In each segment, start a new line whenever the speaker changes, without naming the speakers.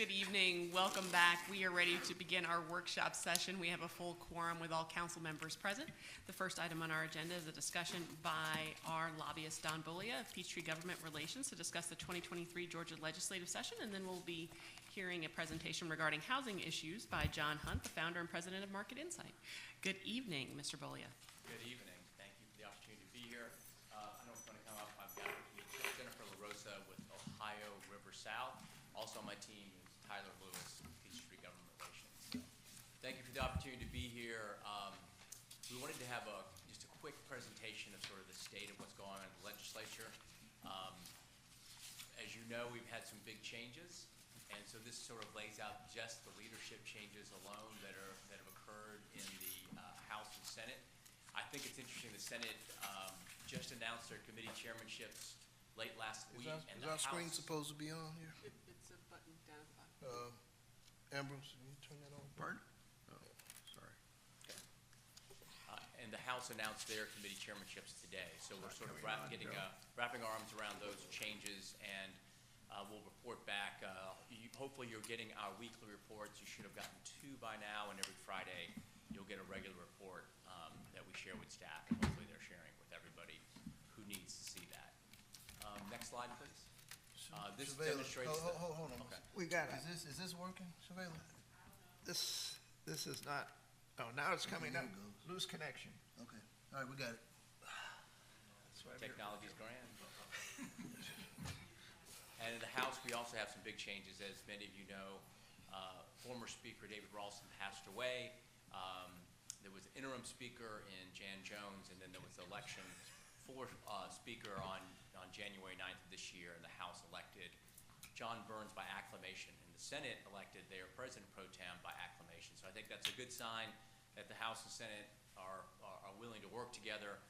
Good evening. Welcome back. We are ready to begin our workshop session. We have a full quorum with all council members present. The first item on our agenda is a discussion by our lobbyist, Don Bullia of Peachtree Government Relations, to discuss the 2023 Georgia legislative session, and then we'll be hearing a presentation regarding housing issues by John Hunt, the founder and president of Market Insight. Good evening, Mr. Bullia.
Good evening. Thank you for the opportunity to be here. I know it's going to come up. I've got Jennifer LaRosa with Ohio River South. Also on my team is Tyler Lewis with Peachtree Government Relations. So, thank you for the opportunity to be here. We wanted to have just a quick presentation of sort of the state of what's going on in the legislature. As you know, we've had some big changes, and so this sort of lays out just the leadership changes alone that have occurred in the House and Senate. I think it's interesting. The Senate just announced their committee chairmanships late last week,
and the House. Is our screen supposed to be on here?
It's a button down at the bottom.
Ambrose, can you turn that on?
Pardon? Oh, sorry.
Okay. And the House announced their committee chairmanships today, so we're sort of wrapping our arms around those changes, and we'll report back. Hopefully you're getting our weekly reports. You should have gotten 2 by now, and every Friday you'll get a regular report that we share with staff, and hopefully they're sharing with everybody who needs to see that. Next slide, please. This demonstrates.
Hold on.
Okay.
We got it. Is this working, Chavela? This is not. Oh, now it's coming up. Loose connection.
Okay. All right, we got it.
Technology's grand. And in the House, we also have some big changes. As many of you know, former Speaker David Ralston passed away. There was an interim speaker in Jan Jones, and then there was the election for speaker on January 9th of this year, and the House elected John Burns by acclamation, and the Senate elected their president pro tem by acclamation. So I think that's a good sign that the House and Senate are willing to work together.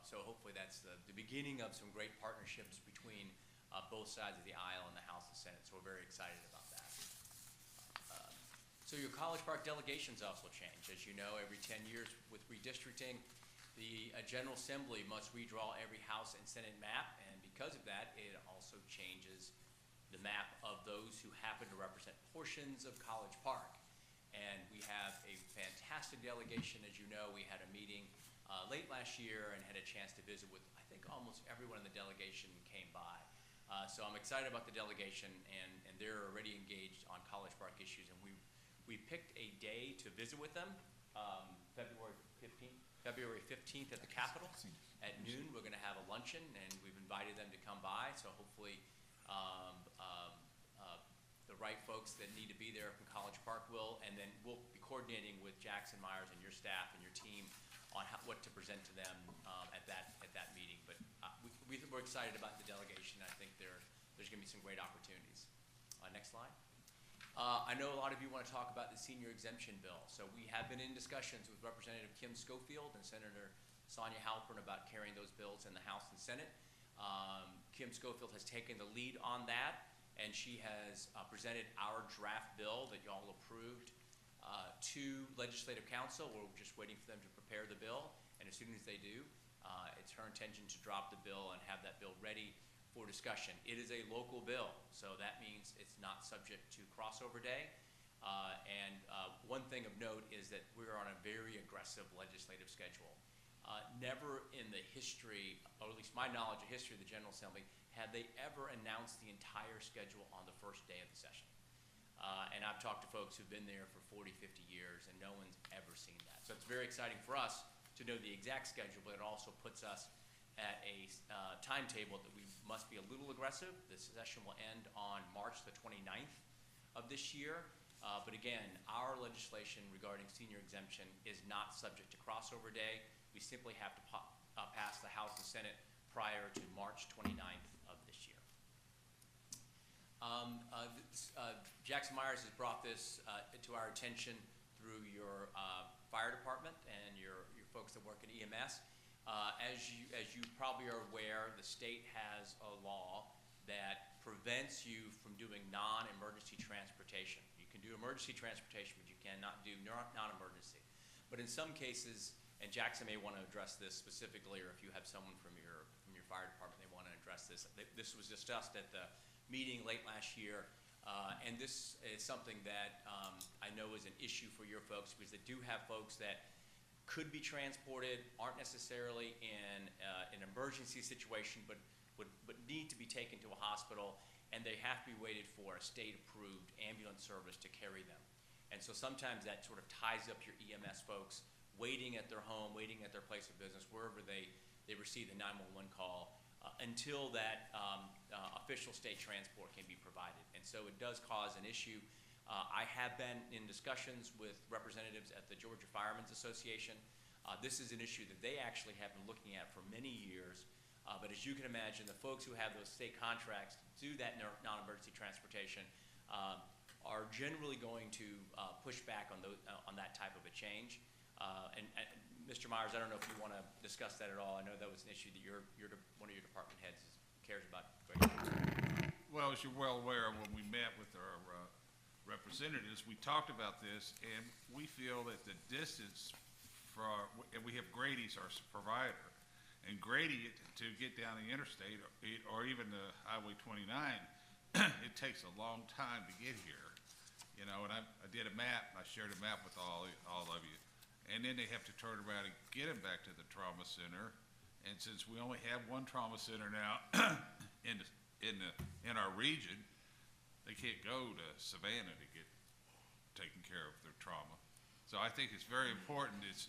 So hopefully that's the beginning of some great partnerships between both sides of the aisle in the House and Senate. So we're very excited about that. So your College Park delegations also change. As you know, every 10 years with redistricting, the General Assembly must redraw every House and Senate map, and because of that, it also changes the map of those who happen to represent portions of College Park. And we have a fantastic delegation. As you know, we had a meeting late last year and had a chance to visit with, I think, almost everyone in the delegation came by. So I'm excited about the delegation, and they're already engaged on College Park issues, and we picked a day to visit with them, February 15th at the Capitol at noon. We're going to have a luncheon, and we've invited them to come by. So hopefully the right folks that need to be there from College Park will, and then we'll be coordinating with Jackson Myers and your staff and your team on what to present to them at that meeting. But we're excited about the delegation. I think there's going to be some great opportunities. Next slide. I know a lot of you want to talk about the senior exemption bill. So we have been in discussions with Representative Kim Schofield and Senator Sonia Halpern about carrying those bills in the House and Senate. Kim Schofield has taken the lead on that, and she has presented our draft bill that y'all approved to Legislative Council. We're just waiting for them to prepare the bill, and as soon as they do, it's her intention to drop the bill and have that bill ready for discussion. It is a local bill, so that means it's not subject to crossover day. One thing of note is that we're on a very aggressive legislative schedule. Never in the history, or at least my knowledge of history of the General Assembly, had they ever announced the entire schedule on the first day of the session. And I've talked to folks who've been there for 40, 50 years, and no one's ever seen that. So it's very exciting for us to know the exact schedule, but it also puts us at a timetable that we must be a little aggressive. The session will end on March the 29th of this year. But again, our legislation regarding senior exemption is not subject to crossover day. We simply have to pass the House and Senate prior to March 29th of this year. Jackson Myers has brought this to our attention through your fire department and your folks that work at EMS. As you probably are aware, the state has a law that prevents you from doing non-emergency transportation. You can do emergency transportation, but you cannot do non-emergency. But in some cases, and Jackson may want to address this specifically, or if you have someone from your fire department they want to address this. This was discussed at the meeting late last year. And this is something that I know is an issue for your folks, because they do have folks that could be transported, aren't necessarily in an emergency situation, but need to be taken to a hospital, and they have to be waited for a state-approved ambulance service to carry them. And so sometimes that sort of ties up your EMS folks waiting at their home, waiting at their place of business, wherever they receive the 911 call, until that official state transport can be provided. And so it does cause an issue. I have been in discussions with representatives at the Georgia Firemen's Association. This is an issue that they actually have been looking at for many years. But as you can imagine, the folks who have those state contracts to do that non-emergency transportation are generally going to push back on that type of a change. And Mr. Myers, I don't know if you want to discuss that at all. I know that was an issue that one of your department heads cares about.
Well, as you're well aware, when we met with our representatives, we talked about this, and we feel that the distance and we have Grady's our provider, and Grady to get down the interstate or even the Highway 29, it takes a long time to get here, you know. And I did a map. I shared a map with all of you, and then they have to turn around and get them back to the trauma center. And since we only have one trauma center now in our region, they can't go to Savannah to get taken care of their trauma. So I think it's very important. It's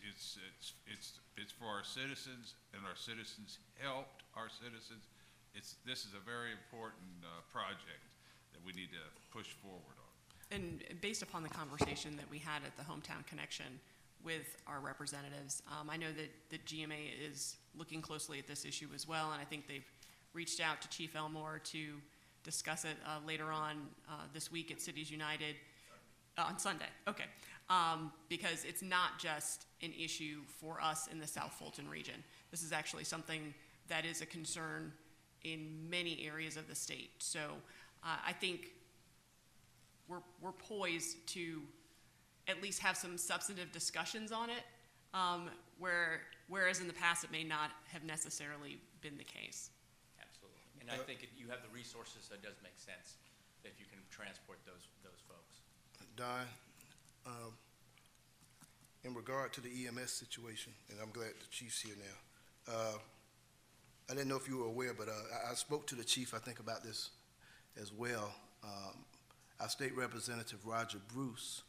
for our citizens, and our citizens helped our citizens. This is a very important project that we need to push forward on.
And based upon the conversation that we had at the Hometown Connection with our representatives, I know that the GMA is looking closely at this issue as well, and I think they've reached out to Chief Elmore to discuss it later on this week at Cities United on Sunday. Okay. Because it's not just an issue for us in the South Fulton region. This is actually something that is a concern in many areas of the state. So I think we're poised to at least have some substantive discussions on it, whereas in the past it may not have necessarily been the case.
Absolutely. And I think you have the resources, so it does make sense that you can transport those folks.
Don, in regard to the EMS situation, and I'm glad the chief's here now. I didn't know if you were aware, but I spoke to the chief, I think, about this as well. Our state representative, Roger Bruce,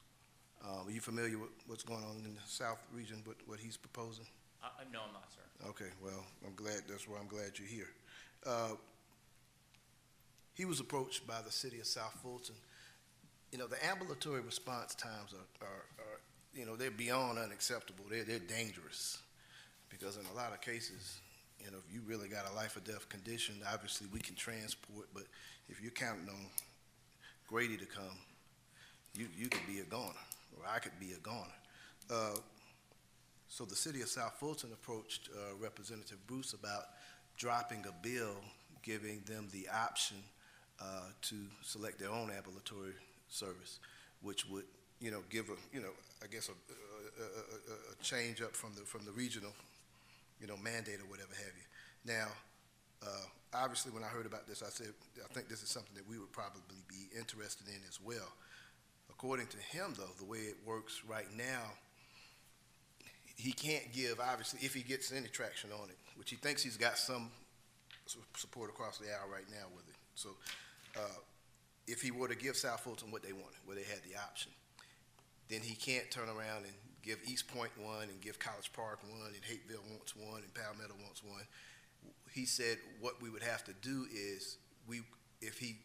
are you familiar with what's going on in the South region, what he's proposing?
No, I'm not, sir.
Okay, well, that's why I'm glad you're here. He was approached by the city of South Fulton. You know, the ambulatory response times are you know, they're beyond unacceptable. They're dangerous, because in a lot of cases, you know, if you really got a life or death condition, obviously we can transport, but if you're counting on Grady to come, you could be a goner, or I could be a goner. So the city of South Fulton approached Representative Bruce about dropping a bill giving them the option to select their own ambulatory service, which would, you know, give a, you know, I guess a change up from the regional, you know, mandate or whatever have you. Now, obviously, when I heard about this, I said, I think this is something that we would probably be interested in as well. According to him, though, the way it works right now, he can't give, obviously, if he gets any traction on it, which he thinks he's got some support across the aisle right now with it. So if he were to give South Fulton what they wanted, where they had the option, then he can't turn around and give East Point one and give College Park one, and Hateville wants one, and Palmetto wants one. He said what we would have to do is, if he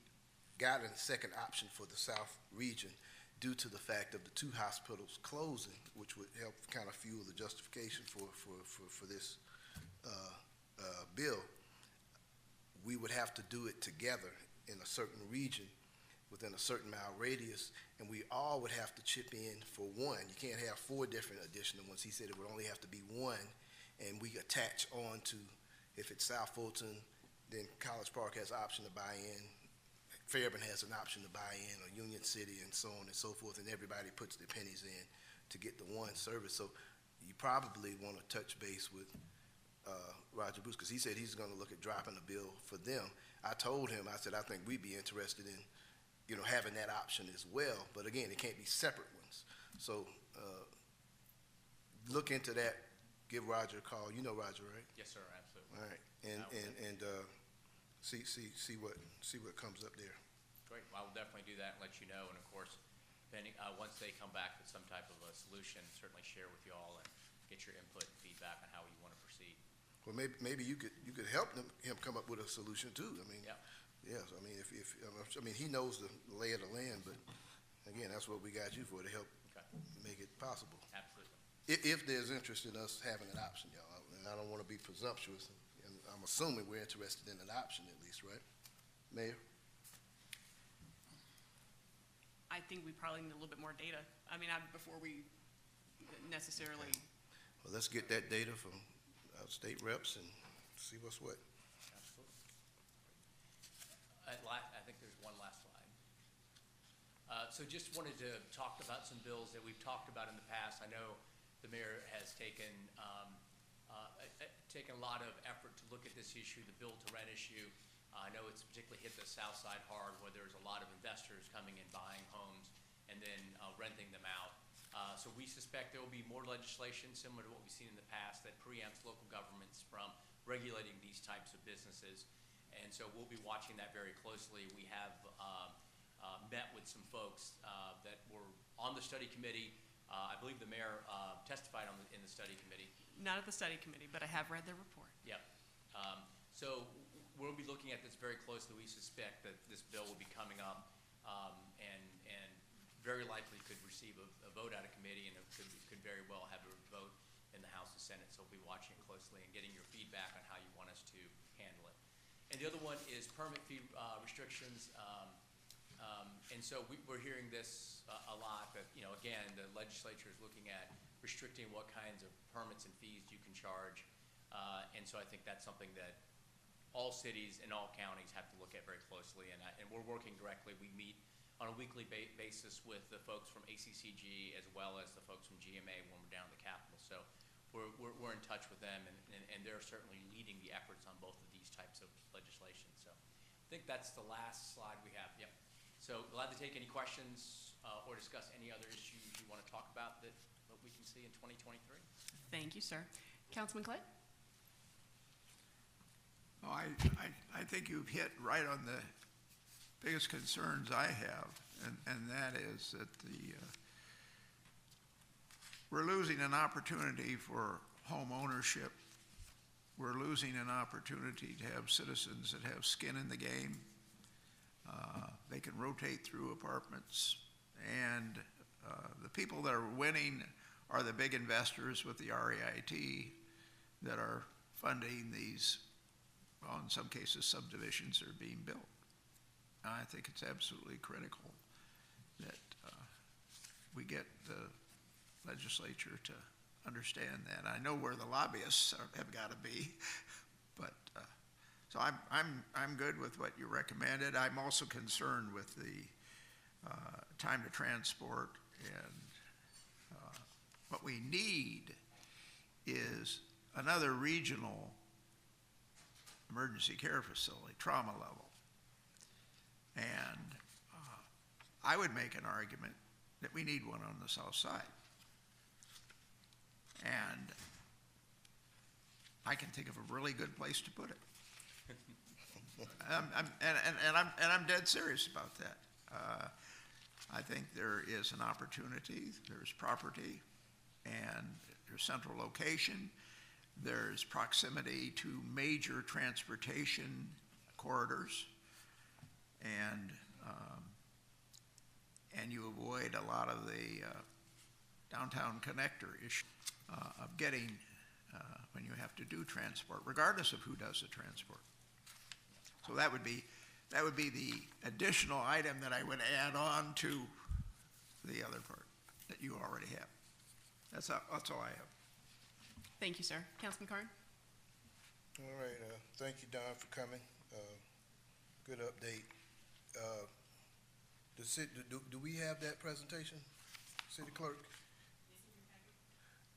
got a second option for the South region, due to the fact of the two hospitals closing, which would help kind of fuel the justification for this bill, we would have to do it together in a certain region within a certain mile radius, and we all would have to chip in for one. You can't have 4 different additional ones. He said it would only have to be one, and we attach on to, if it's South Fulton, then College Park has an option to buy in, Fairburn has an option to buy in, or Union City, and so on and so forth, and everybody puts their pennies in to get the one service. So you probably want to touch base with Roger Bruce, because he said he's going to look at dropping a bill for them. I told him, I said, I think we'd be interested in having that option as well. But again, it can't be separate ones. So look into that. Give Roger a call. You know Roger, right?
Yes, sir, absolutely.
All right, and see what comes up there.
Great, well, I will definitely do that and let you know, and of course, depending, once they come back with some type of a solution, certainly share with you all and get your input and feedback on how you want to proceed.
Well, maybe you could help him come up with a solution too. I mean,
Yeah.
yes, I mean, he knows the lay of the land, but again, that's what we got you for, to help
Okay,
make it possible.
absolutely.
If there's interest in us having an option, y'all, and I don't want to be presumptuous, and I'm assuming we're interested in an option at least, right? Mayor?
I think we probably need a little bit more data. I mean, before we necessarily,
Well, let's get that data from our state reps and see what's what.
Absolutely. I think there's one last slide. So just wanted to talk about some bills that we've talked about in the past. I know the mayor has taken a lot of effort to look at this issue, the build-to-rent issue. I know it's particularly hit the south side hard, where there's a lot of investors coming in, buying homes, and then renting them out. So we suspect there will be more legislation similar to what we've seen in the past that preempts local governments from regulating these types of businesses. And so we'll be watching that very closely. We have met with some folks that were on the study committee. I believe the mayor testified in the study committee.
not at the study committee, but I have read their report.
Yep. So we'll be looking at this very closely. We suspect that this bill will be coming up and very likely could receive a vote out of committee, and it could very well have a vote in the House and Senate. So we'll be watching it closely and getting your feedback on how you want us to handle it. And the other one is permit fee restrictions. And so we're hearing this a lot, that, you know, again, the legislature is looking at restricting what kinds of permits and fees you can charge. And so I think that's something that all cities and all counties have to look at very closely. And we're working directly. We meet on a weekly basis with the folks from ACCG as well as the folks from GMA when we're down at the Capitol. So we're in touch with them, and they're certainly leading the efforts on both of these types of legislation. So I think that's the last slide we have. Yep. So glad to take any questions or discuss any other issues you want to talk about that we can see in 2023.
Thank you, sir. Councilman Clay?
Oh, I think you've hit right on the biggest concerns I have, and that is that we're losing an opportunity for home ownership. We're losing an opportunity to have citizens that have skin in the game. They can rotate through apartments, and the people that are winning are the big investors with the REIT that are funding these, well, in some cases, subdivisions that are being built. I think it's absolutely critical that we get the legislature to understand that. I know where the lobbyists have got to be, but so I'm good with what you recommended. I'm also concerned with the time to transport, and what we need is another regional emergency care facility, trauma level. And I would make an argument that we need one on the south side. And I can think of a really good place to put it. I'm dead serious about that. I think there is an opportunity, there's property, and there's central location, there's proximity to major transportation corridors, and you avoid a lot of the downtown connector issue of getting when you have to do transport, regardless of who does the transport. So that would be the additional item that I would add on to the other part that you already have. That's all I have.
Thank you, sir. Councilman Carn?
All right, thank you, Don, for coming. Good update. Do we have that presentation, City Clerk?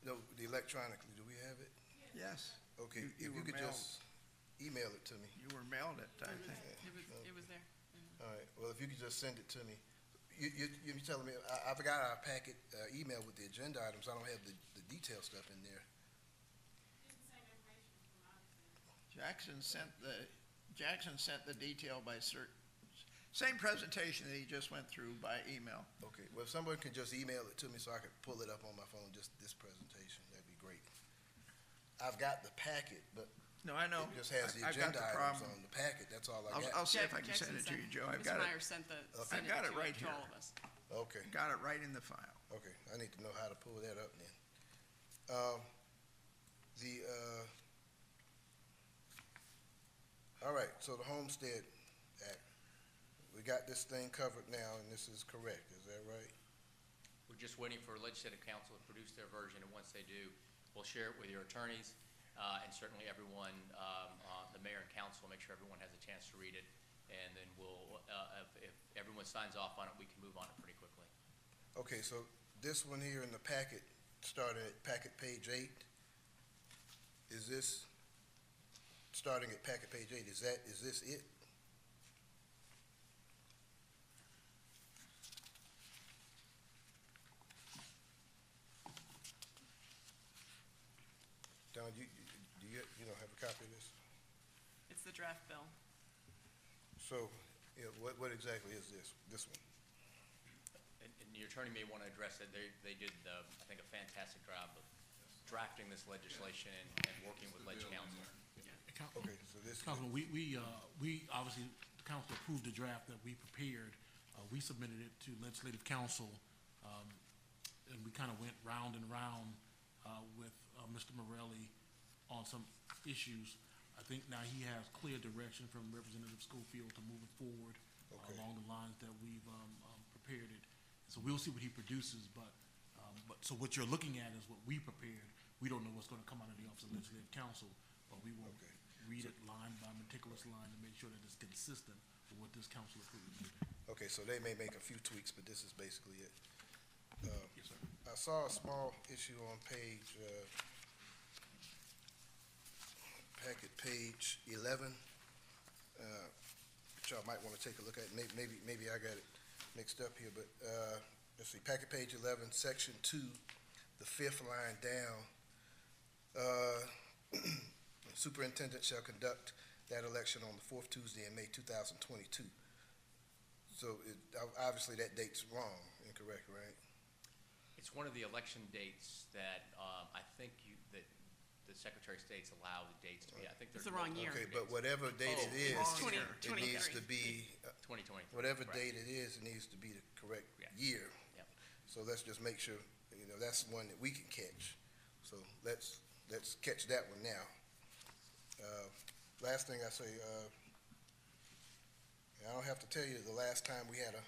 No, electronically, do we have it?
Yes.
Okay,
You
if you
were
could
mailed.
just email it to me.
You were mailed it, I think.
It was there.
All right, well, if you could just send it to me. You're telling me, I forgot our packet, email with the agenda items. I don't have the detail stuff in there.
Jackson sent the detail by same presentation that he just went through by email.
Okay, well, if someone could just email it to me so I could pull it up on my phone, just this presentation, that'd be great. I've got the packet, but
No, I know.
it just has the
I've got
agenda
the
items
problem.
on the packet, that's all I got.
I'll see if I can
Jackson
send it to you, Joe. I've
Mr.
got it.
Myers sent
I've got it right
to
here.
all of us.
Okay,
Got it right in the file.
okay, I need to know how to pull that up then. All right, so the Homestead Act, we got this thing covered now, and this is correct, is that right?
We're just waiting for legislative council to produce their version, and once they do, we'll share it with your attorneys, and certainly everyone, the mayor and council, make sure everyone has a chance to read it, and then we'll, if everyone signs off on it, we can move on it pretty quickly.
Okay, so this one here in the packet, starting at packet page 8, is this, starting at packet page 8, is this it? Don, do you don't have a copy of this?
It's the draft bill.
So, what exactly is this one?
And your attorney may want to address it. They did, I think, a fantastic job of drafting this legislation and working with Ledge Council.
Okay, so this,
Councilman, we obviously, the council approved the draft that we prepared. We submitted it to legislative council, and we kind of went round and round with Mr. Morelli on some issues. I think now he has clear direction from Representative Schofield to move it forward
Okay.
along the lines that we've prepared it. So we'll see what he produces, but so what you're looking at is what we prepared. We don't know what's going to come out of the Office of Legislative Counsel, but we will
Okay.
read it line by meticulous line to make sure that it's consistent with what this council approved.
okay, so they may make a few tweaks, but this is basically it.
Yes, sir.
I saw a small issue on packet page 11, which y'all might want to take a look at. Maybe I got it mixed up here, but let's see, packet page 11, section 2, the 5th line down. Superintendent shall conduct that election on the 4th Tuesday in May 2022. So obviously that date's wrong, incorrect, right?
It's one of the election dates that I think that the Secretary of State's allow the dates to be. I think
It's
there's
the wrong year.
Okay, but whatever date it is,
It's
Wrong
20,
year.
it needs to
23.
be,
2020.
whatever
Correct.
date it is, it needs to be the correct
Yeah.
year.
Yep.
So let's just make sure, that's one that we can catch. So let's catch that one now. Last thing I say, I don't have to tell you, the last time we had a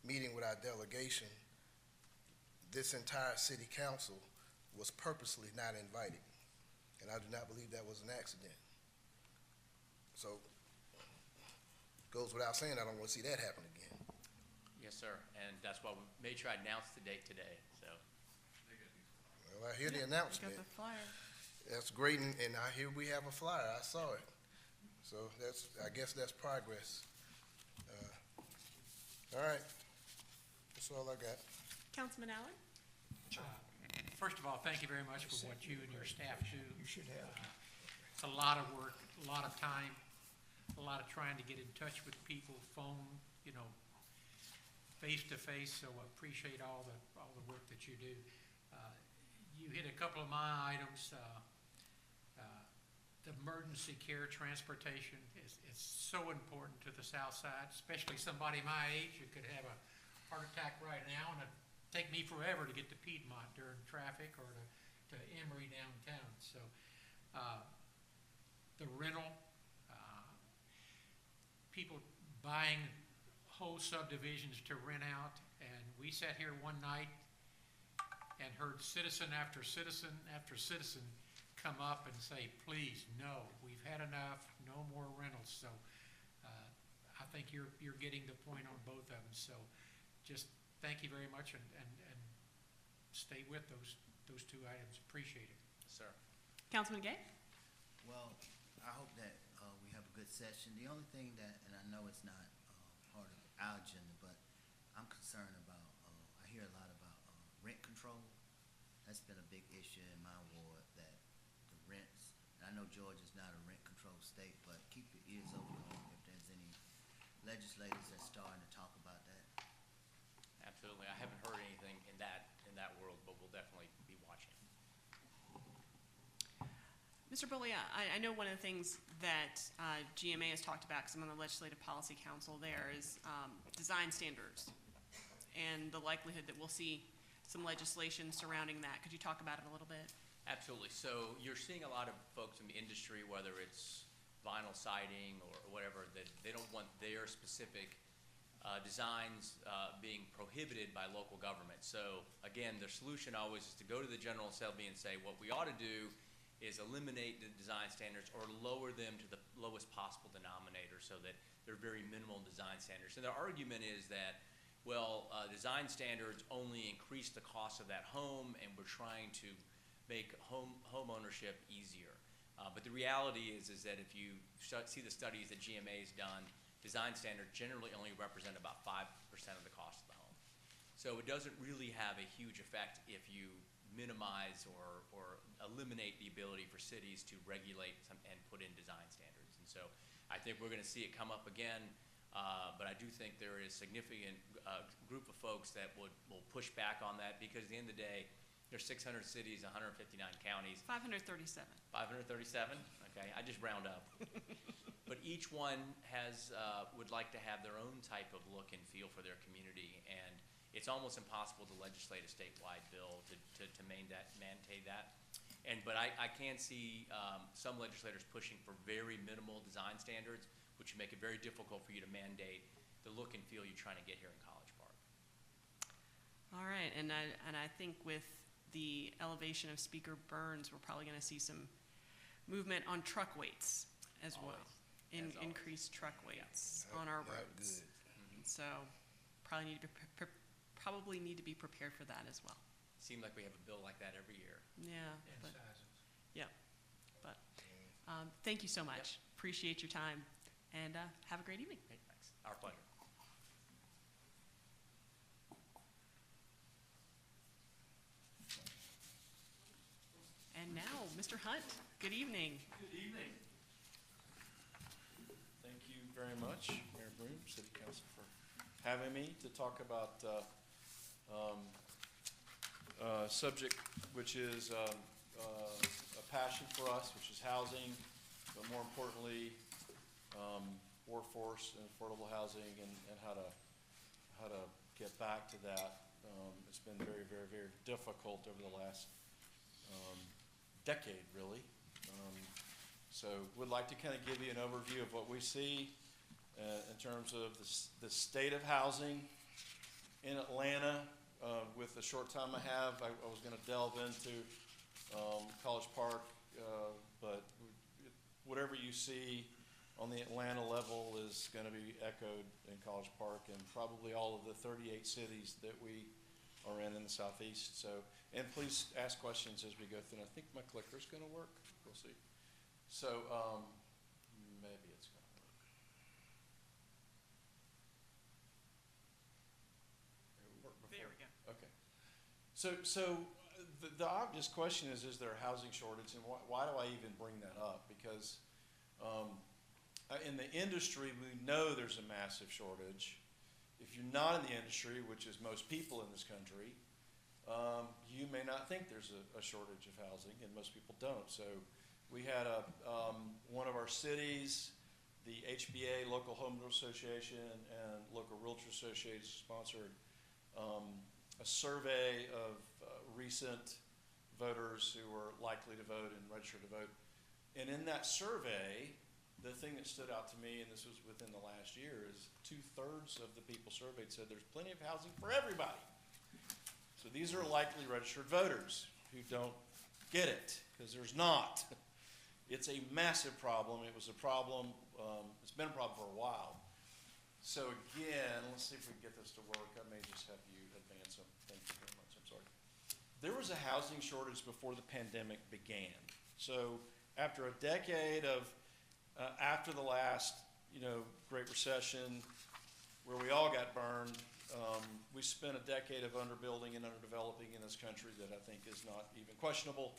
meeting with our delegation, this entire city council was purposely not invited. And I do not believe that was an accident. So, goes without saying, I don't want to see that happen again.
Yes, sir. And that's why we made sure I announced the date today, so.
Well, I hear the
You
announcement.
got the flyer.
That's great, and I hear we have a flyer. I saw it. So I guess that's progress. All right. That's all I got.
Councilman Allen?
First of all, thank you very much for what you and your staff do.
You should have.
It's a lot of work, a lot of time, a lot of trying to get in touch with people, phone, face to face, so I appreciate all the work that you do. You hit a couple of my items. The emergency care transportation is so important to the south side, especially somebody my age who could have a heart attack right now and it'd take me forever to get to Piedmont during traffic or to Emory downtown. So the rental, people buying whole subdivisions to rent out, and we sat here one night and heard citizen after citizen after citizen come up and say, please, no, we've had enough, no more rentals. So I think you're getting the point on both of them. So just thank you very much and stay with those two items. Appreciate it.
Yes, sir.
Councilman Gay?
Well, I hope that we have a good session. The only thing that, and I know it's not part of our agenda, but I'm concerned about, I hear a lot about rent control. That's been a big issue in my ward, that the rents, and I know Georgia's not a rent control state, but keep your ears open if there's any legislators that's starting to talk about that.
Absolutely. I haven't heard anything in that world, but we'll definitely be watching.
Mr. Bully, I know one of the things that GMA has talked about, because I'm on the Legislative Policy Council there, is design standards and the likelihood that we'll see some legislation surrounding that. Could you talk about it a little bit?
Absolutely. So you're seeing a lot of folks in the industry, whether it's vinyl siding or whatever, that they don't want their specific designs being prohibited by local government. So again, the solution always is to go to the General Assembly and say, what we ought to do is eliminate the design standards or lower them to the lowest possible denominator so that they're very minimal design standards. And their argument is that, well, design standards only increase the cost of that home, and we're trying to make home ownership easier. But the reality is that if you see the studies that GMA has done, design standards generally only represent about 5% of the cost of the home. So it doesn't really have a huge effect if you minimize or eliminate the ability for cities to regulate and put in design standards. And so I think we're going to see it come up again, but I do think there is a significant group of folks that will push back on that, because at the end of the day, there's 600 cities, 159 counties.
537.
537? Okay, I just round up. But each one would like to have their own type of look and feel for their community, and it's almost impossible to legislate a statewide bill to mandate that. But I can see some legislators pushing for very minimal design standards, which would make it very difficult for you to mandate the look and feel you're trying to get here in College Park.
All right, and I think with the elevation of Speaker Burns, we're probably going to see some movement on truck weights as well. Increased truck weights on our roads.
Good.
So probably need to be prepared for that as well.
Seems like we have a bill like that every year.
Yeah.
And
But,
sizes.
yeah. But thank you so much. Appreciate your time, and have a great evening.
Great, thanks. Our pleasure.
And now, Mr. Hunt, good evening.
Good evening. Thank you very much, Mayor Broom, City Council, for having me to talk about a subject which is a passion for us, which is housing, but more importantly, workforce and affordable housing, and how to get back to that. It's been very, very, very difficult over the last decade, really. So would like to kind of give you an overview of what we see in terms of the state of housing in Atlanta. With the short time I have, I was going to delve into College Park, but whatever you see on the Atlanta level is going to be echoed in College Park and probably all of the 38 cities that we are in the Southeast. So, and please ask questions as we go through. And I think my clicker's going to work. We'll see. So maybe it's going to work. It worked before.
There we go.
Okay. So the obvious question is there a housing shortage, and why do I even bring that up? Because in the industry, we know there's a massive shortage. If you're not in the industry, which is most people in this country, you may not think there's a shortage of housing, and most people don't. So we had one of our cities, the HBA, Local Home Builder Association, and Local Realtor Association sponsored a survey of recent voters who were likely to vote and registered to vote. And in that survey, the thing that stood out to me, and this was within the last year, is 2/3 of the people surveyed said there's plenty of housing for everybody. So these are likely registered voters who don't get it, because there's not. It's a massive problem. It was a problem, it's been a problem for a while. So again, let's see if we can get this to work. I may just have you advance them. Thank you very much. I'm sorry. There was a housing shortage before the pandemic began. So after a decade of, after the last, Great Recession, where we all got burned. We spent a decade of underbuilding and underdeveloping in this country that I think is not even questionable.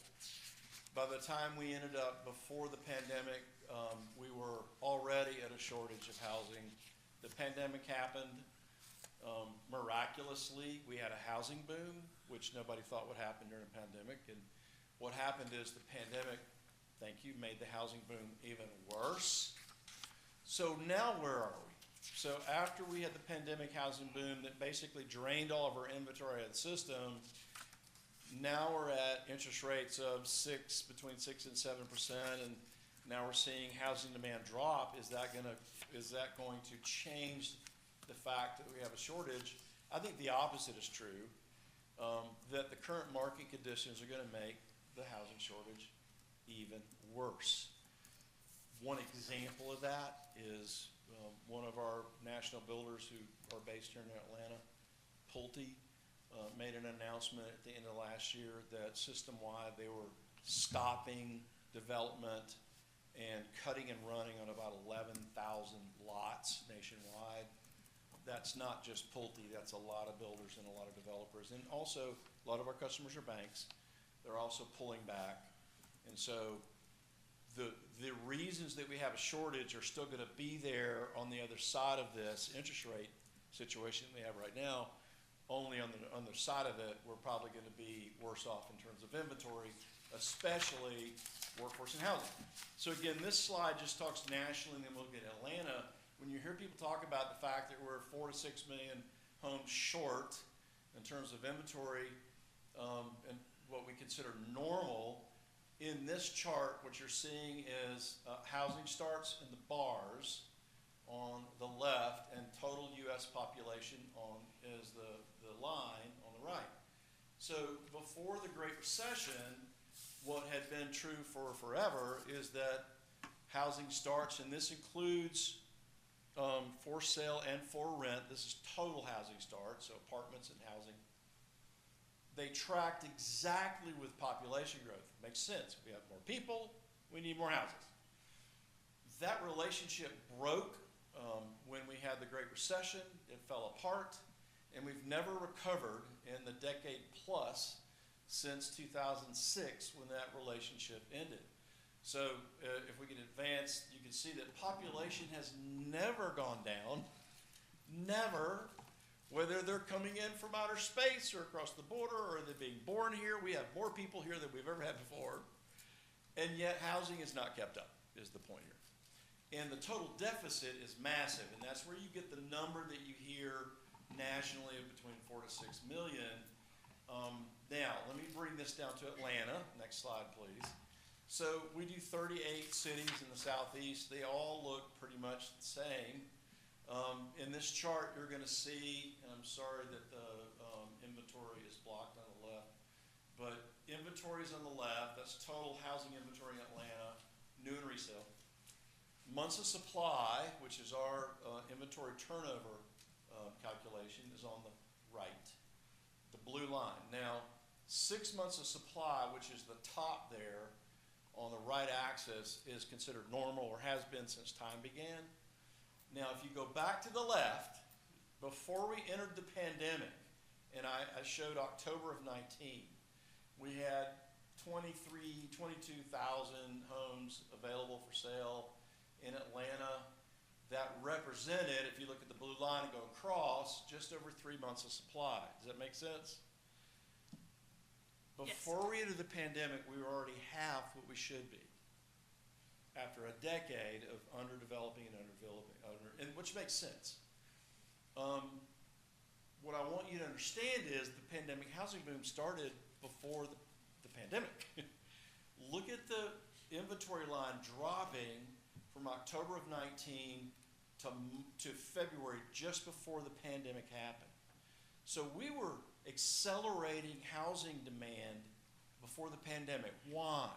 By the time we ended up before the pandemic, we were already at a shortage of housing. The pandemic happened. Miraculously, we had a housing boom, which nobody thought would happen during a pandemic. And what happened is the pandemic, thank you, made the housing boom even worse. So now where are we? So after we had the pandemic housing boom that basically drained all of our inventory out of the system, now we're at interest rates of between 6 and 7%, and now we're seeing housing demand drop. Is that going to change the fact that we have a shortage? I think the opposite is true, that the current market conditions are going to make the housing shortage even worse. One example of that is one of our national builders who are based here in Atlanta, Pulte, made an announcement at the end of last year that system-wide they were stopping development and cutting and running on about 11,000 lots nationwide. That's not just Pulte, that's a lot of builders and a lot of developers. And also, a lot of our customers are banks. They're also pulling back. And so the reasons that we have a shortage are still going to be there on the other side of this interest rate situation that we have right now. Only on the other side of it, we're probably going to be worse off in terms of inventory, especially workforce and housing. So again, this slide just talks nationally, and then we'll look at Atlanta. When you hear people talk about the fact that we're 4 to 6 million homes short in terms of inventory, and what we consider normal, in this chart, what you're seeing is housing starts in the bars on the left, and total U.S. population is the line on the right. So before the Great Recession, what had been true for forever is that housing starts, and this includes for sale and for rent. This is total housing starts, so apartments and housing. They tracked exactly with population growth. Makes sense. If we have more people, we need more houses. That relationship broke when we had the Great Recession. It fell apart, and we've never recovered in the decade plus since 2006 when that relationship ended. So if we can advance, you can see that population has never gone down, never. Whether they're coming in from outer space or across the border or they're being born here, we have more people here than we've ever had before. And yet housing is not kept up, is the point here. And the total deficit is massive, and that's where you get the number that you hear nationally of between 4 to 6 million. Now, let me bring this down to Atlanta. Next slide, please. So we do 38 cities in the southeast. They all look pretty much the same. In this chart, you're going to see, and I'm sorry that the inventory is blocked on the left, but inventory is on the left. That's total housing inventory in Atlanta, new and resale. Months of supply, which is our inventory turnover calculation, is on the right, the blue line. Now, 6 months of supply, which is the top there on the right axis, is considered normal or has been since time began. Now, if you go back to the left, before we entered the pandemic, and I showed October of 19, we had 22,000 homes available for sale in Atlanta. That represented, if you look at the blue line and go across, just over 3 months of supply. Does that make sense? Before we entered the pandemic, we were already half what we should be, after a decade of underdeveloping and which makes sense. What I want you to understand is the pandemic housing boom started before the pandemic. Look at the inventory line dropping from October of 19 to February, just before the pandemic happened. So we were accelerating housing demand before the pandemic. Why?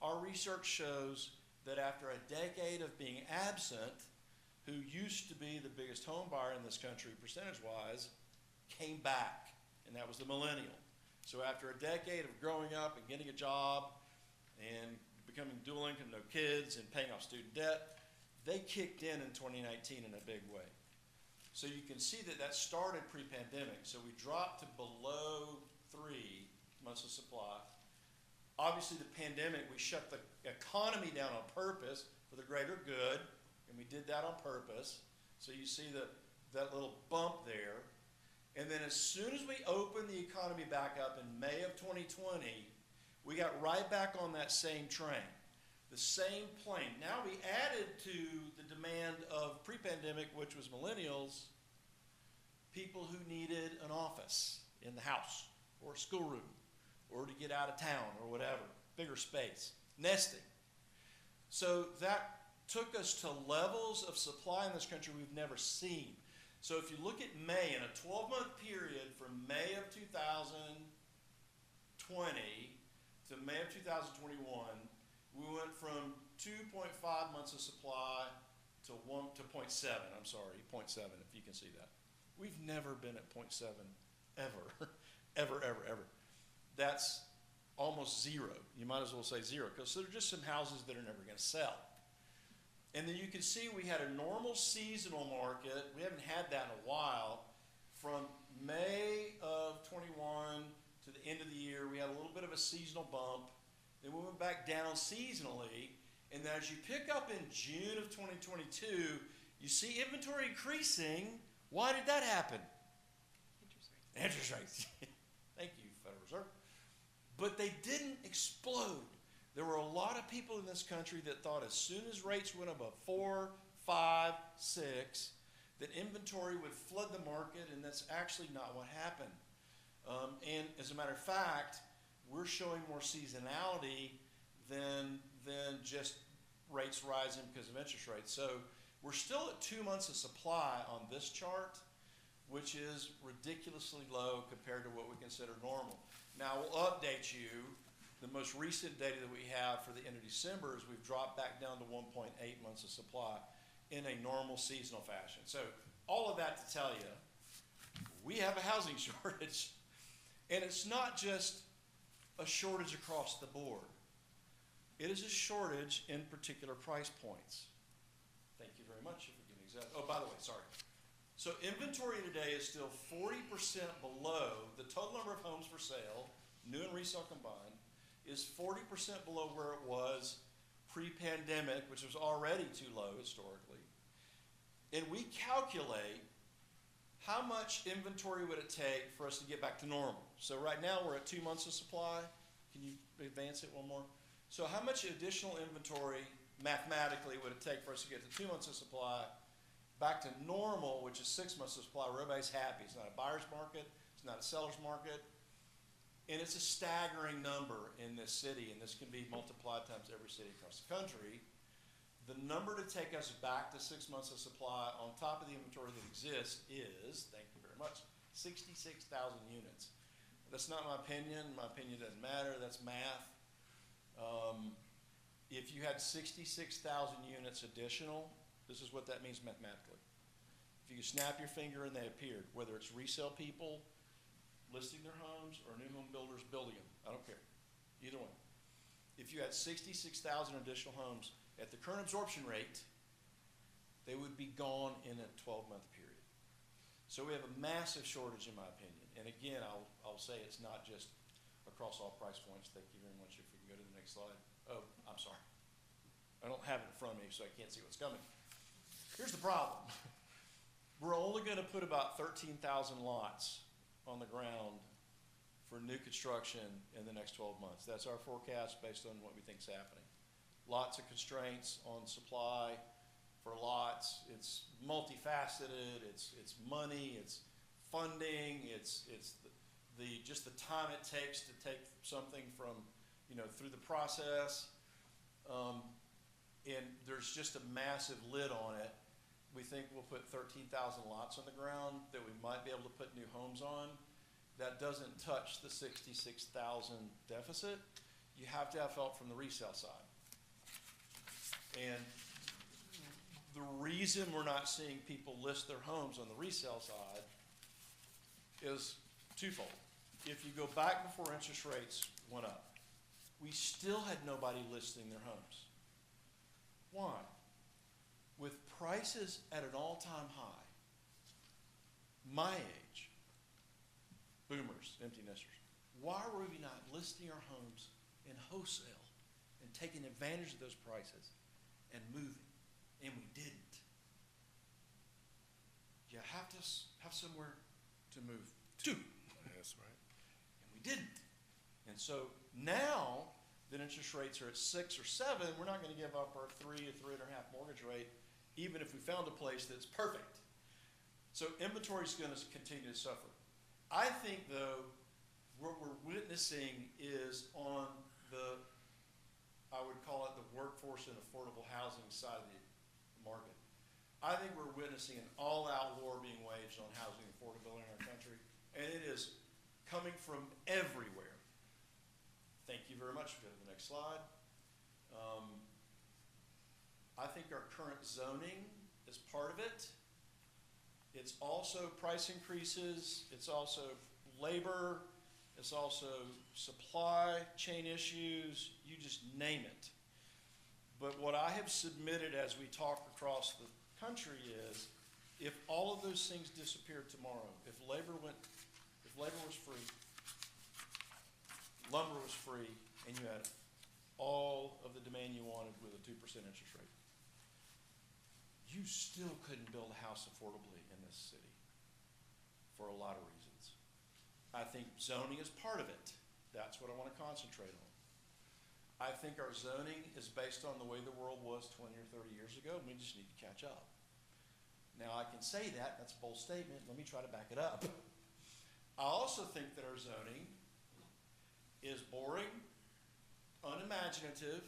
Our research shows that after a decade of being absent, who used to be the biggest home buyer in this country percentage-wise, came back, and that was the millennial. So after a decade of growing up and getting a job and becoming dual income, no kids, and paying off student debt, they kicked in 2019 in a big way. So you can see that that started pre-pandemic. So we dropped to below 3 months of supply. Obviously, the pandemic, we shut the economy down on purpose for the greater good, and we did that on purpose. So you see that little bump there. And then as soon as we opened the economy back up in May of 2020, we got right back on that same train, the same plane. Now we added to the demand of pre-pandemic, which was millennials, people who needed an office in the house or a schoolroom or to get out of town or whatever, bigger space, nesting. So that took us to levels of supply in this country we've never seen. So if you look at May, in a 12-month period from May of 2020 to May of 2021, we went from 2.5 months of supply to 0.7. I'm sorry, 0.7, if you can see that. We've never been at 0.7 ever, ever. That's almost zero. You might as well say zero, because there are just some houses that are never going to sell. And then you can see we had a normal seasonal market. We haven't had that in a while. From May of 21 to the end of the year, we had a little bit of a seasonal bump. Then we went back down seasonally. And then as you pick up in June of 2022, you see inventory increasing. Why did that happen? Interest rates. Thank you, Federal Reserve. But they didn't explode. There were a lot of people in this country that thought as soon as rates went above 4, 5, 6, that inventory would flood the market, and that's actually not what happened. And as a matter of fact, we're showing more seasonality than just rates rising because of interest rates. So we're still at 2 months of supply on this chart, which is ridiculously low compared to what we consider normal. Now, we'll update you. The most recent data that we have for the end of December is we've dropped back down to 1.8 months of supply in a normal seasonal fashion. So all of that to tell you, we have a housing shortage. And it's not just a shortage across the board. It is a shortage in particular price points. Thank you very much. If we can exact. Oh, by the way, sorry. So inventory today is still 40% below the total number of homes for sale, new and resale combined, is 40% below where it was pre-pandemic, which was already too low historically. And we calculate how much inventory would it take for us to get back to normal. So right now we're at 2 months of supply. Can you advance it one more? So how much additional inventory mathematically would it take for us to get to 2 months of supply back to normal, which is 6 months of supply, where everybody's happy. It's not a buyer's market. It's not a seller's market. And it's a staggering number in this city, and this can be multiplied times every city across the country. The number to take us back to 6 months of supply on top of the inventory that exists is, thank you very much, 66,000 units. That's not my opinion. My opinion doesn't matter. That's math. If you had 66,000 units additional, this is what that means mathematically. If you snap your finger and they appeared, whether it's resale people listing their homes or new home builders building them, I don't care. Either one. If you had 66,000 additional homes at the current absorption rate, they would be gone in a 12-month period. So we have a massive shortage, in my opinion. And again, I'll say it's not just across all price points. Thank you very much. If we can go to the next slide. Oh, I'm sorry. I don't have it in front of me, so I can't see what's coming. Here's the problem. We're only going to put about 13,000 lots on the ground for new construction in the next 12 months. That's our forecast based on what we think is happening. Lots of constraints on supply for lots. It's multifaceted. It's money. It's funding. It's just the time it takes to take something from, through the process. And there's just a massive lid on it. We think we'll put 13,000 lots on the ground that we might be able to put new homes on. That doesn't touch the 66,000 deficit. You have to have help from the resale side. And the reason we're not seeing people list their homes on the resale side is twofold. If you go back before interest rates went up, we still had nobody listing their homes. Why? With prices at an all-time high, my age, boomers, empty nesters, why were we not listing our homes in wholesale and taking advantage of those prices and moving? And we didn't. You have to have somewhere to move to.
That's right.
And we didn't. And so now that interest rates are at 6 or 7, we're not going to give up our 3 or 3.5 mortgage rate, even if we found a place that's perfect. So inventory is going to continue to suffer. I think, though, what we're witnessing is on the, I would call it the workforce and affordable housing side of the market. I think we're witnessing an all-out war being waged on housing affordability in our country, and it is coming from everywhere. Thank you very much. Go to the next slide. I think our current zoning is part of it. It's also price increases. It's also labor. It's also supply chain issues. You just name it. But what I have submitted as we talk across the country is, if all of those things disappeared tomorrow, if labor was free, lumber was free, and you had all of the demand you wanted with a 2% interest rate, you still couldn't build a house affordably in this city for a lot of reasons. I think zoning is part of it. That's what I want to concentrate on. I think our zoning is based on the way the world was 20 or 30 years ago, and we just need to catch up. Now, I can say that. That's a bold statement. Let me try to back it up. I also think that our zoning is boring, unimaginative,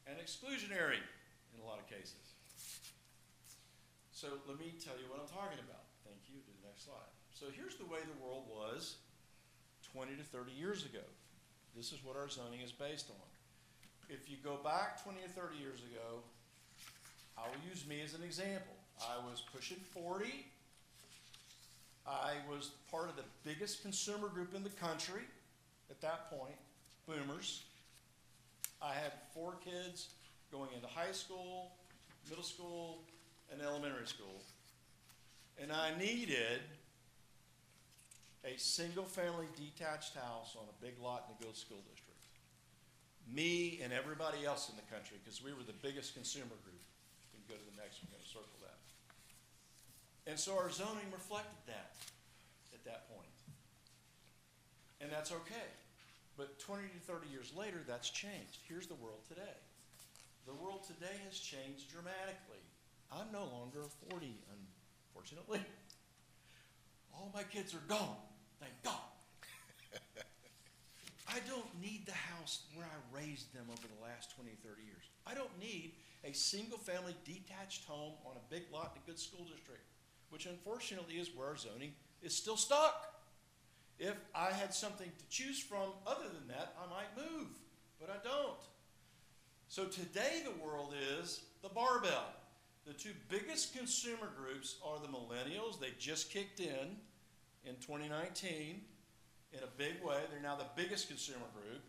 and exclusionary in a lot of cases. So let me tell you what I'm talking about. Thank you. To the next slide. So here's the way the world was 20 to 30 years ago. This is what our zoning is based on. If you go back 20 or 30 years ago, I will use me as an example. I was pushing 40. I was part of the biggest consumer group in the country at that point, boomers. I had 4 kids going into high school, middle school, and elementary school. And I needed a single-family detached house on a big lot in a good school district. Me and everybody else in the country, because we were the biggest consumer group. You can go to the next one, I'm going to circle that. And so our zoning reflected that at that point. And that's okay. But 20 to 30 years later, that's changed. Here's the world today. The world today has changed dramatically. I'm no longer 40, unfortunately. All my kids are gone, thank God. I don't need the house where I raised them over the last 20, 30 years. I don't need a single-family detached home on a big lot in a good school district, which unfortunately is where our zoning is still stuck. If I had something to choose from other than that, I might move, but I don't. So today the world is the barbell. The 2 biggest consumer groups are the millennials. They just kicked in 2019 in a big way. They're now the biggest consumer group.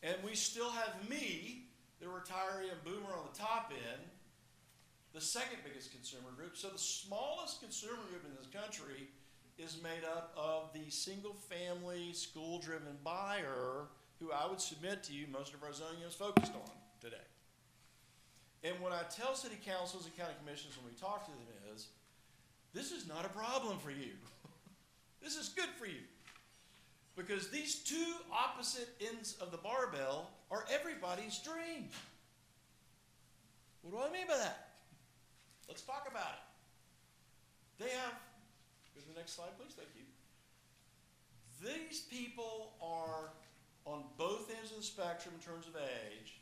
And we still have me, the retiree and boomer on the top end, the second biggest consumer group. So the smallest consumer group in this country is made up of the single-family, school-driven buyer who I would submit to you most of our zoning is focused on today. And what I tell city councils and county commissions when we talk to them is, this is not a problem for you. This is good for you. Because these 2 opposite ends of the barbell are everybody's dream. What do I mean by that? Let's talk about it. They have, go to the next slide, please, thank you. These people are on both ends of the spectrum in terms of age.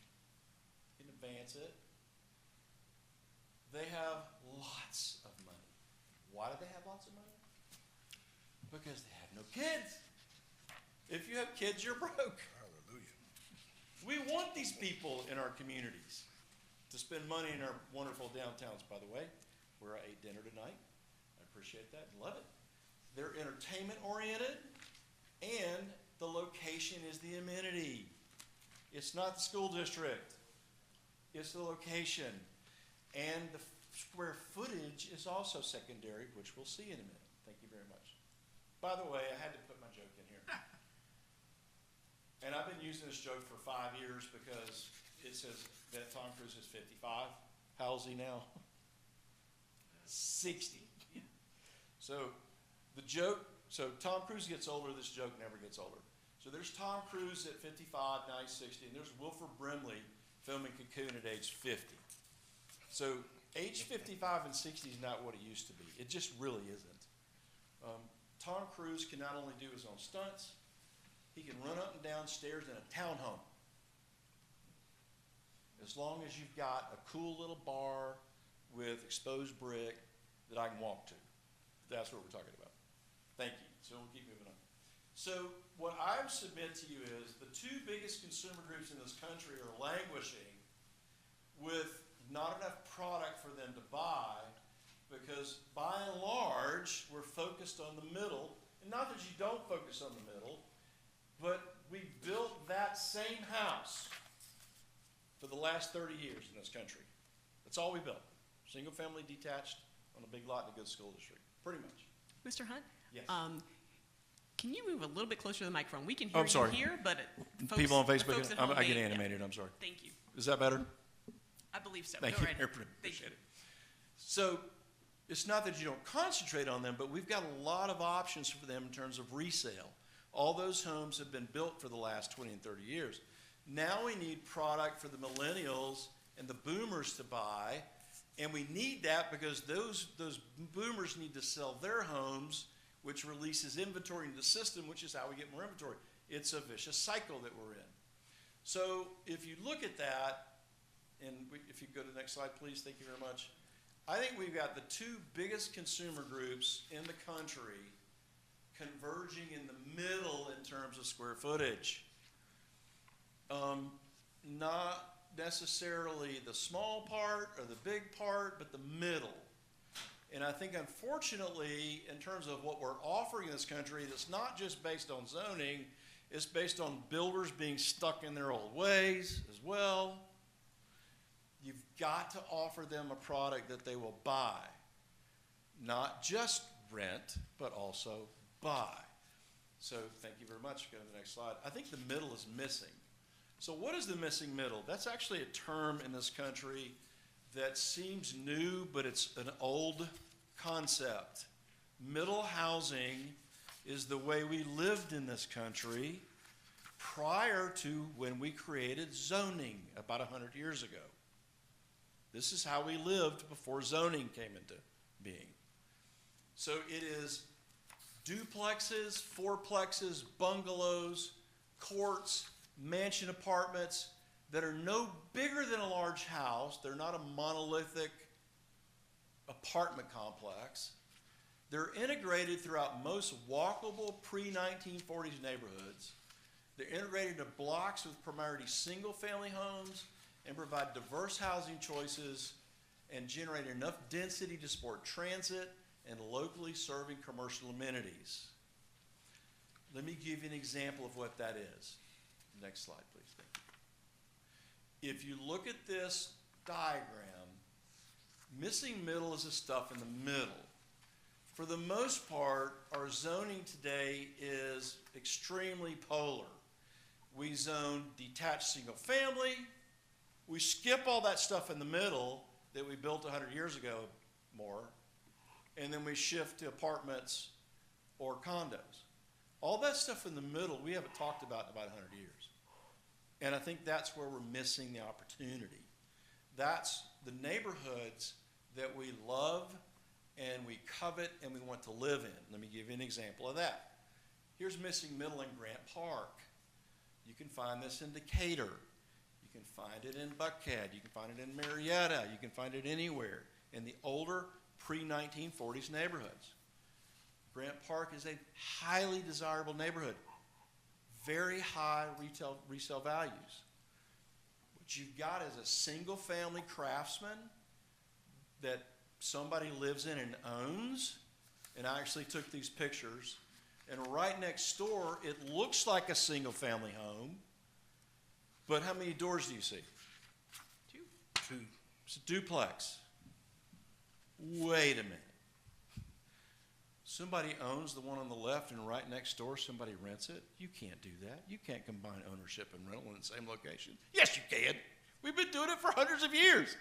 You can advance it. They have lots of money. Why do they have lots of money? Because they have no kids. If you have kids, you're broke.
Hallelujah.
We want these people in our communities to spend money in our wonderful downtowns, by the way, where I ate dinner tonight. I appreciate that and love it. They're entertainment oriented, and the location is the amenity. It's not the school district. It's the location. And the square footage is also secondary, which we'll see in a minute. Thank you very much. By the way, I had to put my joke in here. And I've been using this joke for 5 years because it says that Tom Cruise is 55. How old is he now? 60. So the joke, so Tom Cruise gets older, this joke never gets older. So there's Tom Cruise at 55, now he's 60, and there's Wilford Brimley filming Cocoon at age 50. So age 55 and 60 is not what it used to be. It just really isn't. Tom Cruise can not only do his own stunts, he can run up and down stairs in a townhome. As long as you've got a cool little bar with exposed brick that I can walk to. That's what we're talking about. Thank you. So we'll keep moving on. So what I submit to you is the two biggest consumer groups in this country are languishing with not enough product for them to buy because by and large we're focused on the middle. And not that you don't focus on the middle, but we built that same house for the last 30 years in this country. That's all we built. Single family detached on a big lot in a good school district. Pretty much.
Mr. Hunt?
Yes.
Can you move a little bit closer to the microphone? We can
Oh,
hear
I'm sorry.
you here, but
People on
the
Facebook,
folks at home
I get
may-
animated, I'm sorry.
Thank you.
Is that better?
I believe so.
Thank
Go
you.
right
I
ahead.
appreciate it. So it's not that you don't concentrate on them, but we've got a lot of options for them in terms of resale. All those homes have been built for the last 20 and 30 years. Now we need product for the millennials and the boomers to buy, and we need that because those boomers need to sell their homes, which releases inventory into the system, which is how we get more inventory. It's a vicious cycle that we're in. So if you look at that, and if you go to the next slide, please, thank you very much. I think we've got the two biggest consumer groups in the country converging in the middle in terms of square footage. Not necessarily the small part or the big part, but the middle. And I think, unfortunately, in terms of what we're offering in this country, that's not just based on zoning, it's based on builders being stuck in their old ways as well. You've got to offer them a product that they will buy. Not just rent, but also buy. So thank you very much. Go to the next slide. I think the middle is missing. So what is the missing middle? That's actually a term in this country that seems new, but it's an old concept. Middle housing is the way we lived in this country prior to when we created zoning about 100 years ago. This is how we lived before zoning came into being. So it is duplexes, fourplexes, bungalows, courts, mansion apartments that are no bigger than a large house. They're not a monolithic apartment complex. They're integrated throughout most walkable pre-1940s neighborhoods. They're integrated into blocks with primarily single-family homes and provide diverse housing choices and generate enough density to support transit and locally serving commercial amenities. Let me give you an example of what that is. Next slide, please. Thank you. If you look at this diagram, missing middle is the stuff in the middle. For the most part, our zoning today is extremely polar. We zone detached single family. We skip all that stuff in the middle that we built 100 years ago more, and then we shift to apartments or condos. All that stuff in the middle we haven't talked about in about 100 years. And I think that's where we're missing the opportunity. That's the neighborhoods that we love and we covet and we want to live in. Let me give you an example of that. Here's missing middle in Grant Park. You can find this in Decatur. You can find it in Buckhead. You can find it in Marietta. You can find it anywhere in the older pre-1940s neighborhoods. Grant Park is a highly desirable neighborhood. Very high resale values. What you've got is a single-family craftsman that somebody lives in and owns. And I actually took these pictures. And right next door, it looks like a single-family home. But how many doors do you see?
Two.
Two.
It's a duplex. wait a minute. Somebody owns the one on the left and right next door, somebody rents it? You can't do that. You can't combine ownership and rental in the same location. Yes, you can. We've been doing it for hundreds of years.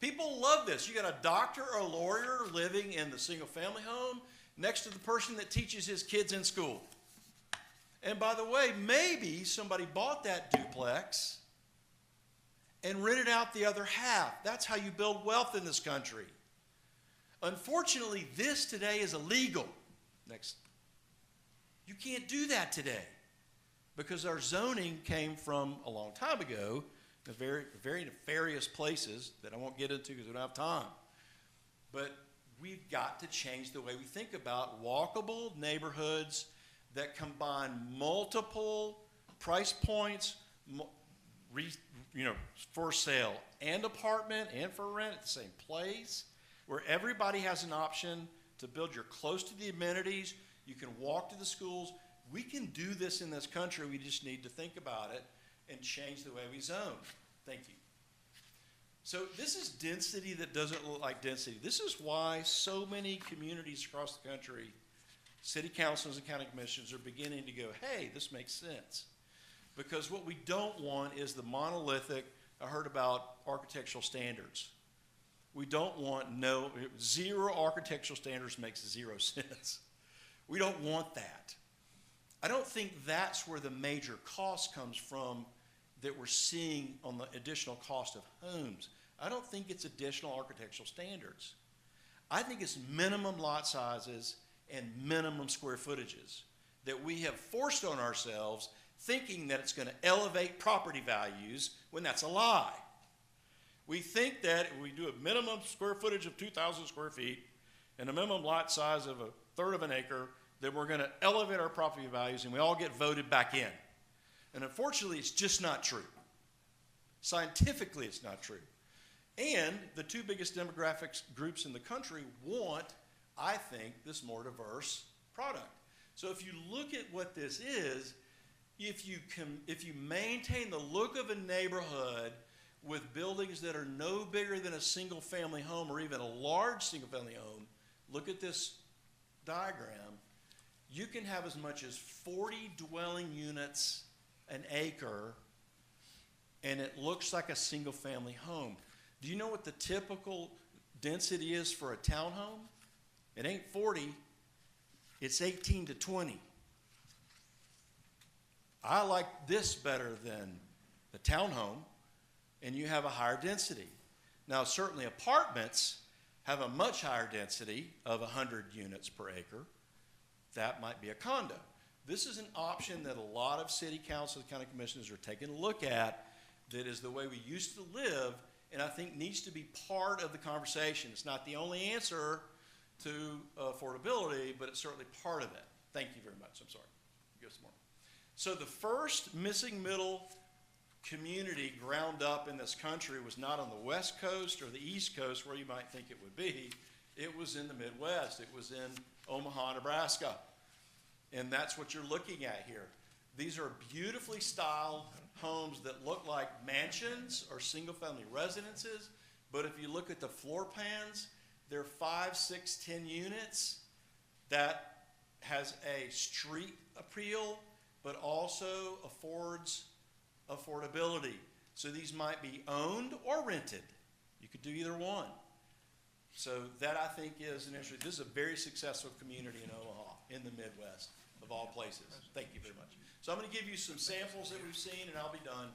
People love this. You got a doctor or a lawyer living in the single-family home next to the person that teaches his kids in school. And by the way, maybe somebody bought that duplex and rented out the other half. That's how you build wealth in this country. Unfortunately, this today is illegal. Next. You can't do that today because our zoning came from a long time ago, in very nefarious places that I won't get into because we don't have time. But we've got to change the way we think about walkable neighborhoods that combine multiple price points, for sale and apartment and for rent at the same place, where everybody has an option to build. You're close to the amenities. You can walk to the schools. We can do this in this country. We just need to think about it and change the way we zone. Thank you. So this is density that doesn't look like density. This is why so many communities across the country, city councils and county commissions, are beginning to go, hey, this makes sense. Because what we don't want is the monolithic, I heard about architectural standards. We don't want zero architectural standards makes zero sense. We don't want that. I don't think that's where the major cost comes from that we're seeing on the additional cost of homes. I don't think it's additional architectural standards. I think it's minimum lot sizes and minimum square footages that we have forced on ourselves, thinking that it's going to elevate property values when that's a lie. We think that if we do a minimum square footage of 2,000 square feet and a minimum lot size of a third of an acre, that we're going to elevate our property values and we all get voted back in. And unfortunately, it's just not true. Scientifically, it's not true. And the two biggest demographic groups in the country want, I think, this more diverse product. So if you look at what this is, if you maintain the look of a neighborhood with buildings that are no bigger than a single-family home or even a large single-family home, look at this diagram, you can have as much as 40 dwelling units an acre, and it looks like a single-family home. Do you know what the typical density is for a townhome? It ain't 40, it's 18 to 20. I like this better than the townhome, and you have a higher density. Now, certainly apartments have a much higher density of 100 units per acre. That might be a condo. This is an option that a lot of city councils and county commissioners are taking a look at that is the way we used to live, and I think needs to be part of the conversation. It's not the only answer to affordability, but it's certainly part of it. Thank you very much. I'm sorry. Give some more. So the first missing middle community ground up in this country was not on the West Coast or the East Coast where you might think it would be. It was in the Midwest. It was in Omaha, Nebraska. And that's what you're looking at here. These are beautifully styled homes that look like mansions or single-family residences. But if you look at the floor plans, they're 5, 6, 10 units that has a street appeal, but also affords affordability. So these might be owned or rented. You could do either one. So that, I think, is an interesting. This is a very successful community in Omaha, in the Midwest, of all places. Thank you very much. So I'm going to give you some samples that we've seen, and I'll be done.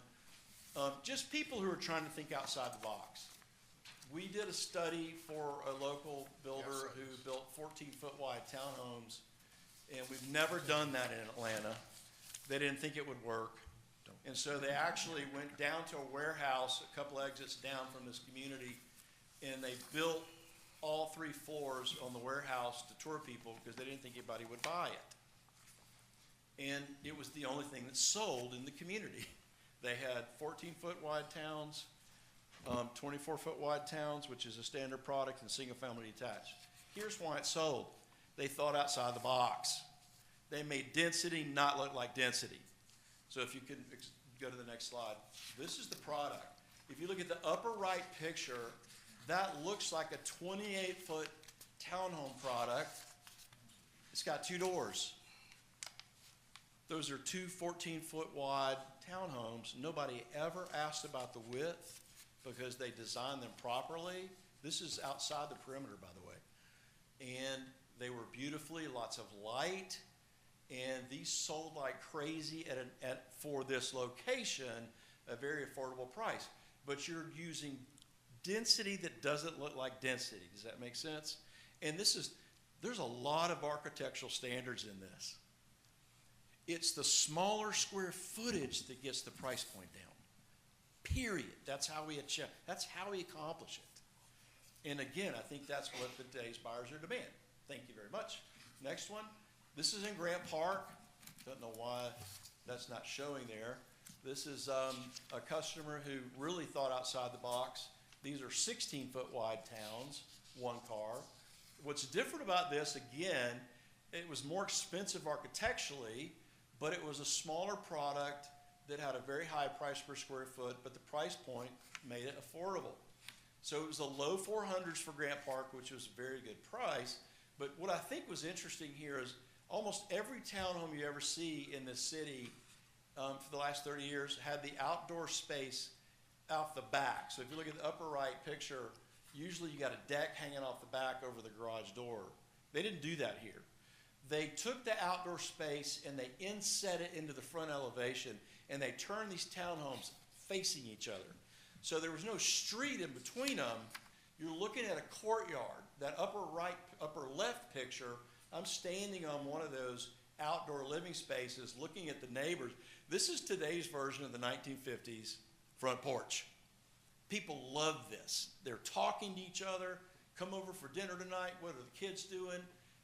Just people who are trying to think outside the box. We did a study for a local builder who built 14-foot wide townhomes, and we've never done that in Atlanta. They didn't think it would work. And so they actually went down to a warehouse, a couple exits down from this community, and they built all 3 floors on the warehouse to tour people because they didn't think anybody would buy it. And it was the only thing that sold in the community. They had 14-foot wide towns, 24-foot wide towns, which is a standard product, and single-family detached. Here's why it sold. They thought outside the box. They made density not look like density. So if you can go to the next slide. This is the product. If you look at the upper right picture, That looks like a 28-foot townhome product. It's got 2 doors. Those are 2 14-foot wide townhomes. Nobody ever asked about the width because they designed them properly. This is outside the perimeter, by the way. And they were beautifully, lots of light, and these sold like crazy for this location, a very affordable price. But you're using density that doesn't look like density. Does that make sense? And there's a lot of architectural standards in this. It's the smaller square footage that gets the price point down. Period. That's how we accomplish it. And again, I think that's what today's buyers are demanding. Thank you very much. Next one. This is in Grant Park. Don't know why that's not showing there. This is a customer who really thought outside the box. These are 16-foot wide towns, 1 car. What's different about this, again, it was more expensive architecturally, but it was a smaller product that had a very high price per square foot, but the price point made it affordable. So it was the low 400s for Grant Park, which was a very good price. But what I think was interesting here is almost every townhome you ever see in this city for the last 30 years had the outdoor space out the back. So if you look at the upper right picture, usually you got a deck hanging off the back over the garage door. They didn't do that here. They took the outdoor space and they inset it into the front elevation, and they turned these townhomes facing each other. So there was no street in between them. You're looking at a courtyard. That upper left picture, I'm standing on one of those outdoor living spaces looking at the neighbors. This is today's version of the 1950s front porch. People love this. They're talking to each other. Come over for dinner tonight. What are the kids doing?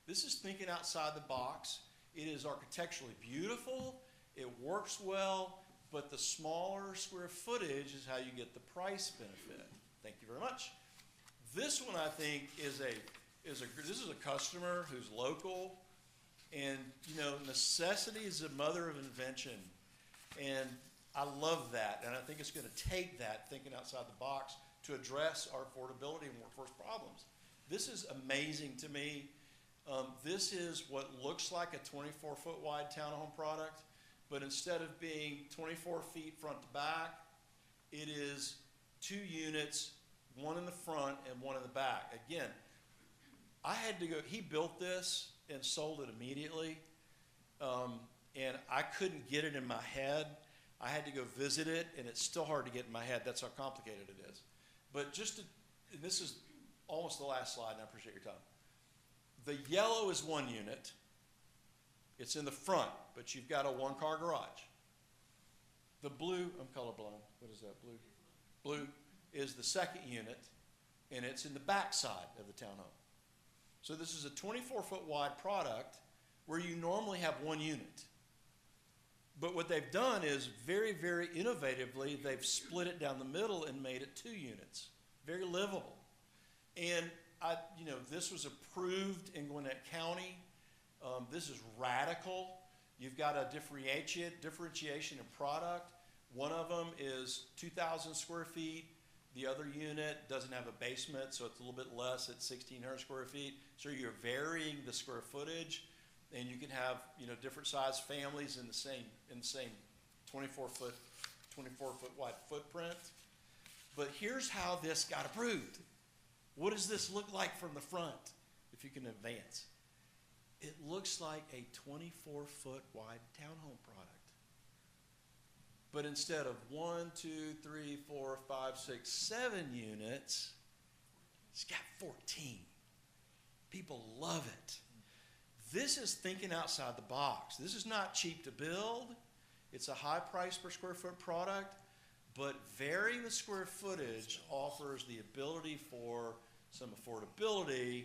This is thinking outside the box. It is architecturally beautiful. It works well, but the smaller square footage is how you get the price benefit. Thank you very much. This one, I think, this is a customer who's local, and necessity is the mother of invention, and I love that, and I think it's going to take that thinking outside the box to address our affordability and workforce problems. This is amazing to me. This is what looks like a 24-foot wide townhome product, but instead of being 24 feet front to back, it is 2 units, 1 in the front and 1 in the back. Again, he built this and sold it immediately, and I couldn't get it in my head. I had to go visit it, and it's still hard to get in my head. That's how complicated it is. But this is almost the last slide, and I appreciate your time. The yellow is 1 unit. It's in the front, but you've got a 1-car garage. The blue, I'm colorblind. What is that, blue? Blue is the second unit, and it's in the back side of the townhome. So this is a 24-foot wide product where you normally have 1 unit. But what they've done is very, very innovatively, they've split it down the middle and made it 2 units. Very livable. And this was approved in Gwinnett County. This is radical. You've got a differentiation in product. One of them is 2,000 square feet. The other unit doesn't have a basement, so it's a little bit less at 1,600 square feet. So you're varying the square footage, and you can have different size families in the same 24-foot wide footprint. But here's how this got approved. What does this look like from the front? If you can advance, it looks like a 24-foot wide townhome product. But instead of 1, 2, 3, 4, 5, 6, 7 units, it's got 14. People love it. This is thinking outside the box. This is not cheap to build. It's a high price per square foot product, but varying the square footage offers the ability for some affordability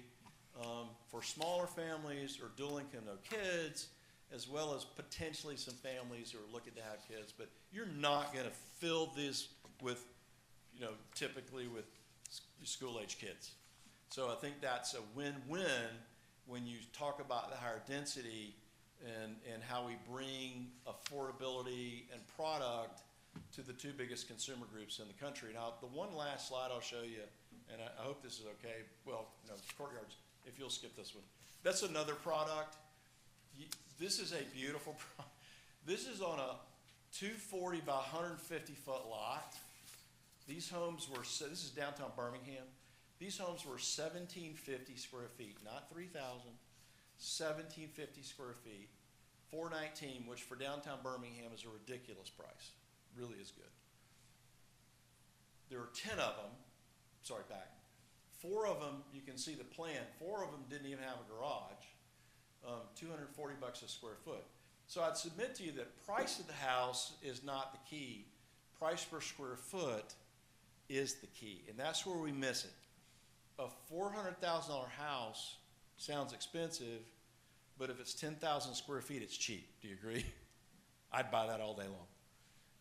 for smaller families or dual income, no kids, as well as potentially some families who are looking to have kids. But you're not going to fill this with, typically with school-age kids. So I think that's a win-win when you talk about the higher density and how we bring affordability and product to the 2 biggest consumer groups in the country. Now, the one last slide I'll show you and I hope this is okay. Well, no, courtyards, if you'll skip this one. That's another product. This is a beautiful product. This is on a 240 by 150 foot lot. These homes were, this is downtown Birmingham. These homes were 1,750 square feet, not 3,000, 1,750 square feet, $419, which for downtown Birmingham is a ridiculous price. Really is good. There are 10 of them, sorry, back. 4 of them, you can see the plan, 4 of them didn't even have a garage, $240 a square foot. So I'd submit to you that price of the house is not the key. Price per square foot is the key, and that's where we miss it. A $400,000 house sounds expensive, but if it's 10,000 square feet, it's cheap. Do you agree? I'd buy that all day long.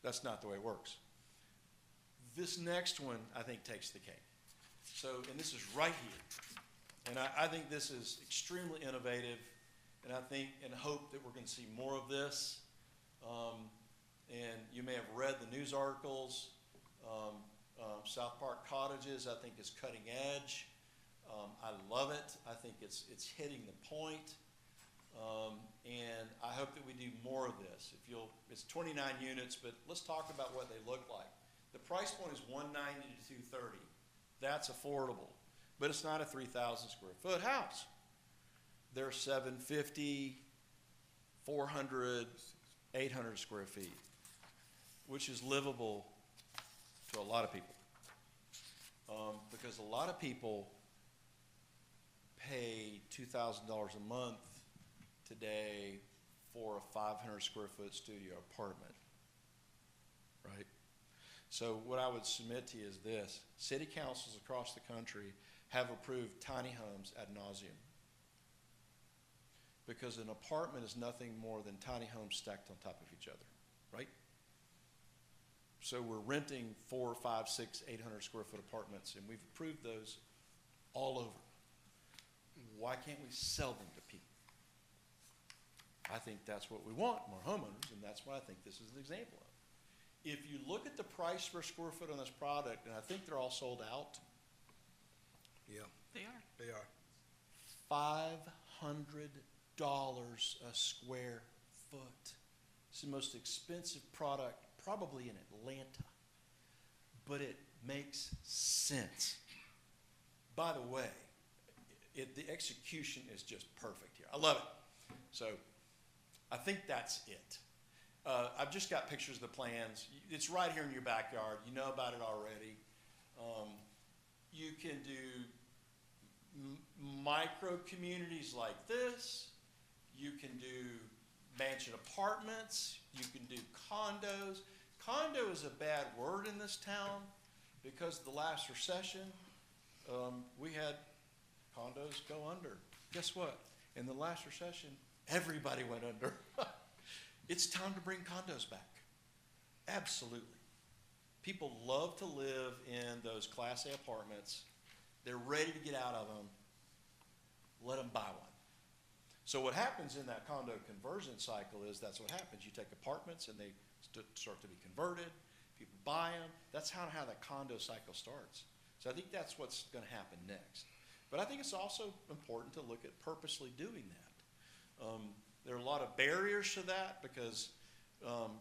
That's not the way it works. This next one, I think, takes the cake. So, and this is right here. And I think this is extremely innovative, and I think and hope that we're going to see more of this. And you may have read the news articles. South Park Cottages, I think, is cutting edge. I love it. I think it's hitting the point. And I hope that we do more of this. It's 29 units, but let's talk about what they look like. The price point is $190 to $230. That's affordable, but it's not a 3,000 square foot house. They're 750, 400, 800 square feet, which is livable to a lot of people. Because a lot of people pay $2,000 a month today for a 500 square foot studio apartment, right? So what I would submit to you is this. City councils across the country have approved tiny homes ad nauseum, because an apartment is nothing more than tiny homes stacked on top of each other, right? So we're renting 4, 5, 6, 800 square foot apartments, and we've approved those all over. Why can't we sell them to people? I think that's what we want, more homeowners, and that's what I think this is an example of. If you look at the price per square foot on this product, and I think they're all sold out.
Yeah,
They are.
they are.
$500 a square foot. It's the most expensive product probably in Atlanta, but it makes sense. By the way, the execution is just perfect here. I love it. So I think that's it. I've just got pictures of the plans. It's right here in your backyard. You know about it already. You can do micro communities like this. You can do mansion apartments. You can do condos. Condo is a bad word in this town because the last recession, we had condos go under. Guess what? In the last recession, everybody went under. It's time to bring condos back. Absolutely. People love to live in those Class A apartments. They're ready to get out of them. Let them buy one. So what happens in that condo conversion cycle is that's what happens. You take apartments and they start to be converted. People buy them. That's how that condo cycle starts. So I think that's what's going to happen next. But I think it's also important to look at purposely doing that. There are a lot of barriers to that because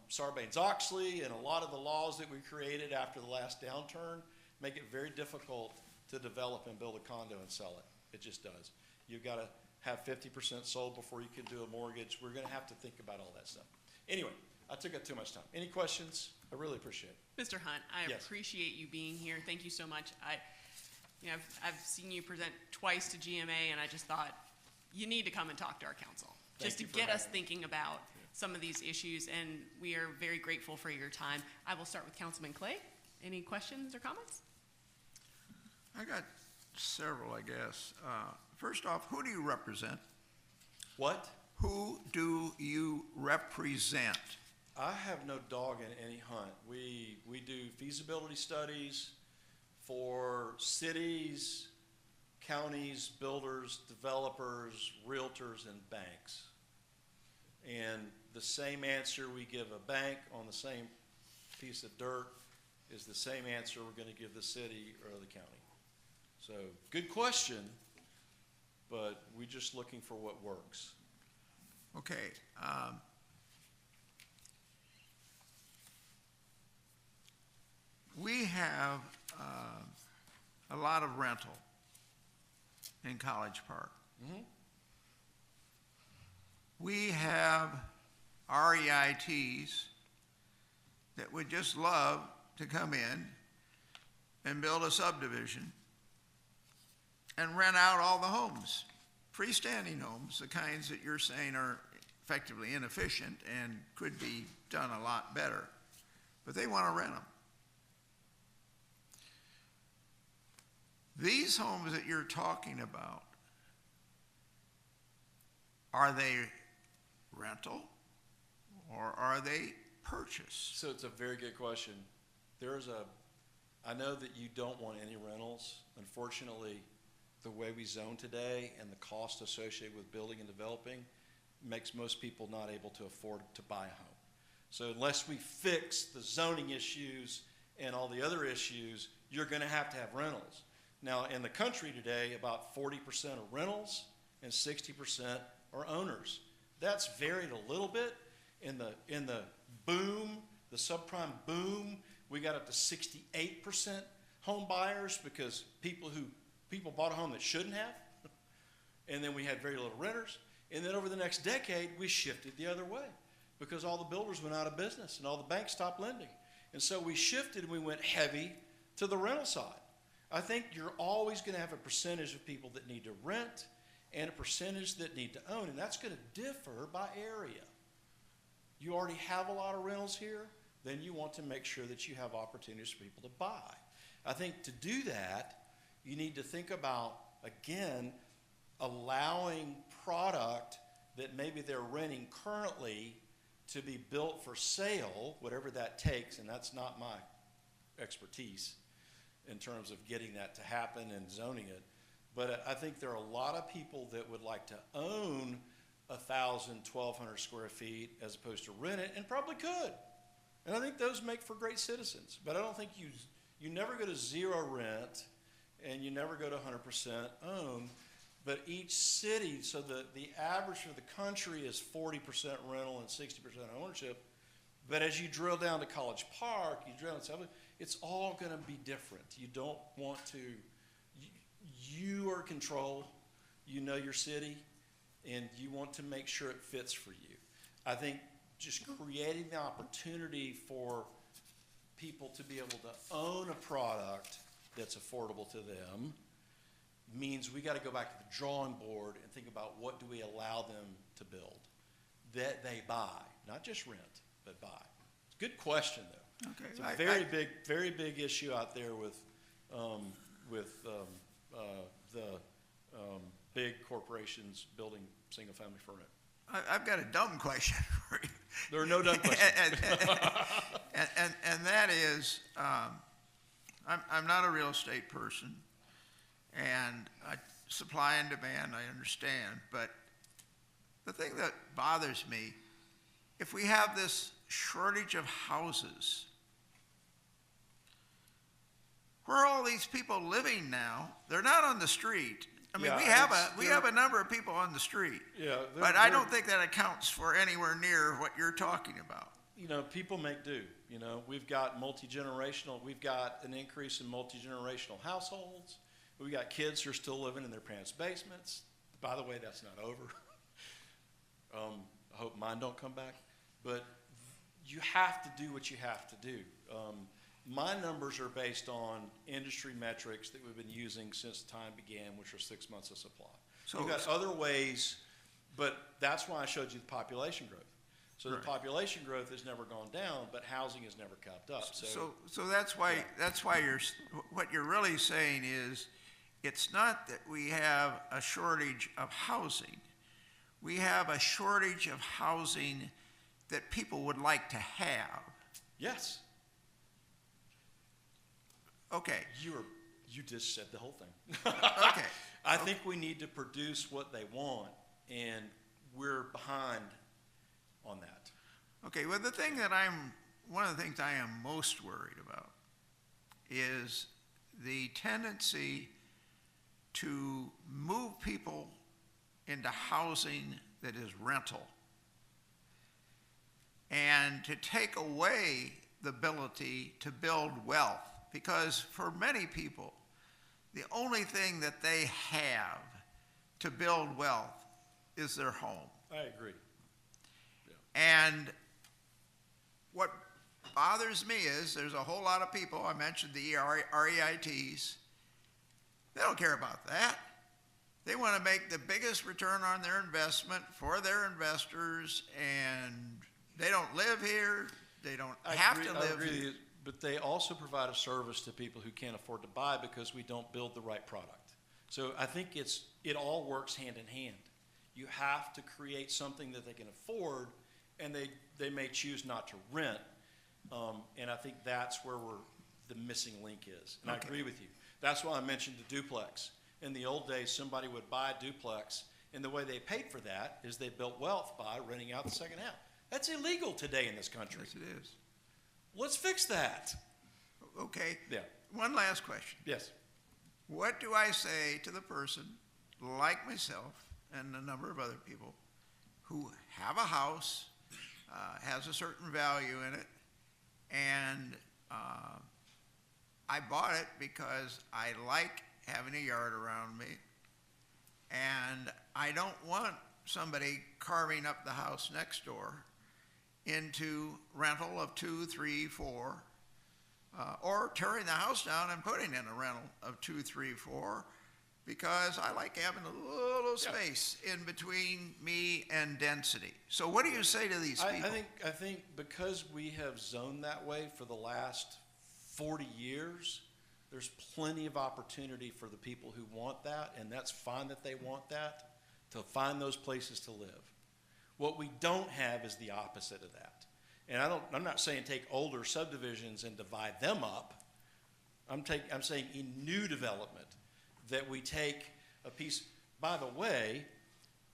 Sarbanes-Oxley and a lot of the laws that we created after the last downturn make it very difficult to develop and build a condo and sell it. It just does. You've got to have 50% sold before you can do a mortgage. We're going to have to think about all that stuff. Anyway, I took up too much time. Any questions? I really appreciate it.
Mr. Hunt, I
Yes.
appreciate you being here. Thank you so much. I've seen you present twice to GMA, and I just thought you need to come and talk to our council just to
you for
get us
having me.
thinking about some of these issues, and we are very grateful for your time. I will start with Councilman Clay. Any questions or comments?
I got several, I guess. First off, who do you represent?
What?
Who do you represent?
I have no dog in any hunt. We do feasibility studies for cities, counties, builders, developers, realtors, and banks. And the same answer we give a bank on the same piece of dirt is the same answer we're going to give the city or the county. So, good question, but we're just looking for what works.
Okay. We have a lot of rental in College Park.
Mhm.
We have REITs that would just love to come in and build a subdivision and rent out all the homes, freestanding homes, the kinds that you're saying are effectively inefficient and could be done a lot better. But they want to rent them. These homes that you're talking about, are they rental or are they purchase?
So it's a very good question. I know that you don't want any rentals. Unfortunately, the way we zone today and the cost associated with building and developing makes most people not able to afford to buy a home. So unless we fix the zoning issues and all the other issues, you're going to have rentals. Now, in the country today, about 40% are rentals and 60% are owners. That's varied a little bit. In the boom, the subprime boom, we got up to 68% home buyers because people bought a home that shouldn't have. And then we had very little renters. And then over the next decade, we shifted the other way because all the builders went out of business and all the banks stopped lending. And so we shifted and we went heavy to the rental side. I think you're always going to have a percentage of people that need to rent and a percentage that need to own, and that's going to differ by area. You already have a lot of rentals here, then you want to make sure that you have opportunities for people to buy. I think to do that, you need to think about, again, allowing product that maybe they're renting currently to be built for sale, whatever that takes, and that's not my expertise in terms of getting that to happen and zoning it. But I think there are a lot of people that would like to own 1,000, 1,200 square feet as opposed to rent it, and probably could. And I think those make for great citizens. But I don't think you never go to zero rent and you never go to 100% own. But each city, so the average for the country is 40% rental and 60% ownership. But as you drill down to College Park, you drill down to something, it's all going to be different. You don't want to, you are in control, you know your city, and you want to make sure it fits for you. I think just creating the opportunity for people to be able to own a product that's affordable to them means we got to go back to the drawing board and think about what do we allow them to build that they buy, not just rent, but buy. It's a good question, though.
Okay.
It's a very big issue out there with the big corporations building single-family for rent.
I've got a dumb question for you.
There are no dumb questions.
and that is, I'm not a real estate person, and supply and demand, I understand, but the thing that bothers me, if we have this shortage of houses, where are all these people living now? They're not on the street. I mean,
Yeah,
we have a number of people on the street,
Yeah,
but I don't think that accounts for anywhere near what you're talking about.
You know, people make do. You know, we've got we've got an increase in multi-generational households. We've got kids who are still living in their parents' basements. By the way, that's not over. I hope mine don't come back. But you have to do what you have to do. My numbers are based on industry metrics that we've been using since time began, which are 6 months of supply. So you've got other ways, but that's why I showed you the population growth. So the population growth has never gone down, but housing has never kept up.
So that's why what you're really saying is, it's not that we have a shortage of housing. We have a shortage of housing that people would like to have.
Yes.
Okay.
You just said the whole thing.
Okay.
I think we need to produce what they want, and we're behind on that.
Okay, well, one of the things I am most worried about is the tendency to move people into housing that is rental and to take away the ability to build wealth. Because for many people, the only thing that they have to build wealth is their home.
I agree.
And what bothers me is there's a whole lot of people, I mentioned the REITs, they don't care about that. They want to make the biggest return on their investment for their investors, and they don't live here, they don't have to live here.
But they also provide a service to people who can't afford to buy because we don't build the right product. So I think it all works hand in hand. You have to create something that they can afford, and they may choose not to rent. And I think that's where the missing link is. And
Okay.
I agree with you. That's why I mentioned the duplex. In the old days, somebody would buy a duplex, and the way they paid for that is they built wealth by renting out the second half. That's illegal today in this country.
Yes, it is.
Let's fix that.
Okay.
Yeah.
One last question.
Yes.
What do I say to the person like myself and a number of other people who have a house, has a certain value in it, and I bought it because I like having a yard around me, and I don't want somebody carving up the house next door into rental of 2, 3, 4, or tearing the house down and putting in a rental of 2, 3, 4, because I like having a little space in between me and density. So what do you say to these people?
I think because we have zoned that way for the last 40 years, there's plenty of opportunity for the people who want that, and that's fine that they want that, to find those places to live. What we don't have is the opposite of that. And I'm not saying take older subdivisions and divide them up. I'm saying in new development that we take a piece. By the way,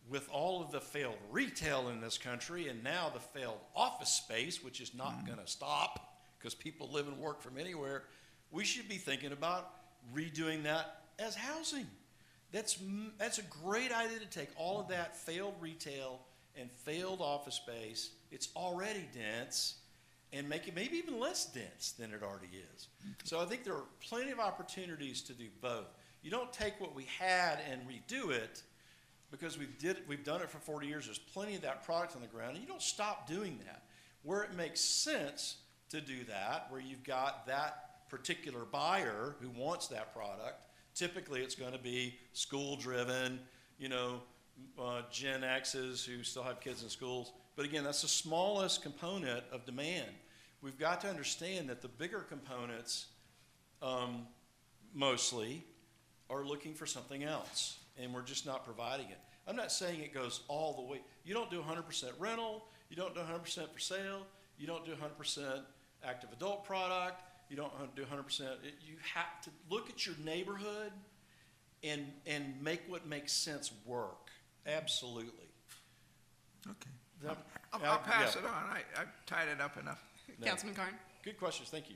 with all of the failed retail in this country and now the failed office space, which is not going to stop because people live and work from anywhere, we should be thinking about redoing that as housing. That's a great idea to take all of that failed retail and failed office space, it's already dense, and make it maybe even less dense than it already is. So I think there are plenty of opportunities to do both. You don't take what we had and redo it because we've done it for 40 years. There's plenty of that product on the ground, and you don't stop doing that. Where it makes sense to do that, where you've got that particular buyer who wants that product, typically it's going to be school-driven, Gen X's who still have kids in schools. But again, that's the smallest component of demand. We've got to understand that the bigger components mostly are looking for something else, and we're just not providing it. I'm not saying it goes all the way. You don't do 100% rental. You don't do 100% for sale. You don't do 100% active adult product. You don't do 100%. You have to look at your neighborhood and make what makes sense work. Absolutely.
Okay. I'll pass it on. I've tied it up enough.
No.
Councilman Carn?
Good questions. Thank you.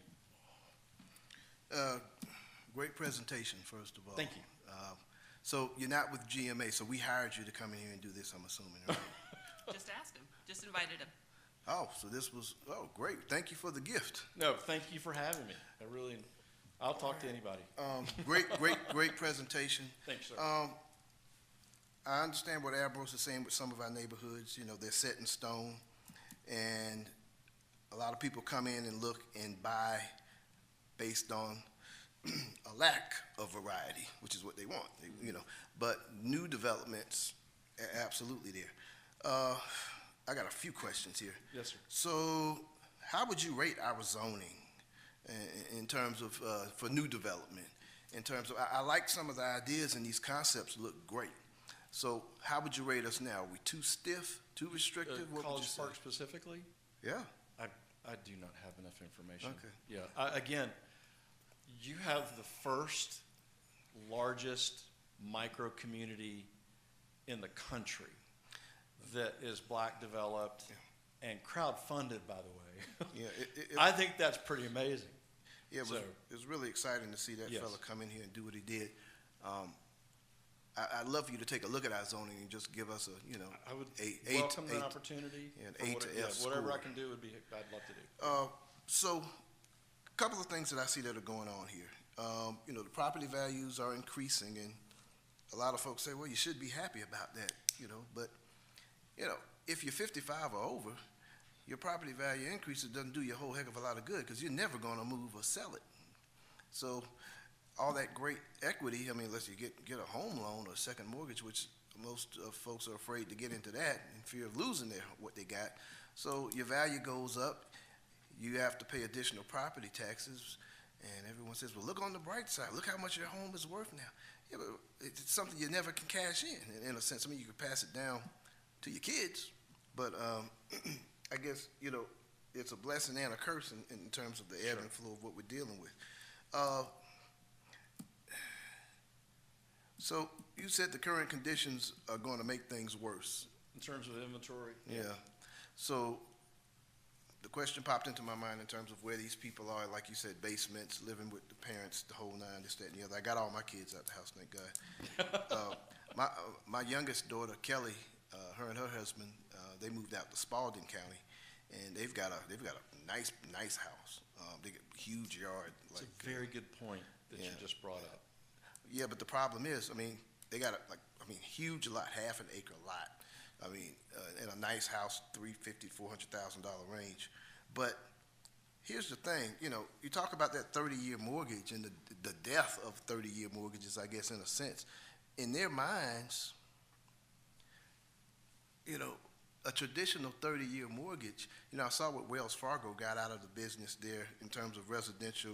Great presentation, first of all.
Thank you.
So you're not with GMA, so we hired you to come in here and do this, I'm assuming, right?
Just asked him, just invited him.
Oh, so this was, great. Thank you for the gift.
No, thank you for having me. I'll talk to anybody.
Great presentation.
Thanks, sir.
I understand what Ambrose is saying with some of our neighborhoods, they're set in stone, and a lot of people come in and look and buy based on a lack of variety, which is what they want, but new developments are absolutely there. I got a few questions here.
Yes, sir.
So how would you rate our zoning in terms of, for new development? In terms of, I like some of the ideas and these concepts look great. So how would you rate us now? Are we too stiff, too restrictive? What would you
College
say?
Park specifically?
Yeah.
I do not have enough information.
Okay.
Yeah. Again, you have the first largest micro community in the country that is black developed and crowd funded, by the way.
Yeah.
I think that's pretty amazing.
Yeah, it was really exciting to see that
Yes.
fella come in here and do what he did. I'd love for you to take a look at our zoning and just give us a,
I would
welcome
the opportunity.
an
for
A to
whatever-
F
yeah, whatever I
score.
can do I'd love to do.
So, a couple of things that I see that are going on here. The property values are increasing, and a lot of folks say, well, you should be happy about that, but, if you're 55 or over, your property value increases doesn't do you a whole heck of a lot of good, because you're never going to move or sell it. So, all that great equity, unless you get a home loan or a second mortgage, which most folks are afraid to get into that in fear of losing what they got. So your value goes up, you have to pay additional property taxes, and everyone says, well, look on the bright side, look how much your home is worth now. Yeah, but it's something you never can cash in a sense. You can pass it down to your kids, but I guess, it's a blessing and a curse in terms of the ebb and flow of what we're dealing with. So you said the current conditions are going to make things worse.
In terms of inventory.
Yeah. So the question popped into my mind in terms of where these people are, like you said, basements, living with the parents, the whole nine, this, that, and the other. I got all my kids out the house, thank God. My youngest daughter, Kelly, her and her husband, they moved out to Spalding County, and they've got a nice house. They got a huge yard.
It's a very good point that you just brought up.
Yeah, but the problem is, they got a huge lot, half an acre lot. In a nice house, $350,000, $400,000 range. But here's the thing, you talk about that 30-year mortgage and the death of 30-year mortgages, I guess, in a sense. In their minds, a traditional 30-year mortgage, I saw what Wells Fargo got out of the business there in terms of residential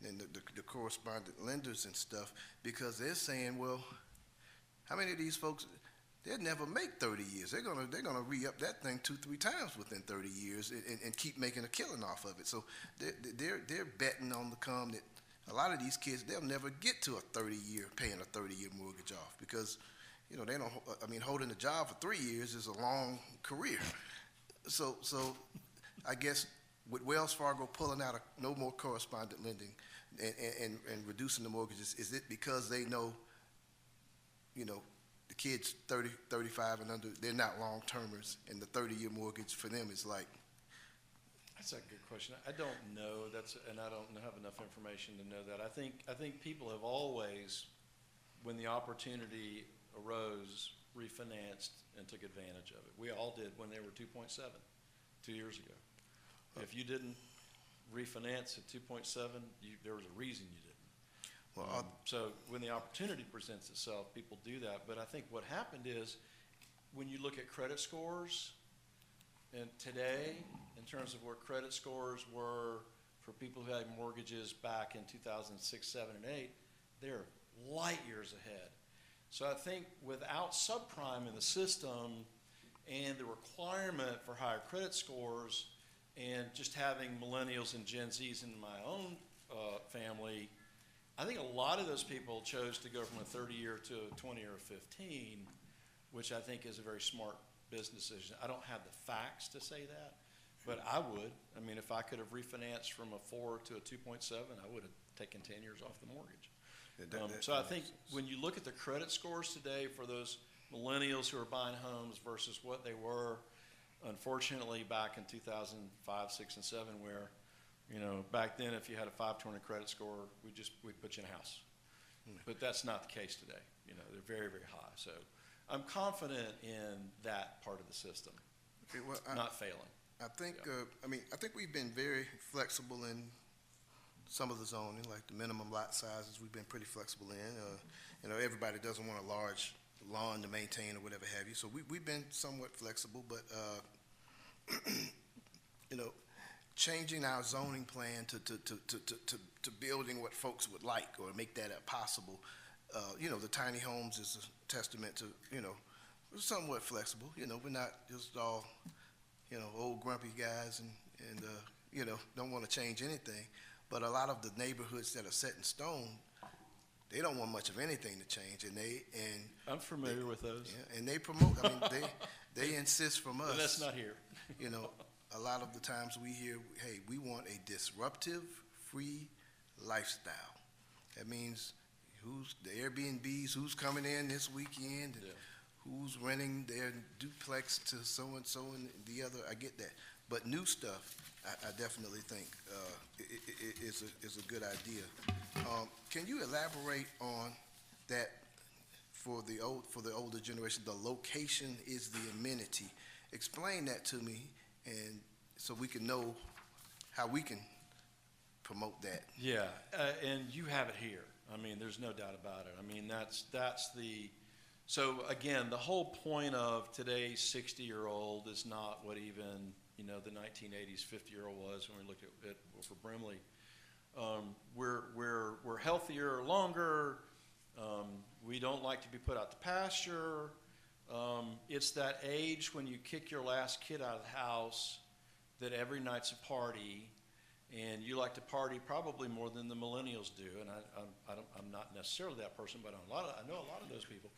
and the correspondent lenders and stuff, because they're saying, well, how many of these folks, they'll never make 30 years. They're gonna re-up that thing 2-3 times within 30 years and keep making a killing off of it. So they're betting on the come that a lot of these kids, they'll never get to paying a 30-year mortgage off, because they don't, holding a job for 3 years is a long career. So I guess with Wells Fargo pulling out no more correspondent lending and reducing the mortgages, is it because they know, the kids 30, 35 and under, they're not long-termers, and the 30-year mortgage for them is like?
That's a good question. I don't know. And I don't have enough information to know that. I think people have always, when the opportunity arose, refinanced and took advantage of it. We all did when they were 2.7 2 years ago. If you didn't refinance at 2.7, there was a reason you didn't.
Well,
So when the opportunity presents itself, people do that. But I think what happened is, when you look at credit scores, and today, in terms of where credit scores were for people who had mortgages back in 2006, 7, and 8, they're light years ahead. So I think without subprime in the system and the requirement for higher credit scores, and just having millennials and Gen Zs in my own family, I think a lot of those people chose to go from a 30-year to a 20 or a 15, which I think is a very smart business decision. I don't have the facts to say that, but I would. If I could have refinanced from a 4 to a 2.7, I would have taken 10 years off the mortgage. So I think when you look at the credit scores today for those millennials who are buying homes versus what they were, unfortunately, back in 2005, 6, and 7, where, back then if you had a 520 credit score, we'd put you in a house. But that's not the case today. They're very, very high. So I'm confident in that part of the system, not failing.
I think, I think we've been very flexible in some of the zoning, like the minimum lot sizes, we've been pretty flexible in. Everybody doesn't want a large lawn to maintain or whatever have you, so we've been somewhat flexible, but, changing our zoning plan to building what folks would like, or make that possible. The tiny homes is a testament to, we're somewhat flexible. We're not just all, old grumpy guys and don't want to change anything. But a lot of the neighborhoods that are set in stone, they don't want much of anything to change,
I'm familiar with those.
Yeah, and they promote. They insist from us.
But that's not here.
A lot of the times we hear, hey, we want a disruptive, free lifestyle. That means who's the Airbnbs, who's coming in this weekend, and who's renting their duplex to so-and-so and the other. I get that. But new stuff, I definitely think is a good idea. Can you elaborate on that for the older generation? The location is the amenity. Explain that to me, and so we can know how we can promote that.
Yeah, and you have it here. I mean, there's no doubt about it. I mean, that's the, so again, the whole point of today's 60-year-old is not what even, the 1980s 50-year-old was when we looked at it for Brimley. We're healthier longer. We don't like to be put out to pasture. It's that age when you kick your last kid out of the house that every night's a party, and you like to party probably more than the millennials do. And I'm not necessarily that person, but I know a lot of those people.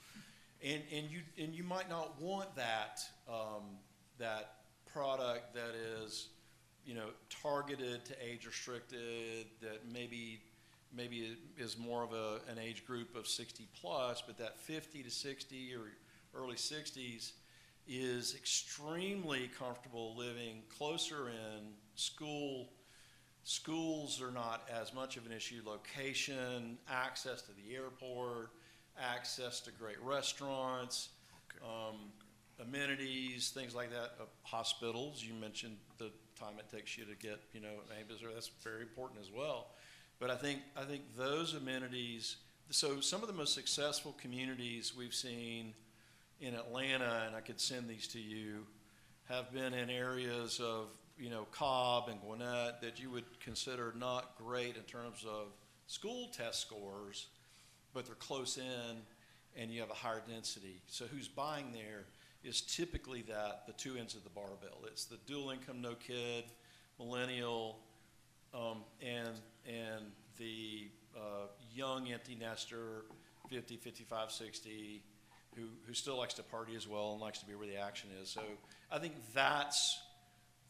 And you might not want that that product that is targeted to age restricted, that maybe is more of an age group of 60 plus, but that 50 to 60 or early 60s is extremely comfortable living closer in. Schools are not as much of an issue. Location, access to the airport, access to great restaurants, amenities, things like that. Hospitals, you mentioned the time it takes you to get, that's very important as well. But I think those amenities, so some of the most successful communities we've seen in Atlanta, and I could send these to you, have been in areas of, Cobb and Gwinnett that you would consider not great in terms of school test scores, but they're close in and you have a higher density. So who's buying there is typically the two ends of the barbell. It's the dual income, no kid, millennial, and the young empty nester, 50, 55, 60, who still likes to party as well and likes to be where the action is. So I think that's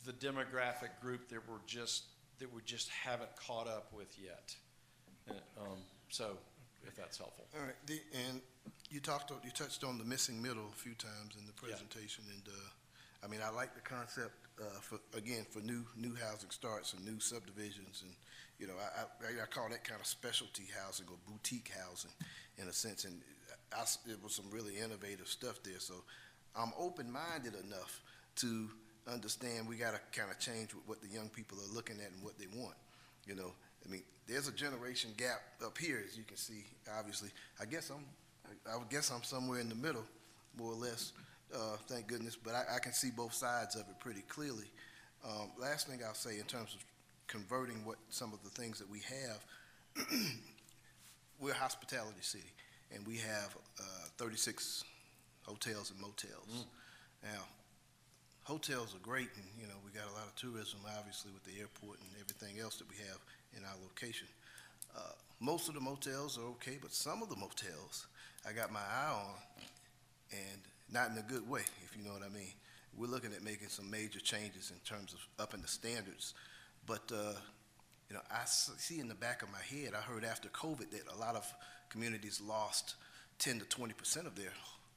the demographic group that we just haven't caught up with yet. So if that's helpful.
All right, and you touched on the missing middle a few times in the presentation, and I like the concept for new housing starts and new subdivisions, and I call that kind of specialty housing or boutique housing in a sense, and it was some really innovative stuff there. So I'm open-minded enough to understand we got to kind of change what the young people are looking at and what they want. There's a generation gap up here, as you can see. Obviously, I would guess I'm somewhere in the middle, more or less. Thank goodness, but I can see both sides of it pretty clearly. Last thing I'll say in terms of converting some of the things that we have, we're a hospitality city, and we have 36 hotels and motels. Now, hotels are great, and we got a lot of tourism, obviously, with the airport and everything else that we have in our location. Most of the motels are okay, but some of the motels I got my eye on, and not in a good way, if you know what I mean. We're looking at making some major changes in terms of upping the standards, but I see in the back of my head, I heard after COVID that a lot of communities lost 10 to 20% of their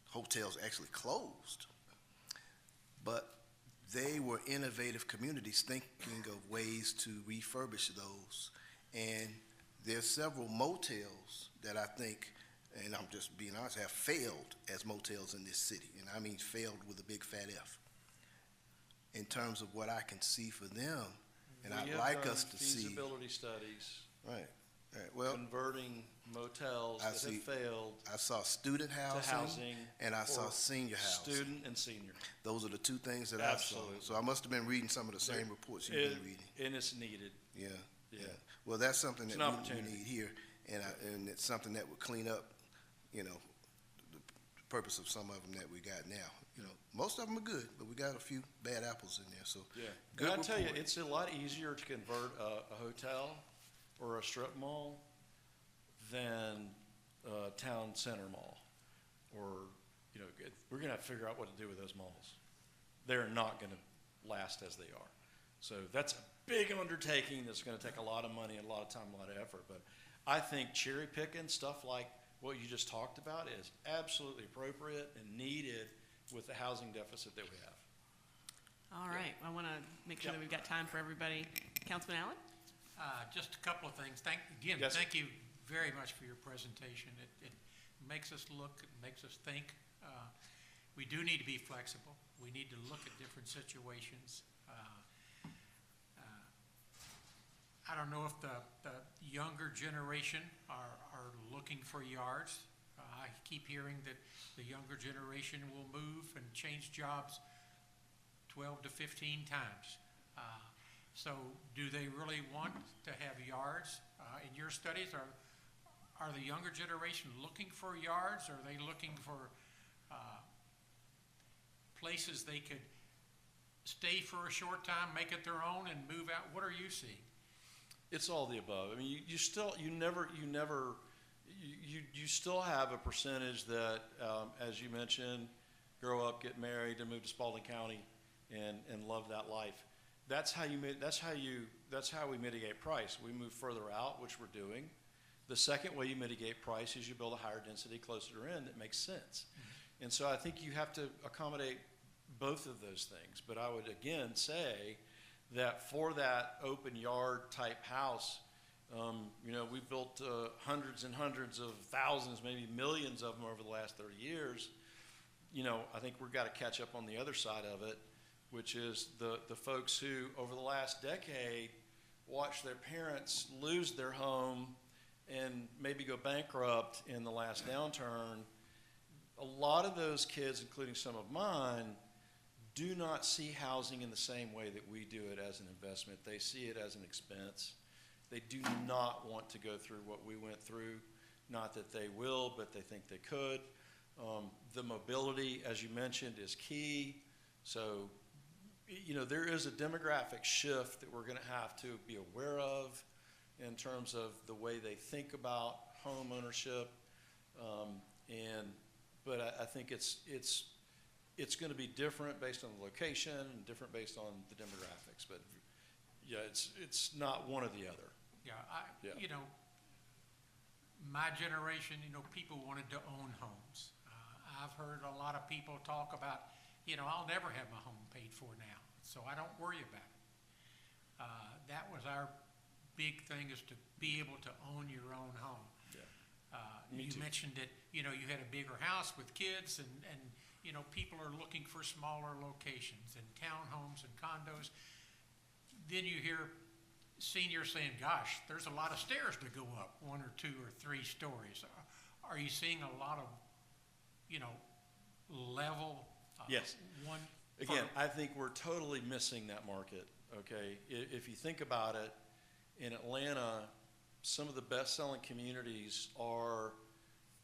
hotels actually closed. But they were innovative communities thinking of ways to refurbish those. And there's several motels that I think, and I'm just being honest, have failed as motels in this city. And I mean failed with a big fat F. In terms of what I can see for them, and I'd like us to see.
Feasibility studies.
Right. Well,
converting motels that have failed.
I saw student housing, and I saw senior housing.
Student and senior.
Those are the two things that I saw. So I must have been reading some of the same reports you've been reading.
And it's needed.
Yeah. Well, that's something that we need here, and it's something that would clean up, the purpose of some of them that we got now. Most of them are good, but we got a few bad apples in there. So
good. I tell you, it's a lot easier to convert a hotel or a strip mall than a town center mall, or we're going to have to figure out what to do with those malls. They're not going to last as they are. So that's a big undertaking that's going to take a lot of money, a lot of time, a lot of effort. But I think cherry picking stuff like what you just talked about is absolutely appropriate and needed with the housing deficit that we have.
All right, I want to make sure that we've got time for everybody. Councilman Allen?
Just a couple of things. Thank
Yes, sir.
you very much for your presentation. It makes us look, it makes us think. We do need to be flexible. We need to look at different situations. I don't know if the younger generation are looking for yards. I keep hearing that the younger generation will move and change jobs 12 to 15 times. So do they really want to have yards? In your studies, are the younger generation looking for yards? Are they looking for places they could stay for a short time, make it their own, and move out? What are you seeing?
It's all the above. I mean, you still have a percentage that, as you mentioned, grow up, get married, and move to Spalding County, and love that life. That's how we mitigate price. We move further out, which we're doing. The second way you mitigate price is you build a higher density closer in that makes sense. Mm-hmm. And so I think you have to accommodate both of those things. But I would again say that for that open yard type house, we've built hundreds and hundreds of thousands, maybe millions of them over the last 30 years. I think we've got to catch up on the other side of it, which is the folks who over the last decade watched their parents lose their home and maybe go bankrupt in the last downturn. A lot of those kids, including some of mine, do not see housing in the same way that we do it as an investment. They see it as an expense. They do not want to go through what we went through. Not that they will, but they think they could. The mobility, as you mentioned, is key. So, there is a demographic shift that we're going to have to be aware of in terms of the way they think about home ownership. But I think it's going to be different based on the location and different based on the demographics. But yeah, it's not one or the other.
Yeah, my generation, people wanted to own homes. I've heard a lot of people talk about, I'll never have my home paid for now, so I don't worry about it. That was our big thing, is to be able to own your own home.
Yeah.
You mentioned that, you had a bigger house with kids, and people are looking for smaller locations and townhomes and condos. Then you hear seniors saying, gosh, there's a lot of stairs to go up, 1 or 2 or 3 stories. Are you seeing a lot of, level?
Yes.
One.
Again, I think we're totally missing that market, okay? If you think about it, in Atlanta, some of the best-selling communities are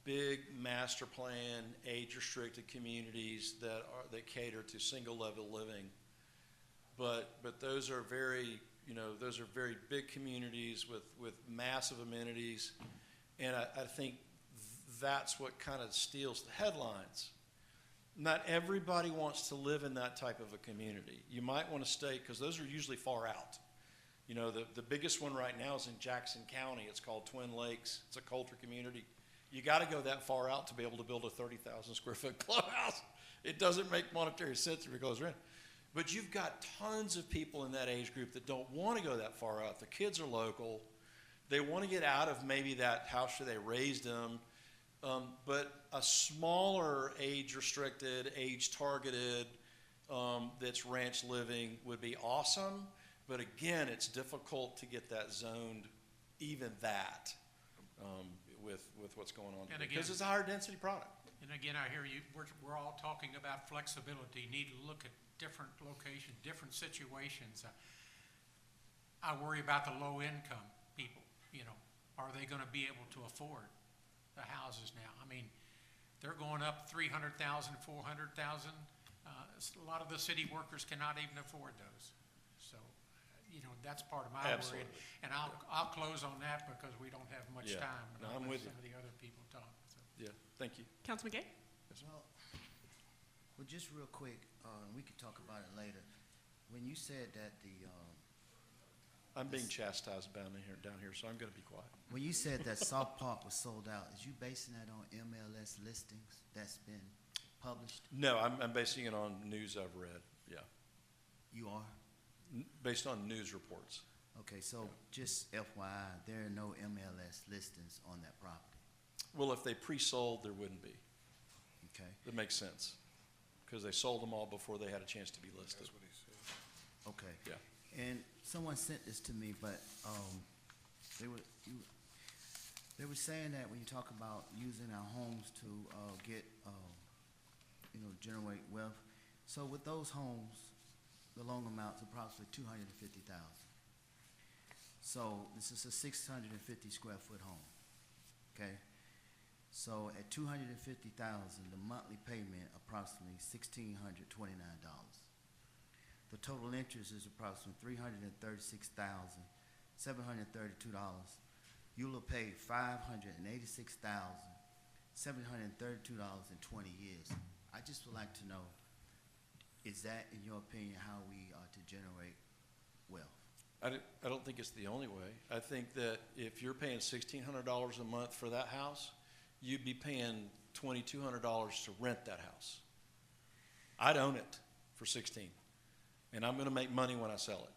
big master plan, age-restricted communities that cater to single-level living. But those are very big communities with massive amenities, and I think that's what kind of steals the headlines. Not everybody wants to live in that type of a community. You might want to stay, because those are usually far out. The biggest one right now is in Jackson County. It's called Twin Lakes. It's a culture community. You got to go that far out to be able to build a 30,000 square foot clubhouse. It doesn't make monetary sense if it goes rent. But you've got tons of people in that age group that don't want to go that far out. The kids are local. They want to get out of maybe that house where they raised them. But a smaller age-restricted, age-targeted that's ranch living would be awesome. But again, it's difficult to get that zoned, even that, with what's going on.
And again,
because it's a higher density product.
And again, I hear you, we're all talking about flexibility, need to look at different locations, different situations. I worry about the low-income people, are they going to be able to afford the houses now? I mean, they're going up $300,000, $400,000. A lot of the city workers cannot even afford those. So, that's part of my
Absolutely.
worry. And I'll close on that because we don't have much
Yeah.
time.
No,
I'll
I'm
let
with you.
some of the other people talk. So.
Yeah, thank you.
Councilman Gay?
Well, just real quick, we could talk about it later. When you said that the
I'm being chastised down here, so I'm gonna be quiet.
When you said that South Park was sold out, is you basing that on MLS listings that's been published?
No, I'm basing it on news I've read, yeah.
You are?
Based on news reports.
Okay, so just FYI, there are no MLS listings on that property,
Well, if they pre-sold, there wouldn't be.
okay?
That makes sense, because they sold them all before they had a chance to be listed.
Okay.
Yeah.
And someone sent this to me, but they were saying that when you talk about using our homes to get generate wealth. So with those homes, the loan amount's approximately $250,000. So this is a 650 square foot home. Okay. So at $250,000, the monthly payment approximately $1,629. The total interest is approximately $336,732. You will pay $586,732 in 20 years. I just would like to know, is that, in your opinion, how we are to generate wealth?
I don't think it's the only way. I think that if you're paying $1,600 a month for that house, you'd be paying $2,200 to rent that house. I'd own it for $16,000, and I'm going to make money when I sell it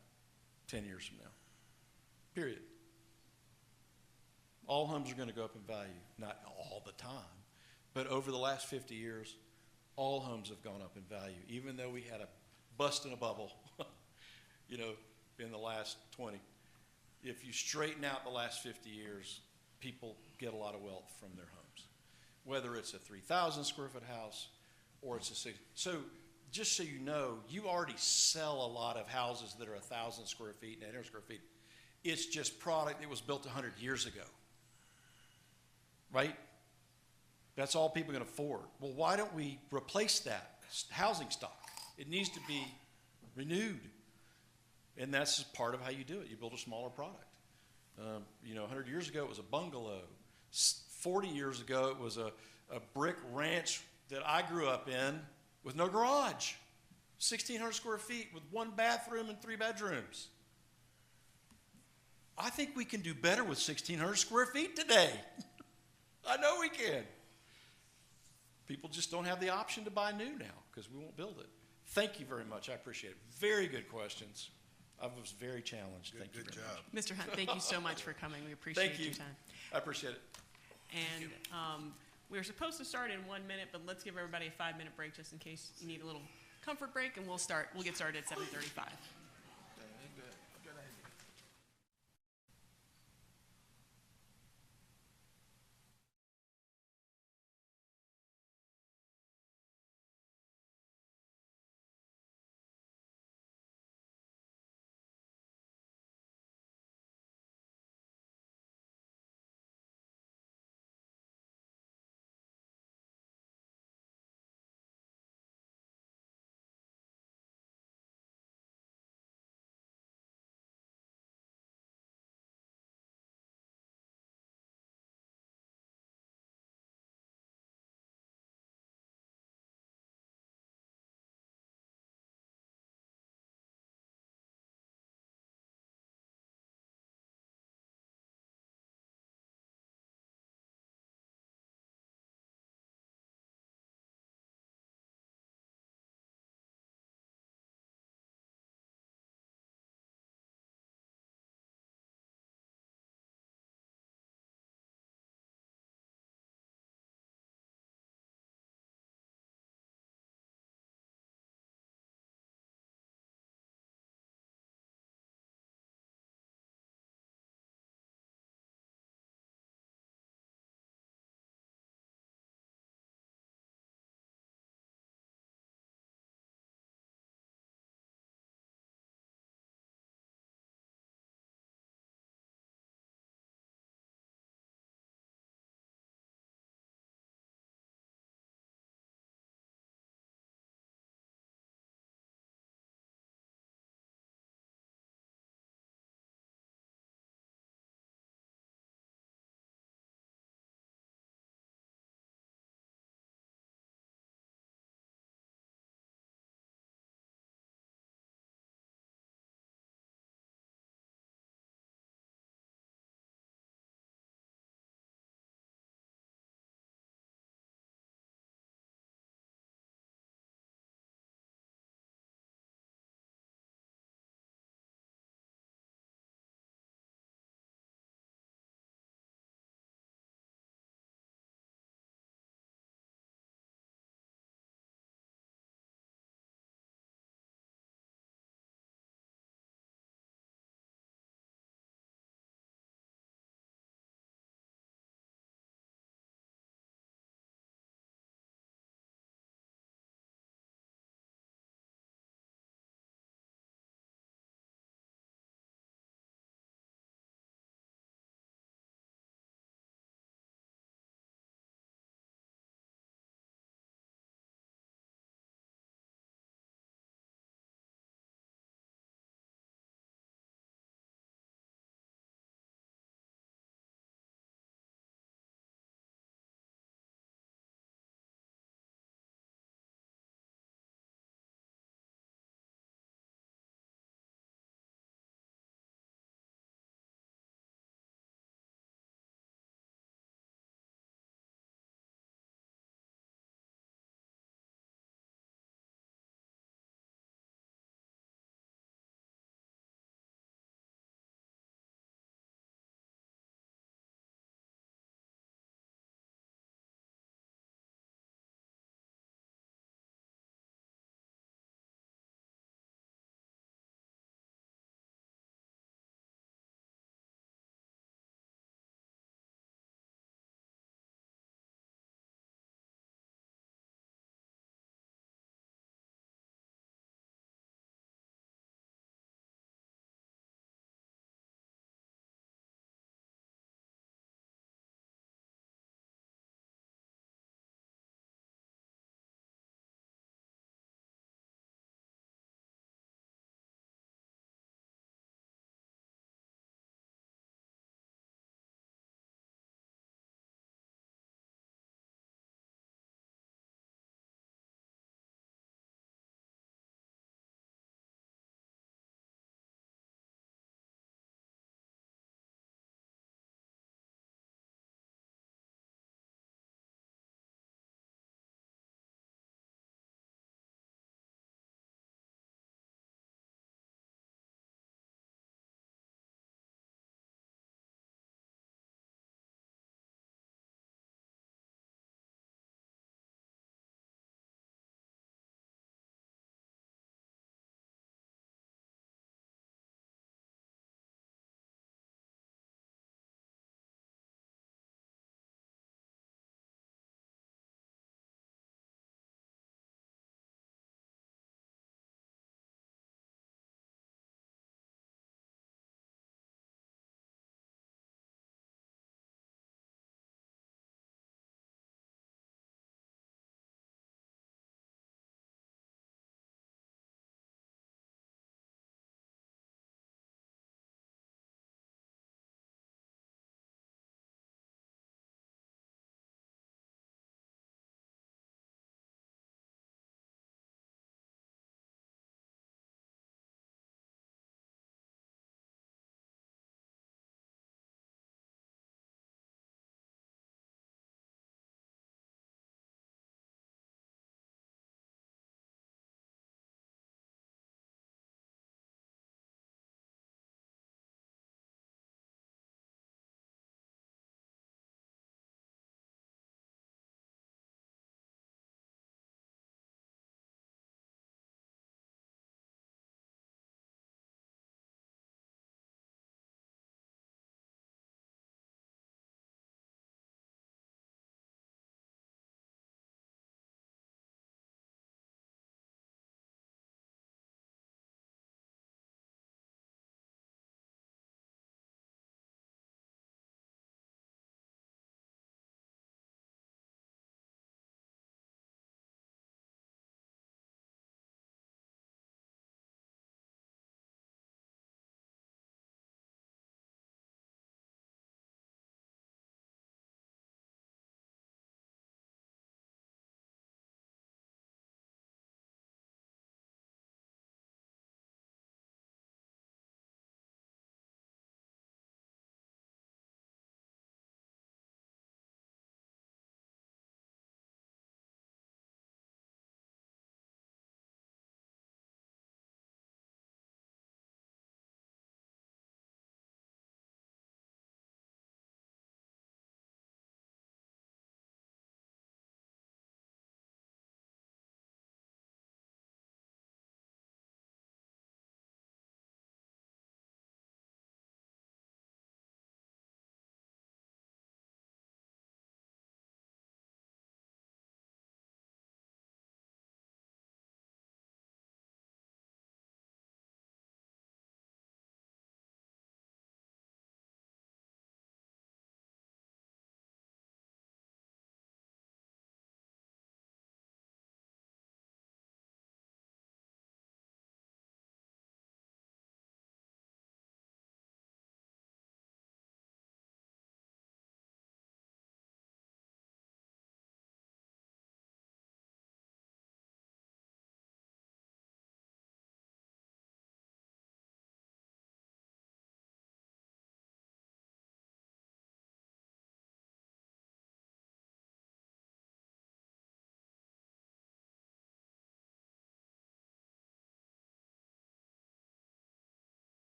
10 years from now. Period. All homes are going to go up in value, not all the time, but over the last 50 years, all homes have gone up in value, even though we had a bust in a bubble, in the last 20. If you straighten out the last 50 years, people get a lot of wealth from their homes, whether it's a 3,000 square foot house or it's a 6. So just so you know, you already sell a lot of houses that are 1,000 square feet and 800 square feet. It's just product that was built 100 years ago, right? That's all people can afford. Well, why don't we replace that housing stock? It needs to be renewed. And that's part of how you do it. You build a smaller product. 100 years ago, it was a bungalow. 40 years ago, it was a brick ranch that I grew up in with no garage. 1,600 square feet with 1 bathroom and 3 bedrooms. I think we can do better with 1,600 square feet today. I know we can. People just don't have the option to buy new now because we won't build it. Thank you very much. I appreciate it. Very good questions. I was very challenged. Thank you very much.
Mr. Hunt, thank you so much for coming. We appreciate your time.
I appreciate it.
And we're supposed to start in 1 minute, but let's give everybody a 5-minute break just in case you need a little comfort break, and we'll get started at 7:35.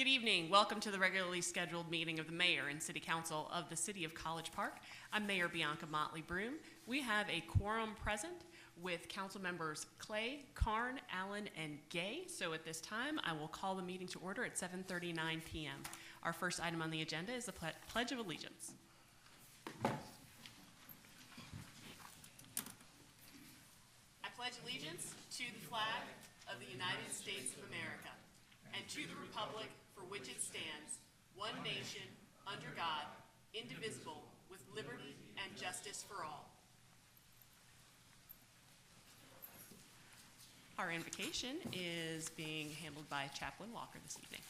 Good evening. Welcome to the regularly scheduled meeting of the Mayor and City Council of the City of College Park. I'm Mayor Bianca Motley Broom. We have a quorum present with council members Clay, Karn, Allen, and Gay. So at this time, I will call the meeting to order at 7:39 p.m. Our first item on the agenda is the Pledge of Allegiance. I pledge allegiance to the flag of the United States of America and to the republic for which it stands, one nation, under God, indivisible, with liberty and justice for all. Our invocation is being handled by Chaplain Walker this evening.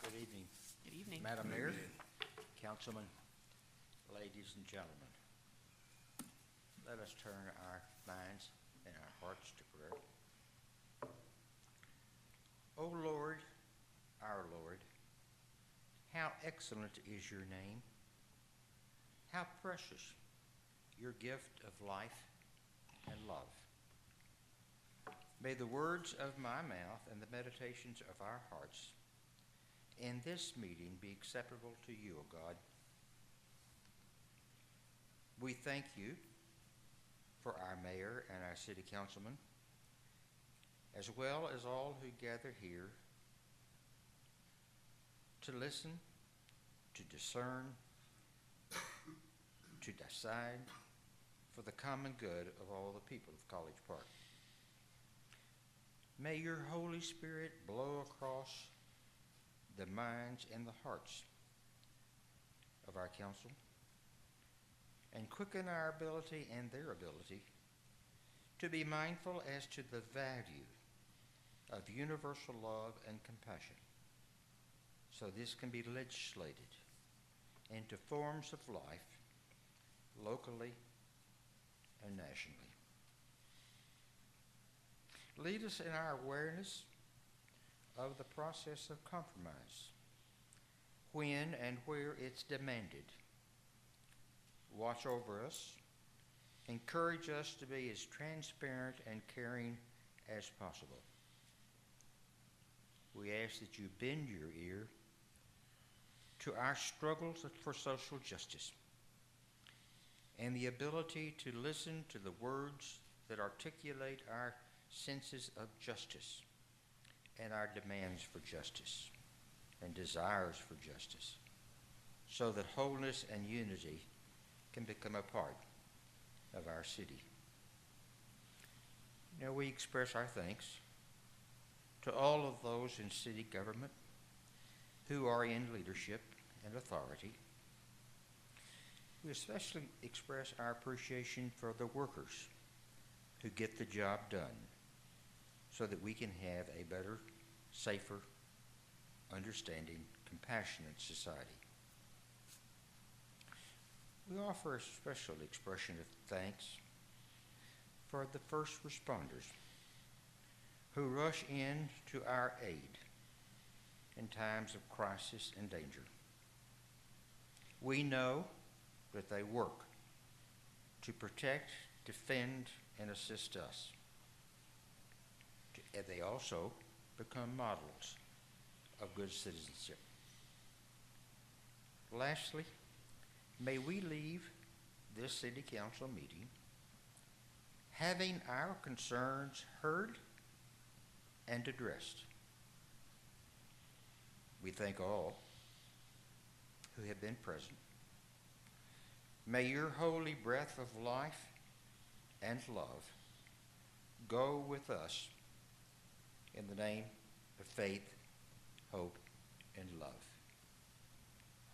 Good evening,
Good evening.
Madam Mayor, Councilman, ladies and gentlemen. Let us turn our minds and our hearts to prayer. O Lord, our Lord, how excellent is your name. How precious your gift of life and love. May the words of my mouth and the meditations of our hearts in this meeting be acceptable to you, O God. We thank you for our mayor and our city councilmen, as well as all who gather here to listen, to discern, to decide for the common good of all the people of College Park. May your Holy Spirit blow across the minds and the hearts of our council and quicken our ability and their ability to be mindful as to the value of universal love and compassion, so this can be legislated into forms of life locally and nationally. Lead us in our awareness of the process of compromise, when and where it's demanded. Watch over us, encourage us to be as transparent and caring as possible. We ask that you bend your ear to our struggles for social justice and the ability to listen to the words that articulate our senses of justice and our demands for justice and desires for justice, so that wholeness and unity can become a part of our city. Now we express our thanks to all of those in city government who are in leadership and authority. We especially express our appreciation for the workers who get the job done so that we can have a better, safer, understanding, compassionate society. We offer a special expression of thanks for the first responders who rush in to our aid in times of crisis and danger. We know that they work to protect, defend, and assist us. And they also become models of good citizenship. Lastly, may we leave this city council meeting having our concerns heard and addressed. We thank all who have been present. May your holy breath of life and love go with us in the name of faith, hope, and love.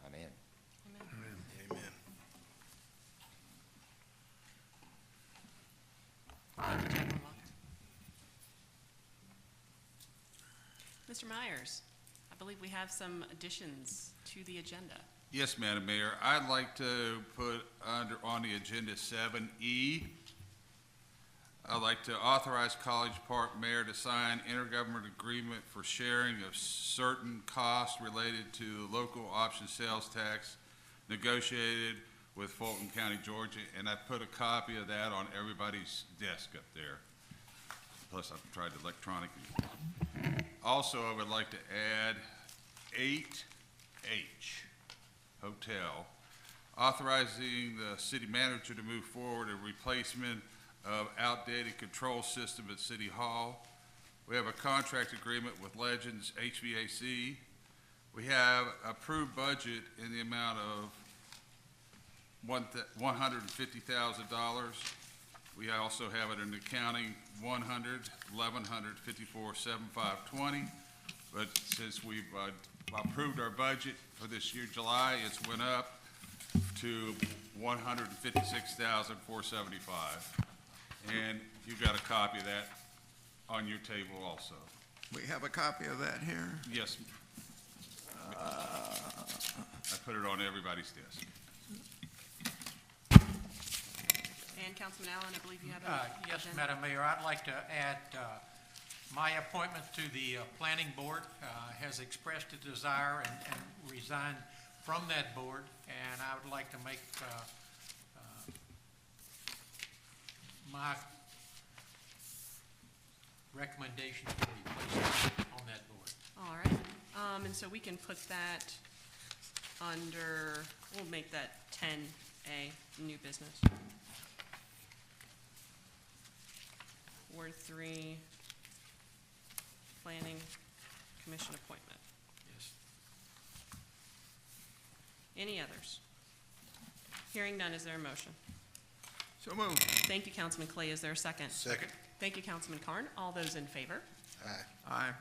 Amen.
Amen.
Thank you, Chaplain Walker. Mr. Myers, I believe we have some additions to the agenda.
Yes, Madam Mayor, I'd like to put on the agenda 7E. I'd like to authorize College Park Mayor to sign intergovernmental agreement for sharing of certain costs related to local option sales tax negotiated with Fulton County, Georgia, and I put a copy of that on everybody's desk up there. Plus, I've tried electronically. Also, I would like to add 8H Hotel, authorizing the city manager to move forward a replacement of outdated control system at City Hall. We have a contract agreement with Legends HVAC. We have approved budget in the amount of $150,000. We also have it in accounting, $100,1154,7520. But since we've approved our budget for this year, July, it's went up to $156,475. And you've got a copy of that on your table also.
We have a copy of that here.
Yes. I put it on everybody's desk.
And Councilman Allen, I believe you have
Yes, Madam Mayor, I'd like to add, my appointment to the planning board has expressed a desire and resigned from that board, and I would like to make my recommendation to be placed on that board.
All right, and so we can put that under, we'll make that 10A, new business. Ward 3, Planning Commission appointment.
Yes.
Any others? Hearing none, is there a motion?
So moved.
Thank you, Councilman Clay. Is there a second?
Second.
Thank you, Councilman Carn. All those in favor?
Aye.
Aye.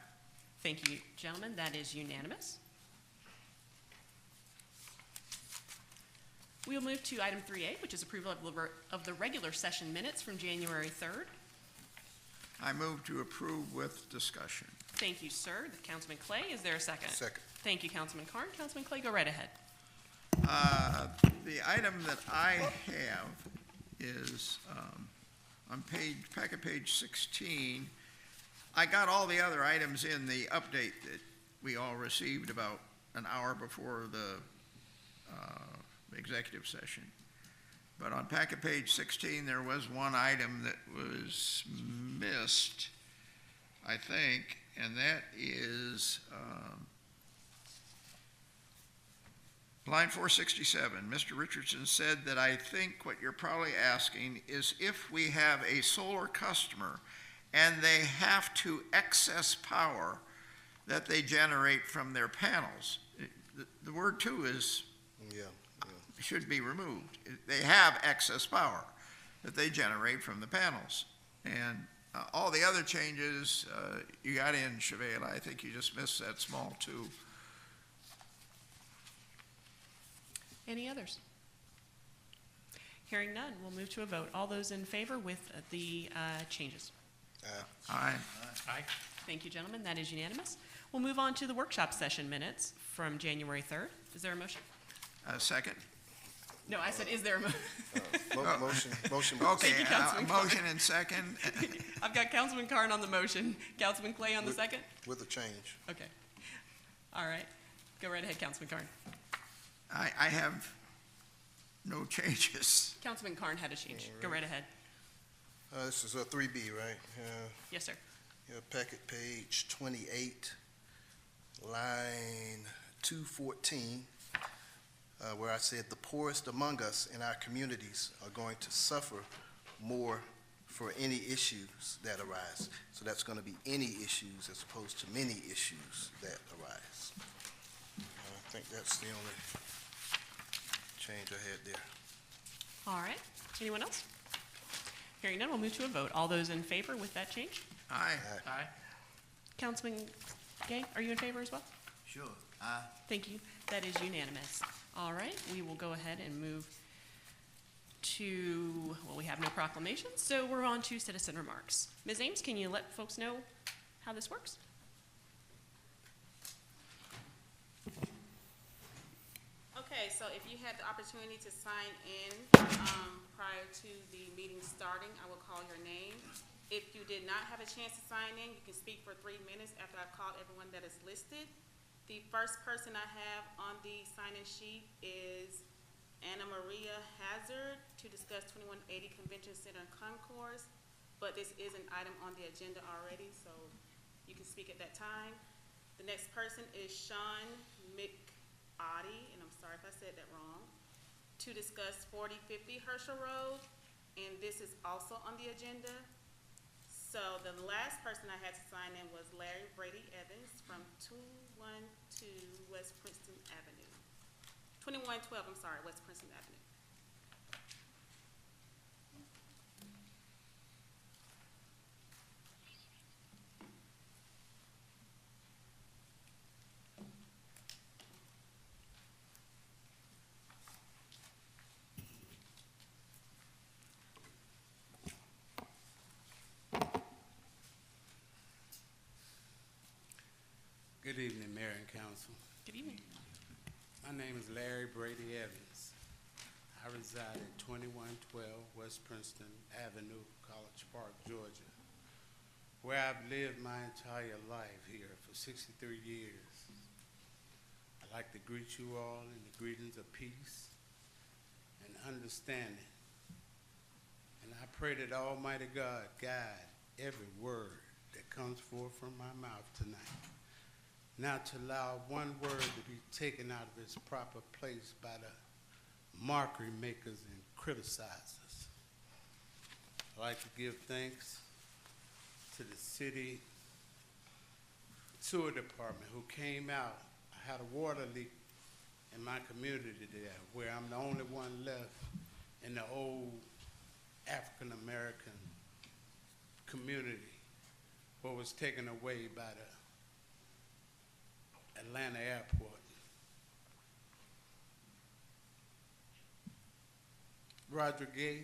Thank you, gentlemen. That is unanimous. We will move to item 3A, which is approval of the regular session minutes from January 3rd.
I move to approve with discussion.
Thank you, sir. Councilman Clay, is there a second?
Second.
Thank you, Councilman Carn. Councilman Clay, go right ahead.
The item that I have is on packet page 16. I got all the other items in the update that we all received about an hour before the executive session. But on packet page 16, there was one item that was missed, I think, and that is line 467. Mr. Richardson said that I think what you're probably asking is if we have a solar customer and they have to excess power that they generate from their panels. The word "to" is should be removed. They have excess power that they generate from the panels. And all the other changes you got in, Chavela. I think you just missed that small "to."
Any others? Hearing none, we'll move to a vote. All those in favor with the changes?
Aye.
Aye.
Thank you, gentlemen. That is unanimous. We'll move on to the workshop session minutes from January 3rd. Is there a motion?
Second.
No, I said, is there a motion?
Motion.
Okay,
Thank you, Councilman
motion and second.
I've got Councilman Carn on the motion. Councilman Clay on the second?
With a change.
Okay. All right. Go right ahead, Councilman Carn.
I have no changes.
Councilman Carn had a change. Go right ahead.
This is a 3B, right?
Yes, sir.
Packet page 28, line 214, where I said the poorest among us in our communities are going to suffer more for any issues that arise. So that's going to be any issues as opposed to many issues that arise. I think that's the only change I had there.
All right. Anyone else? Hearing none, we'll move to a vote. All those in favor with that change?
Aye.
Aye.
Councilman Gay, are you in favor as well?
Sure. Aye.
Thank you. That is unanimous. All right, we will go ahead and move to, well, we have no proclamations, so we're on to citizen remarks. Ms. Ames, can you let folks know how this works?
Okay, so if you had the opportunity to sign in prior to the meeting starting, I will call your name. If you did not have a chance to sign in, you can speak for 3 minutes after I've called everyone that is listed. The first person I have on the sign-in sheet is Anna Maria Hazard to discuss 2180 Convention Center in Concourse, but this is an item on the agenda already, so you can speak at that time. The next person is Sean McAudie, and I'm sorry if I said that wrong, to discuss 4050 Herschel Road, and this is also on the agenda. So the last person I had to sign in was Larry Brady Evans from 212 West Princeton Avenue. 2112, I'm sorry, West Princeton Avenue.
Good evening, Mayor and Council.
Good evening.
My name is Larry Brady Evans. I reside at 2112 West Princeton Avenue, College Park, Georgia, where I've lived my entire life here for 63 years. I'd like to greet you all in the greetings of peace and understanding. And I pray that Almighty God guide every word that comes forth from my mouth tonight, not to allow one word to be taken out of its proper place by the mockery makers and criticizers. I'd like to give thanks to the city sewer department who came out. I had a water leak in my community there where I'm the only one left in the old African-American community what was taken away by the Atlanta airport. Roger Gay,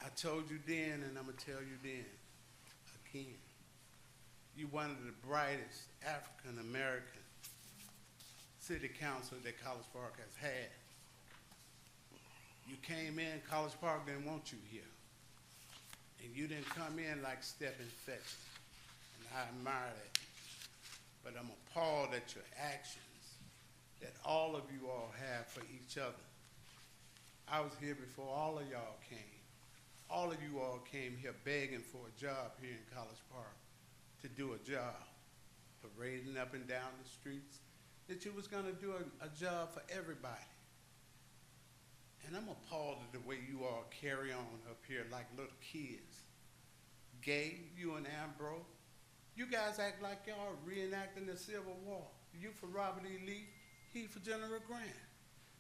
I told you then and I'm gonna tell you then again, you one of the brightest African American city council that College Park has had. You came in, College Park didn't want you here. And you didn't come in like Stephen Fetch. And I admire that. But I'm appalled at your actions that all of you all have for each other. I was here before all of y'all came. All of you all came here begging for a job here in College Park, to do a job, parading up and down the streets, that you was gonna do a job for everybody. And I'm appalled at the way you all carry on up here like little kids. Gay, you and Ambrose, you guys act like y'all reenacting the Civil War. You for Robert E. Lee, he for General Grant.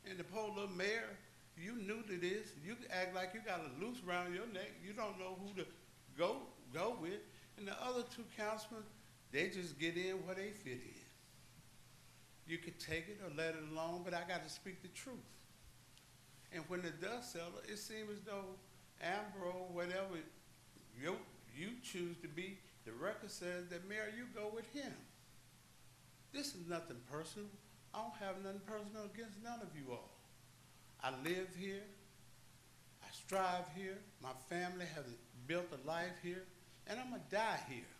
And the poor little mayor, you new to this. You act like you got a noose around your neck. You don't know who to go with. And the other two councilmen, they just get in where they fit in. You could take it or let it alone, but I got to speak the truth. And when the dust settles, it seems as though Ambrose, whatever you choose to be, the record says that, Mayor, you go with him. This is nothing personal. I don't have nothing personal against none of you all. I live here. I strive here. My family has built a life here. And I'm going to die here.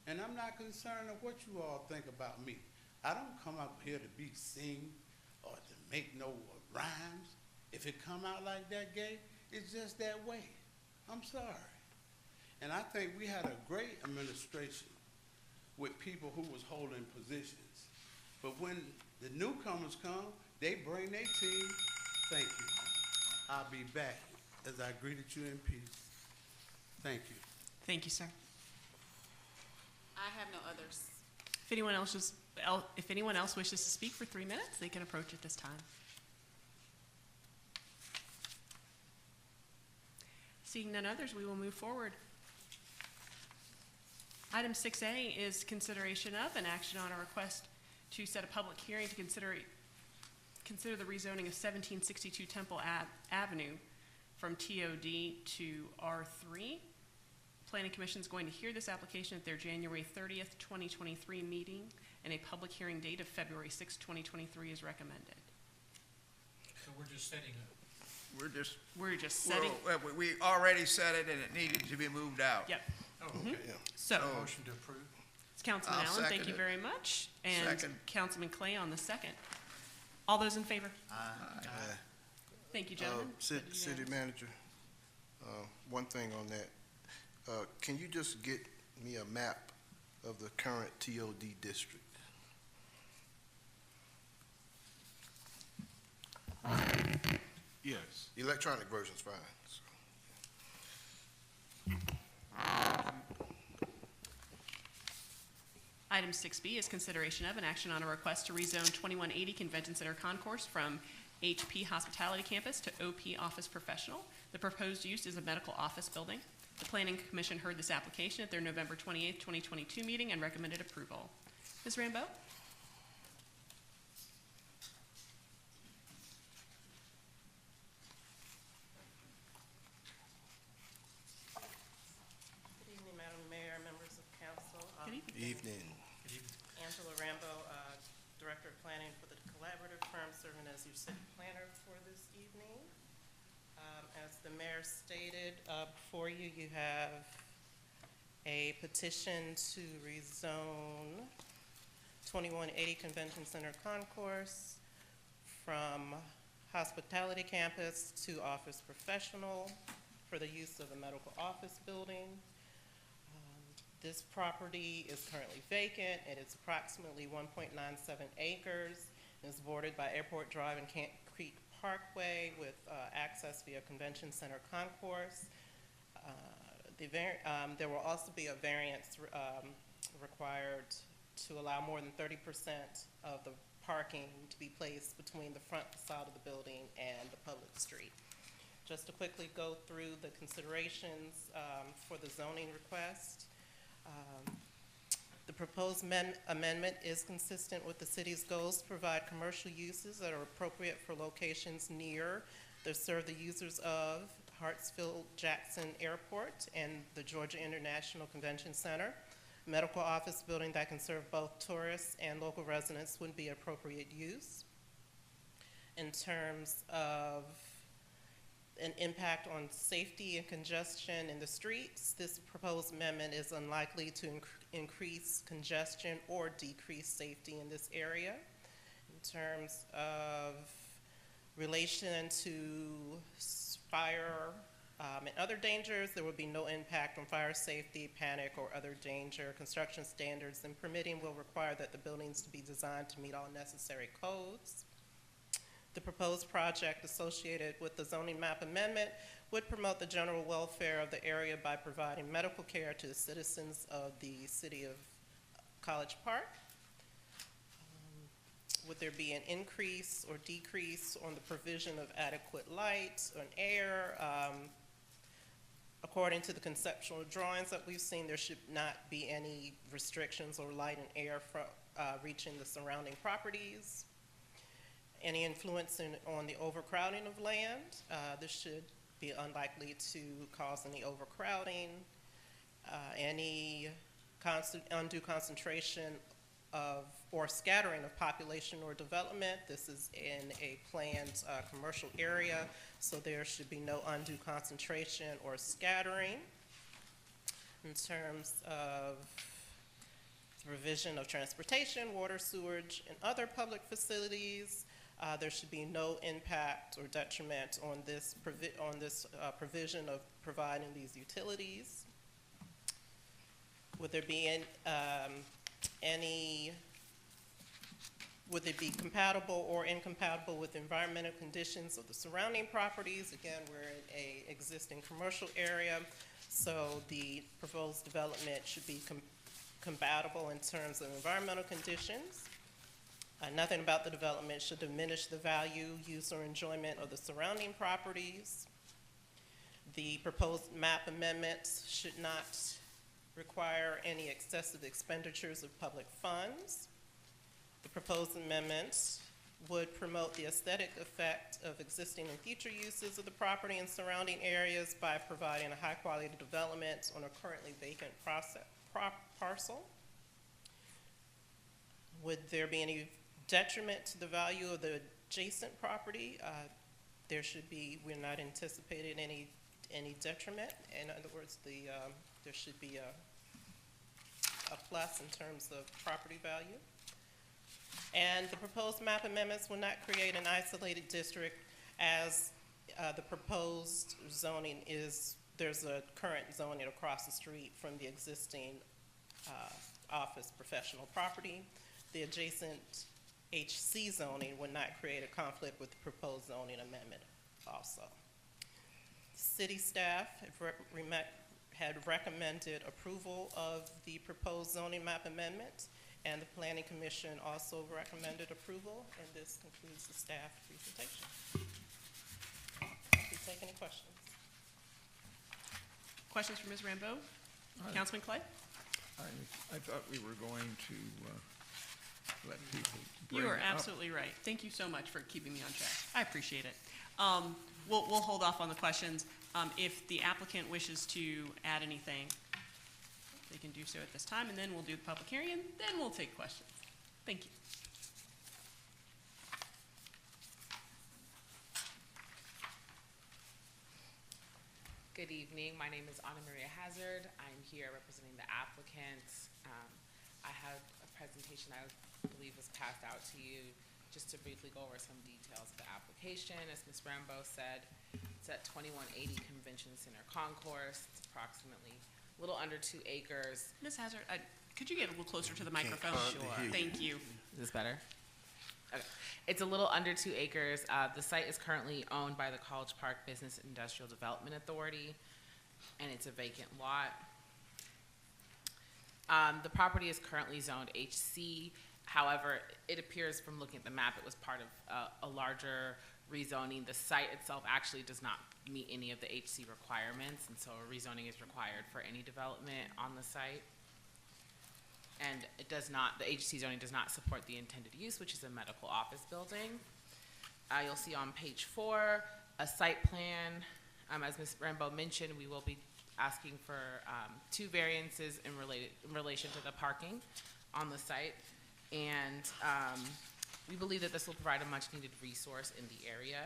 And I'm not concerned of what you all think about me. I don't come up here to be seen or to make no rhymes. If it come out like that, Gay, it's just that way. I'm sorry. And I think we had a great administration with people who was holding positions. But when the newcomers come, they bring their team. Thank you. I'll be back as I greeted you in peace. Thank you.
Thank you, sir.
I have no others.
If anyone else wishes to speak for 3 minutes, they can approach at this time. Seeing none others, we will move forward. Item 6A is consideration of an action on a request to set a public hearing to consider the rezoning of 1762 Temple Avenue from TOD to R3. Planning Commission is going to hear this application at their January 30th, 2023 meeting, and a public hearing date of February 6th, 2023 is recommended.
So we're just setting a,
We're
just setting.
We already said it and it needed to be moved out.
Yep.
oh, okay.
Yeah.
So,
Motion to approve?
it's Councilman
I'll
Allen, thank
second
you
it.
very much. And
Second.
Councilman Clay on the second. All those in favor?
Aye.
Thank you, gentlemen.
City manager, one thing on that. Can you just get me a map of the current TOD district?
Yes.
Electronic version's fine. So.
Item 6B is consideration of an action on a request to rezone 2180 Convention Center Concourse from HP Hospitality Campus to OP Office Professional. The proposed use is a medical office building. The Planning Commission heard this application at their November 28th, 2022 meeting and recommended approval. Ms. Rambo?
Good evening, Madam Mayor, members of council.
Good
Evening.
Angela Rambo, Director of Planning for the collaborative firm serving as your city planner for this evening. As the mayor stated, before you, you have a petition to rezone 2180 Convention Center Concourse from hospitality campus to office professional for the use of a medical office building. This property is currently vacant. It is approximately 1.97 acres. It is bordered by Airport Drive and Camp Creek Parkway with access via Convention Center Concourse. There will also be a variance required to allow more than 30% of the parking to be placed between the front facade of the building and the public street. Just to quickly go through the considerations for the zoning request. The proposed amendment is consistent with the city's goals to provide commercial uses that are appropriate for locations near that serve the users of Hartsfield-Jackson Airport and the Georgia International Convention Center. Medical office building that can serve both tourists and local residents would be appropriate use. In terms of an impact on safety and congestion in the streets, this proposed amendment is unlikely to increase congestion or decrease safety in this area. In terms of relation to fire and other dangers, there will be no impact on fire safety, panic, or other danger. Construction standards and permitting will require that the buildings to be designed to meet all necessary codes. The proposed project associated with the zoning map amendment would promote the general welfare of the area by providing medical care to the citizens of the city of College Park. Would there be an increase or decrease on the provision of adequate light and air? According to the conceptual drawings that we've seen, there should not be any restrictions or light and air from reaching the surrounding properties. Any influence on the overcrowding of land? This should be unlikely to cause any overcrowding. Any undue concentration of or scattering of population or development. This is in a planned commercial area, so there should be no undue concentration or scattering. In terms of the provision of transportation, water, sewage, and other public facilities, there should be no impact or detriment on this provision of providing these utilities. Would there be would it be compatible or incompatible with environmental conditions of the surrounding properties? Again, we're in an existing commercial area, so the proposed development should be compatible in terms of environmental conditions. Nothing about the development should diminish the value, use, or enjoyment of the surrounding properties. The proposed map amendments should not require any excessive expenditures of public funds. The proposed amendments would promote the aesthetic effect of existing and future uses of the property and surrounding areas by providing a high-quality development on a currently vacant parcel. Would there be any detriment to the value of the adjacent property? There should be, we're not anticipating any detriment. In other words, there should be a plus in terms of property value. And the proposed map amendments will not create an isolated district as the proposed zoning is, there's a current zoning across the street from the existing office professional property. The adjacent HC zoning would not create a conflict with the proposed zoning amendment also. City staff had recommended approval of the proposed zoning map amendment, and the Planning Commission also recommended approval, and this concludes the staff presentation. Please take any questions.
Questions for Ms. Rambeau? Councilman Clay?
I thought we were going to let people bring
You are
it up.
absolutely right. Thank you so much for keeping me on track. I appreciate it. We'll hold off on the questions. If the applicant wishes to add anything, they can do so at this time, and then we'll do the public hearing, and then we'll take questions. Thank you.
Good evening. My name is Anna Maria Hazard. I'm here representing the applicant. I have a presentation I believe was passed out to you just to briefly go over some details of the application. As Ms. Rambeau said, it's at 2180 Convention Center Concourse. It's approximately a little under 2 acres.
Ms. Hazard, could you get a little closer to the microphone?
Sure.
Thank you.
Is this better? Okay. It's a little under 2 acres. The site is currently owned by the College Park Business Industrial Development Authority, and it's a vacant lot. The property is currently zoned HC. However, it appears from looking at the map, it was part of a larger rezoning. The site itself actually does not meet any of the HC requirements, and so a rezoning is required for any development on the site. And it does not, the HC zoning does not support the intended use, which is a medical office building. You'll see on page 4, a site plan. As Ms. Rambeau mentioned, we will be asking for 2 variances in relation to the parking on the site. And we believe that this will provide a much-needed resource in the area.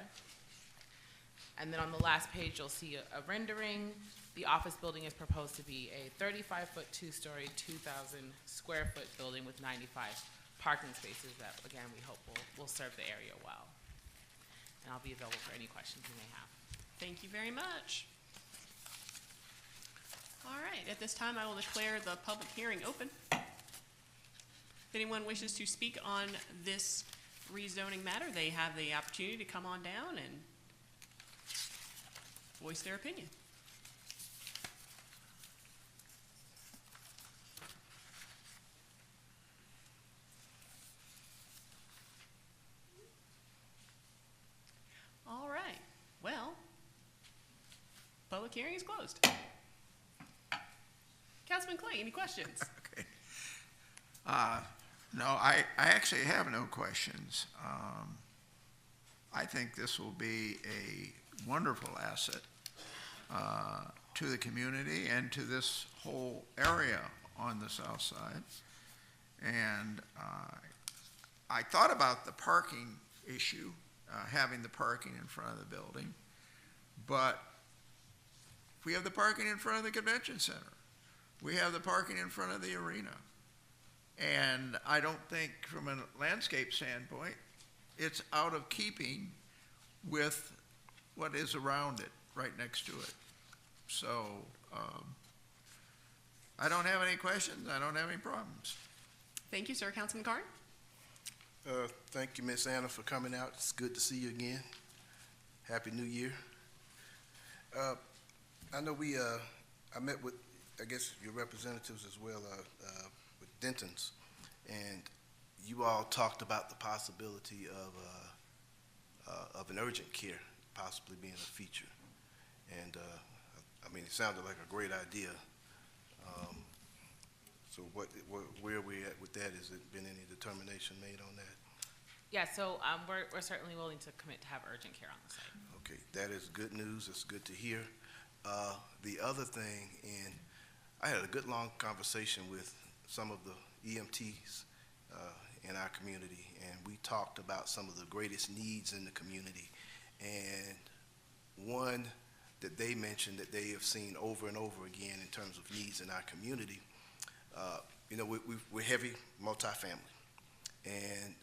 And then on the last page, you'll see a rendering. The office building is proposed to be a 35-foot, 2-story, 2,000-square-foot building with 95 parking spaces that, again, we hope will serve the area well. And I'll be available for any questions you may have.
Thank you very much. All right, at this time, I will declare the public hearing open. If anyone wishes to speak on this rezoning matter, they have the opportunity to come on down and voice their opinion. All right, well, public hearing is closed. Councilman Clay, any questions?
Okay. No, I actually have no questions. I think this will be a wonderful asset to the community and to this whole area on the south side. And I thought about the parking issue, having the parking in front of the building, but if we have the parking in front of the convention center, we have the parking in front of the arena. And I don't think from a landscape standpoint, it's out of keeping with what is around it, right next to it. So I don't have any questions. I don't have any problems.
Thank you, sir. Councilman Carn?
Thank you, Miss Anna, for coming out. It's good to see you again. Happy New Year. I know I met with, I guess, your representatives as well, with Denton's, and you all talked about the possibility of an urgent care possibly being a feature. And I mean, it sounded like a great idea. So where are we at with that? Has it been any determination made on that?
Yeah, so we're certainly willing to commit to have urgent care on the site.
Okay, that is good news. It's good to hear. The other thing, and I had a good long conversation with some of the EMTs in our community, and we talked about some of the greatest needs in the community. And one that they mentioned that they have seen over and over again in terms of needs in our community, you know, we're heavy multifamily, and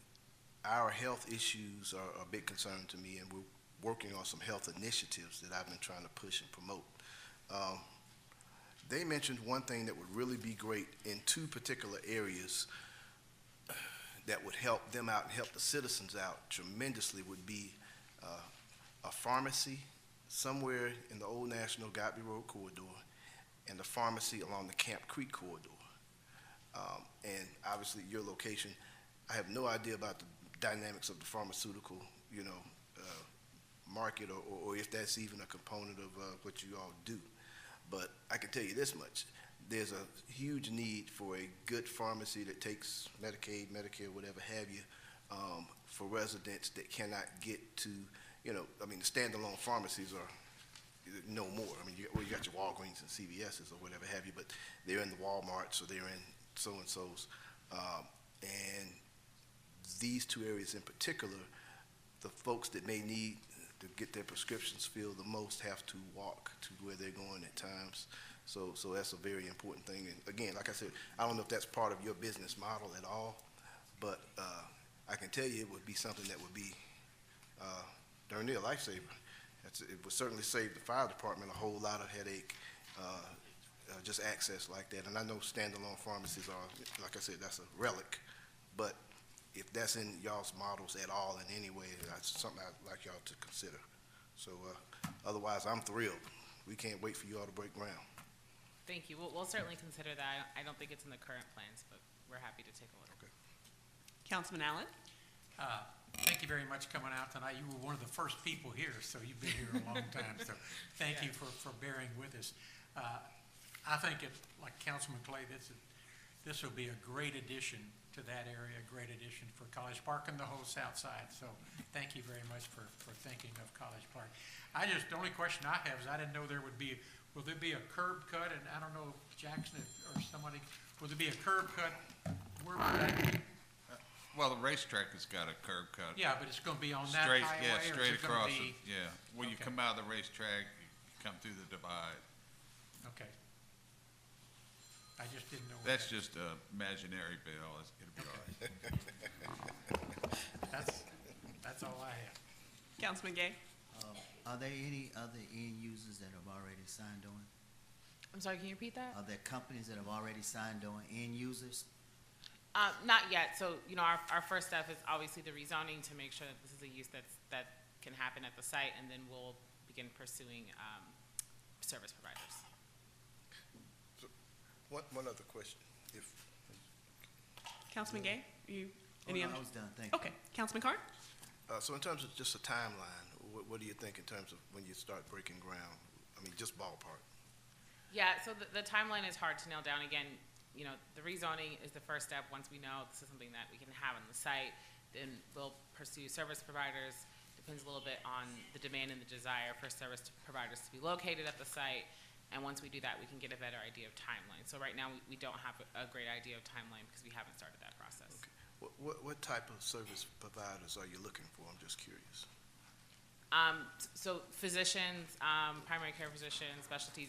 our health issues are a big concern to me, and we're working on some health initiatives that I've been trying to push and promote. They mentioned one thing that would really be great in two particular areas that would help them out and help the citizens out tremendously would be a pharmacy somewhere in the old National Godby Road corridor and a pharmacy along the Camp Creek corridor. And obviously your location, I have no idea about the dynamics of the pharmaceutical, market or if that's even a component of what you all do. But I can tell you this much. There's a huge need for a good pharmacy that takes Medicaid, Medicare, whatever have you, for residents that cannot get to, the standalone pharmacies are no more. I mean, you got your Walgreens and CVS's or whatever have you, but they're in the Walmarts or they're in so-and-so's. And these two areas in particular, the folks that may need to get their prescriptions filled the most have to walk to where they're going at times. So that's a very important thing. And again, like I said, I don't know if that's part of your business model at all, but I can tell you it would be something that would be darn near a lifesaver. It would certainly save the fire department a whole lot of headache, just access like that. And I know standalone pharmacies are, like I said, that's a relic, but if that's in y'all's models at all in any way, that's something I'd like y'all to consider. So otherwise, I'm thrilled. We can't wait for you all to break ground.
Thank you. We'll certainly consider that. I don't think it's in the current plans, but we're happy to take a look.
Okay.
Councilman Allen?
Thank you very much coming out tonight. You were one of the first people here, so you've been here a long time. So thank you for bearing with us. I think like Councilman Clay, this will be a great addition to that area, a great addition for College Park and the whole south side. So thank you very much for thinking of College Park. The only question I have is I didn't know will there be a curb cut? And I don't know if Jackson or somebody, will there be a curb cut? Where would that be?
Well, the racetrack has got a curb cut.
Yeah, but it's gonna be on that
Straight,
highway?
yeah,
or is
straight
it gonna
across
be-
it, yeah. When you
Okay.
come out of the racetrack, you come through the divide.
Okay. I just didn't know.
That's just a imaginary bill. It'll be all right.
That's all I have.
Councilman Gay?
Are there any other end users that have already signed on?
I'm sorry, can you repeat that?
Are there companies that have already signed on, end users?
Not yet. So, our first step is obviously the rezoning to make sure that this is a use that can happen at the site, and then we'll begin pursuing service providers.
So, one other question.
Councilman Gay?
I was done, thank you.
Okay. Councilman Carr?
So in terms of just a timeline, what do you think in terms of when you start breaking ground? I mean, just ballpark.
Yeah, so the timeline is hard to nail down. Again, the rezoning is the first step. Once we know this is something that we can have on the site, then we'll pursue service providers. Depends a little bit on the demand and the desire for service providers to be located at the site. And once we do that, we can get a better idea of timeline. So right now, we don't have a great idea of timeline because we haven't started that process.
Okay. What type of service providers are you looking for? I'm just curious.
So physicians, primary care physicians, specialties,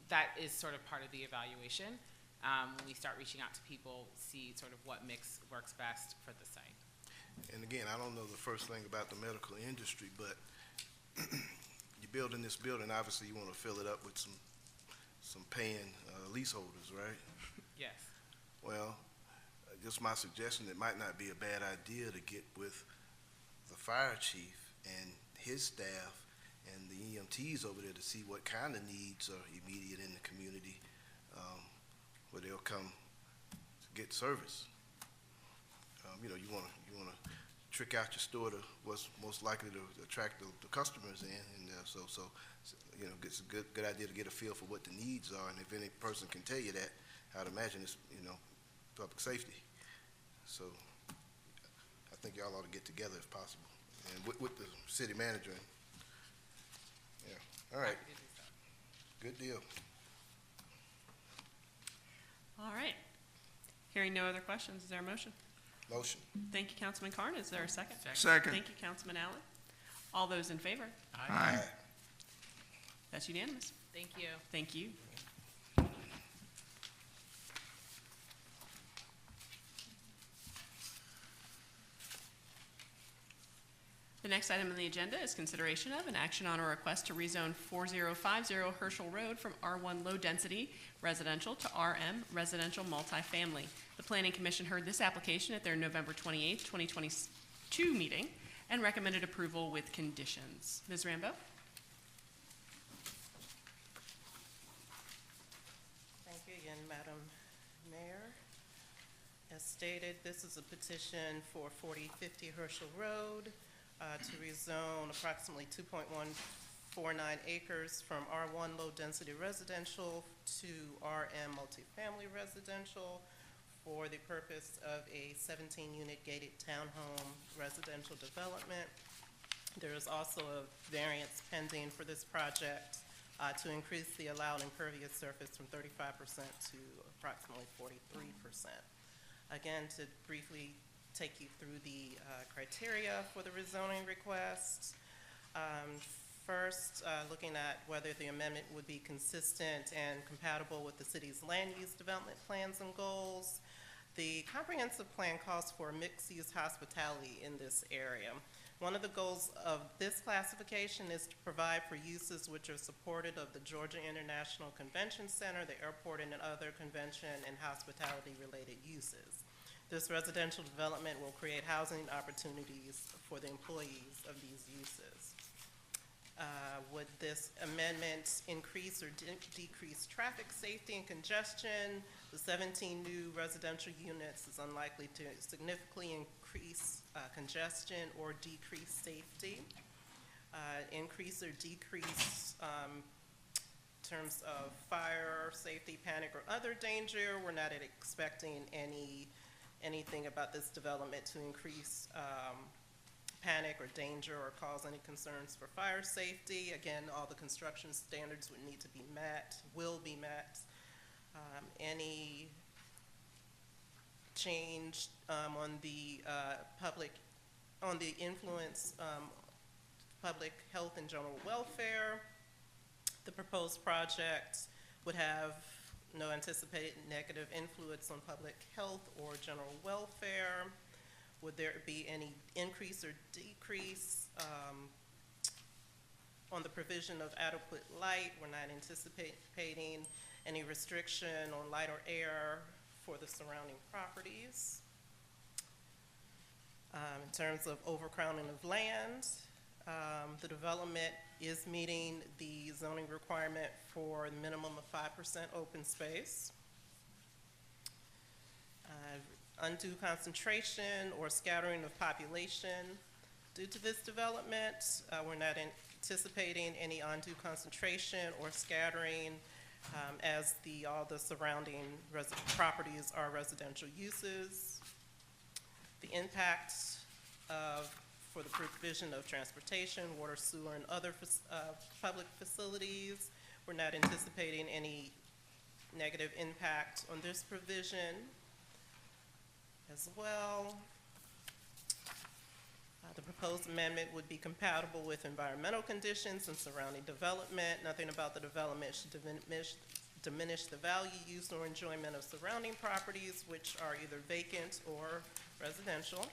that is sort of part of the evaluation. When we start reaching out to people, see sort of what mix works best for the site.
And again, I don't know the first thing about the medical industry, but you're building this building, obviously you want to fill it up with some paying leaseholders, right?
Yes.
Well, just my suggestion, it might not be a bad idea to get with the fire chief and his staff and the EMTs over there to see what kind of needs are immediate in the community, where they'll come to get service. You want to trick out your store to what's most likely to attract the customers in, and so it's a good idea to get a feel for what the needs are, and if any person can tell you that, I'd imagine it's public safety. So I think y'all ought to get together if possible, and with the city manager. Yeah. All right. Good deal.
All right. Hearing no other questions, is there a motion?
Motion.
Thank you, Councilman Carn. Is there a second?
Second.
Thank you, Councilman Allen. All those in favor?
Aye.
That's unanimous.
Thank you.
Thank you. The next item on the agenda is consideration of an action on a request to rezone 4050 Herschel Road from R1 Low Density Residential to RM Residential Multifamily. The Planning Commission heard this application at their November 28, 2022 meeting and recommended approval with conditions. Ms. Rambo?
Thank you again, Madam Mayor. As stated, this is a petition for 4050 Herschel Road to rezone approximately 2.149 acres from R1 Low Density Residential to RM Multifamily Residential for the purpose of a 17-unit gated townhome residential development. There is also a variance pending for this project to increase the allowed impervious surface from 35% to approximately 43%. Again, to briefly take you through the criteria for the rezoning request. First, looking at whether the amendment would be consistent and compatible with the city's land use development plans and goals. The comprehensive plan calls for mixed-use hospitality in this area. One of the goals of this classification is to provide for uses which are supportive of the Georgia International Convention Center, the airport, and other convention and hospitality-related uses. This residential development will create housing opportunities for the employees of these uses. Would this amendment increase or decrease traffic safety and congestion? The 17 new residential units is unlikely to significantly increase congestion or decrease safety. Increase or decrease in terms of fire, safety, panic, or other danger. We're not expecting anything about this development to increase panic or danger or cause any concerns for fire safety. Again, all the construction standards would need to be met, will be met. Any change on the influence public health and general welfare. The proposed project would have no anticipated negative influence on public health or general welfare. Would there be any increase or decrease on the provision of adequate light? We're not anticipating any restriction on light or air for the surrounding properties. In terms of overcrowding of land, the development is meeting the zoning requirement for a minimum of 5% open space. Undue concentration or scattering of population. Due to this development, we're not anticipating any undue concentration or scattering as all the surrounding properties are residential uses. The impact for the provision of transportation, water, sewer, and other public facilities, we're not anticipating any negative impact on this provision as well. The proposed amendment would be compatible with environmental conditions and surrounding development. Nothing about the development should diminish the value, use, or enjoyment of surrounding properties, which are either vacant or residential.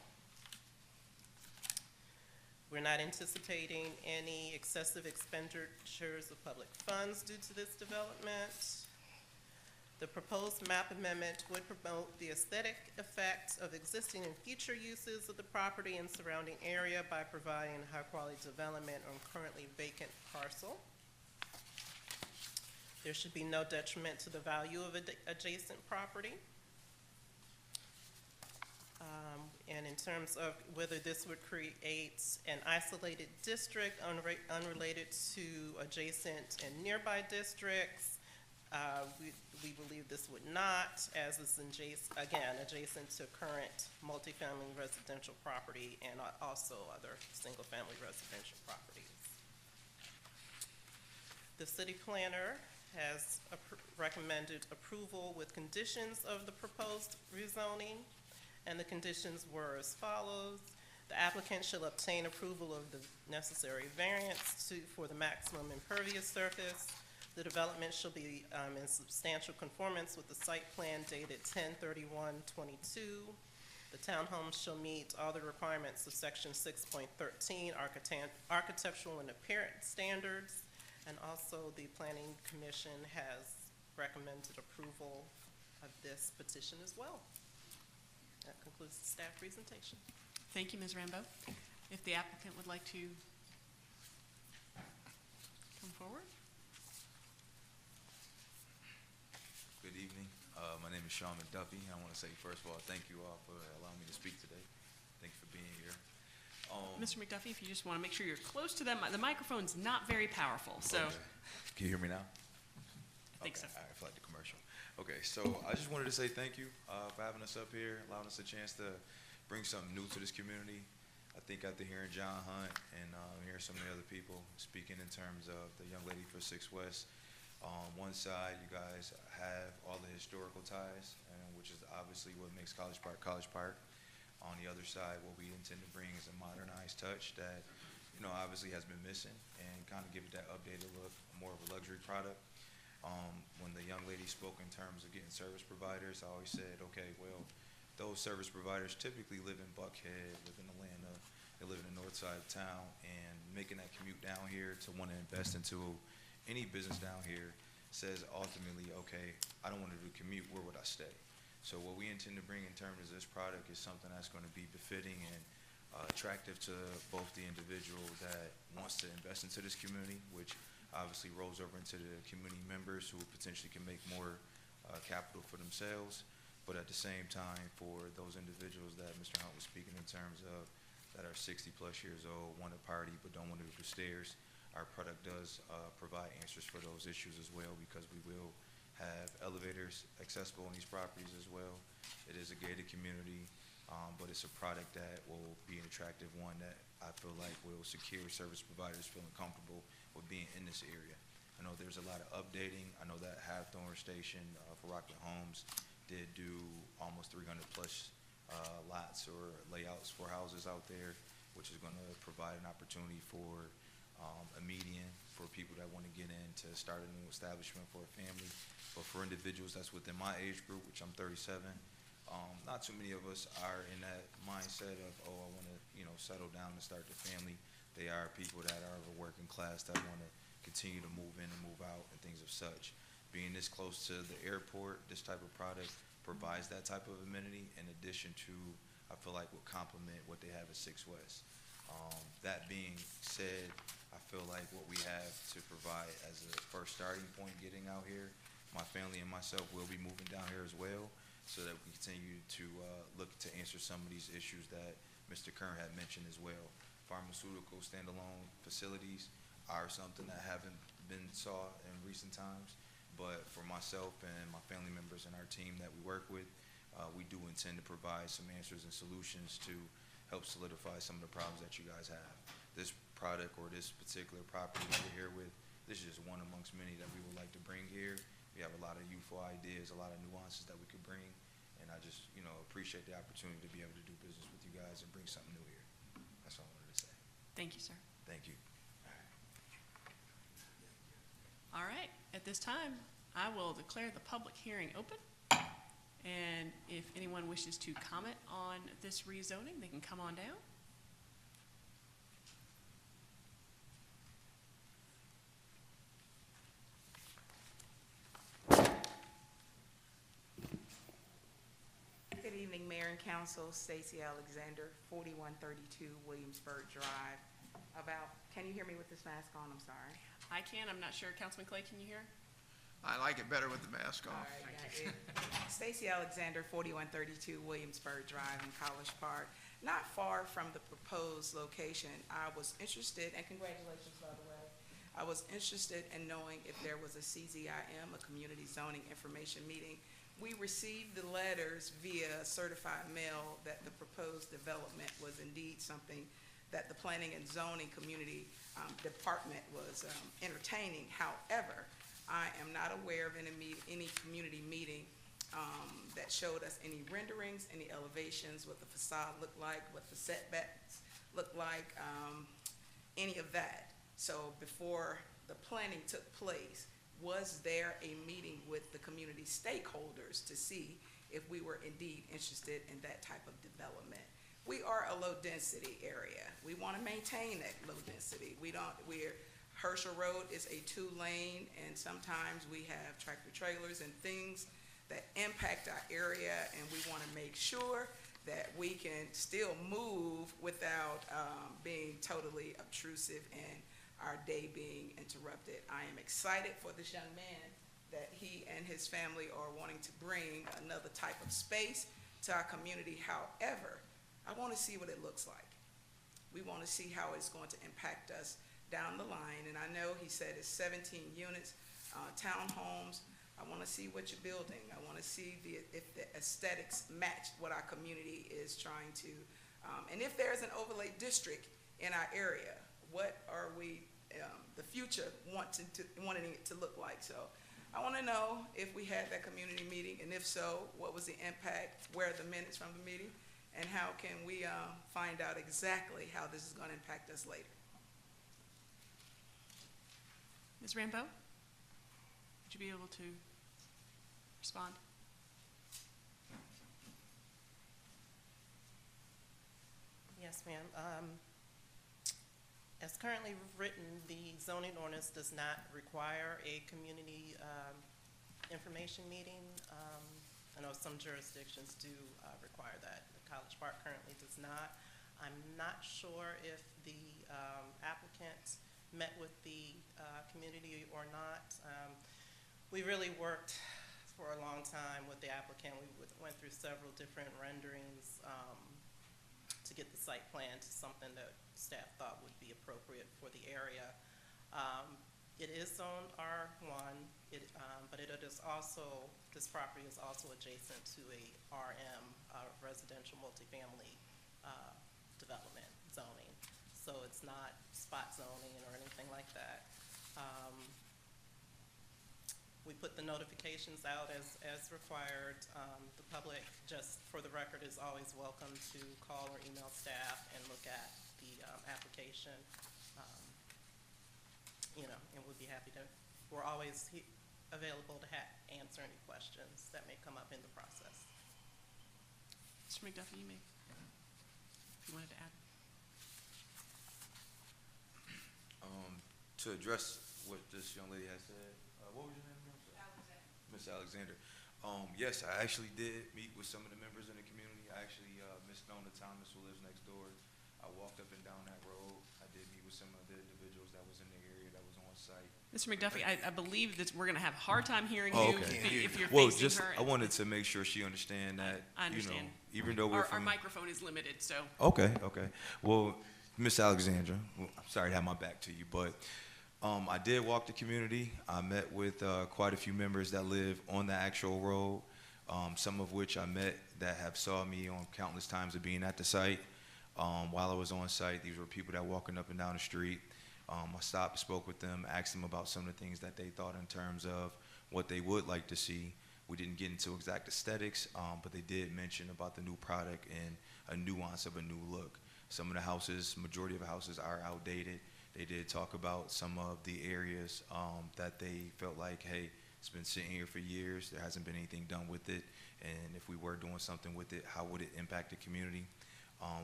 We're not anticipating any excessive expenditures of public funds due to this development. The proposed map amendment would promote the aesthetic effects of existing and future uses of the property and surrounding area by providing high-quality development on currently vacant parcel. There should be no detriment to the value of adjacent property. And in terms of whether this would create an isolated district unrelated to adjacent and nearby districts, we believe this would not, as it's adjacent to current multifamily residential property and also other single-family residential properties. The city planner has recommended approval with conditions of the proposed rezoning, and the conditions were as follows. The applicant shall obtain approval of the necessary variance for the maximum impervious surface. The development shall be in substantial conformance with the site plan dated 10/31/22. The townhomes shall meet all the requirements of section 6.13, architectural and appearance standards, and also the planning commission has recommended approval of this petition as well. That concludes the staff presentation.
Thank you, Ms. Rambo. If the applicant would like to come forward.
Good evening. My name is Sean McDuffie. I want to say, first of all, thank you all for allowing me to speak today. Thank you for being here.
Mr. McDuffie, if you just want to make sure you're close to them, the microphone's not very powerful, so.
Okay. Can you hear me now?
I think so.
All right, I feel like the commercial. Okay, so I just wanted to say thank you for having us up here, allowing us a chance to bring something new to this community. I think after hearing John Hunt and hearing some of the other people speaking in terms of the young lady for 6 West, on one side, you guys have all the historical ties, which is obviously what makes College Park College Park. On the other side, what we intend to bring is a modernized touch that, you know, obviously has been missing, and kind of give it that updated look, more of a luxury product. When the young lady spoke in terms of getting service providers, I always said, okay, well, those service providers typically live in Buckhead, live in Atlanta, they live in the north side of town, and making that commute down here to want to invest into any business down here says ultimately, okay, I don't want to do commute, where would I stay? So what we intend to bring in terms of this product is something that's going to be befitting and attractive to both the individual that wants to invest into this community, which obviously rolls over into the community members who potentially can make more capital for themselves, but at the same time for those individuals that Mr. Hunt was speaking in terms of that are 60 plus years old, want to party but don't want to do the stairs. Our product does provide answers for those issues as well, because we will have elevators accessible on these properties as well. It is a gated community, but it's a product that will be an attractive one that I feel like will secure service providers feeling comfortable with being in this area. I know there's a lot of updating. I know that Hawthorne Station for Rockland Homes did do almost 300 plus lots or layouts for houses out there, which is going to provide an opportunity for a median for people that want to get in to start a new establishment for a family. But for individuals that's within my age group, which I'm 37, not too many of us are in that mindset of, oh, I want to, you know, settle down and start the family. They are people that are of a working class that want to continue to move in and move out and things of such. Being this close to the airport, this type of product provides that type of amenity in addition to, I feel like, will complement what they have at 6 West. That being said, I feel like what we have to provide as a first starting point getting out here, my family and myself will be moving down here as well, so that we continue to look to answer some of these issues that Mr. Kern had mentioned as well. Pharmaceutical standalone facilities are something that haven't been saw in recent times, but for myself and my family members and our team that we work with, we do intend to provide some answers and solutions to help solidify some of the problems that you guys have. This product or this particular property that we're here with, this is just one amongst many that we would like to bring here. We have a lot of youthful ideas, a lot of nuances that we could bring, and I just, you know, appreciate the opportunity to be able to do business with you guys and bring something new here. That's all I wanted to say.
Thank you, sir.
Thank you.
All right, at this time, I will declare the public hearing open. And if anyone wishes to comment on this rezoning, they can come on down.
Good evening, Mayor and Council. Stacy Alexander, 4132 Williamsburg Drive. Can you hear me with this mask on? I'm sorry.
I can. I'm not sure. Councilman Clay, can you hear?
I like it better with the mask on.
All right, Stacy Alexander, 4132 Williamsburg Drive in College Park, not far from the proposed location. I was interested, and congratulations, by the way. I was interested in knowing if there was a CZIM, a Community Zoning Information Meeting. We received the letters via certified mail that the proposed development was indeed something that the Planning and Zoning Community Department was entertaining. However, I am not aware of any community meeting that showed us any renderings, any elevations, what the facade looked like, what the setbacks looked like, any of that. So before the planning took place, was there a meeting with the community stakeholders to see if we were indeed interested in that type of development. We are a low-density area. We want to maintain that low density. Herschel Road is a 2-lane, and sometimes we have tractor trailers and things that impact our area, and we want to make sure that we can still move without being totally obtrusive and our day being interrupted. I am excited for this young man that he and his family are wanting to bring another type of space to our community. However, I want to see what it looks like. We want to see how it's going to impact us down the line. And I know he said it's 17 units, townhomes. I want to see what you're building. I want to see if the aesthetics match what our community is trying to, and if there's an overlay district in our area, what are we, the future wanting it to look like. So I want to know if we had that community meeting, and if so, what was the impact, where are the minutes from the meeting, and how can we find out exactly how this is going to impact us later.
Ms. Rambo, would you be able to respond?
Yes, ma'am. As currently written, the zoning ordinance does not require a community information meeting. I know some jurisdictions do require that. The College Park currently does not. I'm not sure if the applicant met with the community or not. We really worked for a long time with the applicant. We went through several different renderings to get the site plan to something that staff thought would be appropriate for the area. It is zoned R1, but it is also, this property is also adjacent to a RM, residential multifamily development zoning. So it's not spot zoning or anything like that. We put the notifications out as required. The public, just for the record, is always welcome to call or email staff and look at the application. And we'd be happy to, we're always available to answer any questions that may come up in the process.
Mr. McDuffie, you may, if you wanted to add.
To address what this young lady has said, what was your name again? Miss Alexander. Yes, I actually did meet with some of the members in the community. I actually, Miss Nona Thomas, who lives next door, I walked up and down that road. I did meet with some of the individuals that was in the area that was on site.
Mr. McDuffie, I believe that we're going to have a hard time hearing
Oh,
you
okay.
if you're
Well,
facing
just,
her.
I wanted to make sure she understand that,
I understand.
even though we're
Our
from.
microphone is limited, so.
Okay. Well, Miss Alexandra, I'm sorry to have my back to you, but I did walk the community. I met with quite a few members that live on the actual road, some of which I met that have saw me on countless times of being at the site. While I was on site, these were people that walking up and down the street. I stopped, spoke with them, asked them about some of the things that they thought in terms of what they would like to see. We didn't get into exact aesthetics, but they did mention about the new product and a nuance of a new look. Some of the houses, majority of the houses are outdated. They did talk about some of the areas that they felt like, hey, it's been sitting here for years. There hasn't been anything done with it. And if we were doing something with it, how would it impact the community?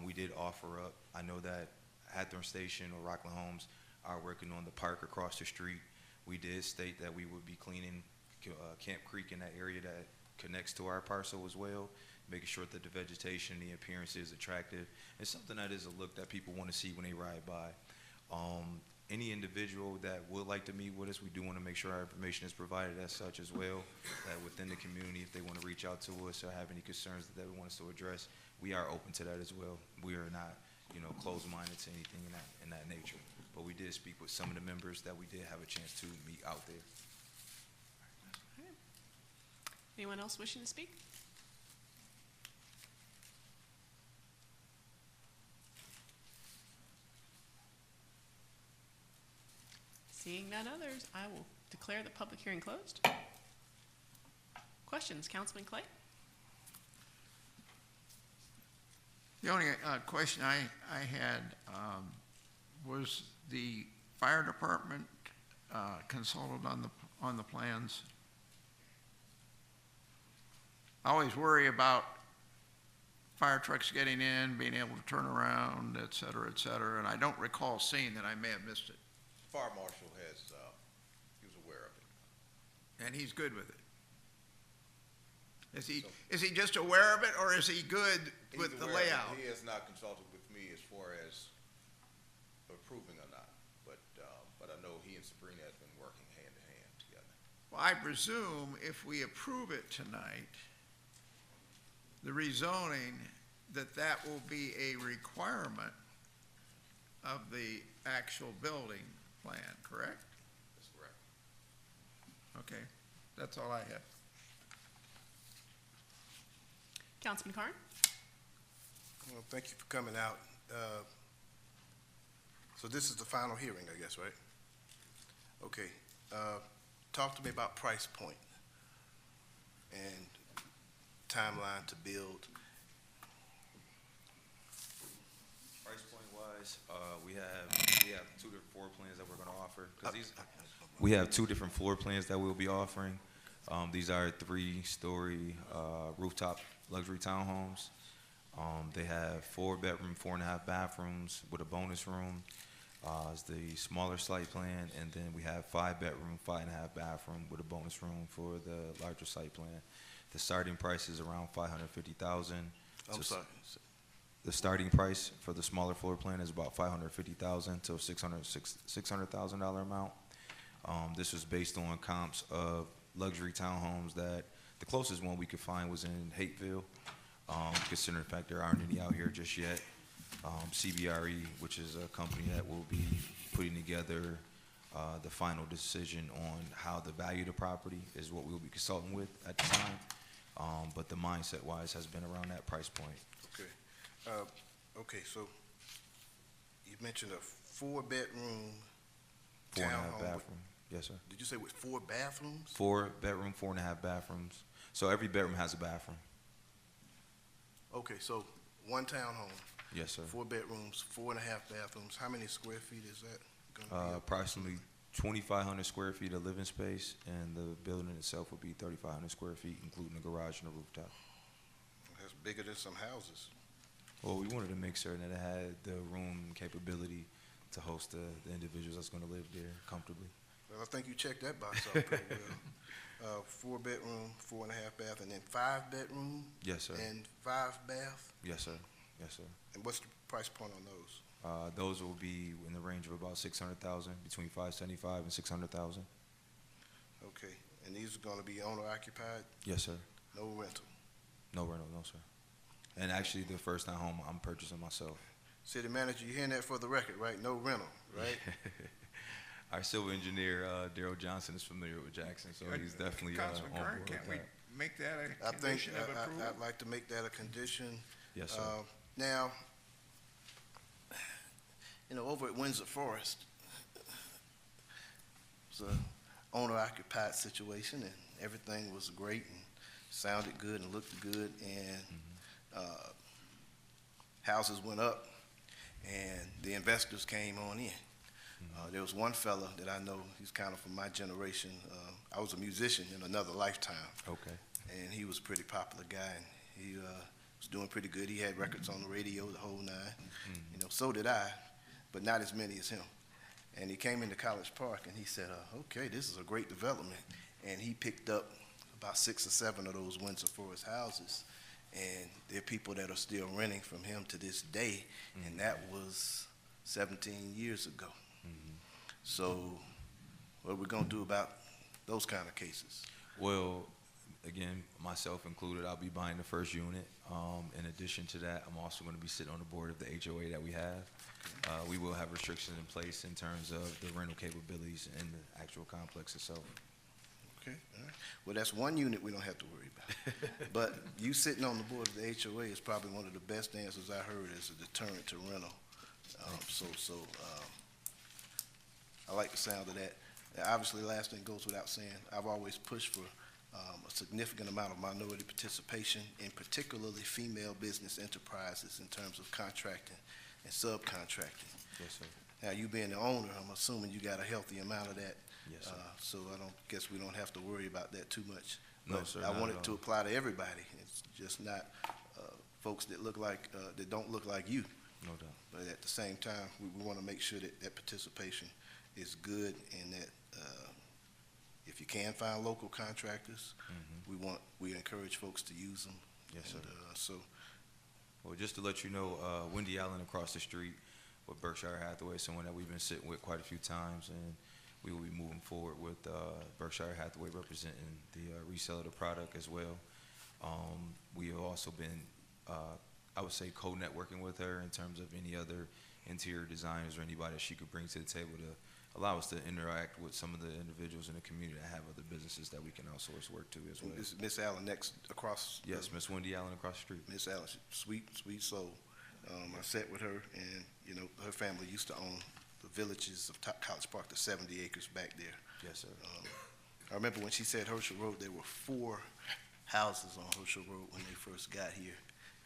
We did offer up, I know that Hathorne Station or Rockland Homes are working on the park across the street. We did state that we would be cleaning Camp Creek in that area that connects to our parcel as well, making sure that the vegetation, the appearance is attractive. It's something that is a look that people want to see when they ride by. Any individual that would like to meet with us, we do want to make sure our information is provided as such as well, that within the community, if they want to reach out to us or have any concerns that they want us to address, we are open to that as well. We are not, closed-minded to anything in that nature. But we did speak with some of the members that we did have a chance to meet out there.
All right. Anyone else wishing to speak? Seeing none others, I will declare the public hearing closed. Questions, Councilman Clay?
The only question I had was the fire department consulted on the plans? I always worry about fire trucks getting in, being able to turn around, et cetera, and I don't recall seeing that. I may have missed it.
Fire marshal has, he was aware of it.
And he's good with it. Is he just aware of it, or is he good with
He's
the
aware of it.
layout?
He has not consulted with me as far as approving or not, but I know he and Sabrina have been working hand in hand together.
Well, I presume if we approve it tonight, the rezoning, that will be a requirement of the actual building plan, correct?
That's correct.
Okay, that's all I have.
Councilman Carn?
Well, thank you for coming out. So this is the final hearing, I guess, right? Okay. Talk to me about price point and timeline to build.
Price point wise, we have two different floor plans that we're gonna offer. We have two different floor plans that we'll be offering. These are 3-story rooftop luxury townhomes. They have 4-bedroom, 4.5 bathrooms with a bonus room. Is the smaller site plan, and then we have 5-bedroom, 5.5 bathroom with a bonus room for the larger site plan. The starting price is around $550,000.
I'm sorry.
The starting price for the smaller floor plan is about $550,000 to $600,000 amount. This was based on comps of luxury townhomes that the closest one we could find was in Hateville. Considering the fact there aren't any out here just yet. CBRE, which is a company that will be putting together the final decision on how the value of the property is what we'll be consulting with at the time. But the mindset-wise has been around that price point.
Okay. Okay, so you mentioned a 4-bedroom
4.5
townhome.
bathroom. Yes, sir.
Did you say with 4 bathrooms?
4-bedroom, 4.5 bathrooms. So every bedroom has a bathroom.
Okay, so one townhome.
Yes, sir.
4 bedrooms, 4.5 bathrooms. How many square feet is that gonna be?
Approximately 2,500 square feet of living space, and the building itself will be 3,500 square feet, including the garage and the rooftop.
That's bigger than some houses.
Well, we wanted to make certain that it had the room capability to host the individuals that's going to live there comfortably.
Well, I think you checked that box off pretty well. 4 bedroom, 4.5 bath, and then 5 bedroom?
Yes, sir.
And 5 bath?
Yes, sir. Yes, sir.
And what's the price point on those?
Those will be in the range of about $600,000, between $575,000 and $600,000.
Okay, and these are gonna be owner occupied?
Yes, sir.
No rental?
No rental, no, sir. And actually, the first time home I'm purchasing myself.
City manager, you hearing that for the record, right? No rental, right?
Our civil engineer, Daryl Johnson, is familiar with Jackson, so he's definitely on
Councilman
board
Kern,
with
can't we
that.
make that
I
a
think,
condition of approval?
I'd like to make that a condition.
Yes, sir.
Now, you know, over at Windsor Forest, it's a owner-occupied situation, and everything was great and sounded good and looked good, and houses went up, and the investors came on in. There was one fella that I know, he's kind of from my generation. I was a musician in another lifetime.
Okay.
And he was a pretty popular guy, and he was doing pretty good. He had records on the radio, the whole nine. You know, so did I, but not as many as him. And he came into College Park, and he said, okay, this is a great development. And he picked up about 6 or 7 of those Windsor Forest houses, and there are people that are still renting from him to this day, and that was 17 years ago. So what are we gonna do about those kind of cases?
Well, again, myself included, I'll be buying the first unit. In addition to that, I'm also going to be sitting on the board of the HOA that we have. We will have restrictions in place in terms of the rental capabilities in the actual complex itself.
Okay, all right. Well, that's one unit we don't have to worry about. But you sitting on the board of the HOA is probably one of the best answers I heard as a deterrent to rental. I like the sound of that. Obviously, the last thing goes without saying, I've always pushed for a significant amount of minority participation, in particularly female business enterprises in terms of contracting and subcontracting.
Yes, sir.
Now, you being the owner, I'm assuming you got a healthy amount of that.
Yes, sir.
So I guess we don't have to worry about that too much.
No,
But
sir,
I
not
want
at
it to
all.
apply to everybody. It's just not folks that look like, that don't look like you.
No doubt.
But at the same time, we want to make sure that that participation is good and that if you can find local contractors, we encourage folks to use them.
Yes, sir.
And, so,
Well, just to let you know, Wendy Allen across the street with Berkshire Hathaway, someone that we've been sitting with quite a few times, and we will be moving forward with Berkshire Hathaway representing the resale of the product as well. We have also been, I would say, co-networking with her in terms of any other interior designers or anybody that she could bring to the table to allow us to interact with some of the individuals in the community that have other businesses that we can outsource work to as well.
this is Miss Allen next across.
Yes, Miss Wendy Allen across the street.
Miss Allen, sweet soul. I sat with her, and her family used to own the villages of College Park, the 70 acres back there.
Yes, sir.
I remember when she said Herschel Road, there were 4 houses on Herschel Road when they first got here,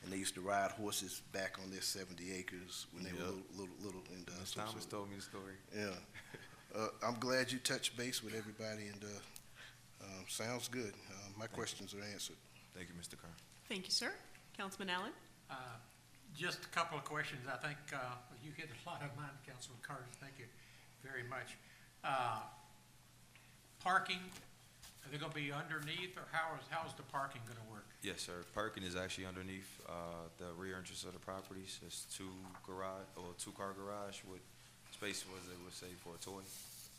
and they used to ride horses back on their 70 acres when they were little. And
Ms. Thomas told me the story.
Yeah. I'm glad you touched base with everybody, and sounds good. My questions are answered.
Thank you, Mr. Carr.
Thank you, sir. Councilman Allen?
Just a couple of questions. I think you hit a lot of mine, Councilman Carter. Thank you very much. Parking, are they going to be underneath, or how is the parking going to work?
Yes, sir. Parking is actually underneath the rear entrance of the properties. It's 2-car garage with space, what they would say, for a toy,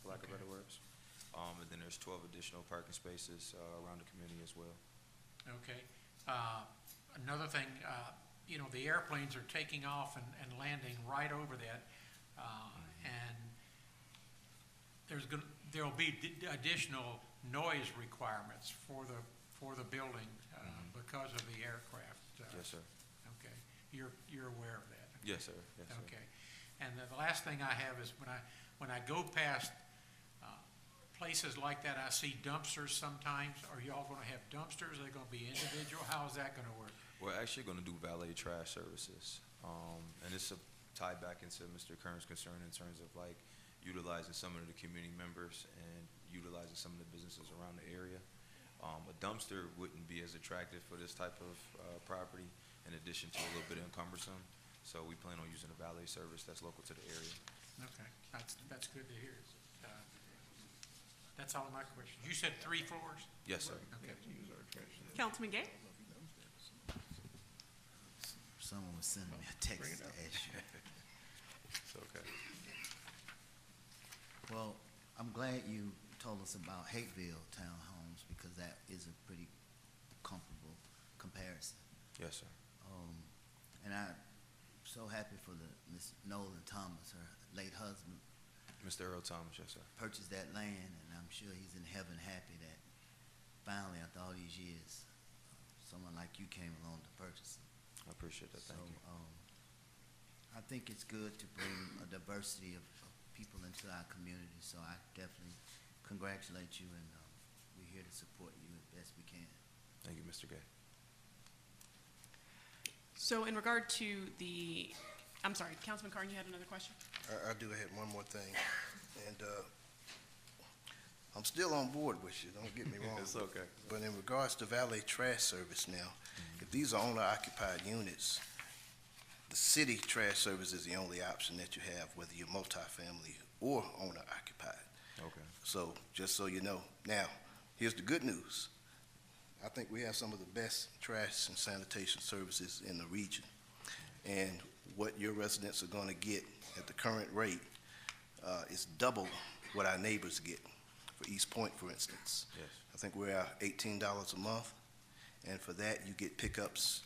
for lack of better words. And then there's 12 additional parking spaces around the community as well.
Okay. Another thing, the airplanes are taking off and landing right over that, and there'll be additional noise requirements for the building because of the aircraft.
Yes, sir.
Okay, you're aware of that?
Yes, sir. Yes, sir.
Okay, and the last thing I have is when I go past places like that, I see dumpsters sometimes. Are y'all going to have dumpsters? Are they going to be individual? How is that going to work?
We're actually going to do valet trash services, and it's a tie back into Mr. Kern's concern in terms of like utilizing some of the community members and utilizing some of the businesses around the area. A dumpster wouldn't be as attractive for this type of property, in addition to a little bit cumbersome. So we plan on using a valet service that's local to the area.
Okay, that's good to hear. That's all of my questions. You said 3 floors?
Yes, sir.
Okay.
Councilman Gay?
Someone was sending me a text to ask you.
It's okay.
Well, I'm glad you told us about Hateville townhomes, because that is a pretty comparable comparison.
Yes, sir.
And I'm so happy for Miss Nolan Thomas, her late husband,
Mr. Earl Thomas, yes, sir.
purchased that land, and I'm sure he's in heaven happy that finally, after all these years, someone like you came along to purchase it.
I appreciate that. Thank you.
I think it's good to bring a diversity of people into our community, so I definitely congratulate you, and we're here to support you as best we can.
Thank you, Mr. Gay.
So in regard to I'm sorry, Councilman Carn, you had another question?
I do have one more thing, and I'm still on board with you, don't get me wrong.
It's okay.
But in regards to valet trash service now, if these are owner-occupied units, the city trash service is the only option that you have, whether you're multifamily or owner-occupied.
Okay.
So, just so you know. Now, here's the good news. I think we have some of the best trash and sanitation services in the region. And what your residents are going to get at the current rate is double what our neighbors get. For East Point, for instance.
Yes.
I think we're at $18 a month, and for that, you get pickups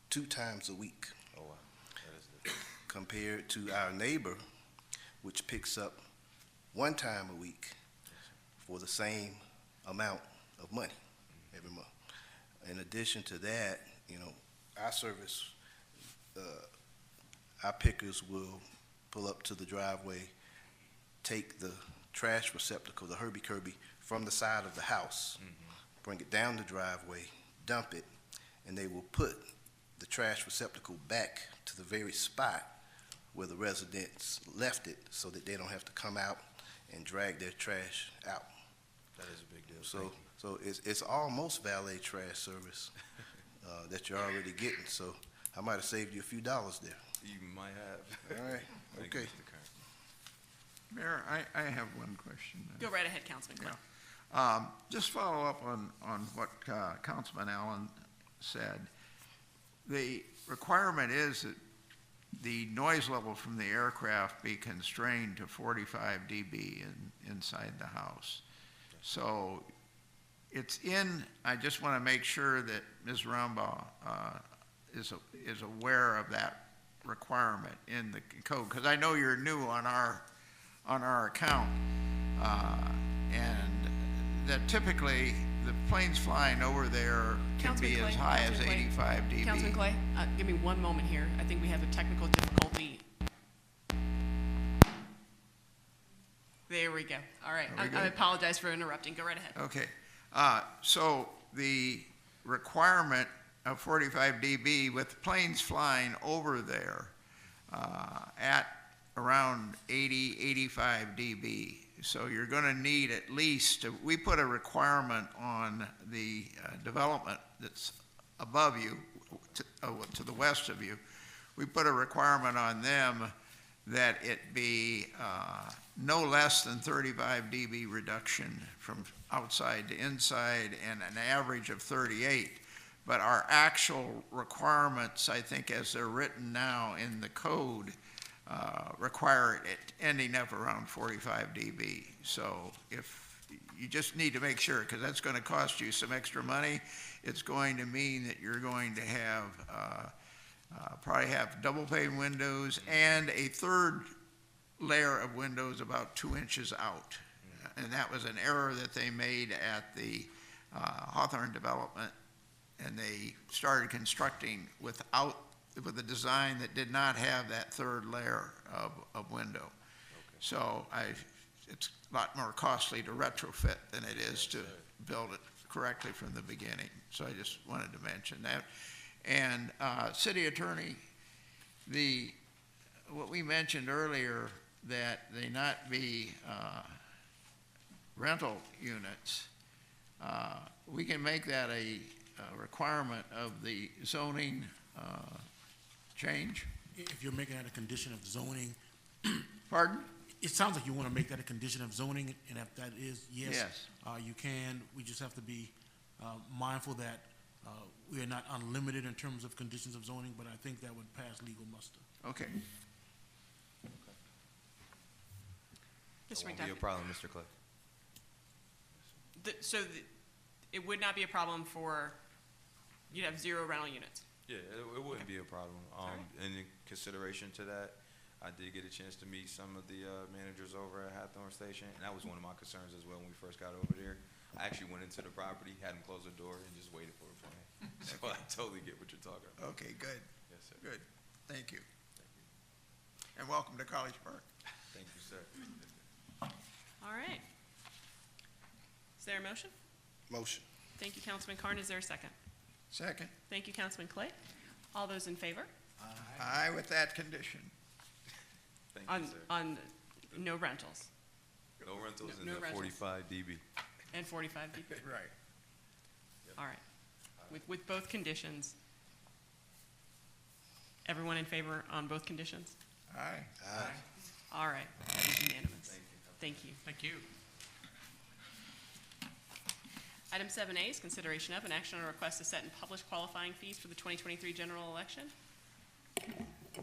2 times a week.
Oh, wow. That is different.
Compared to our neighbor, which picks up 1 time a week for the same amount of money every month. In addition to that, our service, our pickers will pull up to the driveway, take the trash receptacle, the Herbie-Kirby, from the side of the house, bring it down the driveway, dump it, and they will put the trash receptacle back to the very spot where the residents left it, so that they don't have to come out and drag their trash out.
That is a big deal.
So,
Thank you.
so it's almost valet trash service, that you're already getting, so I might have saved you a few dollars there.
You might have.
All right,
Thank you,
okay.
Mr. Kern.
Mayor, I have one question.
Go right ahead, Councilman Clay.
Just follow up on what Councilman Allen said. The requirement is that the noise level from the aircraft be constrained to 45 dB inside the house. So it's I just want to make sure that Ms. Rumbaugh is aware of that requirement in the code, because I know you're new on our account, and that typically the planes flying over there can
Councilman
be
Clay,
as high as
Councilman Clay.
85 dB.
Councilman Clay, give me one moment here. I think we have a technical difficulty. There we go. All right.
Are we
I
good?
apologize for interrupting. Go right ahead.
Okay, so the requirement of 45 dB with planes flying over there at around 80, 85 dB. So you're going to need at least, we put a requirement on the development that's above you, to the west of you. We put a requirement on them that it be no less than 35 dB reduction from outside to inside, and an average of 38. But our actual requirements, I think as they're written now in the code, require it ending up around 45 dB. So if you just need to make sure, because that's going to cost you some extra money. It's going to mean that you're going to have probably have double pane windows and a third layer of windows about 2 inches out. And that was an error that they made at the Hawthorne development, and they started constructing with a design that did not have that third layer of window. Okay. So it's a lot more costly to retrofit than it is to build it correctly from the beginning. So I just wanted to mention that. And City Attorney, what we mentioned earlier, that they not be rental units, we can make that a requirement of the zoning change.
If you're making that a condition of zoning,
Pardon?
it sounds like you want to make that a condition of zoning, and if that is yes,
Yes.
You can. We just have to be mindful that we are not unlimited in terms of conditions of zoning, but I think that would pass legal muster.
Okay.
Mr.
That won't be a
McDuffie.
problem, Mr. Clay.
It would not be a problem for, you'd have 0 rental units.
Yeah, it wouldn't be a problem.
right.
And in consideration to that, I did get a chance to meet some of the managers over at Hawthorne Station, and that was one of my concerns as well when we first got over there. I actually went into the property, had them close the door, and just waited for a plane. So I totally get what you're talking about.
Okay, good.
Yes, sir.
Good. Thank you. And welcome to College Park.
Thank you, sir.
All right. Is there a motion?
Motion.
Thank you, Councilman Carn. Is there a second?
Second.
Thank you, Councilman Clay. All those in favor?
Aye with that condition.
Thank
On,
you, sir.
on no rentals
No rentals
no
in the
rentals.
45 dB.
and 45 dB.
Right.
All right. With both conditions. Everyone in favor on both conditions?
Aye.
Aye.
All right. That is unanimous.
Thank you.
Thank you.
Thank you.
Item 7A is consideration of an action on a request to set and publish qualifying fees for the 2023 general election.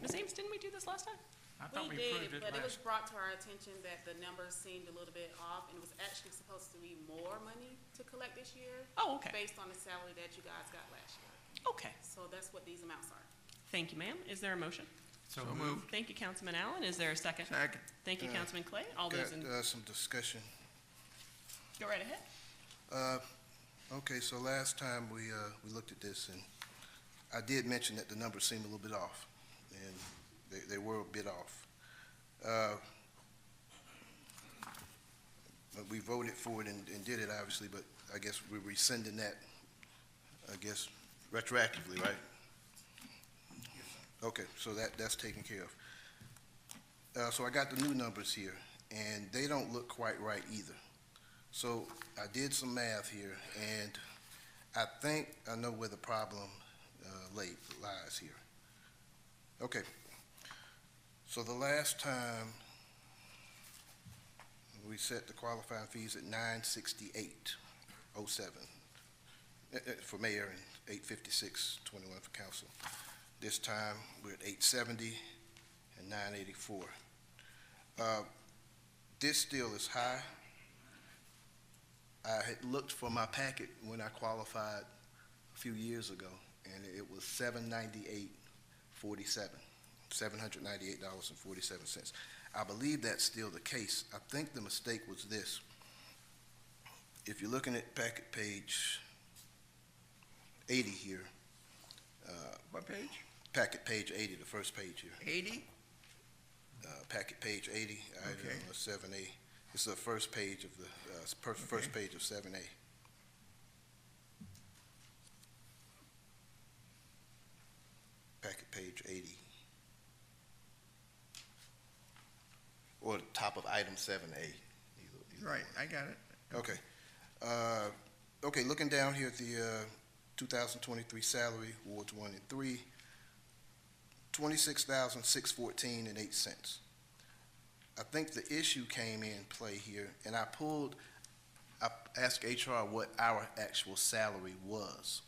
Ms. Ames, didn't we do this last time?
I thought we
We
approved
did,
it
but it was
last.
brought to our attention that the numbers seemed a little bit off, and it was actually supposed to be more money to collect this year.
Oh, okay.
Based on the salary that you guys got last year.
Okay.
So that's what these amounts are.
Thank you, ma'am. Is there a motion?
So moved.
Thank you, Councilman Allen. Is there a second?
Second.
Thank you, Councilman Clay. All those in,
Got some discussion.
go right ahead.
Okay, so last time we looked at this, and I did mention that the numbers seemed a little bit off, and they were a bit off. But we voted for it and did it, obviously, but I guess we're rescinding that, I guess, retroactively, right? Okay, so that's taken care of. So I got the new numbers here, and they don't look quite right either. So I did some math here, and I think I know where the problem lies here. Okay. So the last time we set the qualifying fees at $968.07 for mayor and $856.21 for council. This time we're at $870 and $984. This still is high. I had looked for my packet when I qualified a few years ago, and it was $798.47, $798.47. I believe that's still the case. I think the mistake was this. If you're looking at packet page 80 here.
What page?
Packet page 80, the first page here.
80?
Packet page 80,
Okay.
item 7A. It's the first page of the, first page of 7A. Packet page 80. Or the top of item 7A. Either
Right,
one.
I got it.
Okay. Okay, looking down here at the 2023 salary, wards 1 and 3, $26,614.08. I think the issue came in play here, and I asked HR what our actual salary was.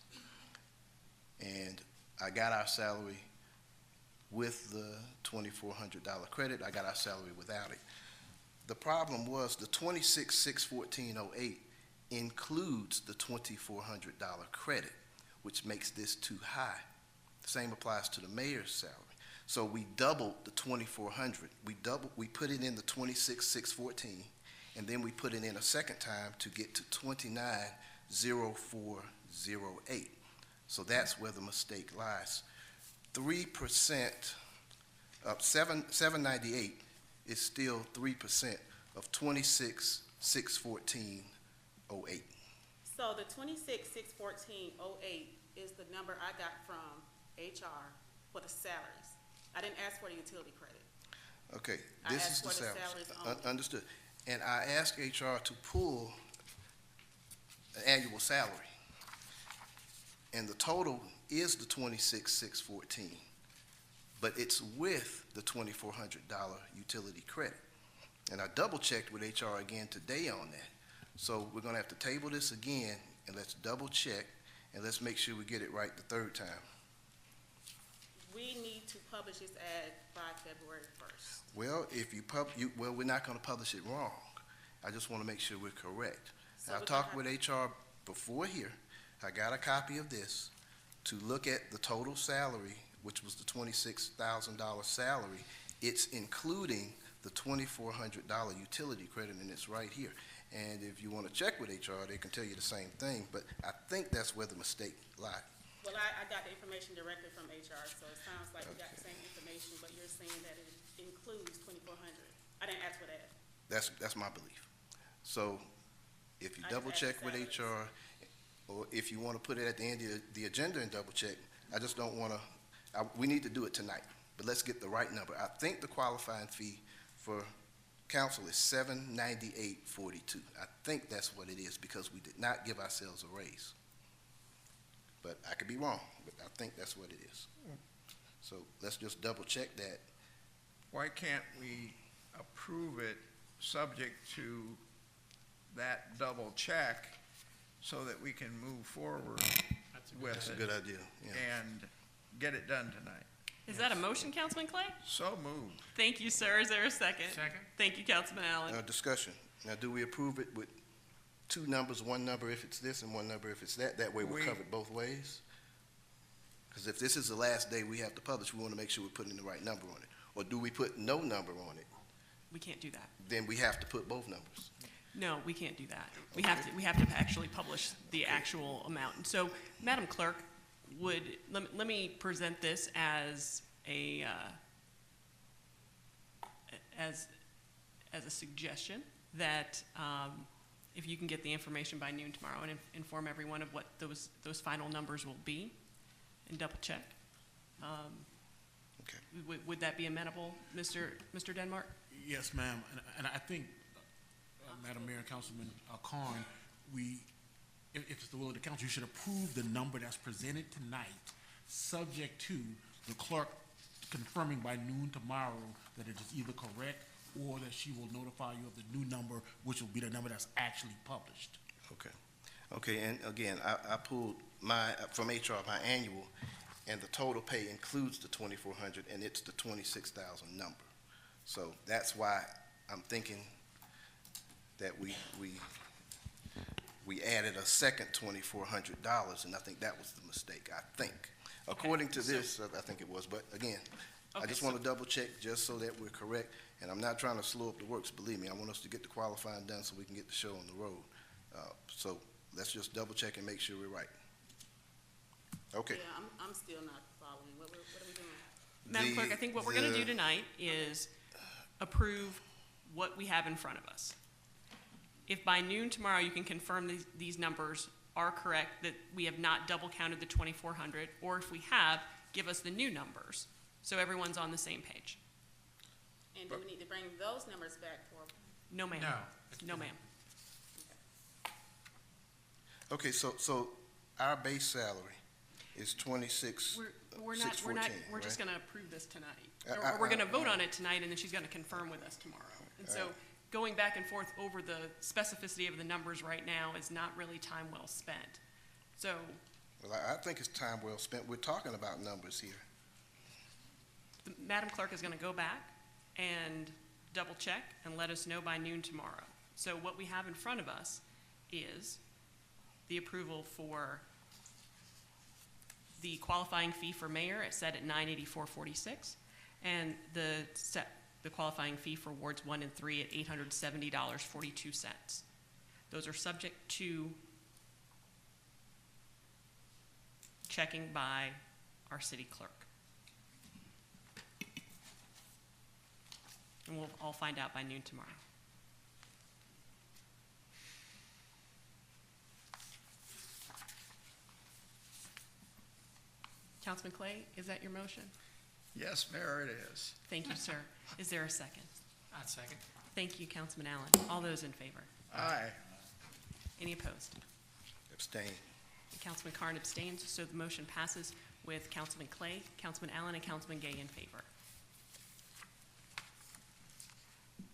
And I got our salary with the $2,400 credit. I got our salary without it. The problem was the $26,614.08 includes the $2,400 credit, which makes this too high. The same applies to the mayor's salary. So we doubled the $2,400. We put it in the $26,614, and then we put it in a second time to get to $29,0408. So that's where the mistake lies. 3% of $798 is still 3% of $26,614.08.
So the $26,614.08 is the number I got from HR for the salaries. I didn't ask for the utility credit.
Okay,
I
this
asked
is the
for the
salaries.
salaries only.
Understood. And I asked HR to pull an annual salary. And the total is the $26,614, but it's with the $2,400 utility credit. And I double checked with HR again today on that. So we're gonna have to table this again, and let's double check, and let's make sure we get it right the third time.
We need to publish this ad by February 1st.
Well, if you well, we're not gonna publish it wrong. I just wanna make sure we're correct.
So
I've
we're
talked
gonna
with HR before here. I got a copy of this to look at the total salary, which was the $26,000 salary. It's including the $2,400 utility credit, and it's right here. And if you wanna check with HR, they can tell you the same thing, but I think that's where the mistake lied.
Well, I got the information directly from HR, so it sounds like we got the same information, but you're saying that it includes 2,400. I didn't ask for that.
That's my belief. So if you
I
double
just
check
asked
with
salaries.
HR, or if you want to put it at the end of the agenda and double check, I just don't want to, we need to do it tonight, but let's get the right number. I think the qualifying fee for council is $798.42. I think that's what it is, because we did not give ourselves a raise. But I could be wrong, but I think that's what it is. So let's just double check that.
Why can't we approve it subject to that double check so that we can move forward with
That's a
it
good idea, yeah.
and get it done tonight?
Is that a motion, Councilman Clay?
So moved.
Thank you, sir. Is there a second?
Second.
Thank you, Councilman Allen.
Discussion. Now, do we approve it with two numbers, one number if it's this and one number if it's that? That way we're covered both ways? Because if this is the last day we have to publish, we want to make sure we're putting the right number on it. Or do we put no number on it?
We can't do that.
Then we have to put both numbers.
No, we can't do that. We have to actually publish the actual amount. And so, Madam Clerk, let me present this as a suggestion that if you can get the information by noon tomorrow and inform everyone of what those final numbers will be, and double check.
Okay.
Would that be amenable, Mr. Denmark?
Yes, ma'am, and I think Madam Mayor and Councilman Carn, if it's the will of the council, you should approve the number that's presented tonight, subject to the clerk confirming by noon tomorrow that it is either correct or that she will notify you of the new number, which will be the number that's actually published.
Okay. Okay, and again, I pulled from HR, my annual, and the total pay includes the 2,400, and it's the 26,000 number. So that's why I'm thinking that we added a second $2,400, and I think that was the mistake, I think. According to this, I think it was, but again, I just want to double check just so that we're correct, and I'm not trying to slow up the works, believe me, I want us to get the qualifying done so we can get the show on the road. So let's just double check and make sure we're right. Okay.
Yeah, I'm still not following. What are we doing?
Madam Clerk, I think what we're going to do tonight is approve what we have in front of us. If by noon tomorrow you can confirm these numbers are correct, that we have not double counted the 2,400, or if we have, give us the new numbers so everyone's on the same page.
And do we need to bring those numbers back for?
No, ma'am.
No.
No, ma'am.
Okay, so our base salary is 26,
We're
614,
we're just
right?
going to approve this tonight. Or we're going to vote on it tonight, and then she's going to confirm with us tomorrow. And so going back and forth over the specificity of the numbers right now is not really time well spent. So.
Well, I think it's time well spent. We're talking about numbers here.
The Madam Clerk is going to go back and double check and let us know by noon tomorrow. So what we have in front of us is the approval for the qualifying fee for mayor, it's set at $984.46, and the qualifying fee for wards 1 and 3 at $870.42. Those are subject to checking by our city clerk. And we'll all find out by noon tomorrow. Councilman Clay, is that your motion?
Yes, Mayor, it is.
Thank you, sir. Is there a second?
I'd second.
Thank you, Councilman Allen. All those in favor?
Aye.
Any opposed?
Abstain.
Councilman Carn abstains, so the motion passes with Councilman Clay, Councilman Allen, and Councilman Gay in favor.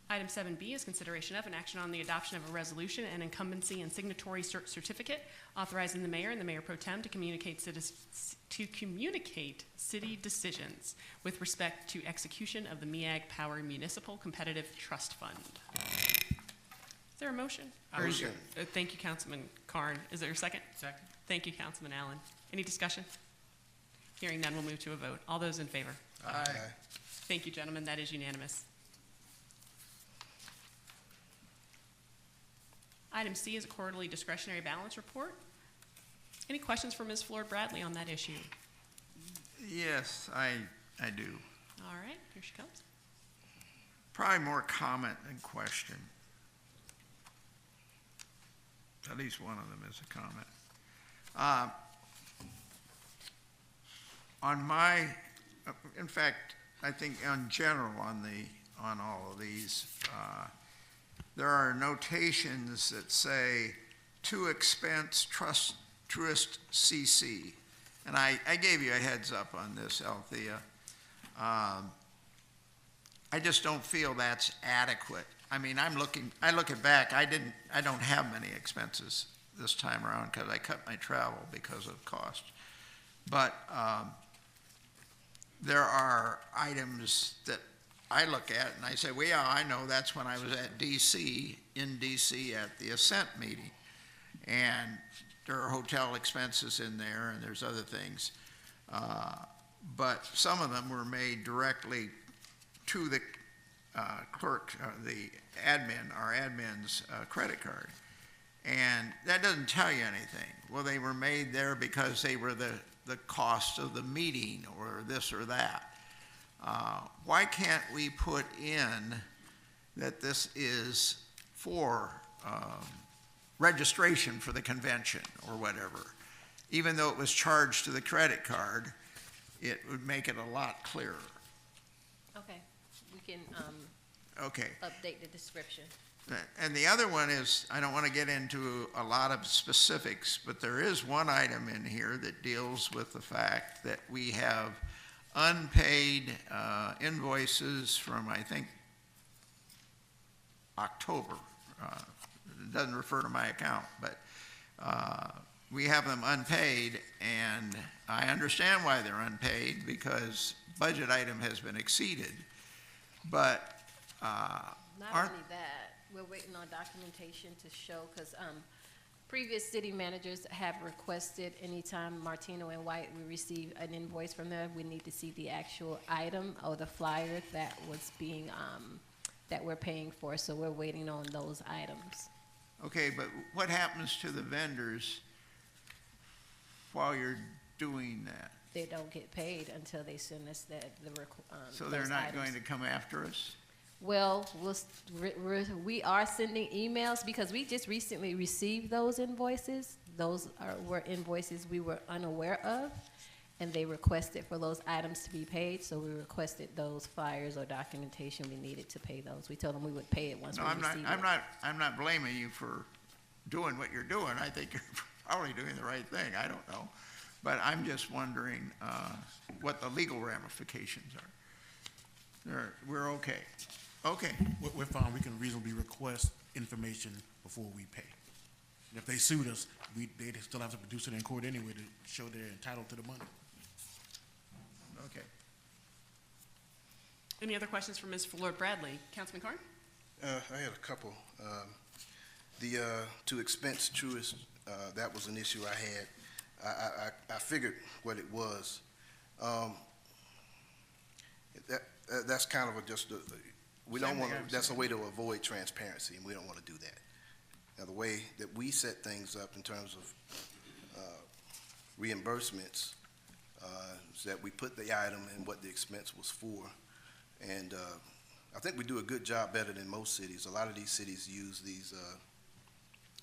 Item 7B is consideration of an action on the adoption of a resolution and incumbency and signatory certificate authorizing the mayor and the mayor pro tem to communicate city decisions with respect to execution of the MEAG Power Municipal Competitive Trust Fund. Is there a motion?
Motion.
Thank you, Councilman Carn. Is there a second?
Second.
Thank you, Councilman Allen. Any discussion? Hearing none, we'll move to a vote. All those in favor?
Aye.
Thank you, gentlemen. That is unanimous. Item C is a quarterly discretionary balance report. Any questions for Ms. Floyd Bradley on that issue?
Yes, I do.
All right, here she comes.
Probably more comment than question. At least one of them is a comment. In fact, I think in general on all of these, there are notations that say to expense truist CC. And I gave you a heads up on this, Althea. I just don't feel that's adequate. I mean, I look at back, I don't have many expenses this time around because I cut my travel because of cost. But there are items that I look at and I say, well, yeah, I know that's when I was at in DC at the Ascent meeting. And there are hotel expenses in there and there's other things. But some of them were made directly to the clerk, the admin, our admin's credit card. And that doesn't tell you anything. Well, they were made there because they were the cost of the meeting or this or that. Why can't we put in that this is for registration for the convention or whatever? Even though it was charged to the credit card, it would make it a lot clearer.
Okay, we can
Okay.
update the description.
And the other one is, I don't want to get into a lot of specifics, but there is one item in here that deals with the fact that we have unpaid invoices from, I think, October. It doesn't refer to my account, but we have them unpaid, and I understand why they're unpaid, because budget item has been exceeded. But
Not
aren't,
only that, we're waiting on documentation to show, because previous city managers have requested anytime Martino and White, we receive an invoice from them, we need to see the actual item or the flyer that was being, that we're paying for, so we're waiting on those items.
okay, but what happens to the vendors while you're doing that?
They don't get paid until they send us
So they're
those
not
items.
going to come after us?
Well, we are sending emails because we just recently received those invoices. Those were invoices we were unaware of, and they requested for those items to be paid, so we requested those flyers or documentation we needed to pay those. We told them we would pay it once we received it.
I'm not blaming you for doing what you're doing. I think you're probably doing the right thing. I don't know. But I'm just wondering what the legal ramifications are. We're okay. Okay.
We're fine, we can reasonably request information before we pay. And if they sued us, they still have to produce it in court anyway to show they're entitled to the money.
Okay.
Any other questions for Ms. Lord Bradley? Councilman Carn?
I had a couple. To expense truist, that was an issue I had. I figured what it was. That's kind of we don't want to, that's a way to avoid transparency, and we don't want to do that. Now, the way that we set things up in terms of reimbursements is that we put the item and what the expense was for. And I think we do a good job, better than most cities. A lot of these cities use these,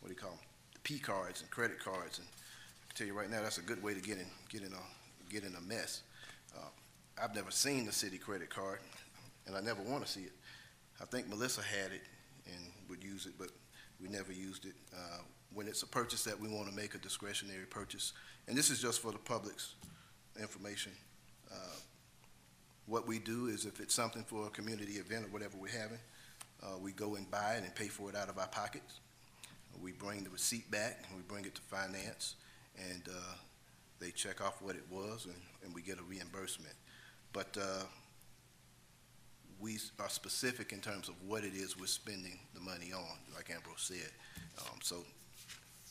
what do you call them, P cards and credit cards. And I can tell you right now, that's a good way to get in a mess. I've never seen the city credit card, and I never want to see it. I think Melissa had it and would use it, but we never used it. When it's a purchase that we want to make, a discretionary purchase, and this is just for the public's information, what we do is if it's something for a community event or whatever we're having, we go and buy it and pay for it out of our pockets. We bring the receipt back, and we bring it to finance, and they check off what it was, and we get a reimbursement. But we are specific in terms of what it is we're spending the money on, like Ambrose said. So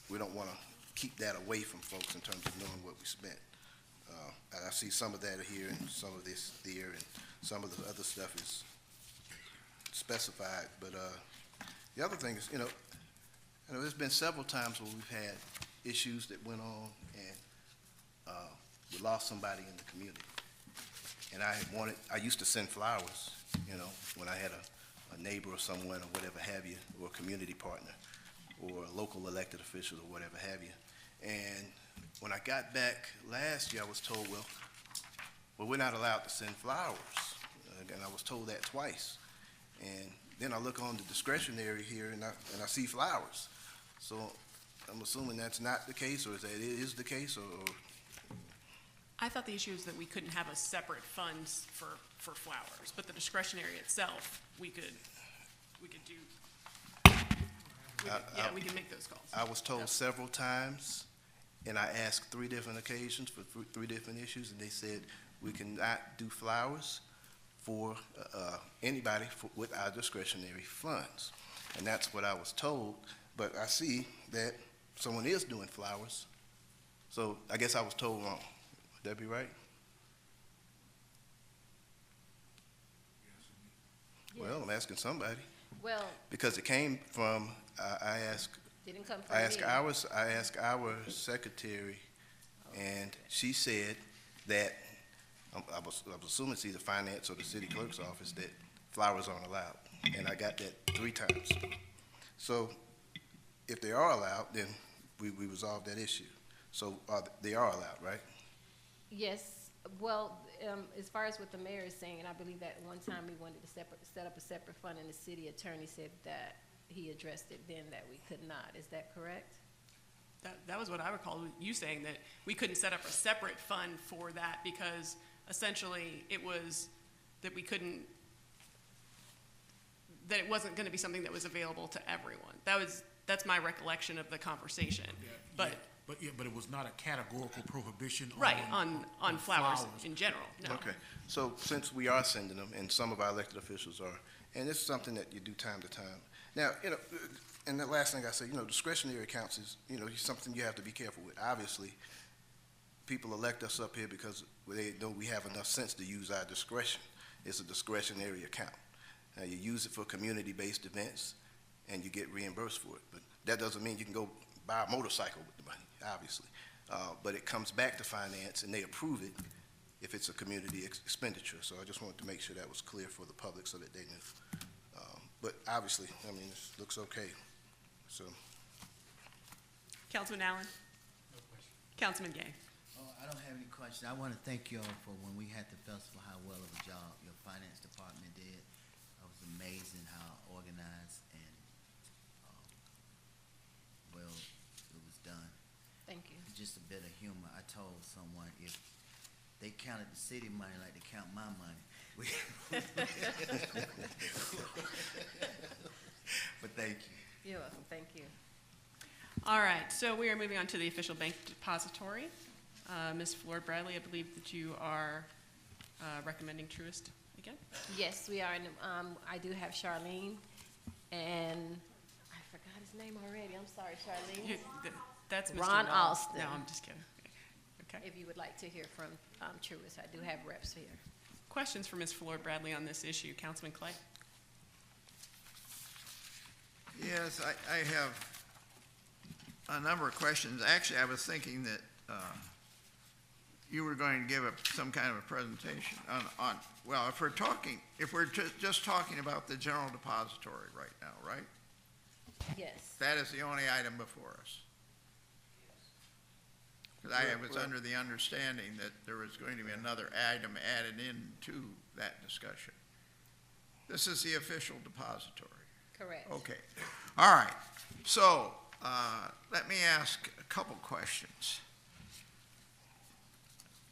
we don't want to keep that away from folks in terms of knowing what we spent. I see some of that here and some of this there, and some of the other stuff is specified. But the other thing is, there's been several times where we've had issues that went on, and we lost somebody in the community. And I used to send flowers, when I had a neighbor or someone or whatever have you, or a community partner, or a local elected official or whatever have you. And when I got back last year, I was told, well, we're not allowed to send flowers. And I was told that twice. And then I look on the discretionary here, and I see flowers. So I'm assuming that's not the case, or is that it is the case, or
I thought the issue is that we couldn't have a separate fund for flowers, but the discretionary itself, we could do. We can make those calls.
I was told several times, and I asked 3 different occasions for 3 different issues, and they said we cannot do flowers for anybody with our discretionary funds. And that's what I was told, but I see that someone is doing flowers, so I guess I was told wrong. Would that be right?
Yeah.
Well, I'm asking somebody.
Well,
Because it came from, I asked
didn't come from
I asked
me.
our secretary, and she said that, I was assuming it's either finance or the city clerk's office, that flowers aren't allowed. And I got that 3 times. So if they are allowed, then we resolved that issue. So they are allowed, right?
Yes, well, as far as what the mayor is saying, and I believe that one time we wanted to set up a separate fund, and the city attorney said that he addressed it then, that we could not. Is that correct?
That was what I recall you saying, that we couldn't set up a separate fund for that because essentially it was that we couldn't, that it wasn't going to be something that was available to everyone. That's my recollection of the conversation. But
it was not a categorical prohibition
on flowers in general. No.
Okay, so since we are sending them, and some of our elected officials are, and it's something that you do time to time. Now, and the last thing I say, discretionary accounts is, something you have to be careful with. Obviously, people elect us up here because they know we have enough sense to use our discretion. It's a discretionary account. Now, you use it for community-based events, and you get reimbursed for it. But that doesn't mean you can go buy a motorcycle with the money, obviously. But it comes back to finance, and they approve it if it's a community expenditure. So I just wanted to make sure that was clear for the public so that they knew. But obviously, it looks okay. So,
Councilman Allen?
No question.
Councilman Gay?
Oh, I don't have any question. I want to thank you all for when we had the festival, how well of a job your finance department did. It was amazing how organized and well it was done.
Thank you.
Just a bit of humor. I told someone if they counted the city money like they count my money. But thank you.
You're welcome. Thank you.
All right, so we are moving on to the official bank depository. Ms. Floyd Bradley, I believe that you are recommending Truist again?
Yes, we are. I do have Charlene, and I forgot his name already. I'm sorry, Charlene.
That's Mr.
Ron
Wall.
Alston.
No, I'm just kidding. Okay.
If you would like to hear from Truist, I do have reps here.
Questions for Ms. Floyd Bradley on this issue? Councilman Clay?
Yes, I have a number of questions. Actually, I was thinking that you were going to give some kind of a presentation on well, if we're just talking about the general depository right now, right?
Yes.
That is the only item before us. Because I was under the understanding that there was going to be another item added into that discussion. This is the official depository.
Correct.
Okay. All right. So let me ask a couple questions.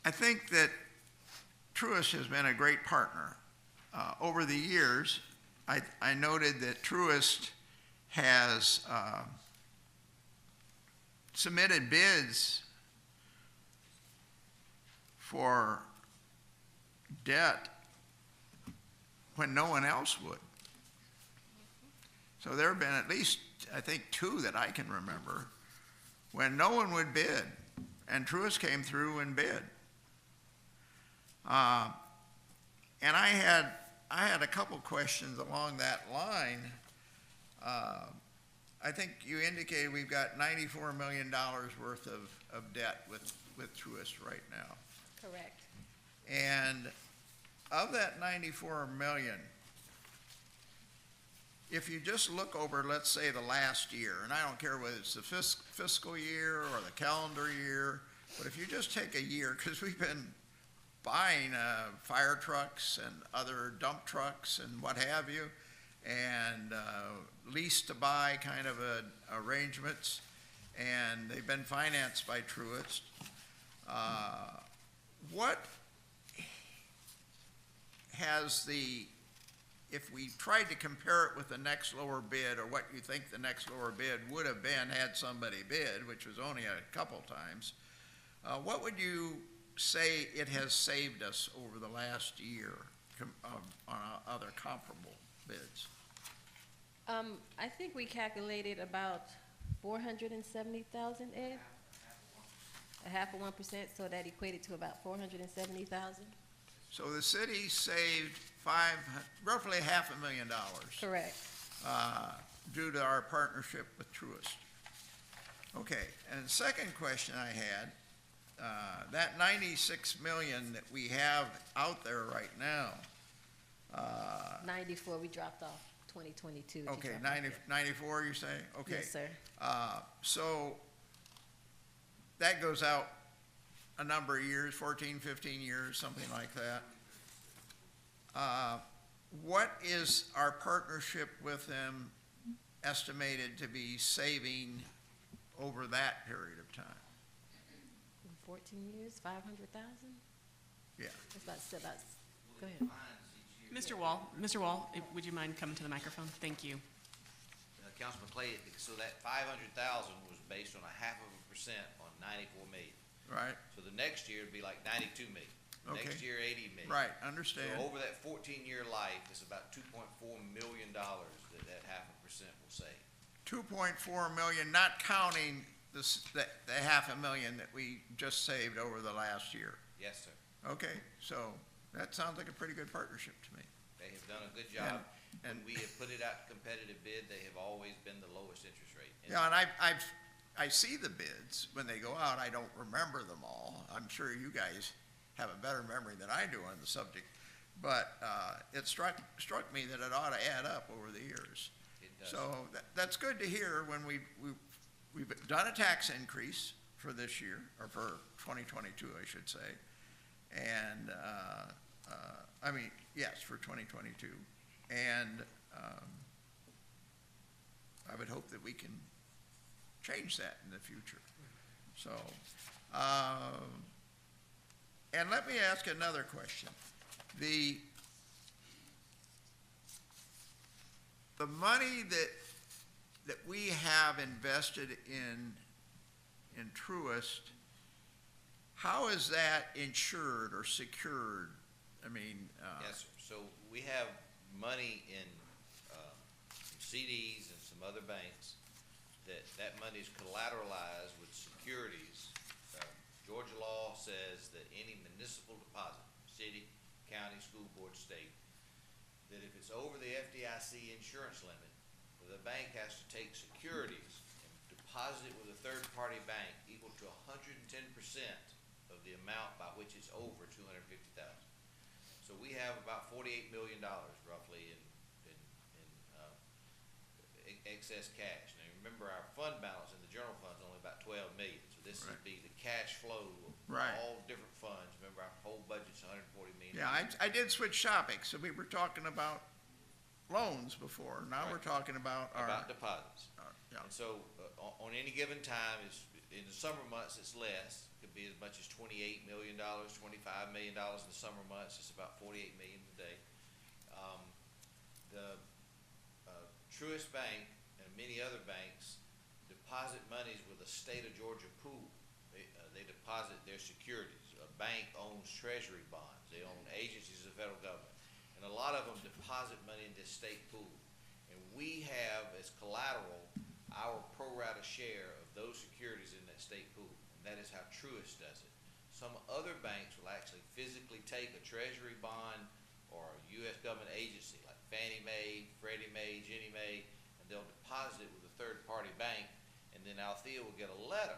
I think that Truist has been a great partner. Over the years, I noted that Truist has submitted bids for debt when no one else would. So there have been at least, I think, 2 that I can remember when no one would bid, and Truist came through and bid. And I had a couple questions along that line. I think you indicated we've got $94 million worth of debt with Truist right now.
Correct.
And of that 94 million, if you just look over, let's say, the last year, and I don't care whether it's the fiscal year or the calendar year, but if you just take a year, because we've been buying fire trucks and other dump trucks and what have you, and lease to buy kind of arrangements, and they've been financed by Truist. What has if we tried to compare it with the next lower bid, or what you think the next lower bid would have been had somebody bid, which was only a couple times, what would you say it has saved us over the last year on other comparable bids?
I think we calculated about 470,000, Ed? A half of 1%, so that equated to about 470,000.
So the city saved roughly $500,000.
Correct.
Due to our partnership with Truist. Okay, and the second question I had, that 96 million that we have out there right now.
94, we dropped off 2022.
Okay, 94 you say? Okay.
Yes, sir.
So that goes out a number of years, 14, 15 years, something like that. What is our partnership with them estimated to be saving over that period of time?
14 years, 500,000?
Yeah.
That's, go ahead.
Mr. Wall, would you mind coming to the microphone? Thank you.
Councilman Clay, so that 500,000 was based on 0.5% on 94 million.
Right.
So the next year it'd be like 92 million.
Okay.
Next year, 80 million.
Right, understand.
So over that 14-year life, it's about $2.4 million that 0.5% will save.
2.4 million, not counting the 500,000 that we just saved over the last year.
Yes, sir.
Okay, so that sounds like a pretty good partnership to me.
They have done a good job.
And
When we have put it out to competitive bid, they have always been the lowest interest rate.
yeah, and I see the bids when they go out. I don't remember them all. I'm sure you guys have a better memory than I do on the subject, but it struck me that it ought to add up over the years.
It does.
So that's good to hear when we've done a tax increase for this year, or for 2022, I should say. And, I mean, yes, for 2022. And I would hope that we can change that in the future. So, and let me ask another question. The money that we have invested in Truist, how is that insured or secured? I mean,
Yes, sir. So we have money in CDs and some other banks that money is collateralized with securities. Georgia law says that any municipal deposit, city, county, school board, state, that if it's over the FDIC insurance limit, the bank has to take securities and deposit it with a third-party bank equal to 110% of the amount by which it's over $250,000. So we have about $48 million roughly in excess cash. Now remember, our fund balance in the general fund is only about 12 million. So this would be the cash flow of all different funds. Remember, our whole budget's 140 million.
yeah, I did switch topics. So we were talking about loans before. Now we're talking about
deposits.
Yeah.
And so on any given time, in the summer months it's less. It could be as much as $28 million, $25 million in the summer months. It's about 48 million today. The Truist Bank and many other banks deposit monies with a state of Georgia pool. They deposit their securities. A bank owns treasury bonds. They own agencies of the federal government. And a lot of them deposit money in this state pool. And we have as collateral our pro rata share of those securities in that state pool. And that is how Truist does it. Some other banks will actually physically take a treasury bond or a U.S. government agency like Fannie Mae, Freddie Mae, Ginnie Mae, and they'll deposit it with a third-party bank, and then Althea will get a letter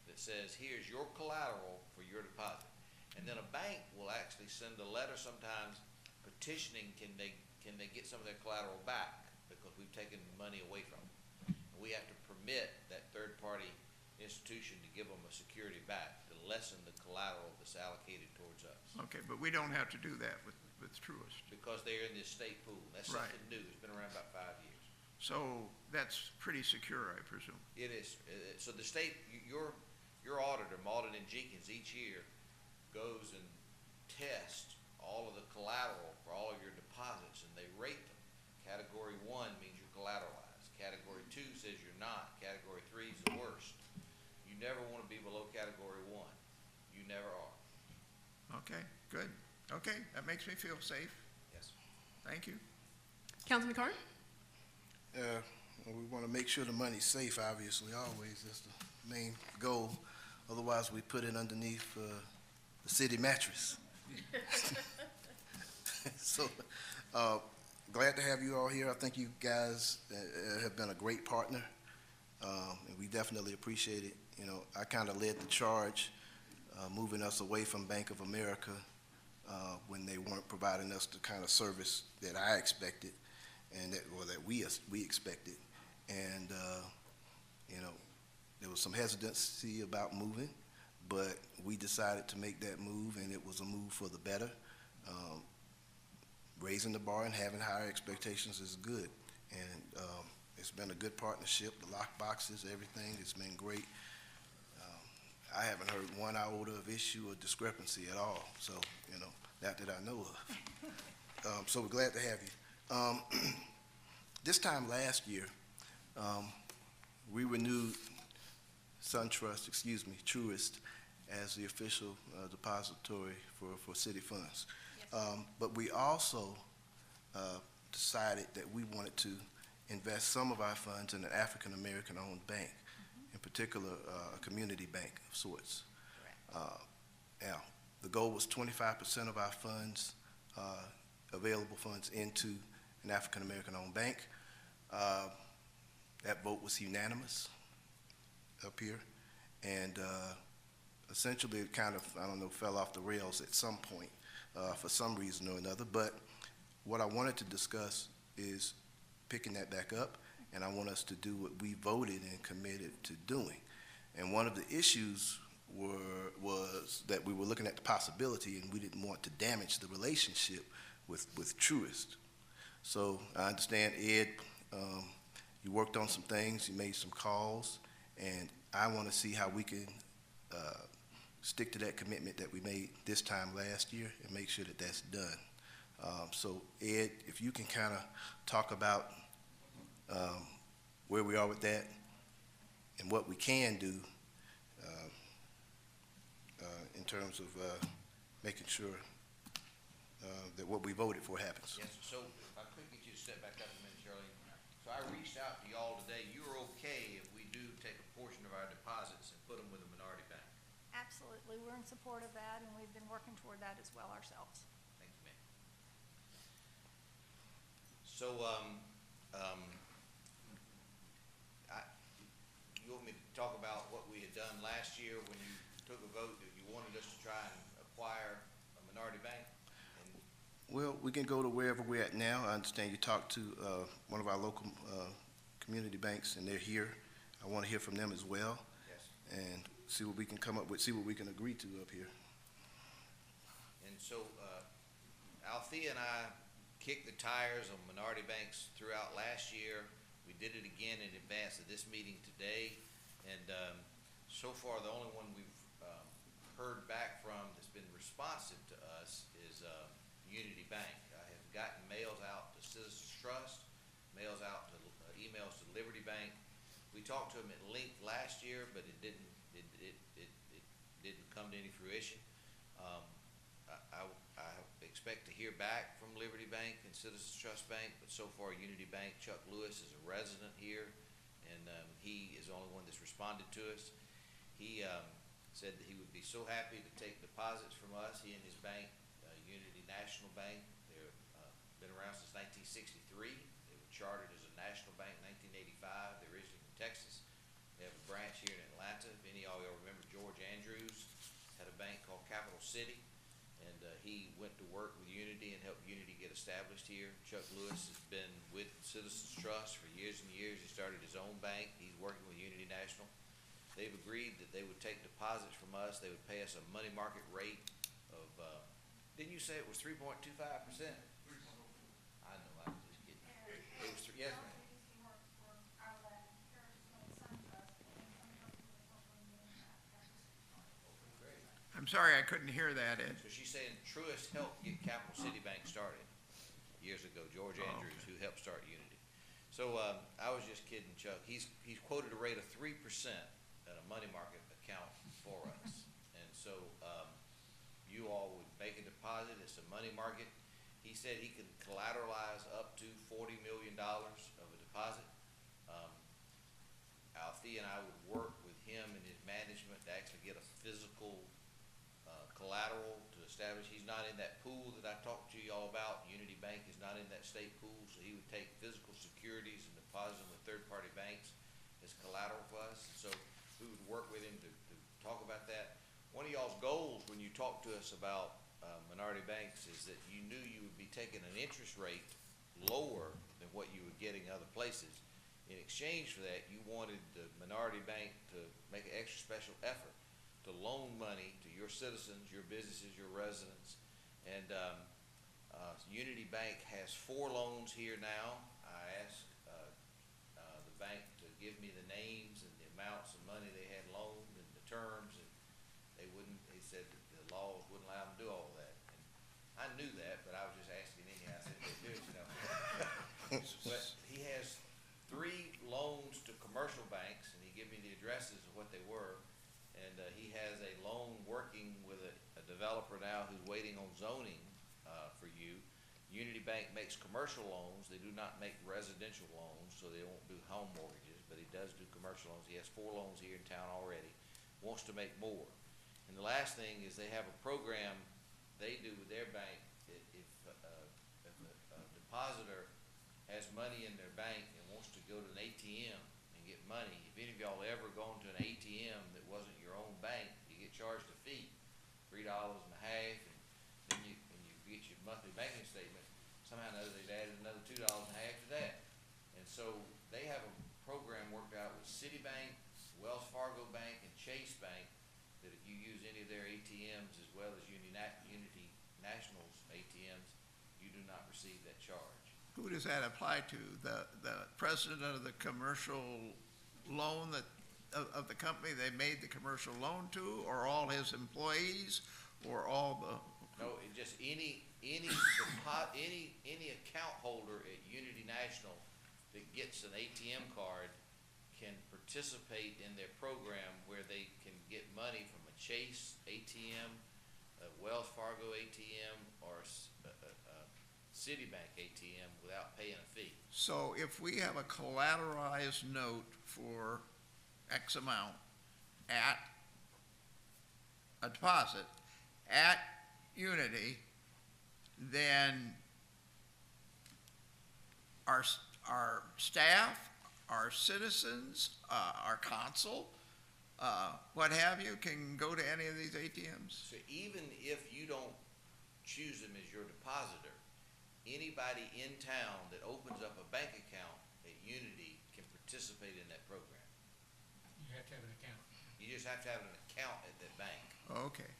that says, here's your collateral for your deposit. And then a bank will actually send a letter sometimes petitioning, can they get some of their collateral back because we've taken money away from them. And we have to permit that third-party institution to give them a security back to lessen the collateral that's allocated towards us.
Okay, but we don't have to do that with Truist.
Because they're in this state pool. That's something new. It's been around about 5 years.
So that's pretty secure, I presume.
It is. So the state, your auditor, Malden and Jenkins, each year goes and tests all of the collateral for all of your deposits, and they rate them. Category 1 means you're collateralized. Category 2 says you're not. Category 3 is the worst. You never want to be below Category 1. You never are.
Okay, good. Okay, that makes me feel safe.
Yes.
Thank you.
Councilman Carr?
We want to make sure the money's safe, obviously, always. That's the main goal. Otherwise, we put it underneath the city mattress. So, glad to have you all here. I think you guys have been a great partner, and we definitely appreciate it. You know, I kind of led the charge, moving us away from Bank of America when they weren't providing us the kind of service that I expected, and that we expected. And you know, there was some hesitancy about moving, but we decided to make that move, and it was a move for the better. Raising the bar and having higher expectations is good, and it's been a good partnership. The lock boxes, everything, it's been great. I haven't heard one iota of issue or discrepancy at all, so, you know, not that I know of. So we're glad to have you. This time last year, we renewed Truist as the official depository for city funds. But we also decided that we wanted to invest some of our funds in an African-American owned bank, in particular a community bank of sorts. Now, the goal was 25% of our funds, available funds, into an African-American owned bank. That vote was unanimous up here, and essentially it kind of, I don't know, fell off the rails at some point for some reason or another. But what I wanted to discuss is picking that back up, and I want us to do what we voted and committed to doing. And one of the issues was that we were looking at the possibility, and we didn't want to damage the relationship with Truist. So I understand, Ed, you worked on some things, you made some calls, and I want to see how we can stick to that commitment that we made this time last year and make sure that that's done. So Ed, if you can kind of talk about where we are with that and what we can do in terms of making sure that what we voted for happens.
Yes, so if I could get you to step back up a minute, Shirley. So I reached out to y'all today. You're okay if we do take a portion of our deposits and put them with a minority bank?
Absolutely, we're in support of that, and we've been working toward that as well ourselves.
Thank you, ma'am. So, you want me to talk about what we had done last year when you took a vote that you wanted us to try and acquire a minority bank?
Well, we can go to wherever we're at now. I understand you talked to one of our local community banks, and they're here. I want to hear from them as well.
Yes.
And see what we can come up with, see what we can agree to up here.
And so, Althea and I kicked the tires on minority banks throughout last year. We did it again in advance of this meeting today. And so far, the only one we've heard back from that's been responsive to us is Unity Bank. I have gotten mails out to Citizens Trust, mails out to emails to Liberty Bank. We talked to them at length last year, but it didn't come to any fruition. I expect to hear back from Liberty Bank and Citizens Trust Bank, but so far Unity Bank, Chuck Lewis is a resident here, and he is the only one that's responded to us. He said that he would be so happy to take deposits from us, he and his bank, Unity National Bank. They've been around since 1963. They were chartered as a national bank in 1985. They're originally from Texas. They have a branch here in Atlanta. If any of y'all remember, George Andrews had a bank called Capital City, and he went to work with Unity and helped Unity get established here. Chuck Lewis has been with Citizens Trust for years and years. He started his own bank. He's working with Unity National. They've agreed that they would take deposits from us. They would pay us a money market rate of, didn't you say it was 3.25%? I know, I was just kidding. It was, yes, ma'am.
I'm sorry, I couldn't hear that, Ed.
So she's saying Truist helped get Capital City Bank started years ago, George Andrews, who helped start Unity. So I was just kidding, Chuck. He's quoted a rate of 3% at a money market account for us. And so you all would make a deposit. It's a money market. He said he could collateralize up to $40 million of a deposit. Althea and I would work with him and his management to actually get a physical collateral to establish. He's not in that pool that I talked to you all about. Unity Bank is not in that state pool, so he would take physical securities and deposit them with third-party banks as collateral for us. So we would work with him to talk about that. One of y'all's goals when you talked to us about minority banks is that you knew you would be taking an interest rate lower than what you were getting other places. In exchange for that, you wanted the minority bank to make an extra special effort to loan money to your citizens, your businesses, your residents. And Unity Bank has 4 loans here now. I asked the bank to give me the names and the amounts of money they had loaned and the terms, and they said that the laws wouldn't allow them to do all of that. And I knew that, but I was just asking anyhow. I said they do it, you know. But he has 3 loans to commercial banks, and he gave me the addresses of what they were. And he has a loan working with a developer now who's waiting on zoning for you. Unity Bank makes commercial loans. They do not make residential loans, so they won't do home mortgages, but he does do commercial loans. He has 4 loans here in town already, wants to make more. And the last thing is they have a program they do with their bank. If a depositor has money in their bank and wants to go to an ATM and get money, if any of y'all ever gone to an ATM that wasn't your own bank, you get charged a fee, $3.50, and then you get your monthly banking statement. Somehow or another they've added another $2.50 to that. And so they have a program worked out with Citibank, Wells Fargo Bank, and Chase Bank that if you use any of their ATMs as well as Unity National's ATMs, you do not receive that charge.
Who does that apply to? The president of the commercial loan of the company they made the commercial loan to, or all his employees, or all the?
No, it just any account holder at Unity National that gets an ATM card can participate in their program where they can get money from a Chase ATM, a Wells Fargo ATM, or a Citibank ATM without paying a fee.
So if we have a collateralized note for X amount at a deposit at Unity, then our staff, our citizens, our consul, what have you, can go to any of these ATMs?
So even if you don't choose them as your depositor, anybody in town that opens up a bank account at Unity can participate in that program.
You have to have an account.
You just have to have an account at that bank.
Okay.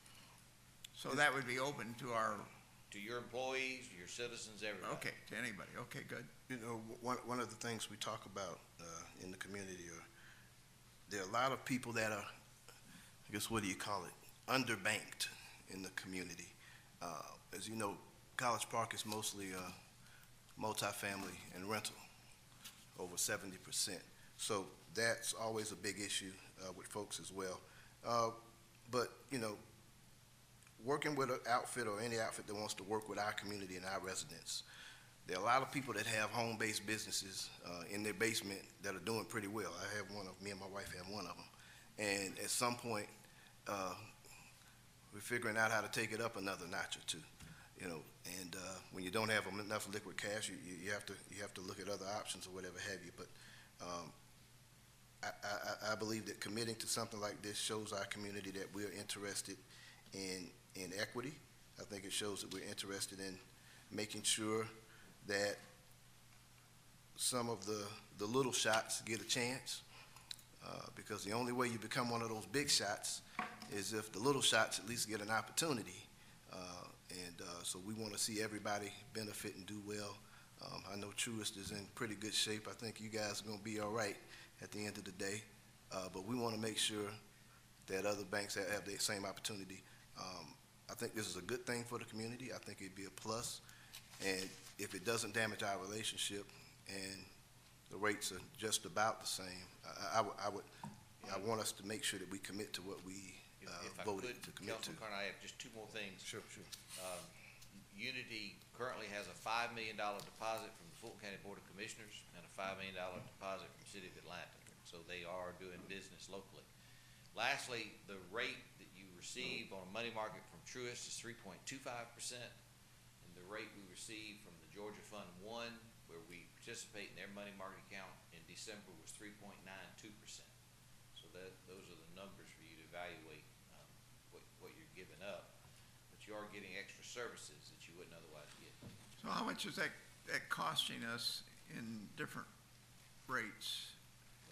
So that would be open to our,
To your employees, to your citizens, everybody.
okay, to anybody. Okay, good.
You know, one of the things we talk about in the community there are a lot of people that are, I guess, what do you call it, underbanked in the community. As you know, College Park is mostly multifamily and rental, over 70%. So that's always a big issue with folks as well. But, you know, working with an outfit or any outfit that wants to work with our community and our residents, there are a lot of people that have home-based businesses in their basement that are doing pretty well. I have me and my wife have one of them. And at some point, we're figuring out how to take it up another notch or two, you know. And when you don't have enough liquid cash, you have to look at other options or whatever have you. But I believe that committing to something like this shows our community that we're interested in equity. I think it shows that we're interested in making sure that some of the little shots get a chance, because the only way you become one of those big shots is if the little shots at least get an opportunity. So we want to see everybody benefit and do well. I know Truist is in pretty good shape. I think you guys are going to be all right at the end of the day. But we want to make sure that other banks have the same opportunity. I think this is a good thing for the community. I think it'd be a plus. And if it doesn't damage our relationship and the rates are just about the same, I want us to make sure that we commit to what we voted to commit to.
Councilman Carter, I have just 2 more things.
Sure.
Unity currently has a $5 million deposit from the Fulton County Board of Commissioners and a $5 million deposit from the City of Atlanta. So they are doing business locally. Lastly, the rate that you receive on a money market from Truist is 3.25%, and the rate we receive from the Georgia Fund 1, where we participate in their money market account in December, was 3.92%. So those are the numbers for you to evaluate what you're giving up, but you are getting extra services that you wouldn't otherwise get.
So how much is that costing us in different rates?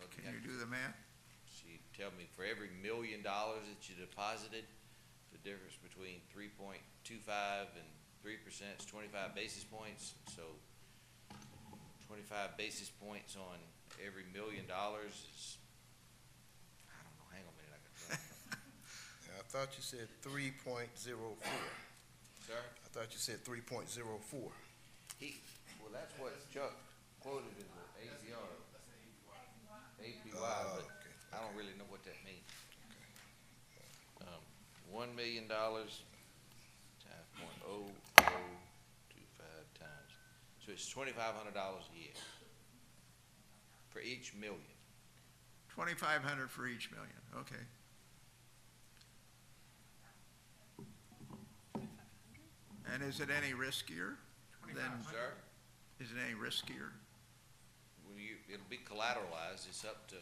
Well,
Can you do the math?
So you tell me, for every $1 million that you deposited, the difference between 3.25 and 3% is 25 basis points. So 25 basis points on every $1 million is, I don't know, hang on a minute, I got to run.
I thought you said 3.04.
Sir?
I thought you said 3.04.
Well, that's what Chuck quoted in the ACR. APY, but
okay.
I don't really know what that means. $1 million times 0.0025 times. So it's $2,500 a year for each million.
2,500 for each million, okay. And is it any riskier than,
Sir?
is it any riskier?
It'll be collateralized. It's up to,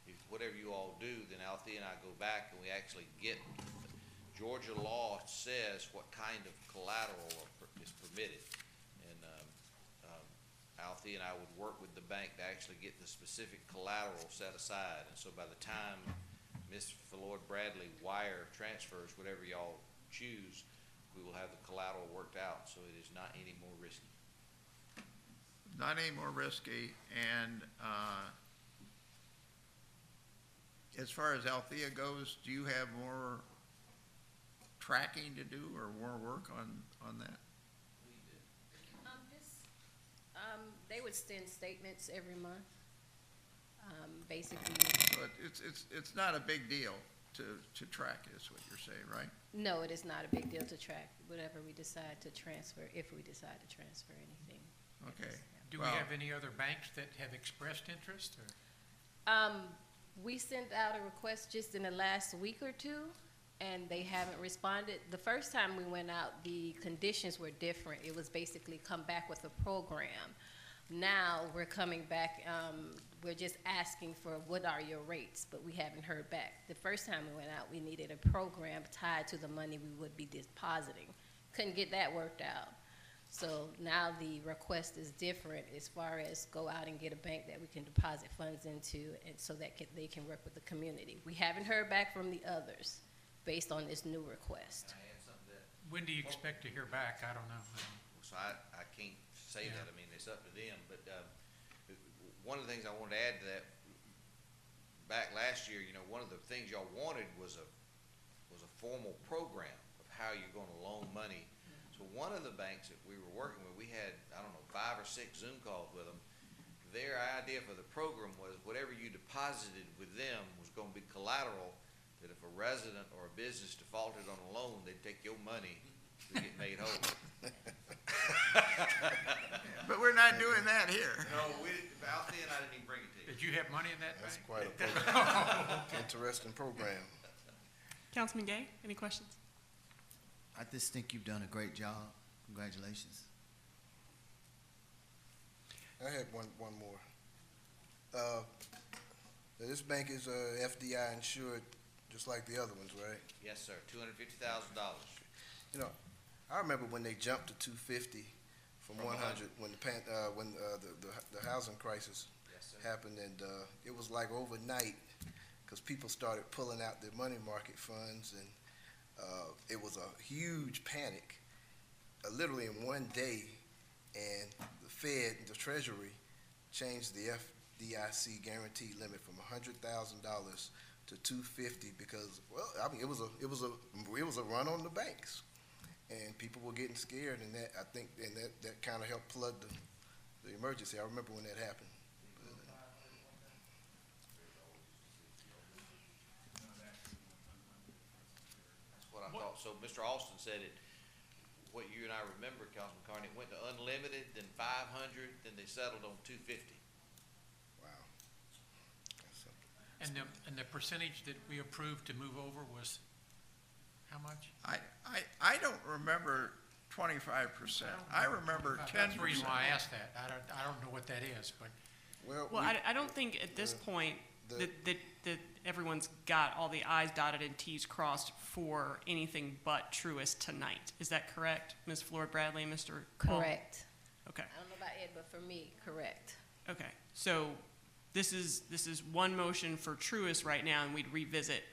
if whatever you all do, then Althea and I go back and we actually get, Georgia law says what kind of collateral is permitted. And Althea and I would work with the bank to actually get the specific collateral set aside. And so by the time Ms. Floyd Bradley wire transfers whatever y'all choose, we will have the collateral worked out, so it is not any more risky.
Not any more risky, and as far as Althea goes, do you have more tracking to do or more work on that?
They would send statements every month, basically.
But it's not a big deal to track, is what you're saying, right?
No, it is not a big deal to track whatever we decide to transfer, if we decide to transfer anything.
Okay.
Do we have any other banks that have expressed interest, or?
We sent out a request just in the last week or two, and they haven't responded. The first time we went out, the conditions were different. It was basically come back with a program. Now we're coming back, we're just asking for what are your rates, but we haven't heard back. The first time we went out, we needed a program tied to the money we would be depositing. Couldn't get that worked out. So now the request is different as far as go out and get a bank that we can deposit funds into, and so that they can work with the community. We haven't heard back from the others based on this new request.
Can I add something to that?
When do you expect to hear back? I don't know.
So I can't say that. I mean, it's up to them. But one of the things I wanted to add to that, back last year, you know, one of the things y'all wanted was a formal program of how you're going to loan money. So one of the banks that we were working with, we had, I don't know, 5 or 6 Zoom calls with them. Their idea for the program was whatever you deposited with them was going to be collateral, that if a resident or a business defaulted on a loan, they'd take your money to get made whole.
But we're not doing that here.
No, Althea and I didn't even bring it to you.
Did you have money in that
That's
bank?
quite a program. Interesting program.
Councilman Gay, any questions?
I just think you've done a great job. Congratulations.
I had one more. This bank is FDI insured, just like the other ones, right?
Yes, sir, $250,000.
You know, I remember when they jumped to 250 from 100 when the housing crisis
Yes, sir.
happened, and it was like overnight because people started pulling out their money market funds, and it was a huge panic, literally in one day, and the Fed, the Treasury, changed the FDIC guarantee limit from $100,000 to $250 because, well, I mean, it was a run on the banks, and people were getting scared, and that I think, and that kind of helped flood the emergency. I remember when that happened.
That's what I thought. So Mr. Austin said it, what you and I remember, Councilman Carney, it went to unlimited, then 500, then they settled on 250.
Wow. That's something.
And the percentage that we approved to move over was how much?
I don't remember 25%. I remember 10%.
That's the reason why I asked that. I don't know what that is, but.
Well, I don't think at this point that everyone's got all the I's dotted and T's crossed for anything but Truist tonight. Is that correct, Ms. Floyd Bradley and Mr. Paul?
Correct.
Okay.
I don't know about Ed, but for me, correct.
Okay. So this is one motion for Truist right now, and we'd revisit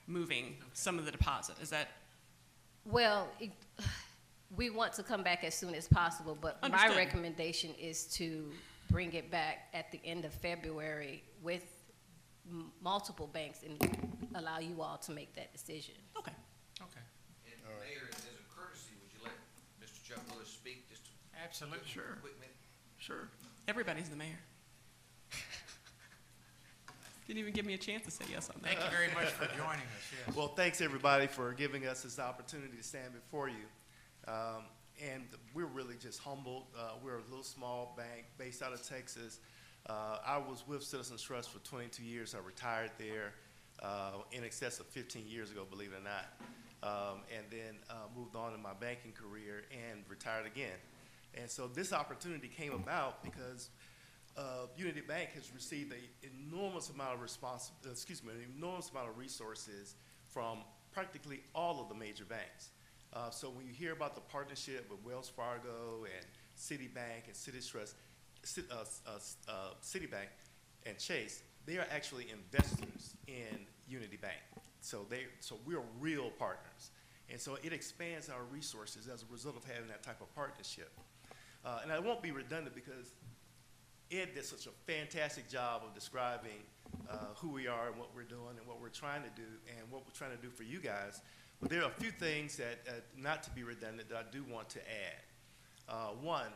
moving some of the deposit. Is that?
Well, we want to come back as soon as possible, but
Understood.
my recommendation is to bring it back at the end of February with multiple banks and allow you all to make that decision.
Okay.
Okay.
And Mayor, as a courtesy, would you let Mr. Chuck Lewis speak just a
Absolutely.
Sure.
quick minute?
Sure.
Everybody's the mayor. Didn't even give me a chance to say yes on that.
Thank you very much for joining us, yes.
Well, thanks everybody for giving us this opportunity to stand before you. And we're really just humbled. We're a little small bank based out of Texas. I was with Citizens Trust for 22 years. I retired there in excess of 15 years ago, believe it or not. And then moved on in my banking career and retired again. And so this opportunity came about because Unity Bank has received an enormous amount of resources from practically all of the major banks. So when you hear about the partnership with Wells Fargo and Citibank and Citibank and Chase, they are actually investors in Unity Bank. So we're real partners. And so it expands our resources as a result of having that type of partnership. And I won't be redundant because Ed did such a fantastic job of describing who we are and what we're doing and what we're trying to do and what we're trying to do for you guys. But there are a few things that, not to be redundant, that I do want to add. One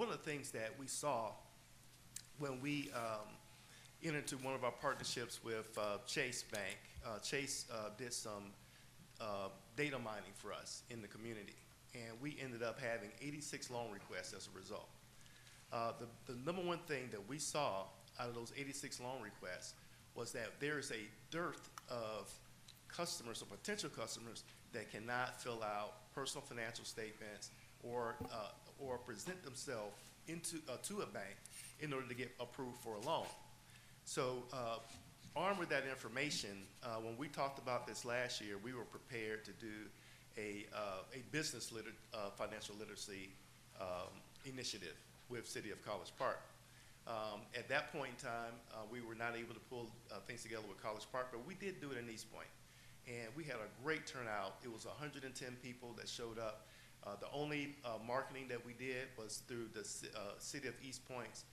of the things that we saw when we entered into one of our partnerships with Chase Bank, Chase did some data mining for us in the community, and we ended up having 86 loan requests as a result. The number one thing that we saw out of those 86 loan requests was that there is a dearth of customers or potential customers that cannot fill out personal financial statements or present themselves to a bank in order to get approved for a loan. So armed with that information, when we talked about this last year, we were prepared to do a business financial literacy initiative with City of College Park. At that point in time, we were not able to pull things together with College Park, but we did do it in East Point. And we had a great turnout. It was 110 people that showed up. The only marketing that we did was through the City of East Point's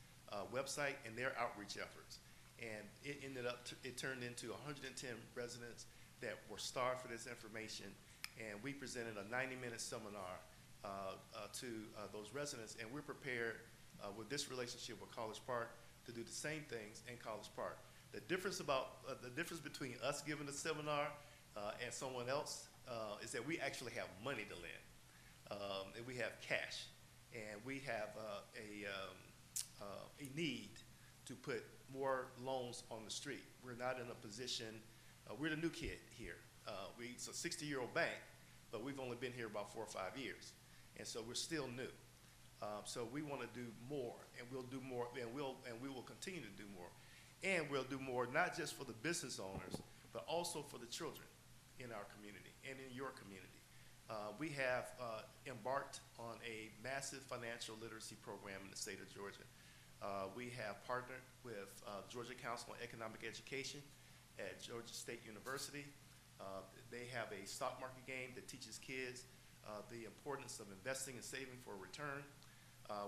website and their outreach efforts. And it turned into 110 residents that were starved for this information. And we presented a 90-minute seminar to those residents. And we're prepared with this relationship with College Park to do the same things in College Park. The difference between us giving the seminar and someone else is that we actually have money to lend, and we have cash, and we have a need to put more loans on the street. We're not in a position. We're the new kid here. It's a 60-year-old bank, but we've only been here about 4 or 5 years, and so we're still new. So we want to do more, and we'll do more, and we will continue to do more, and we'll do more not just for the business owners, but also for the children in our community and in your community. We have embarked on a massive financial literacy program in the state of Georgia. We have partnered with Georgia Council on Economic Education at Georgia State University. They have a stock market game that teaches kids the importance of investing and saving for a return.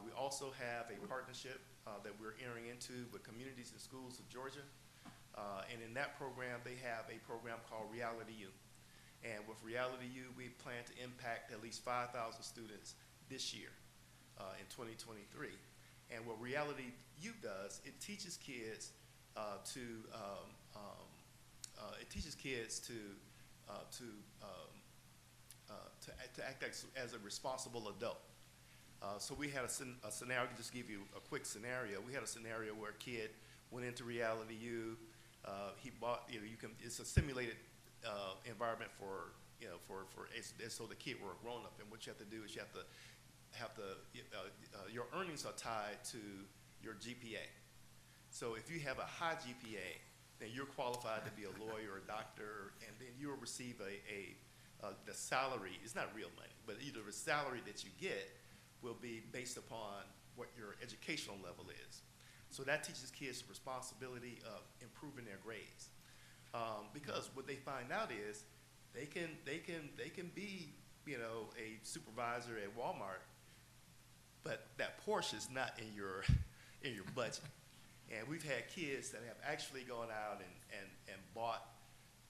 We also have a partnership that we're entering into with Communities and Schools of Georgia. And in that program, they have a program called Reality U. And with Reality U, we plan to impact at least 5,000 students this year in 2023. And what Reality U does, it teaches kids to act as a responsible adult. So we had a scenario, just give you a quick scenario. We had a scenario where a kid went into Reality U. He bought, it's a simulated environment so the kid were a grown up. And what you have to do is you have to your earnings are tied to your GPA. So if you have a high GPA, then you're qualified to be a lawyer or a doctor, and then you'll receive the salary. It's not real money, but either the salary that you get will be based upon what your educational level is.
So that teaches kids the responsibility of improving their grades. Because what they find out is they can be, you know, a supervisor at Walmart, but that Porsche is not in your budget. And we've had kids that have actually gone out and bought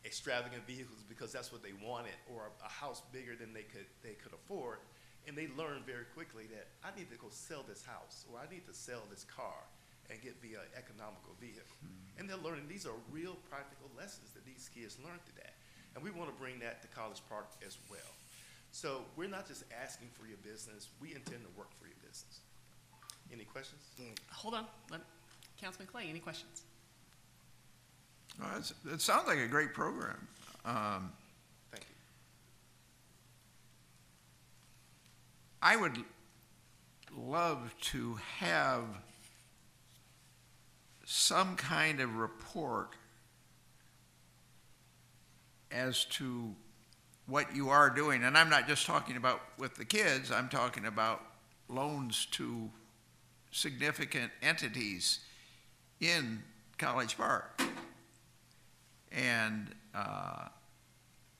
extravagant vehicles because that's what they wanted, or a house bigger than they could afford. And they learn very quickly that I need to go sell this house, or I need to sell this car and get me an economical vehicle. And they're learning, these are real practical lessons that these kids learn through that. And we want to bring that to College Park as well. So we're not just asking for your business, we intend to work for your business. Any questions?
Hold on, Councilman Clay, any questions?
It sounds like a great program.
Thank you.
I would love to have some kind of report as to what you are doing. And I'm not just talking about with the kids, I'm talking about loans to significant entities in College Park. And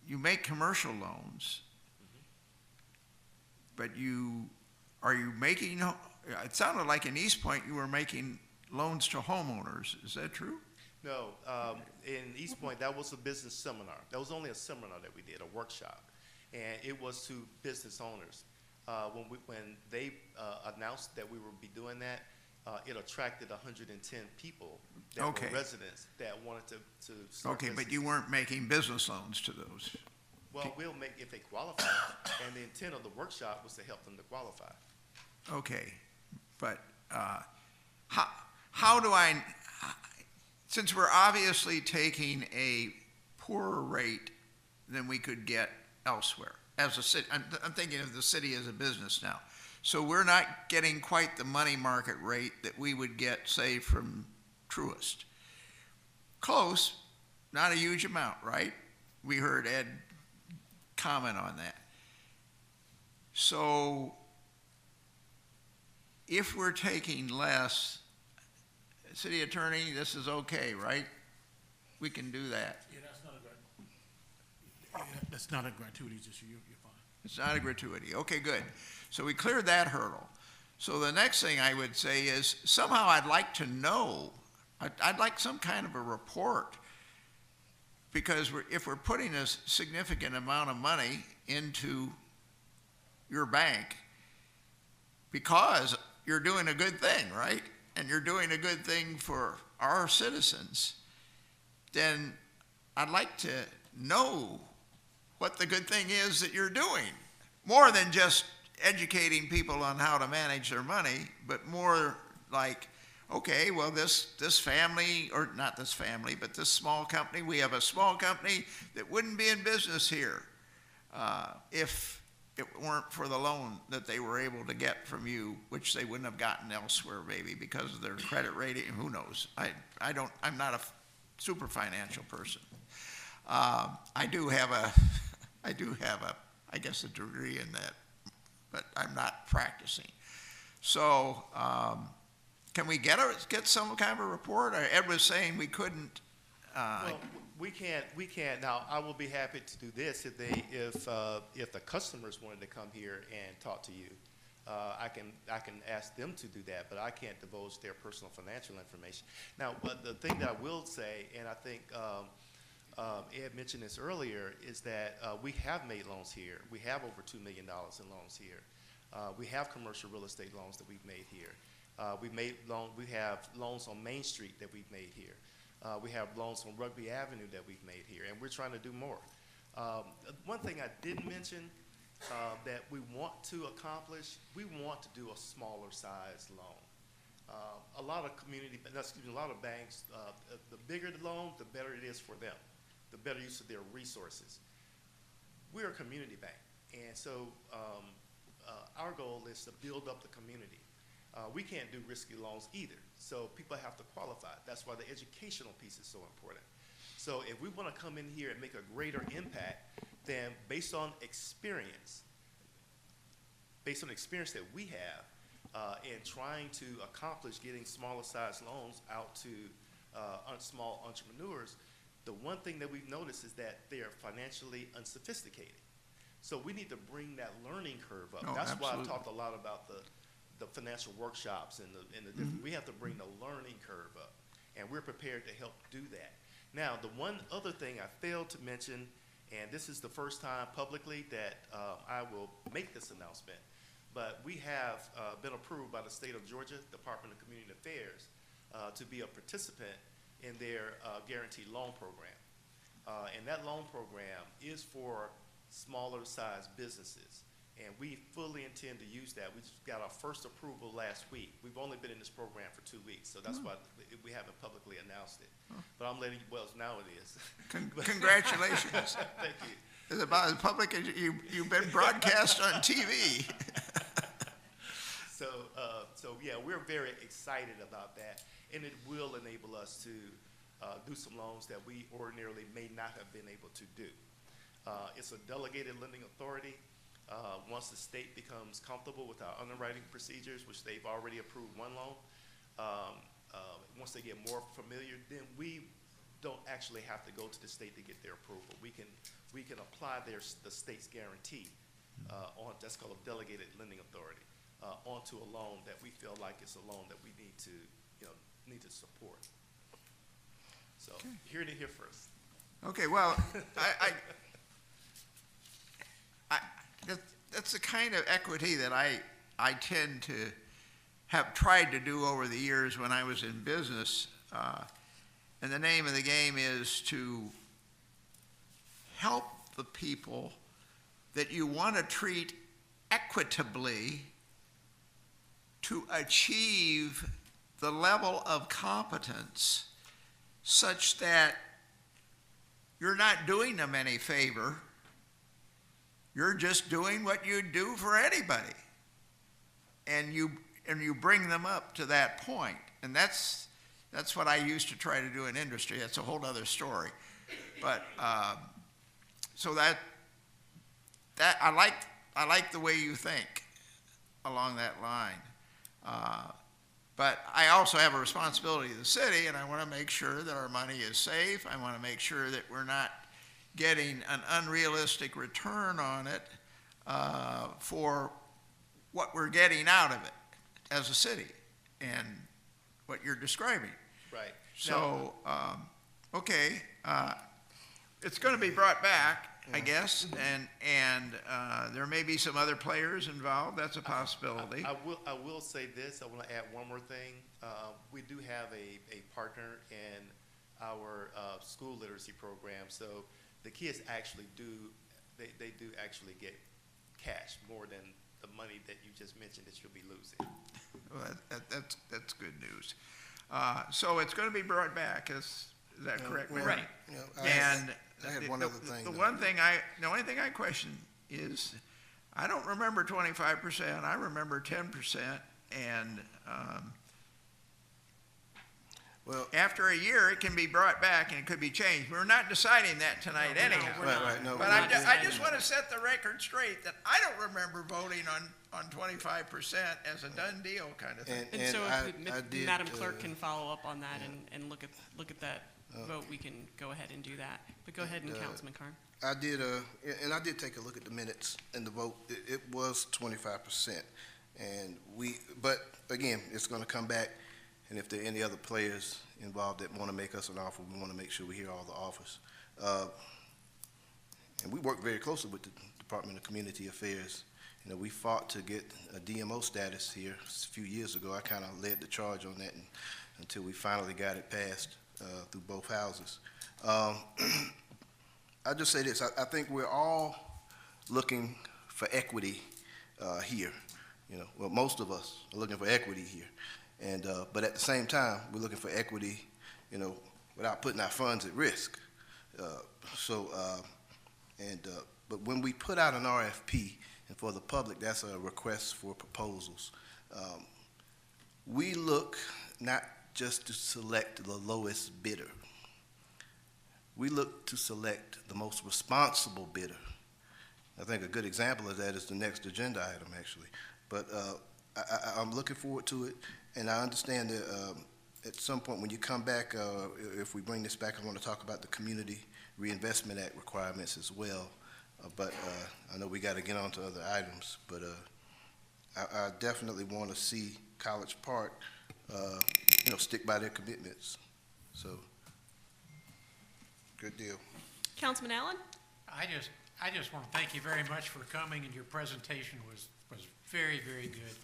you make commercial loans, but are you making, it sounded like in East Point you were making loans to homeowners. Is that true?
No, in East Point, that was a business seminar. That was only a seminar that we did, a workshop. And it was to business owners. When they announced that we would be doing that, it attracted 110 people that were residents that wanted to start
Okay, but
businesses.
you weren't making business loans to those.
Well, we'll make, if they qualify, and the intent of the workshop was to help them to qualify.
Okay, but how do I, since we're obviously taking a poorer rate than we could get elsewhere, as a city, I'm thinking of the city as a business now. So we're not getting quite the money market rate that we would get, say, from Truist. Close, not a huge amount, right? We heard Ed comment on that. So if we're taking less, city attorney, this is okay, right? We can do that.
Yeah, that's not a gratuitous issue, you're fine.
It's not a gratuity. Okay, good. So we cleared that hurdle. So the next thing I would say is somehow I'd like to know, I'd like some kind of a report, because if we're putting a significant amount of money into your bank, because you're doing a good thing, right? And you're doing a good thing for our citizens, then I'd like to know what the good thing is that you're doing. More than just educating people on how to manage their money, but more like, okay, well, this family, or not this family, but this small company, we have a small company that wouldn't be in business here if it weren't for the loan that they were able to get from you, which they wouldn't have gotten elsewhere, maybe because of their credit rating. Who knows? I'm not a super financial person. I do have a, I guess, a degree in that, but I'm not practicing. So can we get some kind of a report? Ed was saying we couldn't.
Well, we can't. Now, I will be happy to do this if the customers wanted to come here and talk to you. I can ask them to do that, but I can't divulge their personal financial information. Now, but the thing that I will say, and I think Ed mentioned this earlier, is that we have made loans here. We have over $2 million in loans here. We have commercial real estate loans that we've made here. We have loans on Main Street that we've made here. We have loans on Rugby Avenue that we've made here, and we're trying to do more. One thing I didn't mention that we want to accomplish, we want to do a smaller size loan. A lot of banks, the bigger the loan, the better it is for them, the better use of their resources. We're a community bank, and so our goal is to build up the community. We can't do risky loans either, so people have to qualify. That's why the educational piece is so important. So if we want to come in here and make a greater impact, then based on experience that we have, in trying to accomplish getting smaller size loans out to small entrepreneurs, the one thing that we've noticed is that they're financially unsophisticated. So we need to bring that learning curve up.
Oh,
That's why I
absolutely.
talked a lot about the financial workshops and the different, we have to bring the learning curve up, and we're prepared to help do that. Now, the one other thing I failed to mention, and this is the first time publicly that I will make this announcement, but we have been approved by the state of Georgia Department of Community Affairs to be a participant in their guaranteed loan program. And that loan program is for smaller sized businesses. And we fully intend to use that. We just got our first approval last week. We've only been in this program for 2 weeks, so that's why we haven't publicly announced it. But I'm letting you, well, now it is.
Congratulations.
Thank you.
It's about as public as you've been broadcast on TV.
So yeah, we're very excited about that, and it will enable us to do some loans that we ordinarily may not have been able to do. It's a delegated lending authority. Once the state becomes comfortable with our underwriting procedures, which they've already approved one loan, once they get more familiar, then we don't actually have to go to the state to get their approval. We can apply the state's guarantee on, that's called a delegated lending authority, onto a loan that we feel like is a loan that we need to support. So here to hear first.
Okay, well, that's the kind of equity that I tend to have tried to do over the years when I was in business. And the name of the game is to help the people that you want to treat equitably to achieve the level of competence such that you're not doing them any favor. You're just doing what you do for anybody. And you bring them up to that point. And that's what I used to try to do in industry. That's a whole other story. But so that I like the way you think along that line. But I also have a responsibility to the city, and I want to make sure that our money is safe. I want to make sure that we're not getting an unrealistic return on it for what we're getting out of it as a city and what you're describing.
Right.
So, okay, it's going to be brought back, I guess, and there may be some other players involved. That's a possibility.
I will say this. I want to add one more thing. We do have a partner in our school literacy program. So the kids actually do actually get cash more than the money that you just mentioned that you'll be losing.
Well, that's good news. So it's going to be brought back. Is that correct?
Well,
Right.
you know,
I
had one other thing.
The only thing I question is, I don't remember 25%. I remember 10%, and
well,
after a year, it can be brought back and it could be changed. We're not deciding that tonight anyhow.
Right, no,
But
we're not
I just want to set the record straight that I don't remember voting on 25% as a done deal kind of thing.
And so if
I did,
Madam Clerk can follow up on that and look at that vote, we can go ahead and do that. But go ahead, and Councilman Carn.
I did take a look at the minutes and the vote. It was 25%, but again, it's going to come back. And if there are any other players involved that want to make us an offer, we want to make sure we hear all the offers. And we work very closely with the Department of Community Affairs. You know, we fought to get a DMO status here a few years ago. I kind of led the charge on that until we finally got it passed through both houses. I'll just say this. I think we're all looking for equity here. You know, well, most of us are looking for equity here. And, but at the same time, we're looking for equity, you know, without putting our funds at risk. But when we put out an RFP, and for the public, that's a request for proposals, we look not just to select the lowest bidder. We look to select the most responsible bidder. I think a good example of that is the next agenda item, actually. But I'm looking forward to it, and I understand that at some point when you come back, if we bring this back, I want to talk about the Community Reinvestment Act requirements as well. But I know we got to get on to other items, but I definitely want to see College Park, stick by their commitments. So, good deal.
Councilman Allen?
I just want to thank you very much for coming, and your presentation was very, very good.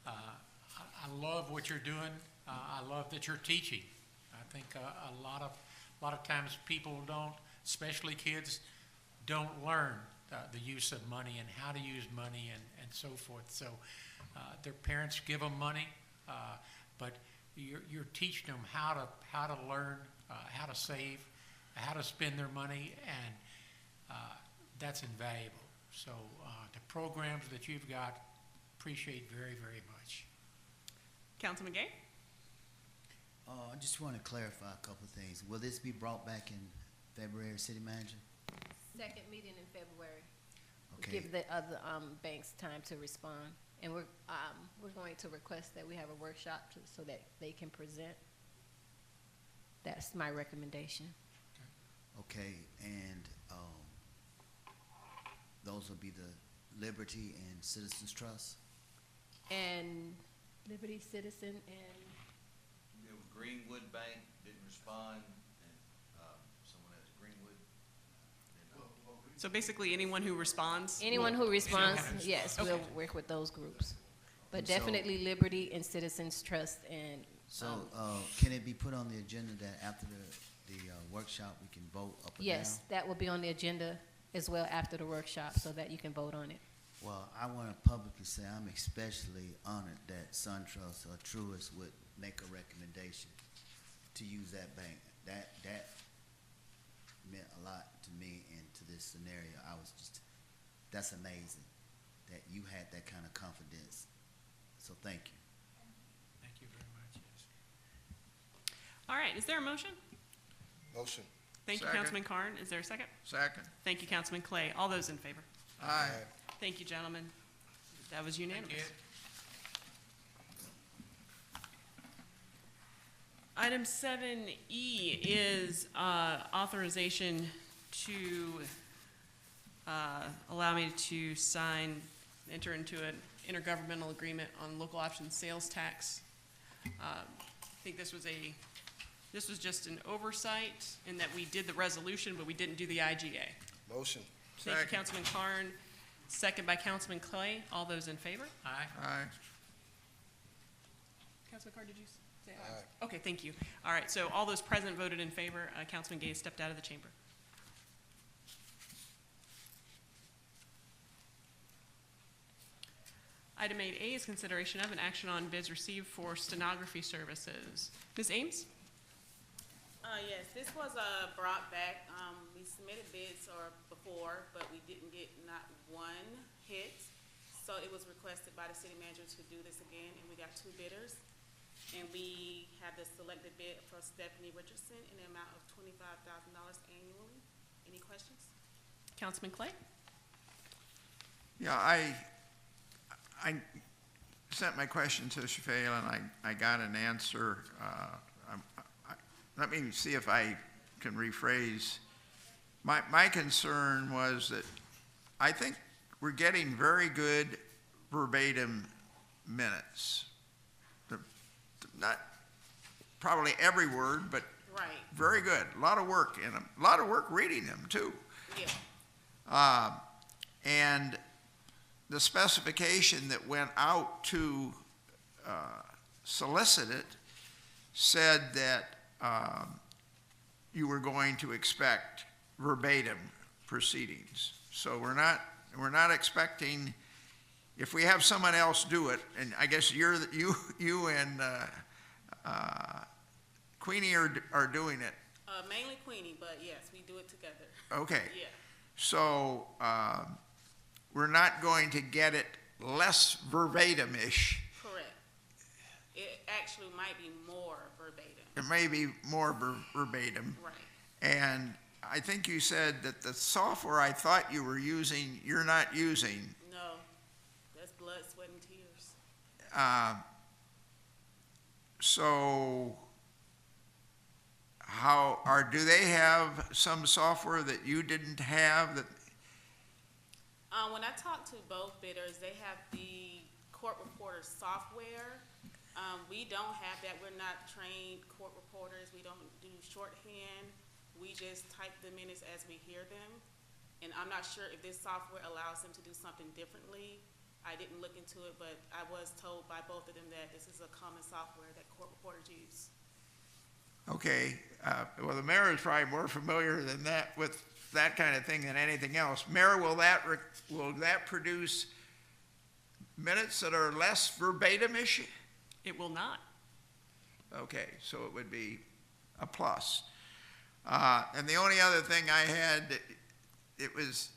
I love what you're doing. I love that you're teaching. I think a lot of times people don't, especially kids, don't learn the use of money and how to use money and so forth. So their parents give them money, but you're teaching them how to learn, how to save, how to spend their money, and that's invaluable. So the programs that you've got, appreciate very, very much.
Councilman Gay?
I just want to clarify a couple of things. Will this be brought back in February, City Manager?
Second meeting in February.
Okay.
Give the other banks time to respond. And we're going to request that we have a workshop so that they can present. That's my recommendation.
Okay, and those will be the Liberty and Citizens Trust?
And Liberty, Citizen, and
There was Greenwood Bank, didn't respond, and someone has Greenwood.
So basically, anyone who responds?
anyone who responds,
Okay.
yes,
Okay.
we'll work with those groups. But
And so-
definitely Liberty and Citizens Trust and,
So, can it be put on the agenda that after the workshop, we can vote up or down?
yes, that will be on the agenda as well after the workshop so that you can vote on it.
Well, I want to publicly say I'm especially honored that SunTrust or Truist would make a recommendation to use that bank. That meant a lot to me and to this scenario. That's amazing that you had that kind of confidence. So thank you.
Thank you very much. Yes.
All right, is there a motion?
Motion.
Thank you,
Second.
Councilman Carn. Is there a second?
Second.
Thank you, Councilman Clay. All those in favor?
Aye.
Thank you, gentlemen. That was unanimous.
Thank you.
Item 7E is authorization to allow me to enter into an intergovernmental agreement on local option sales tax. I think this was just an oversight in that we did the resolution, but we didn't do the IGA.
Motion.
Thank you,
Second.
Councilman Carn. Second by Councilman Clay. All those in favor?
Aye.
Aye.
Councilman Carn, did you say aye? Okay, thank you. All right, so all those present voted in favor. Councilman Gay stepped out of the chamber. Item 8A is consideration of an action on bids received for stenography services. Ms. Ames?
Yes, this was brought back. We submitted bids before, but we didn't get not one hit. So it was requested by the city manager to do this again, and we got 2 bidders. And we have the selected bid for Stephanie Richardson in the amount of $25,000 annually. Any questions?
Councilman Clay?
Yeah, I sent my question to Shafale and I got an answer. Let me see if I can rephrase. My concern was that I think we're getting very good verbatim minutes. Not probably every word, but
Right,
very good. A lot of work in them. A lot of work reading them, too.
yeah.
And the specification that went out to solicit it said that you were going to expect verbatim proceedings. So we're not expecting, if we have someone else do it, and I guess you and Queenie are doing it.
Mainly Queenie, but yes, we do it together.
Okay.
Yeah,
So we're not going to get it less verbatim-ish.
correct. It actually might be more verbatim.
It may be more verbatim.
Right.
And I think you said that the software I thought you were using, you're not using.
No, that's blood, sweat, and tears.
So do they have some software that you didn't have that?
When I talked to both bidders, they have the court reporter software. We don't have that. We're not trained court reporters. We don't do shorthand. We just type the minutes as we hear them. And I'm not sure if this software allows them to do something differently. I didn't look into it, but I was told by both of them that this is a common software that court reporters use.
Okay, well, the mayor is probably more familiar than that with that kind of thing than anything else. Mayor, will that produce minutes that are less verbatish?
It will not.
Okay, so it would be a plus. And the only other thing I had, it was,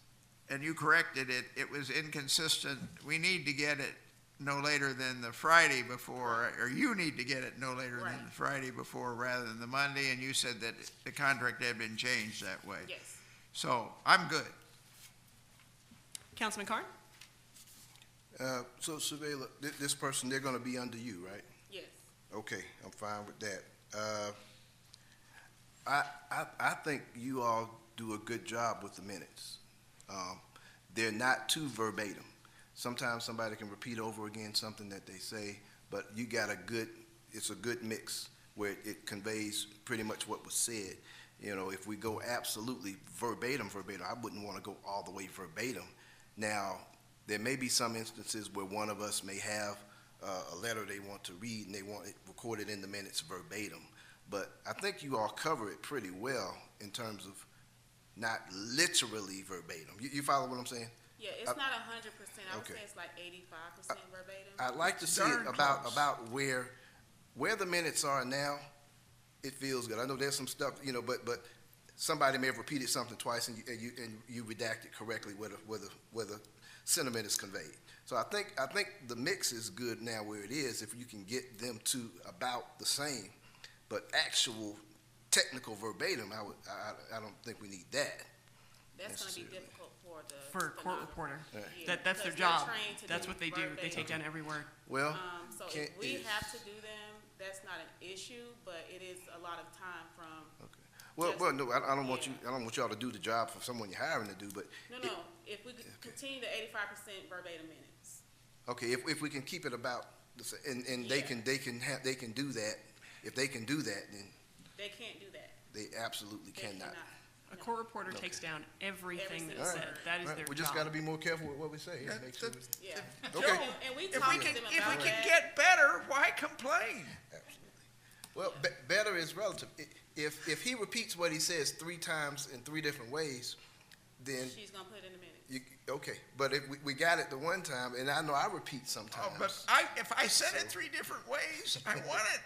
and you corrected it, it was inconsistent. We need to get it no later than the Friday before, or you need to get it no later than the Friday before rather than the Monday, and you said that the contract had been changed that way.
Yes.
So I'm good.
Councilman Carn?
So Surveyor, this person, they're gonna be under you, right?
Yes.
Okay, I'm fine with that. I think you all do a good job with the minutes. They're not too verbatim. Sometimes somebody can repeat over again something that they say, but you got it's a good mix where it conveys pretty much what was said. You know, if we go absolutely verbatim, I wouldn't want to go all the way verbatim. Now, there may be some instances where one of us may have a letter they want to read and they want it recorded in the minutes verbatim. But I think you all cover it pretty well in terms of not literally verbatim. You follow what I'm saying?
Yeah, it's not 100%. I would say it's like 85% verbatim.
I'd like to see it about where the minutes are now. It feels good. I know there's some stuff, you know, but somebody may have repeated something twice and you redact it correctly where the sentiment is conveyed. So I think the mix is good now where it is if you can get them to about the same, but actual technical verbatim, I don't think we need that.
That's going to be difficult
for a court reporter.
Yeah,
that's their job. That's what they do. They take down every word.
Well,
so if we have to do them, that's not an issue, but it is a lot of time from.
Okay. Well, no, I don't want you. I don't want y'all to do the job for someone you're hiring to do, but.
No. If we continue the 85% verbatim minutes.
Okay, if we can keep it about, and they can do that. If they can do that, then.
They can't do that.
They absolutely cannot.
A court reporter takes down everything that's said. That is their job.
We just got to be more careful with what we say. Make sure
yeah.
Okay.
And we talk to them about
if we can get better, why complain?
Absolutely. Well, better is relative. If he repeats what he says 3 times in 3 different ways, then
she's gonna put it in the minutes.
Okay, but if we got it the one time, and I know I repeat sometimes.
Oh, but if I said it 3 different ways, I want it.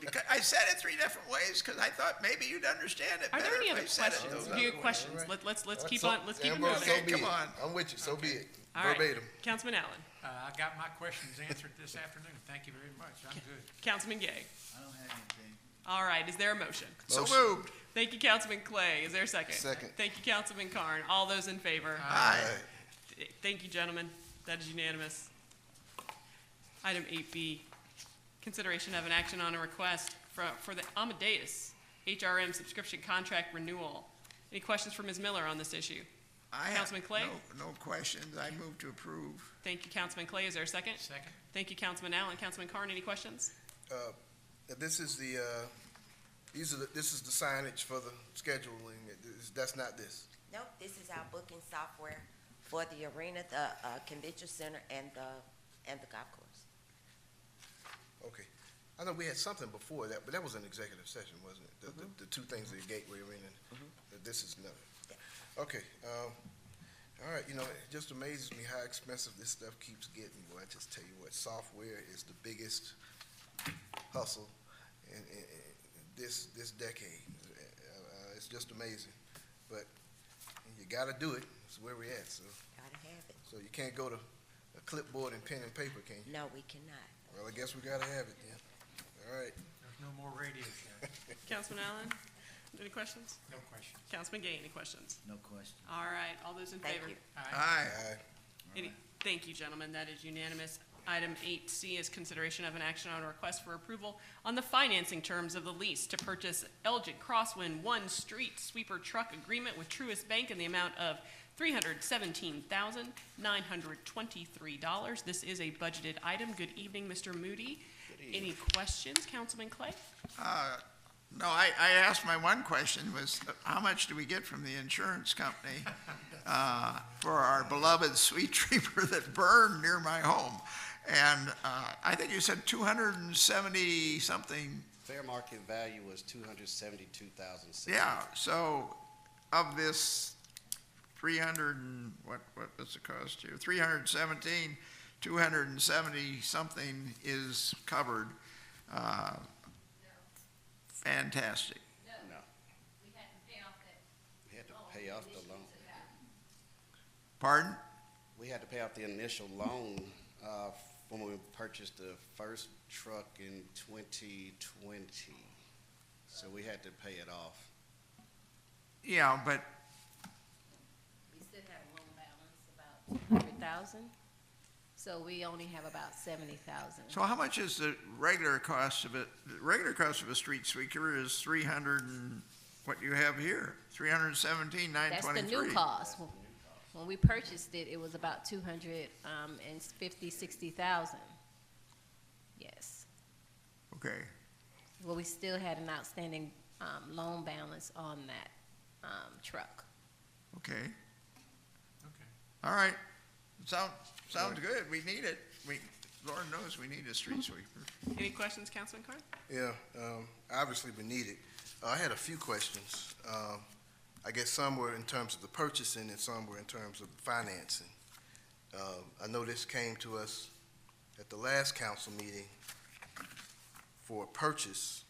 Because I said it 3 different ways because I thought maybe you'd understand it
Are
better.
there any other
if I said
questions?
it
If you have questions, let's keep on. Let's keep
Ambrose,
moving.
so be
Come
it.
on.
I'm with you. So be it.
All right.
Verbatim.
Councilman Allen.
I got my questions answered this afternoon. Thank you very much. I'm good.
Councilman Gay.
I don't have anything.
All right. Is there a motion?
So moved.
Thank you, Councilman Clay. Is there a second?
Second.
Thank you, Councilman Carn. All those in favor?
Aye.
Thank you, gentlemen. That is unanimous. Item 8B, consideration of an action on a request for the Amadeus HRM subscription contract renewal. Any questions for Ms. Miller on this issue? Councilman Clay?
No questions. I move to approve.
Thank you, Councilman Clay. Is there a second?
Second.
Thank you, Councilman Allen. Councilman Carn, any questions?
This is the signage for the scheduling. That's not this.
Nope, this is our booking software for the arena, the convention center, and the golf course.
Okay. I know we had something before that, but that was an executive session, wasn't it? The 2 things, the Gateway Arena. This is another.
Yeah.
Okay. All right. You know, it just amazes me how expensive this stuff keeps getting. Boy, I just tell you what, software is the biggest hustle in this decade. It's just amazing. But you got to do it. That's where we're at. So.
Gotta have it.
So you can't go to a clipboard and pen and paper, can you?
No, we cannot.
Well, I guess we got to have it then. All right.
There's no more radio show.
Councilman Allen, any questions?
No questions.
Councilman Gay, any questions?
No question.
All right. All those in
Thank
favor?
you.
Aye.
Thank you, gentlemen. That is unanimous. Item 8C is consideration of an action on a request for approval on the financing terms of the lease to purchase Elgin Crosswind 1 Street Sweeper Truck Agreement with Truist Bank in the amount of $317,923. This is a budgeted item. Good evening, Mr. Moody. Any questions, Councilman Clay?
No, I asked my one question was, how much do we get from the insurance company for our beloved sweet treeper that burned near my home? And I think you said 270 something.
Fair market value was 272,000.
Yeah, so of this 300 and, what does it cost you? 317, 270 something is covered. Fantastic.
No. We had to pay off the loan.
Pardon?
We had to pay off the initial loan when we purchased the first truck in 2020. So we had to pay it off.
Yeah, but
We still have a loan balance about 200,000, so we only have about 70,000.
so how much is the regular cost of it? The regular cost of a street sweeper is 300 and what you have here, 317,923.
That's the new cost. When we purchased it, it was about 260,000. Yes.
Okay.
Well, we still had an outstanding loan balance on that truck.
Okay.
Okay.
All right. Sounds good. We need it. Lord knows we need a street sweeper.
Any questions, Councilman Carr?
Yeah, obviously we need it. I had a few questions. I guess some were in terms of the purchasing and some were in terms of financing. I know this came to us at the last council meeting for a purchase.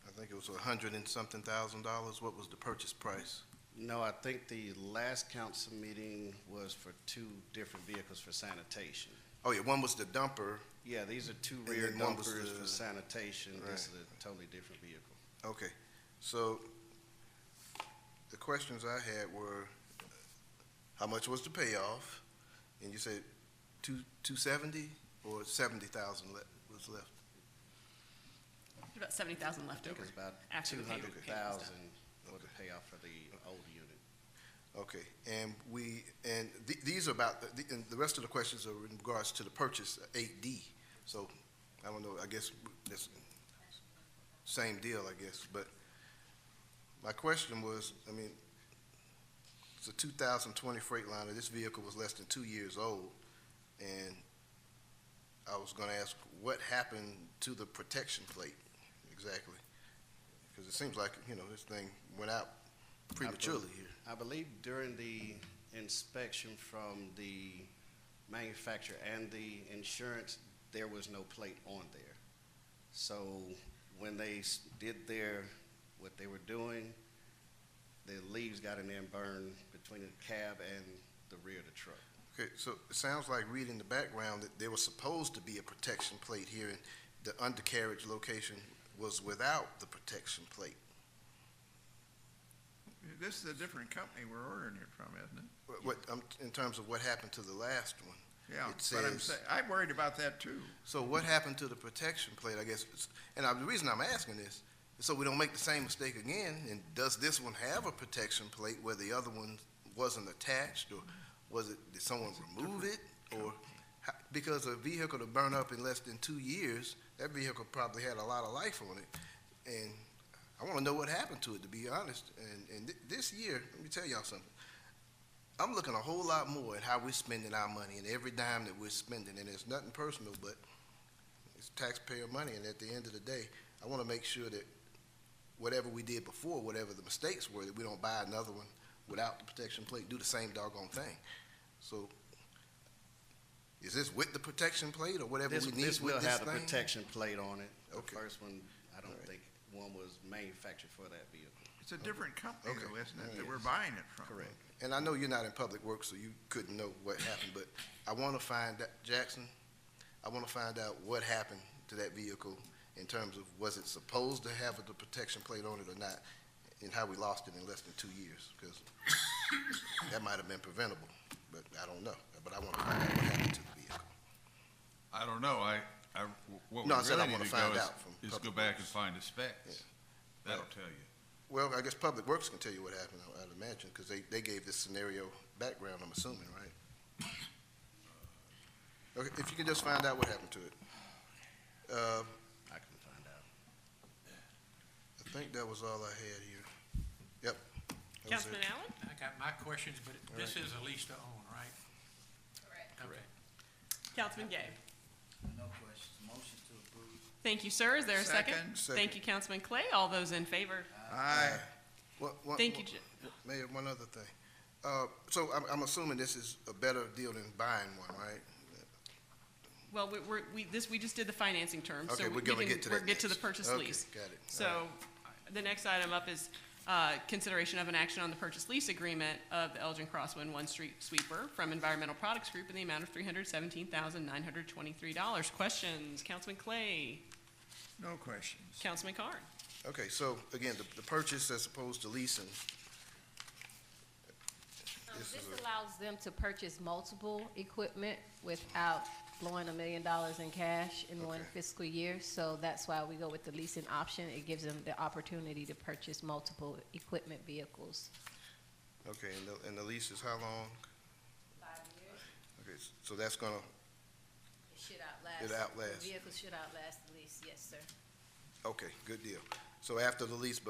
I think it was $100 and something thousand. What was the purchase price?
No, I think the last council meeting was for 2 different vehicles for sanitation.
Oh, yeah, one was the dumper.
Yeah, these are 2
And
rear
then one was
dumpers
the-
for sanitation.
Right.
This is a totally different vehicle.
Okay, so the questions I had were, how much was the payoff? And you said 270 or 70,000 was left?
About 70,000 left
I think
over.
it's about
after the payment was done.
200,000 for the payoff for the old unit.
Okay, and these are about, and the rest of the questions are in regards to the purchase, 8D. So, I don't know, I guess that's same deal, I guess. But my question was, I mean, it's a 2020 Freightliner. This vehicle was less than 2 years old. And I was gonna ask, what happened to the protection plate exactly? Because it seems like, this thing went out prematurely here.
I believe during the inspection from the manufacturer and the insurance, there was no plate on there. So when they did what they were doing, the leaves got in there and burned between the cab and the rear of the truck.
Okay, so it sounds like reading the background that there was supposed to be a protection plate here, and the undercarriage location was without the protection plate.
This is a different company we're ordering it from, isn't it?
In terms of what happened to the last one?
Yeah,
It
but
says-
I'm worried about that too.
So what happened to the protection plate, I guess, the reason I'm asking this is so we don't make the same mistake again, and does this one have a protection plate where the other one wasn't attached, or did someone remove it, or, because a vehicle to burn up in less than 2 years, that vehicle probably had a lot of life on it, and I want to know what happened to it, to be honest, and this year, let me tell y'all something. I'm looking a whole lot more at how we're spending our money and every dime that we're spending, and it's nothing personal, but it's taxpayer money, and at the end of the day, I want to make sure that whatever we did before, whatever the mistakes were, that we don't buy another one without the protection plate, do the same doggone thing. So, is this with the protection plate or whatever we need with this
This will have the
thing?
protection plate on it.
Okay.
The first one, I don't think one was manufactured for that vehicle.
It's a different company
Okay.
though, isn't it, that
Yes.
we're buying it from?
Correct.
And I know you're not in public works, so you couldn't know what happened, but I want to find out, Jackson, I want to find out what happened to that vehicle in terms of, was it supposed to have the protection plate on it or not, and how we lost it in less than 2 years, because that might have been preventable, but I don't know. But I want to find out what happened to the vehicle.
I don't know, what we
No, I said I
really
wanna
need to go
find
is,
out from
is go
Public
back and
Works.
find the specs. That'll tell you.
Well, I guess Public Works can tell you what happened, I'd imagine, because they gave this scenario background, I'm assuming, right? Okay, if you can just find out what happened to it.
I can find out.
I think that was all I had here. Yep. that was
Councilman
it.
Allen?
I got my questions, but this
right.
is a lease to own, right?
Correct.
Okay.
Councilman Gay?
No questions. Motion to approve.
Thank you, sir. Is there a second?
Second.
Thank you, Councilman Clay. All those in favor?
Aye.
Thank you,
Mayor, one other thing. So I'm assuming this is a better deal than buying one, right?
Well, we just did the financing terms.
Okay,
so
we're gonna get to that
We'll get to the
next.
purchase
Okay,
lease.
got it.
So the next item up is consideration of an action on the purchase lease agreement of the Elgin Crosswind One Street Sweeper from Environmental Products Group in the amount of $317,923. Questions? Councilman Clay?
No questions.
Councilman Carn?
Okay, so again, the purchase as opposed to leasing. This
This
is a-
allows them to purchase multiple equipment without blowing $1 million in cash in one
Okay.
fiscal year. So that's why we go with the leasing option. It gives them the opportunity to purchase multiple equipment vehicles.
Okay, and the lease is how long?
5 years.
Okay, so that's gonna,
It should outlast.
It outlast.
The vehicle should outlast the lease, yes, sir.
okay, good deal. So after the lease,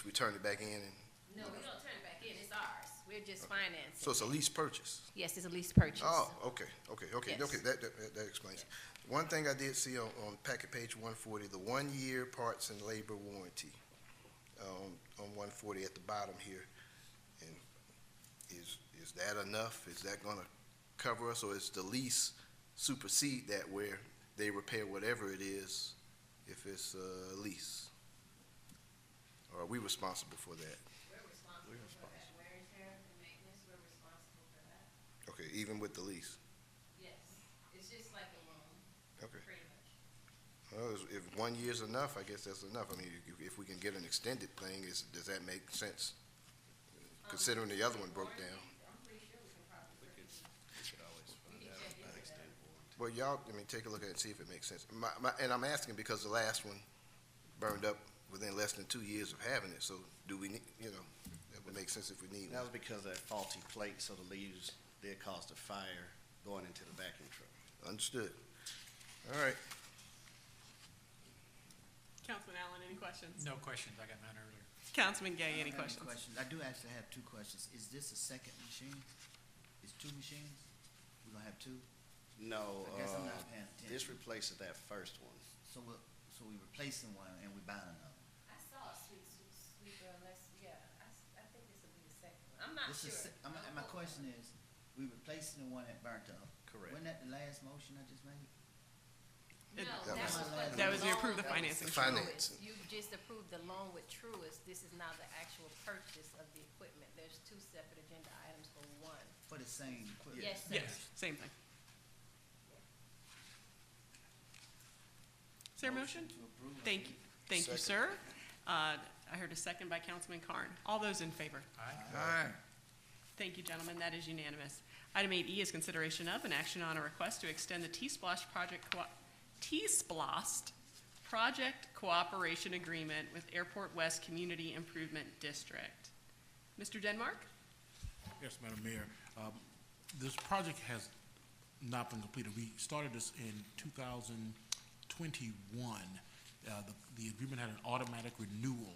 we turn it back in and,
No, we don't turn it back in, it's ours. We're just financing.
so it's a lease purchase?
Yes, it's a lease purchase.
Oh, okay,
Yes.
that explains. One thing I did see on packet page 140, the 1-year parts and labor warranty, on 140 at the bottom here. And is that enough? Is that gonna cover us, or is the lease supersede that where they repair whatever it is if it's a lease? Or are we responsible for that?
We're responsible for that. Wear and tear and maintenance, we're responsible for that.
Okay, even with the lease?
Yes, it's just like a loan,
Okay.
pretty much.
Well, if 1 year's enough, I guess that's enough. I mean, if we can get an extended thing, does that make sense? Considering the other one broke down.
I'm pretty sure we can probably.
We should always find out about extended warranty.
Well, y'all, take a look at it and see if it makes sense. And I'm asking because the last one burned up within less than 2 years of having it, so do we need, that would make sense if we need
That
one.
was because of that faulty plate, so the leaves did cause the fire going into the vacuum truck.
Understood. All right.
Councilman Allen, any questions?
No questions. I got mine earlier.
Councilman Gay, any
I have
questions?
I do actually have 2 questions. Is this a second machine? Is 2 machines? We're gonna have 2?
No,
I guess I'm not paying attention.
this replaces that first one.
So we replacing one and we buying another?
I saw a sweeper, unless, I think this will be the second one. I'm not
This
sure.
is, my question is, we replacing the one that burnt up?
Correct.
Wasn't that the last motion I just made?
No,
That
that
was-
was what
that
the
was you
loan
approved the
with
financing.
Finance.
Truist. You just approved the loan with Truist. This is now the actual purchase of the equipment. There's 2 separate agenda items for one.
For the same equipment?
Yes, sir.
Yes, same thing. Is there a motion?
To approve.
Thank you, sir. I heard a second by Councilman Carn. All those in favor?
Aye.
Thank you, gentlemen, that is unanimous. Item 8E is consideration of an action on a request to extend the T-SPLOST project cooperation agreement with Airport West Community Improvement District. Mr. Denmark?
Yes, Madam Mayor. This project has not been completed. We started this in 2021. The agreement had an automatic renewal,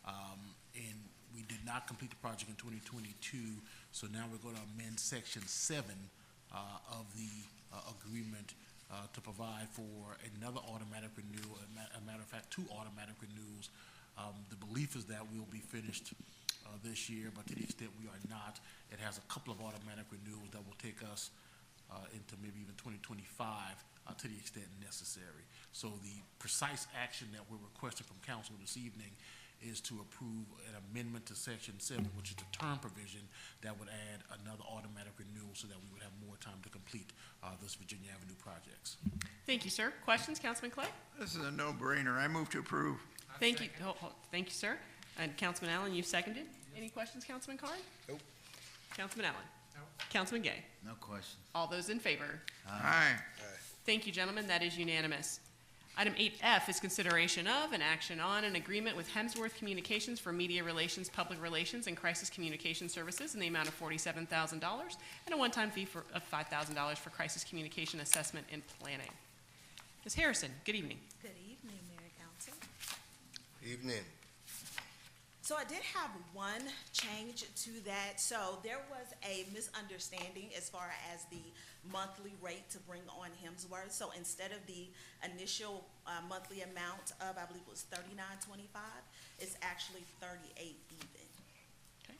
and we did not complete the project in 2022. So now we're going to amend Section 7 of the agreement to provide for another automatic renewal. A matter of fact, 2 automatic renewals. The belief is that we'll be finished this year, but to the extent we are not, it has a couple of automatic renewals that will take us into maybe even 2025 to the extent necessary. So the precise action that we're requesting from council this evening is to approve an amendment to Section 7, which is the term provision that would add another automatic renewal so that we would have more time to complete this Virginia Avenue projects.
Thank you, sir. Questions, Councilman Clay?
This is a no-brainer. I move to approve.
Thank you. Thank you, sir. And Councilman Allen, you seconded. Any questions, Councilman Carn?
Nope.
Councilman Allen?
No.
Councilman Gay?
No questions.
All those in favor?
Aye.
Thank you, gentlemen. That is unanimous. Item 8F is consideration of and action on an agreement with Hemsworth Communications for media relations, public relations, and crisis communication services in the amount of $47,000 and a one-time fee of $5,000 for crisis communication assessment and planning. Ms. Harrison, good evening.
Good evening, Mayor and Council.
Evening.
So I did have one change to that. So there was a misunderstanding as far as the monthly rate to bring on Hemsworth. So instead of the initial monthly amount of, I believe it was $39.25, it's actually $38 even.
Okay.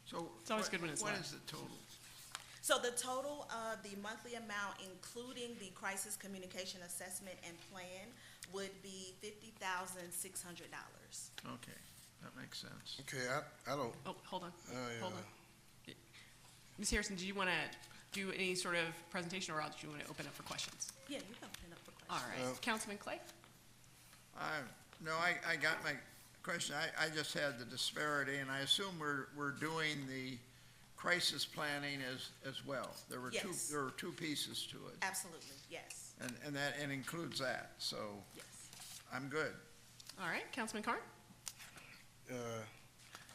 So
it's always good when it's
what
less.
is the total?
So the total of the monthly amount, including the crisis communication assessment and plan, would be $50,600.
Okay, that makes sense.
Okay, I don't.
Oh, hold on.
Oh, yeah.
Hold on. Ms. Harrison, do you want to do any sort of presentation, or do you want to open up for questions?
Yeah, you can open up for questions.
All right. Councilman Clay?
No, I got my question. I just had the disparity, and I assume we're doing the crisis planning as well. There were
Yes.
two pieces to it.
Absolutely, yes.
And that, it includes that, so
Yes.
I'm good.
All right. Councilman Carn?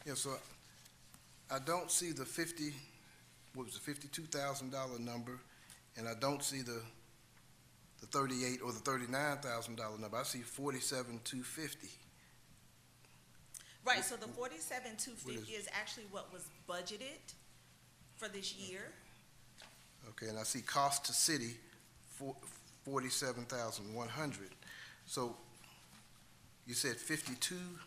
Yeah, so I don't see the $52,000 number, and I don't see the 38 or the $39,000 number. I see 47,250.
Right, so the $47,250 is actually what was budgeted for this year.
Okay, and I see cost to city, 47,100. So you said 52,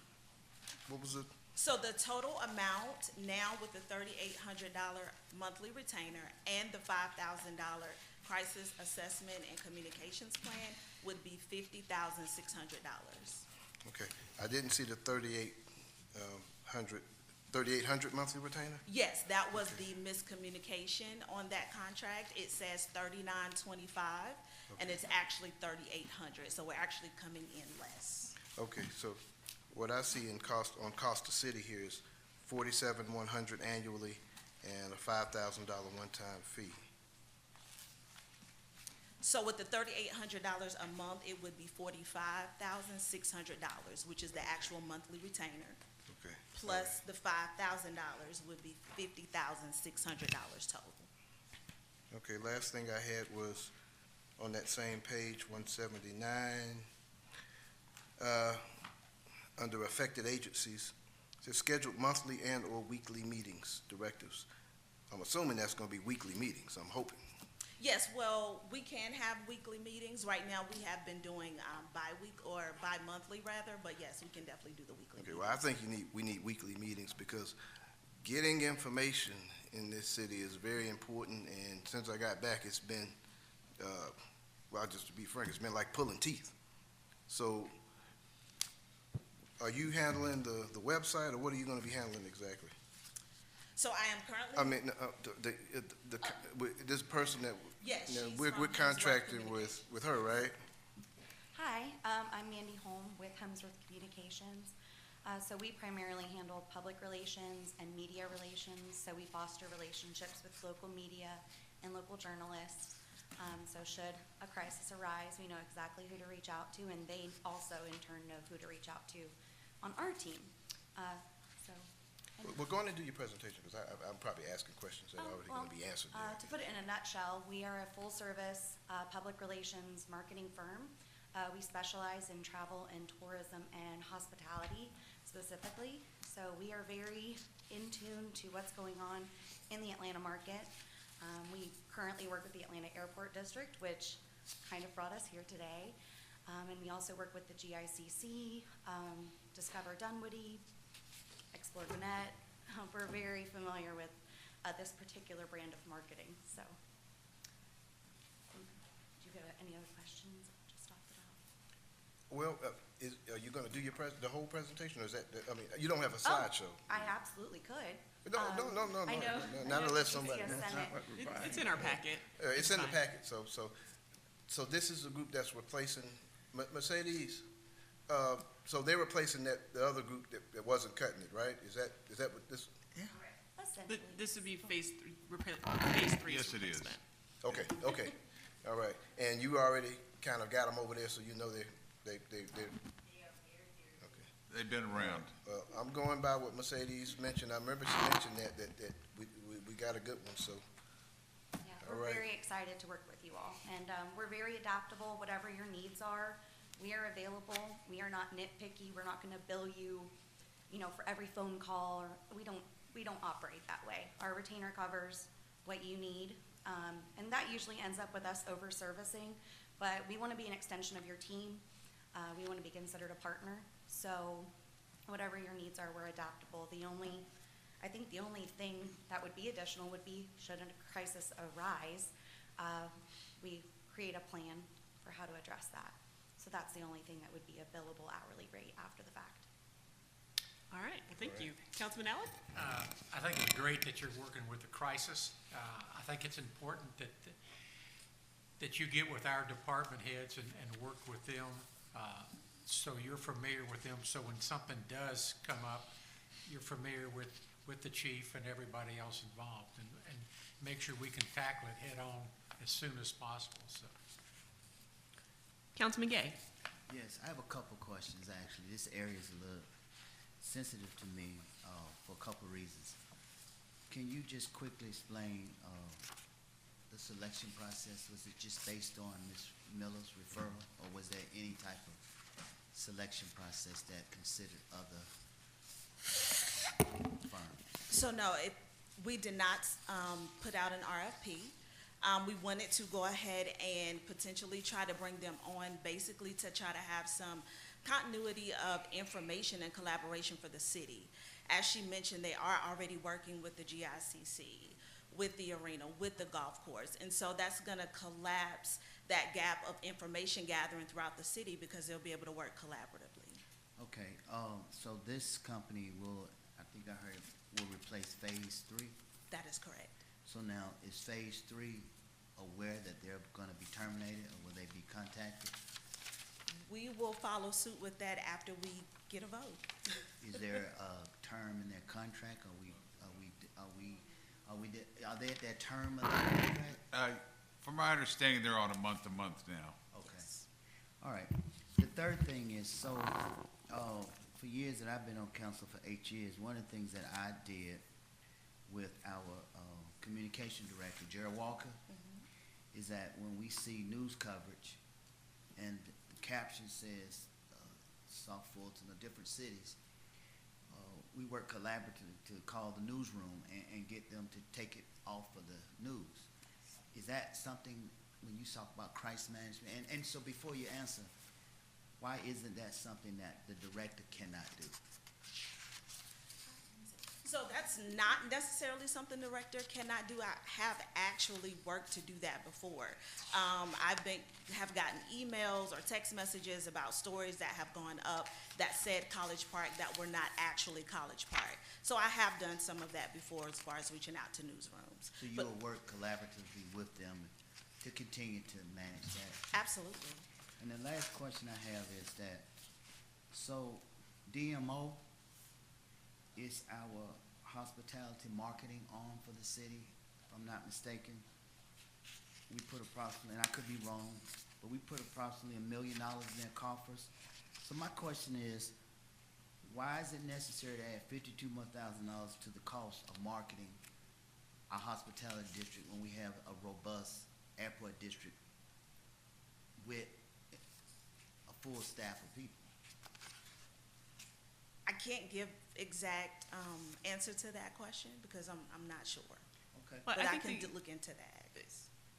what was it?
So the total amount now with the $3,800 monthly retainer and the $5,000 crisis assessment and communications plan would be $50,600.
Okay, I didn't see the 3,800 monthly retainer?
Yes, that was the miscommunication on that contract. It says $39.25, and it's actually $3,800, so we're actually coming in less.
Okay, so what I see in cost to city here is 47,100 annually and a $5,000 one-time fee.
So with the $3,800 a month, it would be $45,600, which is the actual monthly retainer.
Okay.
Plus the $5,000 would be $50,600 total.
Okay, last thing I had was on that same page, 179, under affected agencies, it says scheduled monthly and/or weekly meetings, directives. I'm assuming that's going to be weekly meetings, I'm hoping.
Yes, well, we can have weekly meetings. Right now, we have been doing bi-monthly rather, but yes, we can definitely do the weekly
Okay,
meetings.
well, I think we need weekly meetings because getting information in this city is very important, and since I got back, it's been, well, just to be frank, it's been like pulling teeth. So, are you handling the website, or what are you going to be handling exactly?
So I am currently.
I mean, this person that,
Yes,
you know,
she's
we're
from
contracting
Hemsworth
with her, right?
Hi, I'm Mandy Holm with Hemsworth Communications. So we primarily handle public relations and media relations. So we foster relationships with local media and local journalists. So should a crisis arise, we know exactly who to reach out to, and they also in turn know who to reach out to on our team.
Well, go on and do your presentation, because I'm probably asking questions that are already going to be answered there.
To put it in a nutshell, we are a full-service public relations marketing firm. We specialize in travel and tourism and hospitality specifically. So we are very in tune to what's going on in the Atlanta market. We currently work with the Atlanta Airport District, which kind of brought us here today. And we also work with the GICC, Discover Dunwoody, Explore Gwinnett. We're very familiar with this particular brand of marketing. So, do you have any other questions? Just talk it out.
Well, are you going to do the whole presentation, or is that, I mean, you don't have a slideshow?
I absolutely could.
No,
I know.
Not unless somebody.
It's in our packet.
It's in the packet, so this is a group that's replacing Mercedes. So they're replacing the other group that wasn't cutting it, right? Is that what this?
Yeah.
This would be phase three
Yes, it is.
Okay. All right, and you already kind of got them over there, so you know they're. Okay.
They've been around.
Well, I'm going by what Mercedes mentioned. I remember she mentioned that we got a good one, so.
Yeah,
All
we're
right.
very excited to work with you all, and we're very adaptable, whatever your needs are. We are available. We are not nitpicky. We're not gonna bill you, you know, for every phone call, or we don't operate that way. Our retainer covers what you need, and that usually ends up with us over-servicing, but we wanna be an extension of your team. We wanna be considered a partner, so whatever your needs are, we're adaptable. I think the only thing that would be additional would be, should a crisis arise, we create a plan for how to address that. So that's the only thing that would be a billable hourly rate after the fact.
All right, well, thank you. Councilman Allen?
I think it's great that you're working with the crisis. I think it's important that you get with our department heads and work with them, so you're familiar with them, so when something does come up, you're familiar with the chief and everybody else involved, and make sure we can tackle it head on as soon as possible, so.
Councilman Gay?
Yes, I have a couple questions, actually. This area is a little sensitive to me for a couple reasons. Can you just quickly explain the selection process? Was it just based on Ms. Miller's referral, or was there any type of selection process that considered other firms?
So no, we did not put out an RFP. We wanted to go ahead and potentially try to bring them on, basically to try to have some continuity of information and collaboration for the city. As she mentioned, they are already working with the GICC, with the arena, with the golf course. And so that's gonna collapse that gap of information gathering throughout the city, because they'll be able to work collaboratively.
Okay, so this company will, I think I heard, will replace Phase 3?
That is correct.
So now, is Phase 3 aware that they're gonna be terminated, or will they be contacted?
We will follow suit with that after we get a vote.
Is there a term in their contract? Are they at that term of the contract?
From my understanding, they're on a month-to-month now.
Okay. All right. The third thing is, so, for years that I've been on council, for 8 years, one of the things that I did with our communication director, Jerry Walker, is that when we see news coverage and the caption says South Fulton or different cities, we work collaboratively to call the newsroom and get them to take it off of the news. Is that something, when you talk about crisis management, and so before you answer, why isn't that something that the director cannot do?
So that's not necessarily something the director cannot do. I have actually worked to do that before. Have gotten emails or text messages about stories that have gone up that said College Park that were not actually College Park. So I have done some of that before as far as reaching out to newsrooms.
So you'll work collaboratively with them to continue to manage that?
Absolutely.
And the last question I have is that, so DMO is our hospitality marketing arm for the city, if I'm not mistaken. We put approximately, and I could be wrong, but we put approximately $1 million in their coffers. So my question is, why is it necessary to add $52,000 more to the cost of marketing our hospitality district when we have a robust airport district with a full staff of people?
I can't give exact answer to that question because I'm not sure.
Okay.
Well,
But I
think
can look into that.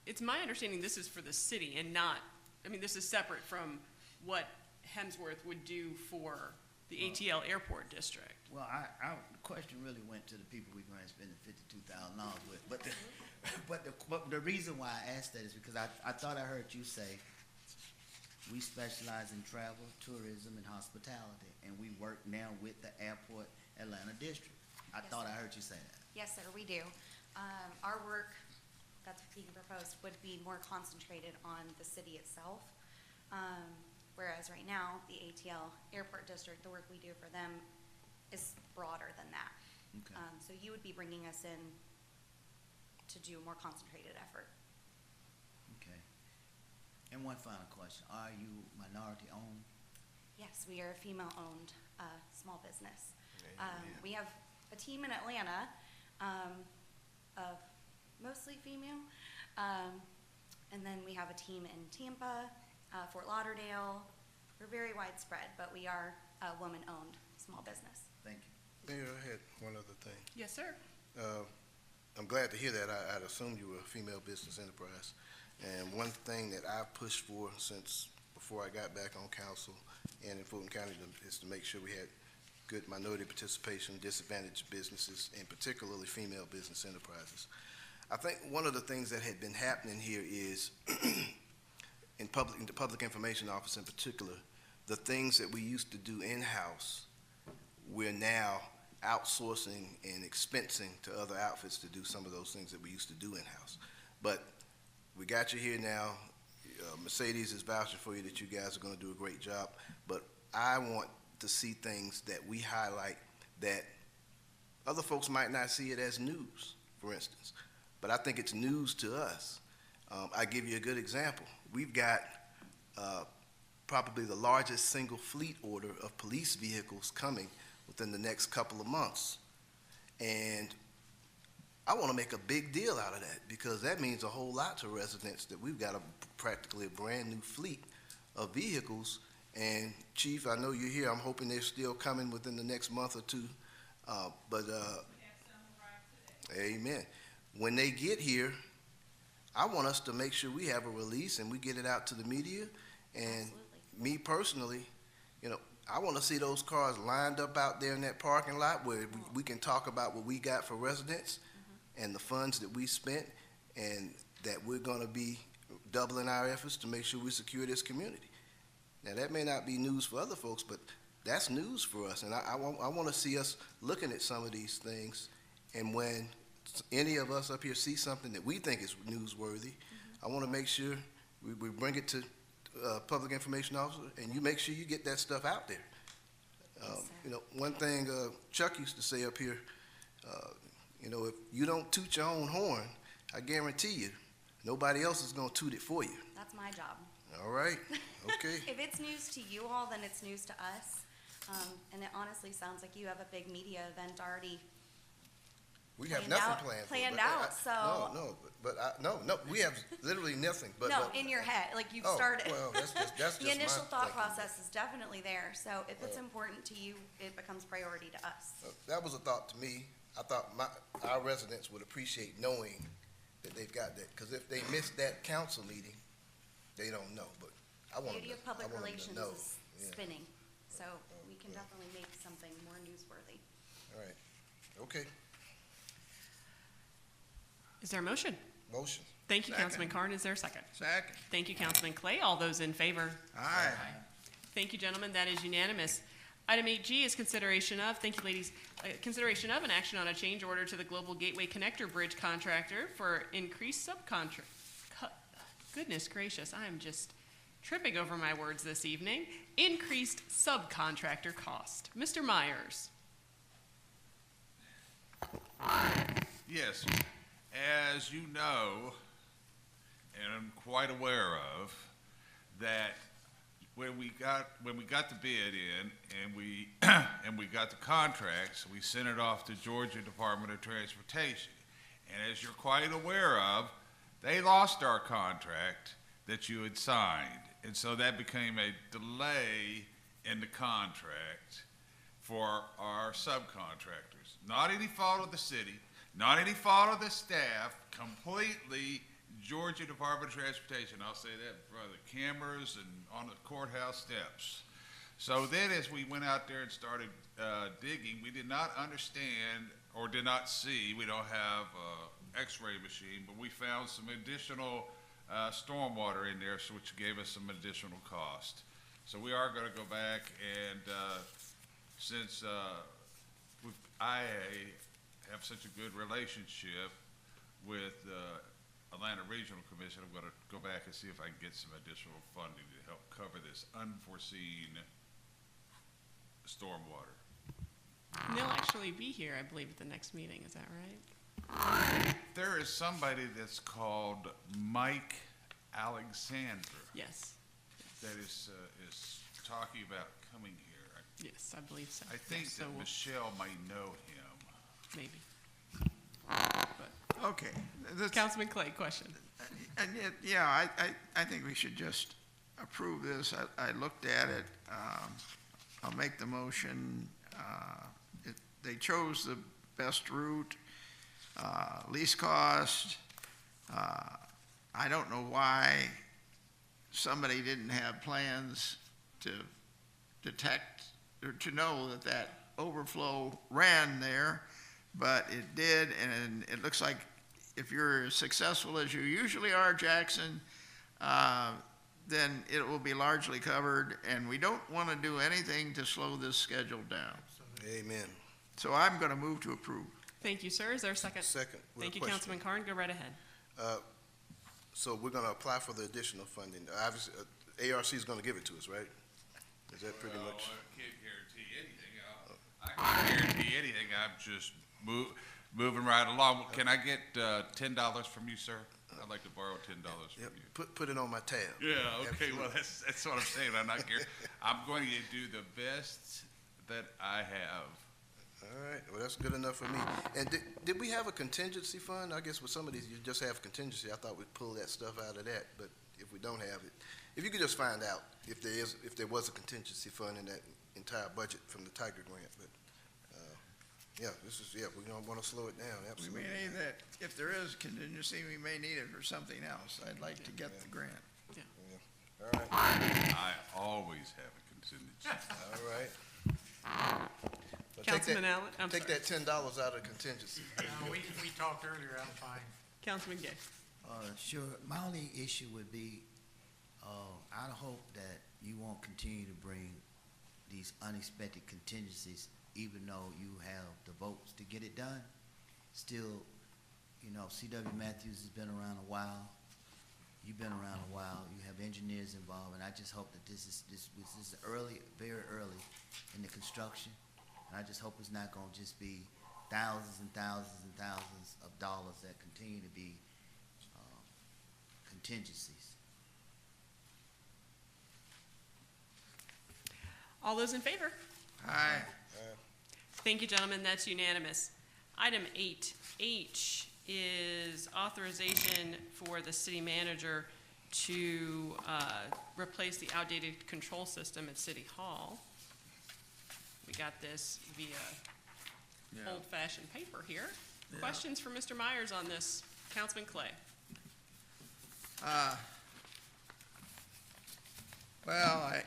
It's my understanding this is for the city and not, I mean, this is separate from what Hemsworth would do for the ATL Airport District.
Well, the question really went to the people we're going to spend the $52,000 with. But the reason why I asked that is because I thought I heard you say we specialize in travel, tourism, and hospitality, and we work now with the Airport Atlanta District. I thought I heard you say that.
Yes, sir, we do. Our work that's being proposed would be more concentrated on the city itself. Whereas right now, the ATL Airport District, the work we do for them is broader than that.
Okay.
So you would be bringing us in to do a more concentrated effort.
Okay. And one final question, are you minority owned?
Yes, we are a female-owned small business. We have a team in Atlanta of mostly female, and then we have a team in Tampa, Fort Lauderdale. We're very widespread, but we are a woman-owned small business.
Thank you.
Mayor, I had one other thing.
Yes, sir.
I'm glad to hear that. I'd assumed you were a female business enterprise. And one thing that I've pushed for since before I got back on council and in Fulton County is to make sure we had good minority participation, disadvantaged businesses, and particularly female business enterprises. I think one of the things that had been happening here is in the Public Information Office in particular, the things that we used to do in-house, we're now outsourcing and expensing to other outfits to do some of those things that we used to do in-house. But we got you here now. Mercedes is vouching for you that you guys are going to do a great job. But I want to see things that we highlight that other folks might not see it as news, for instance. But I think it's news to us. I give you a good example. We've got probably the largest single fleet order of police vehicles coming within the next couple of months. And I want to make a big deal out of that because that means a whole lot to residents that we've got practically a brand new fleet of vehicles. And Chief, I know you're here. I'm hoping they're still coming within the next month or two. Amen. When they get here, I want us to make sure we have a release and we get it out to the media. And me personally, I want to see those cars lined up out there in that parking lot where we can talk about what we got for residents and the funds that we spent, and that we're going to be doubling our efforts to make sure we secure this community. Now, that may not be news for other folks, but that's news for us. And I want to see us looking at some of these things, and when any of us up here see something that we think is newsworthy, I want to make sure we bring it to Public Information Officer, and you make sure you get that stuff out there. One thing Chuck used to say up here, if you don't toot your own horn, I guarantee you, nobody else is going to toot it for you.
That's my job.
All right. Okay.
If it's news to you all, then it's news to us. And it honestly sounds like you have a big media event already.
We have nothing planned
out.
No, we have literally nothing. But
in your head, like you've started.
Well, that's just
the initial
my
thought
thinking.
process is definitely there. So if it's important to you, it becomes priority to us.
That was a thought to me. I thought our residents would appreciate knowing that they've got that, because if they miss that council meeting, they don't know. But I want
Beauty of public relations
know.
is spinning, so we can definitely make something more newsworthy.
All right. Okay.
Is there a motion?
Motion.
Thank you,
Second.
Councilman Carn. Is there a second?
Second.
Thank you, Councilman Clay. All those in favor?
Aye.
Thank you, gentlemen. That is unanimous. Item 8G is consideration of, thank you, ladies, consideration of an action on a change order to the Global Gateway Connector Bridge contractor for increased subcontract. Goodness gracious, I am just tripping over my words this evening. Increased subcontractor cost. Mr. Myers.
Yes, as you know, and I'm quite aware of, that when we got the bid in and we got the contracts, we sent it off to Georgia Department of Transportation. And as you're quite aware of, they lost our contract that you had signed. And so that became a delay in the contract for our subcontractors. Not any fault of the city, not any fault of the staff, completely Georgia Department of Transportation. I'll say that for the cameras and on the courthouse steps. So then as we went out there and started digging, we did not understand or did not see, we don't have an x-ray machine, but we found some additional stormwater in there, so which gave us some additional cost. So we are going to go back and since I have such a good relationship with Atlanta Regional Commission, I'm going to go back and see if I can get some additional funding to help cover this unforeseen stormwater.
And they'll actually be here, I believe, at the next meeting. Is that right?
There is somebody that's called Mike Alexandra
Yes,
that is talking about coming here.
yes, I believe so.
I think
Yes, so
that
we'll-
Michelle may know him.
Maybe.
Okay. That's-
Councilman Clay, question.
And yet, yeah, I think we should just approve this. I looked at it. I'll make the motion. They chose the best route, least cost. I don't know why somebody didn't have plans to detect or to know that that overflow ran there, but it did, and it looks like if you're as successful as you usually are, Jackson, then it will be largely covered, and we don't want to do anything to slow this schedule down.
Amen.
So I'm going to move to approve.
Thank you, sir. Is there a second?
Second. with a
Thank you,
question.
Councilman Carn. Go right ahead.
So we're gonna apply for the additional funding. Obviously, ARC is gonna give it to us, right? Is that pretty much?
I can't guarantee anything. I can't guarantee anything. I'm just moving right along. Can I get $10 from you, sir? I'd like to borrow $10 from
Yep,
you.
put it on my tab.
Yeah, okay,
Absolutely.
well, that's what I'm saying. I'm going to do the best that I have.
All right, well, that's good enough for me. And did we have a contingency fund? I guess with some of these, you just have contingency. I thought we'd pull that stuff out of that, but if we don't have it, if you could just find out if there was a contingency fund in that entire budget from the Tiger grant, but, we don't want to slow it down,
We
absolutely.
may need that, if there is contingency, we may need it for something else. I'd like to get the grant.
All right,
I always have a contingency.
all right. But take
Councilman
that-
Allen, I'm
Take
sorry.
that $10 out of contingency.
We talked earlier, I'm fine.
Councilman Gay.
Sure. My only issue would be, I hope that you won't continue to bring these unexpected contingencies, even though you have the votes to get it done. Still, C.W. Matthews has been around a while. You've been around a while. You have engineers involved, and I just hope that this is early, very early in the construction. And I just hope it's not gonna just be thousands and thousands and thousands of dollars that continue to be contingencies.
All those in favor?
Aye.
Thank you, gentlemen. That's unanimous. Item 8H is authorization for the city manager to replace the outdated control system at City Hall. We got this via old-fashioned paper here.
Yeah.
Questions for Mr. Myers on this? Councilman Clay.
Well, I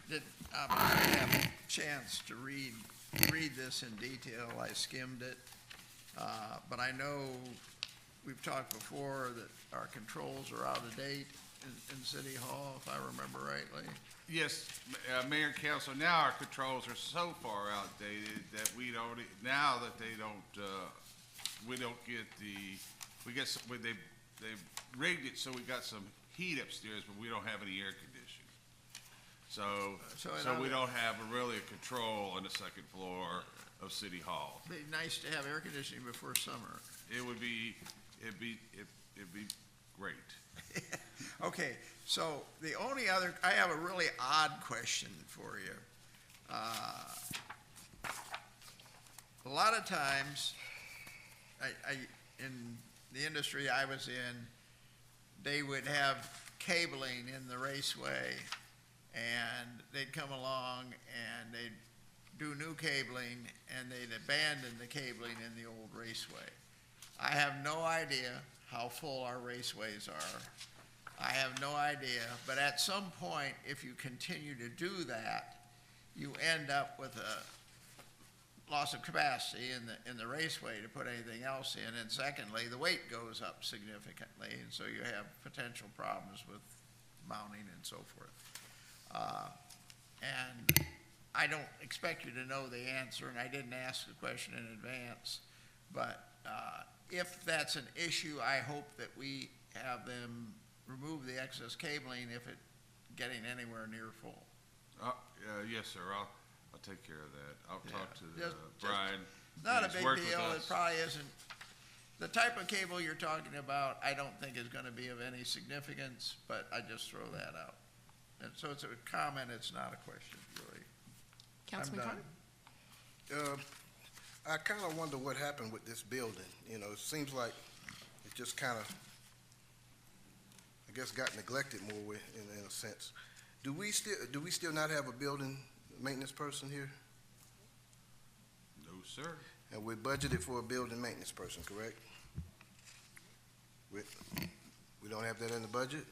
did obviously have a chance to read this in detail. I skimmed it. But I know we've talked before that our controls are out of date in City Hall, if I remember rightly.
Yes, Mayor and Council, now our controls are so far outdated that we don't, now that they don't, we don't get they've rigged it so we got some heat upstairs, but we don't have any air conditioning. So we don't have really a control on the second floor of City Hall.
It'd be nice to have air conditioning before summer.
It'd be great.
Okay, so the only other, I have a really odd question for you. A lot of times, in the industry I was in, they would have cabling in the raceway, and they'd come along and they'd do new cabling, and they'd abandon the cabling in the old raceway. I have no idea how full our raceways are. I have no idea, but at some point, if you continue to do that, you end up with a loss of capacity in the raceway to put anything else in, and secondly, the weight goes up significantly, and so you have potential problems with mounting and so forth. And I don't expect you to know the answer, and I didn't ask the question in advance, but if that's an issue, I hope that we have them remove the excess cabling if it getting anywhere near full.
Yes, sir, I'll take care of that. I'll talk to
Just
Brian.
Not a
He's
big
worked with
deal, it
us.
probably isn't The type of cable you're talking about, I don't think is gonna be of any significance, but I just throw that out. And so it's a comment, it's not a question, really.
Councilman
I'm
Carter?
done.
I kind of wonder what happened with this building. You know, it seems like it just kind of, I guess, got neglected more in a sense. Do we still not have a building maintenance person here?
No, sir.
And we're budgeted for a building maintenance person, correct? We don't have that in the budget?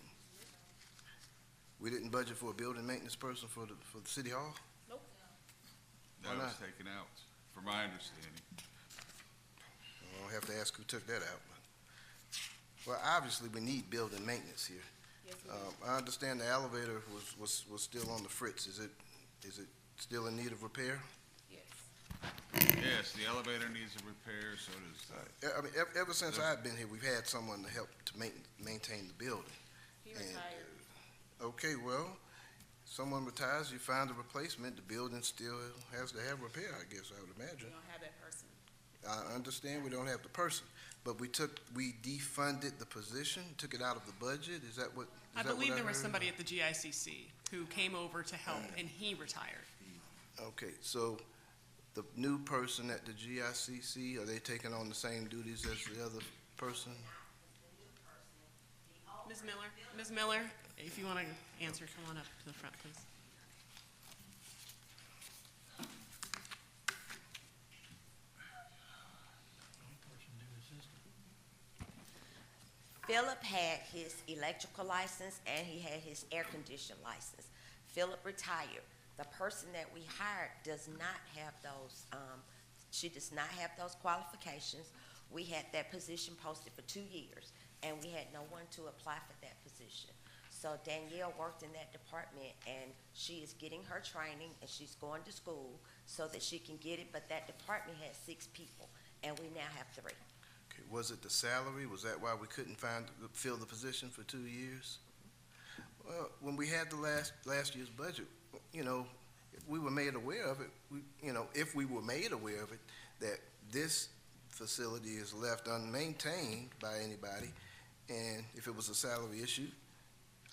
We didn't budget for a building maintenance person for the city hall?
Nope.
That
Why
was
not?
taken out, from my understanding.
I'll have to ask who took that out. Well, obviously, we need building maintenance here.
Yes, we do.
I understand the elevator was still on the fritz. Is it still in need of repair?
Yes.
Yes, the elevator needs a repair, so does,
I mean, ever since I've been here, we've had someone to help to maintain the building.
He
And,
retired.
Okay, well, someone retires, you find a replacement, the building still has to have repair, I guess, I would
We
imagine.
don't have that person.
I understand we don't have the person, but we defunded the position, took it out of the budget, is that what?
I believe there was somebody at the GICC who came over to help, and he retired.
Okay, so the new person at the GICC, are they taking on the same duties as the other person?
Ms. Miller, if you want to answer, come on up to the front, please.
Philip had his electrical license and he had his air condition license. Philip retired. The person that we hired does not have those, she does not have those qualifications. We had that position posted for 2 years, and we had no one to apply for that position. So Danielle worked in that department, and she is getting her training, and she's going to school so that she can get it, but that department had 6 people, and we now have 3.
Okay, was it the salary? Was that why we couldn't fill the position for 2 years? Well, when we had the last year's budget, you know, we were made aware of it. If we were made aware of it, that this facility is left unmaintained by anybody, and if it was a salary issue,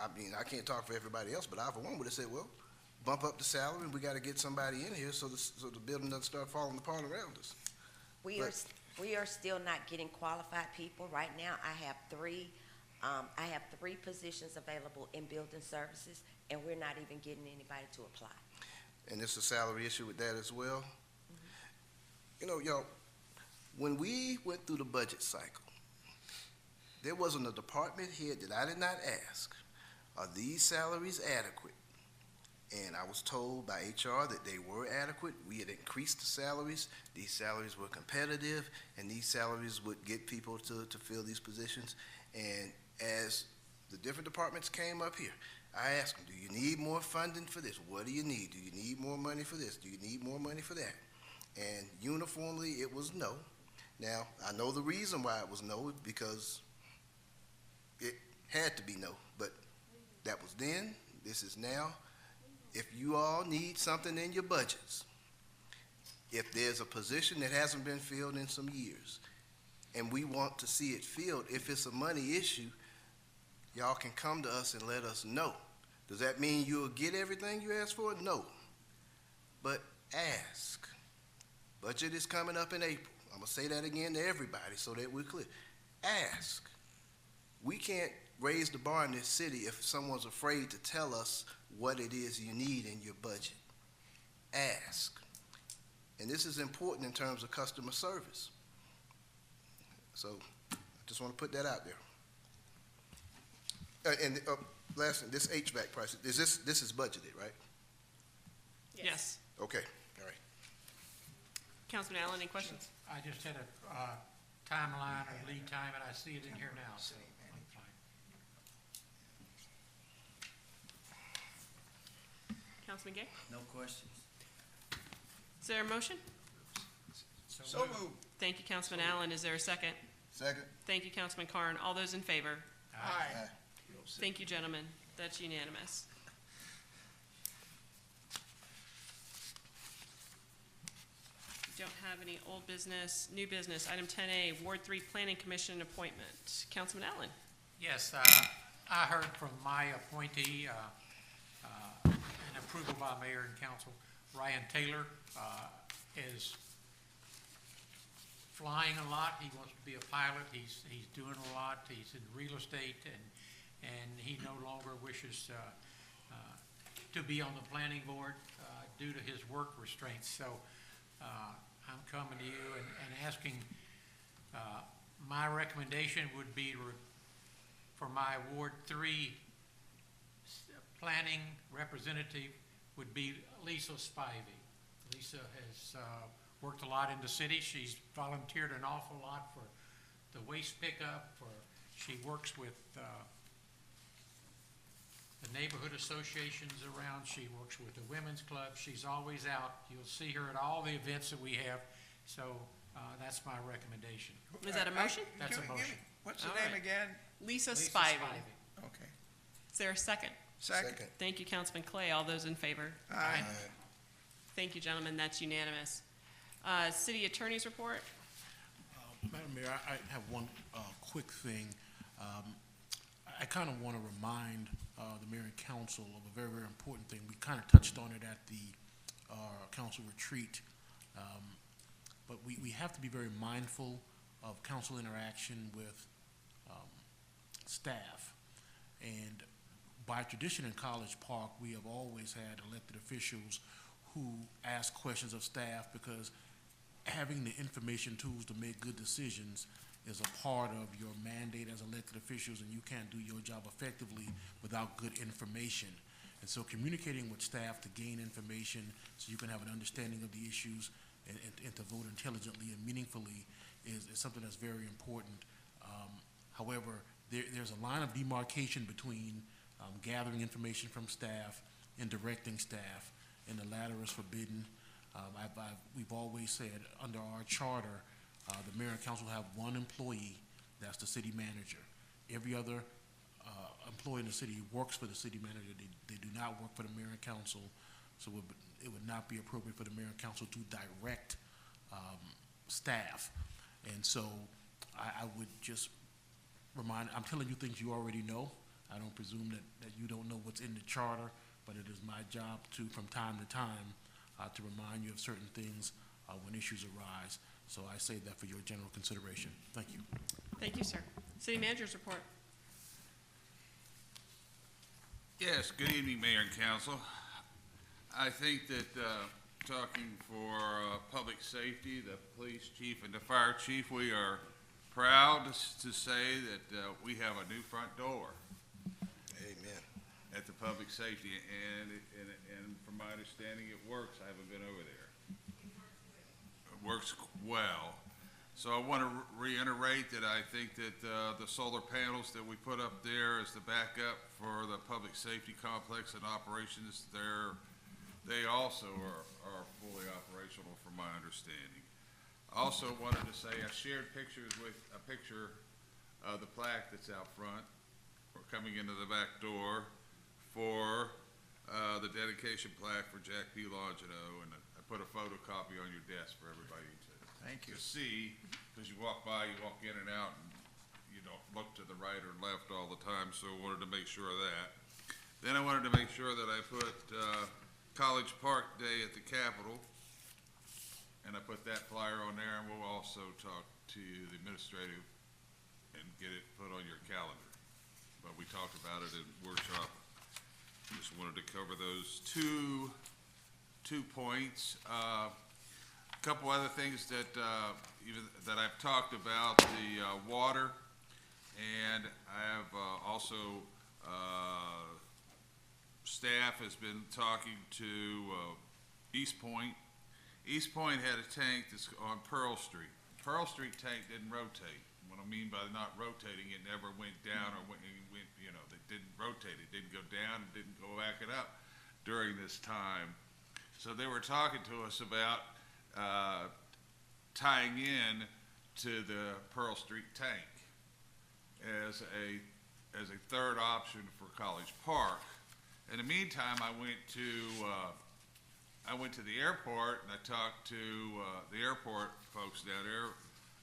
I mean, I can't talk for everybody else, but I, for one, would have said, well, bump up the salary, and we got to get somebody in here so the building doesn't start falling apart around us.
We are still not getting qualified people. Right now, I have 3 positions available in building services, and we're not even getting anybody to apply.
And it's a salary issue with that as well? You know, y'all, when we went through the budget cycle, there wasn't a department head that I did not ask, are these salaries adequate? And I was told by HR that they were adequate. We had increased the salaries. These salaries were competitive, and these salaries would get people to fill these positions. And as the different departments came up here, I asked them, do you need more funding for this? What do you need? Do you need more money for this? Do you need more money for that? And uniformly, it was no. Now, I know the reason why it was no, because it had to be no, but that was then, this is now. If you all need something in your budgets, if there's a position that hasn't been filled in some years, and we want to see it filled, if it's a money issue, y'all can come to us and let us know. Does that mean you'll get everything you ask for? No. But ask. Budget is coming up in April. I'm going to say that again to everybody so that we're clear. Ask. We can't raise the bar in this city if someone's afraid to tell us what it is you need in your budget. Ask. And this is important in terms of customer service. So I just want to put that out there. Last thing, this HVAC price, this is budgeted, right?
Yes.
Okay, all right.
Councilman Allen, any questions?
I just had a timeline or lead time, and I see it in here now, so I'm fine.
Councilman Gay?
No questions.
Is there a motion?
So moved.
Thank you, Councilman Allen. Is there a second?
Second.
Thank you, Councilman Carn. All those in favor?
Aye.
Thank you, gentlemen. That's unanimous. don't have any old business, new business. Item 10A, Ward 3 Planning Commission appointment. Councilman Allen.
Yes, I heard from my appointee, and approval by mayor and council, Ryan Taylor, is flying a lot. He wants to be a pilot. He's doing a lot. He's in real estate, and he no longer wishes to be on the planning board due to his work restraints. So I'm coming to you and asking, my recommendation would be for my Ward 3 planning representative would be Lisa Spivey. Lisa has worked a lot in the city. She's volunteered an awful lot for the waste pickup. She works with the neighborhood associations around. She works with the women's club. She's always out. You'll see her at all the events that we have. So that's my recommendation.
Is that a motion?
That's a motion.
What's the
All
name
right.
again?
Lisa Spivey.
Okay.
Is there a second?
Second.
Thank you, Councilman Clay. All those in favor?
Aye.
Thank you, gentlemen. That's unanimous. City Attorney's report.
Madam Mayor, I have one quick thing. I kind of want to remind the mayor and council of a very, very important thing. We kind of touched on it at the council retreat, but we have to be very mindful of council interaction with staff. And by tradition in College Park, we have always had elected officials who ask questions of staff, because having the information tools to make good decisions is a part of your mandate as elected officials, and you can't do your job effectively without good information. And so communicating with staff to gain information so you can have an understanding of the issues and to vote intelligently and meaningfully is something that's very important. However, there's a line of demarcation between gathering information from staff and directing staff, and the latter is forbidden. We've always said under our charter, the mayor and council have one employee, that's the city manager. Every other employee in the city works for the city manager. They do not work for the mayor and council, so it would not be appropriate for the mayor and council to direct staff. And so I would just remind, I'm telling you things you already know. I don't presume that you don't know what's in the charter, but it is my job to, from time to time, to remind you of certain things when issues arise. So I say that for your general consideration. Thank you.
Thank you, sir. City Manager's report.
Yes, good evening, Mayor and Council. I think that talking for public safety, the police chief and the fire chief, we are proud to say that we have a new front door.
Amen.
At the public safety, and from my understanding, it works. I haven't been over there. It works well. So I want to reiterate that I think that the solar panels that we put up there as the backup for the public safety complex and operations there, they also are fully operational from my understanding. I also wanted to say I shared pictures with a picture of the plaque that's out front or coming into the back door for the dedication plaque for Jack P. Longino, and I put a photocopy on your desk for everybody to see, because you walk by, you walk in and out, and you don't look to the right or left all the time, so I wanted to make sure of that. Then I wanted to make sure that I put College Park Day at the Capitol, and I put that flyer on there, and we'll also talk to the administrative and get it put on your calendar. But we talked about it in workshop. Just wanted to cover those two points. A couple other things that that I've talked about, the water, and I have also staff has been talking to East Point. East Point had a tank that's on Pearl Street. Pearl Street tank didn't rotate. What I mean by not rotating, it never went down or went, you know, it didn't rotate. It didn't go down, it didn't go back it up during this time. So they were talking to us about tying in to the Pearl Street tank as a third option for College Park. In the meantime, I went to I went to the airport and I talked to the airport folks down there.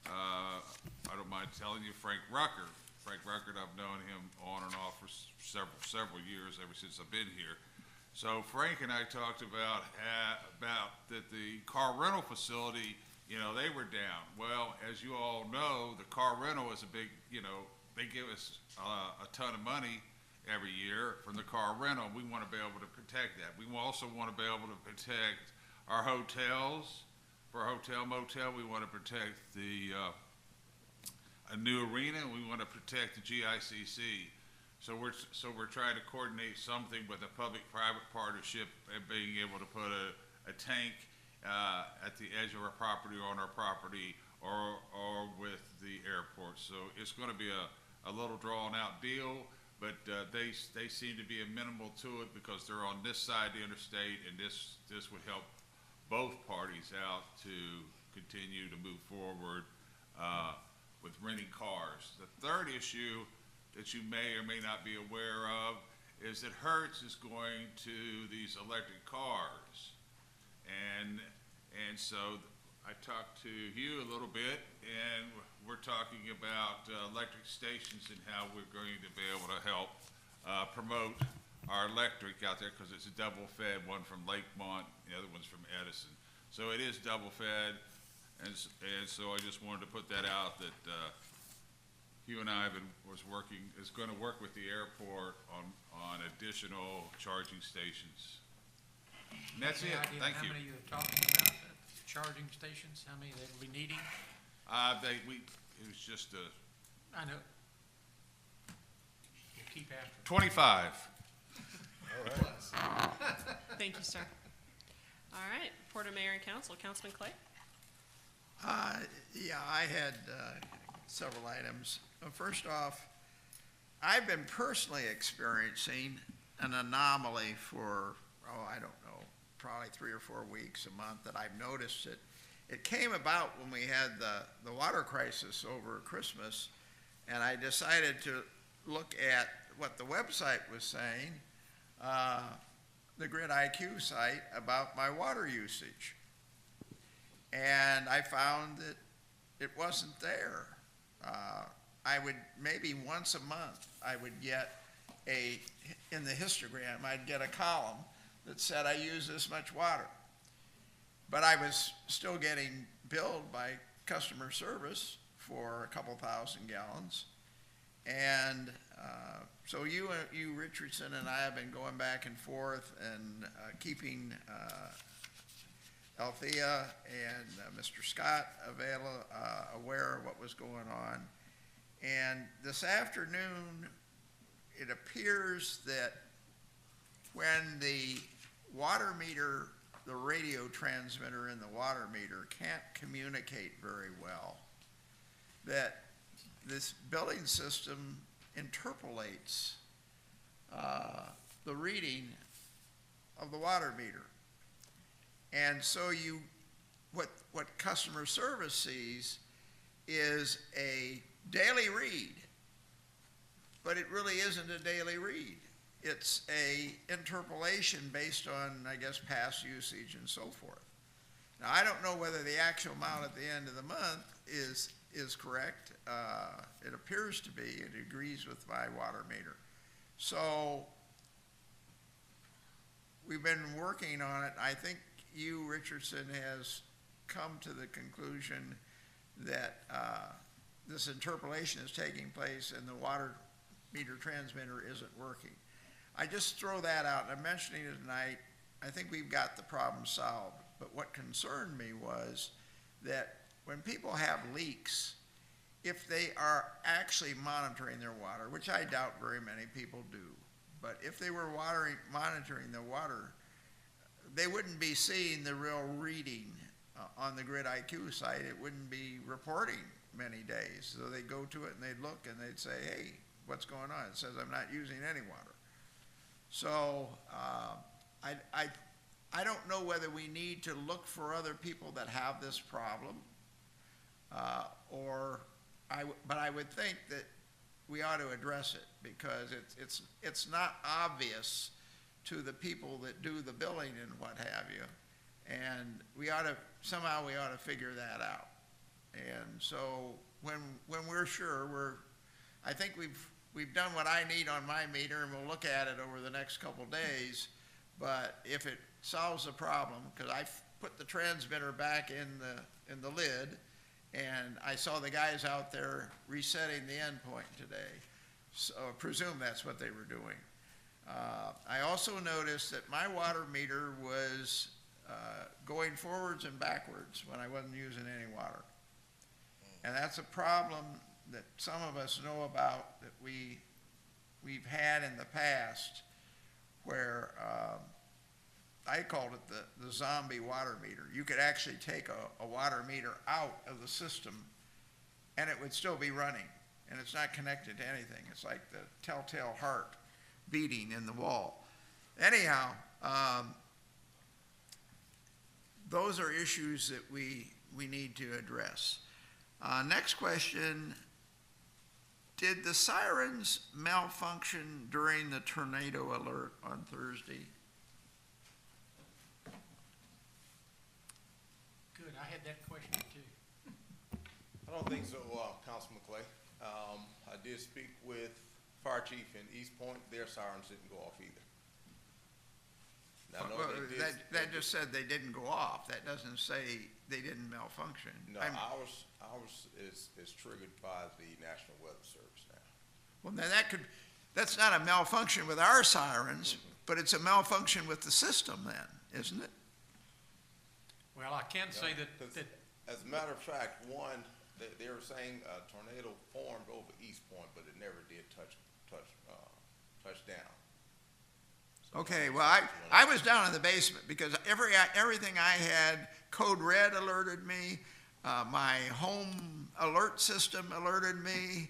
I don't mind telling you, Frank Rucker. Frank Rucker, I've known him on and off for several years, ever since I've been here. So Frank and I talked about that the car rental facility, you know, they were down. Well, as you all know, the car rental is a big, you know, they give us a ton of money every year from the car rental. We want to be able to protect that. We also want to be able to protect our hotels. For hotel motel, we want to protect a new arena, and we want to protect the GICC. So we're trying to coordinate something with a public-private partnership and being able to put a tank at the edge of our property, or on our property, or with the airport. So it's going to be a little drawn-out deal, but they seem to be amenable to it because they're on this side of the interstate, and this would help both parties out to continue to move forward with renting cars. The third issue that you may or may not be aware of is that Hertz is going to these electric cars. And so I talked to you a little bit, and we're talking about electric stations and how we're going to be able to help promote our electric out there, because it's a double fed, one from Lakemont, the other one's from Edison. So it is double fed, and so I just wanted to put that out that Hugh and I is going to work with the airport on additional charging stations. And that's it. Thank you.
How many you're talking about, charging stations, how many they will be needing?
It was just
I know. We'll keep after it.
25.
All right.
Thank you, sir. All right, report of mayor and council. Councilman Clay?
Yeah, I had several items. First off, I've been personally experiencing an anomaly for, I don't know, probably 3 or 4 weeks, a month, that I've noticed it. It came about when we had the water crisis over Christmas, and I decided to look at what the website was saying, the Grid IQ site, about my water usage. And I found that it wasn't there. I would, maybe once a month, I would get in the histogram, I'd get a column that said I use this much water. But I was still getting billed by customer service for a couple thousand gallons. And so you, Richardson, and I have been going back and forth and keeping Althea and Mr. Scott aware of what was going on. And this afternoon, it appears that when the water meter, the radio transmitter in the water meter can't communicate very well, that this billing system interpolates the reading of the water meter. And so what customer service sees is a daily read, but it really isn't a daily read. It's a interpolation based on, I guess, past usage and so forth. Now, I don't know whether the actual amount at the end of the month is correct. It appears to be. It agrees with my water meter. So we've been working on it. I think you, Richardson, has come to the conclusion that this interpolation is taking place and the water meter transmitter isn't working. I just throw that out. I'm mentioning it tonight. I think we've got the problem solved. But what concerned me was that when people have leaks, if they are actually monitoring their water, which I doubt very many people do, but if they were monitoring the water, they wouldn't be seeing the real reading on the Grid IQ site. It wouldn't be reporting many days. So they'd go to it and they'd look and they'd say, hey, what's going on? It says I'm not using any water. So I don't know whether we need to look for other people that have this problem, but I would think that we ought to address it, because it's not obvious to the people that do the billing and what have you. And somehow we ought to figure that out. And so when we're sure, I think we've done what I need on my meter, and we'll look at it over the next couple days. But if it solves the problem, because I put the transmitter back in the lid, and I saw the guys out there resetting the endpoint today. So I presume that's what they were doing. I also noticed that my water meter was going forwards and backwards when I wasn't using any water. And that's a problem that some of us know about, that we've had in the past, where I called it the zombie water meter. You could actually take a water meter out of the system and it would still be running, and it's not connected to anything. It's like the telltale heart beating in the wall. Anyhow, those are issues that we need to address. Next question, did the sirens malfunction during the tornado alert on Thursday?
Good, I had that question too.
I don't think so, Councilman Clay. I did speak with Fire Chief in East Point. Their sirens didn't go off either. Now, no,
that just said they didn't go off. That doesn't say they didn't malfunction.
No, ours is triggered by the National Weather Service now.
Well, then that's not a malfunction with our sirens, but it's a malfunction with the system then, isn't it?
Well, I can say that
as a matter of fact, they were saying a tornado formed over East Point, but it never did touch down.
Okay, well, I was down in the basement because everything I had, code red alerted me, my home alert system alerted me.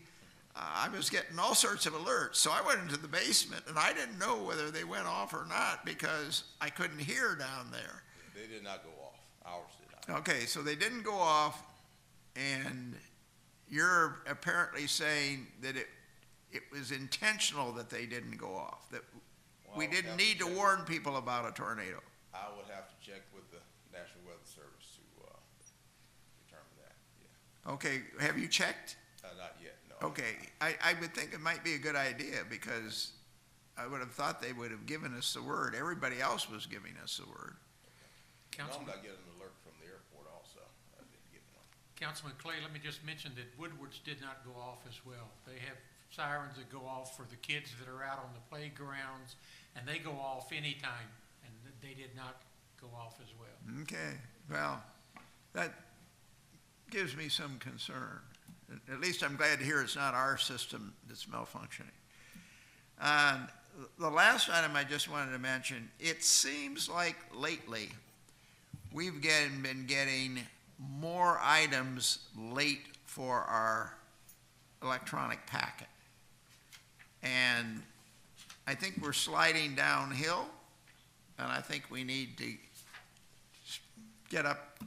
I was getting all sorts of alerts. So I went into the basement, and I didn't know whether they went off or not because I couldn't hear down there.
They did not go off. Ours did not.
Okay, so they didn't go off, and you're apparently saying that it was intentional that they didn't go off, that we didn't need to warn people about a tornado.
I would have to check with the National Weather Service to determine that, yeah.
Okay, have you checked?
Not yet, no.
Okay, I would think it might be a good idea because I would have thought they would have given us the word. Everybody else was giving us the word.
No, I'm not getting an alert from the airport also. I didn't get one.
Councilman Clay, let me just mention that Woodward's did not go off as well. They have sirens that go off for the kids that are out on the playgrounds, and they go off anytime, and they did not go off as well.
Okay, well, that gives me some concern. At least I'm glad to hear it's not our system that's malfunctioning. And the last item I just wanted to mention, it seems like lately we've been getting more items late for our electronic packet. And I think we're sliding downhill, and I think we need to get up.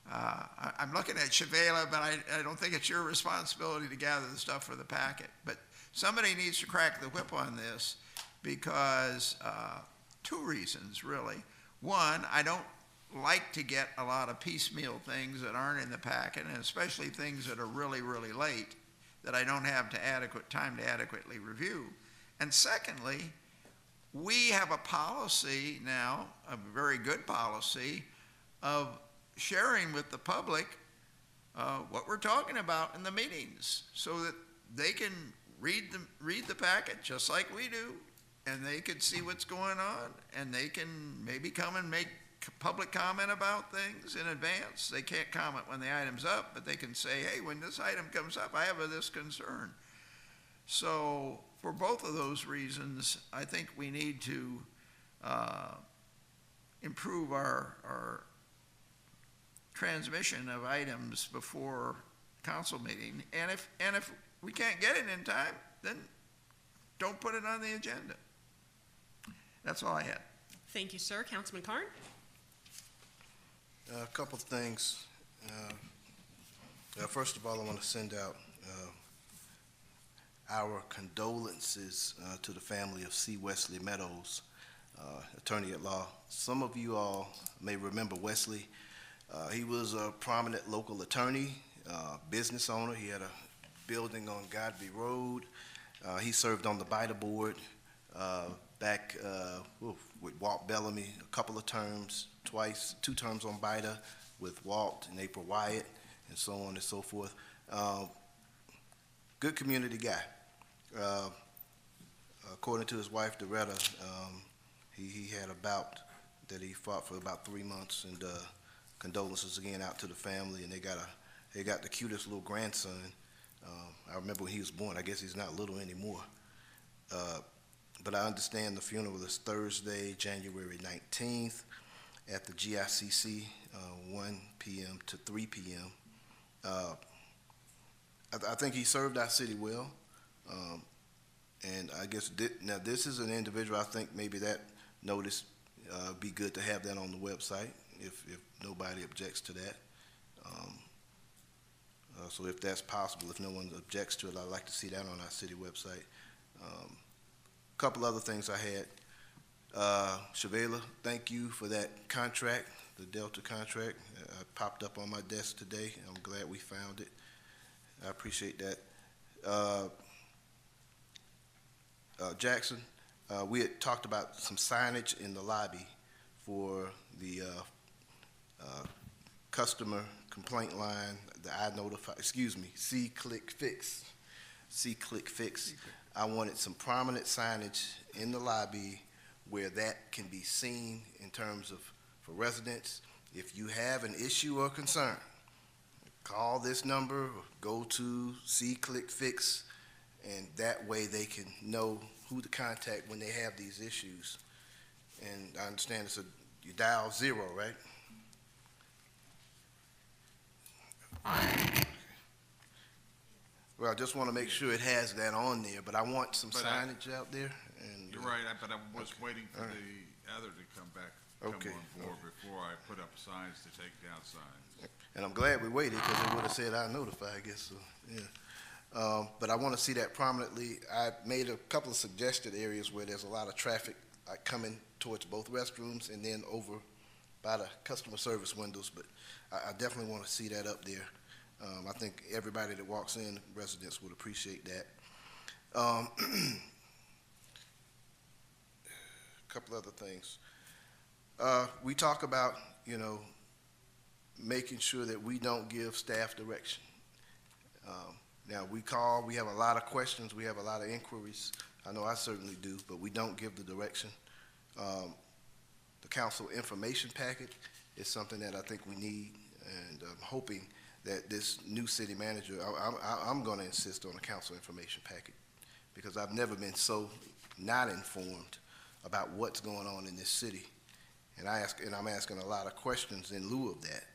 I'm looking at Shavela, but I don't think it's your responsibility to gather the stuff for the packet. But somebody needs to crack the whip on this because two reasons, really. One, I don't like to get a lot of piecemeal things that aren't in the packet, and especially things that are really, really late that I don't have time to adequately review. And secondly, we have a policy now, a very good policy, of sharing with the public what we're talking about in the meetings so that they can read the packet just like we do, and they can see what's going on, and they can maybe come and make public comment about things in advance. They can't comment when the item's up, but they can say, hey, when this item comes up, I have this concern. So for both of those reasons, I think we need to improve our transmission of items before council meeting. And if we can't get it in time, then don't put it on the agenda. That's all I had.
Thank you, sir. Councilman Carn?
A couple of things. First of all, I want to send out our condolences to the family of C. Wesley Meadows. attorney at law. Some of you all may remember Wesley. He was a prominent local attorney, business owner. He had a building on Godby Road. He served on the BIDA board back with Walt Bellamy a couple of terms, two terms on BIDA with Walt and April Wyatt, and so on and so forth. Good community guy. According to his wife, Doretta, he had a bout that he fought for about 3 months, and condolences again out to the family, and they got the cutest little grandson. I remember when he was born. I guess he's not little anymore. But I understand the funeral is Thursday, January 19th at the GICC, 1 p.m. to 3 p.m. I think he served our city well. And I guess now this is an individual, I think maybe that notice be good to have that on the website if nobody objects to that. So if that's possible, if no one objects to it, I'd like to see that on our city website. A couple other things I had. Shavela, thank you for that contract, the Delta contract. It popped up on my desk today. I'm glad we found it. I appreciate that. Jackson, we had talked about some signage in the lobby for the customer complaint line, the C-Click Fix. C-Click Fix. I wanted some prominent signage in the lobby where that can be seen in terms of, for residents, if you have an issue or concern, call this number, or go to C-Click Fix, and that way they can know who to contact when they have these issues. And I understand you dial 0, right? Well, I just want to make sure it has that on there, but I want some signage out there. And
You're right, but I was waiting for the other to come on board before I put up signs to take down signs.
And I'm glad we waited, because it would have said I notify, I guess, so, yeah. But I want to see that prominently. I made a couple of suggested areas where there's a lot of traffic coming towards both restrooms and then over by the customer service windows, but I definitely want to see that up there. I think everybody that walks in, residents, would appreciate that. A couple other things. We talk about, making sure that we don't give staff direction. Now, we have a lot of questions, we have a lot of inquiries. I know I certainly do, but we don't give the direction. The council information packet is something that I think we need, and I'm hoping that this new city manager, I'm going to insist on a council information packet, because I've never been so not informed about what's going on in this city. And I'm asking a lot of questions in lieu of that.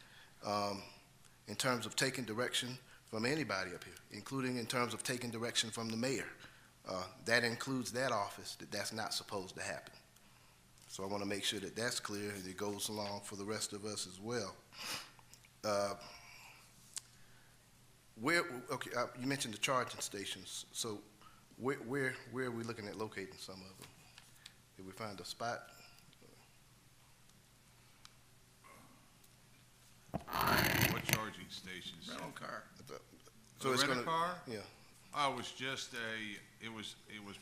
In terms of taking direction from anybody up here, including in terms of taking direction from the mayor. That includes that office, that's not supposed to happen. So I want to make sure that that's clear and it goes along for the rest of us as well. You mentioned the charging stations. So where are we looking at locating some of them? Did we find a spot?
What charging stations?
Rental car.
So it's
rental car?
Yeah.
Oh, it was just it was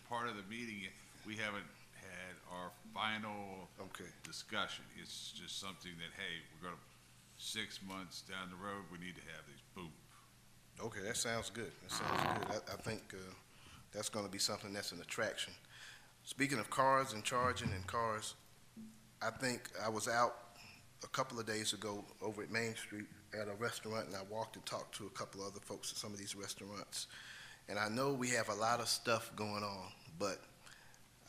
part of the meeting. We haven't had our final discussion. It's just something that, hey, we're going to, 6 months down the road, we need to have these, boom.
Okay, that sounds good. That sounds good. I think that's going to be something that's an attraction. Speaking of cars and charging and cars, I think I was out a couple of days ago over at Main Street at a restaurant, and I walked and talked to a couple of other folks at some of these restaurants. And I know we have a lot of stuff going on, but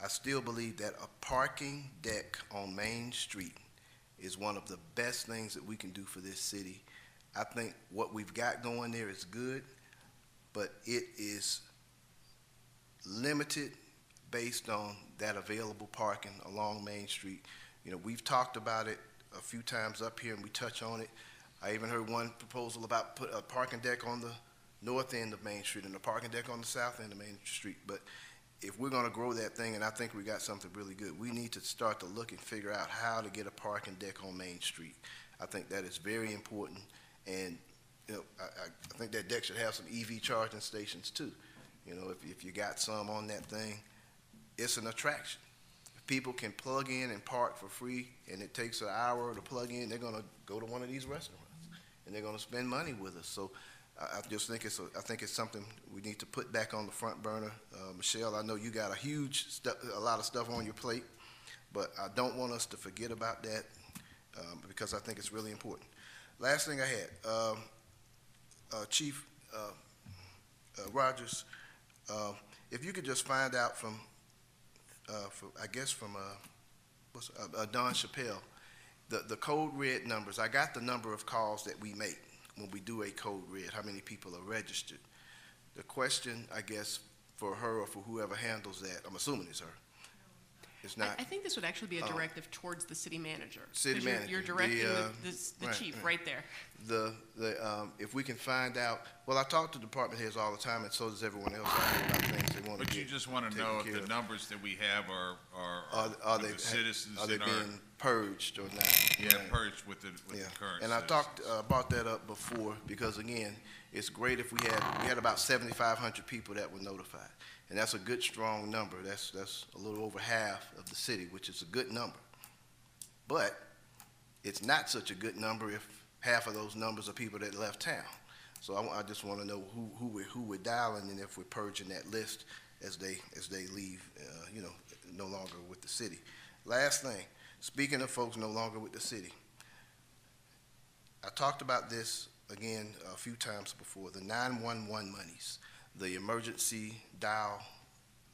I still believe that a parking deck on Main Street is one of the best things that we can do for this city. I think what we've got going there is good, but it is limited based on that available parking along Main Street. We've talked about it a few times up here, and we touch on it. I even heard one proposal about put a parking deck on the north end of Main Street and a parking deck on the south end of Main Street. But if we're gonna grow that thing, and I think we got something really good, we need to start to look and figure out how to get a parking deck on Main Street. I think that is very important, and, you know, I think that deck should have some EV charging stations too. You know, if you got some on that thing, it's an attraction. If people can plug in and park for free, and it takes an hour to plug in, they're gonna go to one of these restaurants, and they're gonna spend money with us. So I just think I think it's something we need to put back on the front burner. Michelle, I know you got a lot of stuff on your plate, but I don't want us to forget about that, because I think it's really important. Last thing I had, Chief Rogers, if you could just find out from Don Chappelle, the code red numbers. I got the number of calls that we make when we do a code red, how many people are registered. The question, I guess, for her or for whoever handles that, I'm assuming it's her. It's not.
I think this would actually be a directive towards the city manager.
City
'Cause
manager.
You're directing the
right,
chief right there.
If we can find out, well, I talk to department heads all the time, and so does everyone else out there about things they want to
But
get
you just want to
taken
know if
care
the
of.
numbers that we have are
Are
with the citizens
are they
in our,
being purged or not?
yeah,
Right.
purged with the
Yeah.
current
And I
citizens.
brought that up before, because again, it's great if we had about 7,500 people that were notified. And that's a good, strong number. That's a little over half of the city, which is a good number. But it's not such a good number if half of those numbers are people that left town. So I just want to know who we're dialing, and if we're purging that list as they leave, no longer with the city. Last thing, speaking of folks no longer with the city, I talked about this again a few times before, the 911 monies, the emergency dial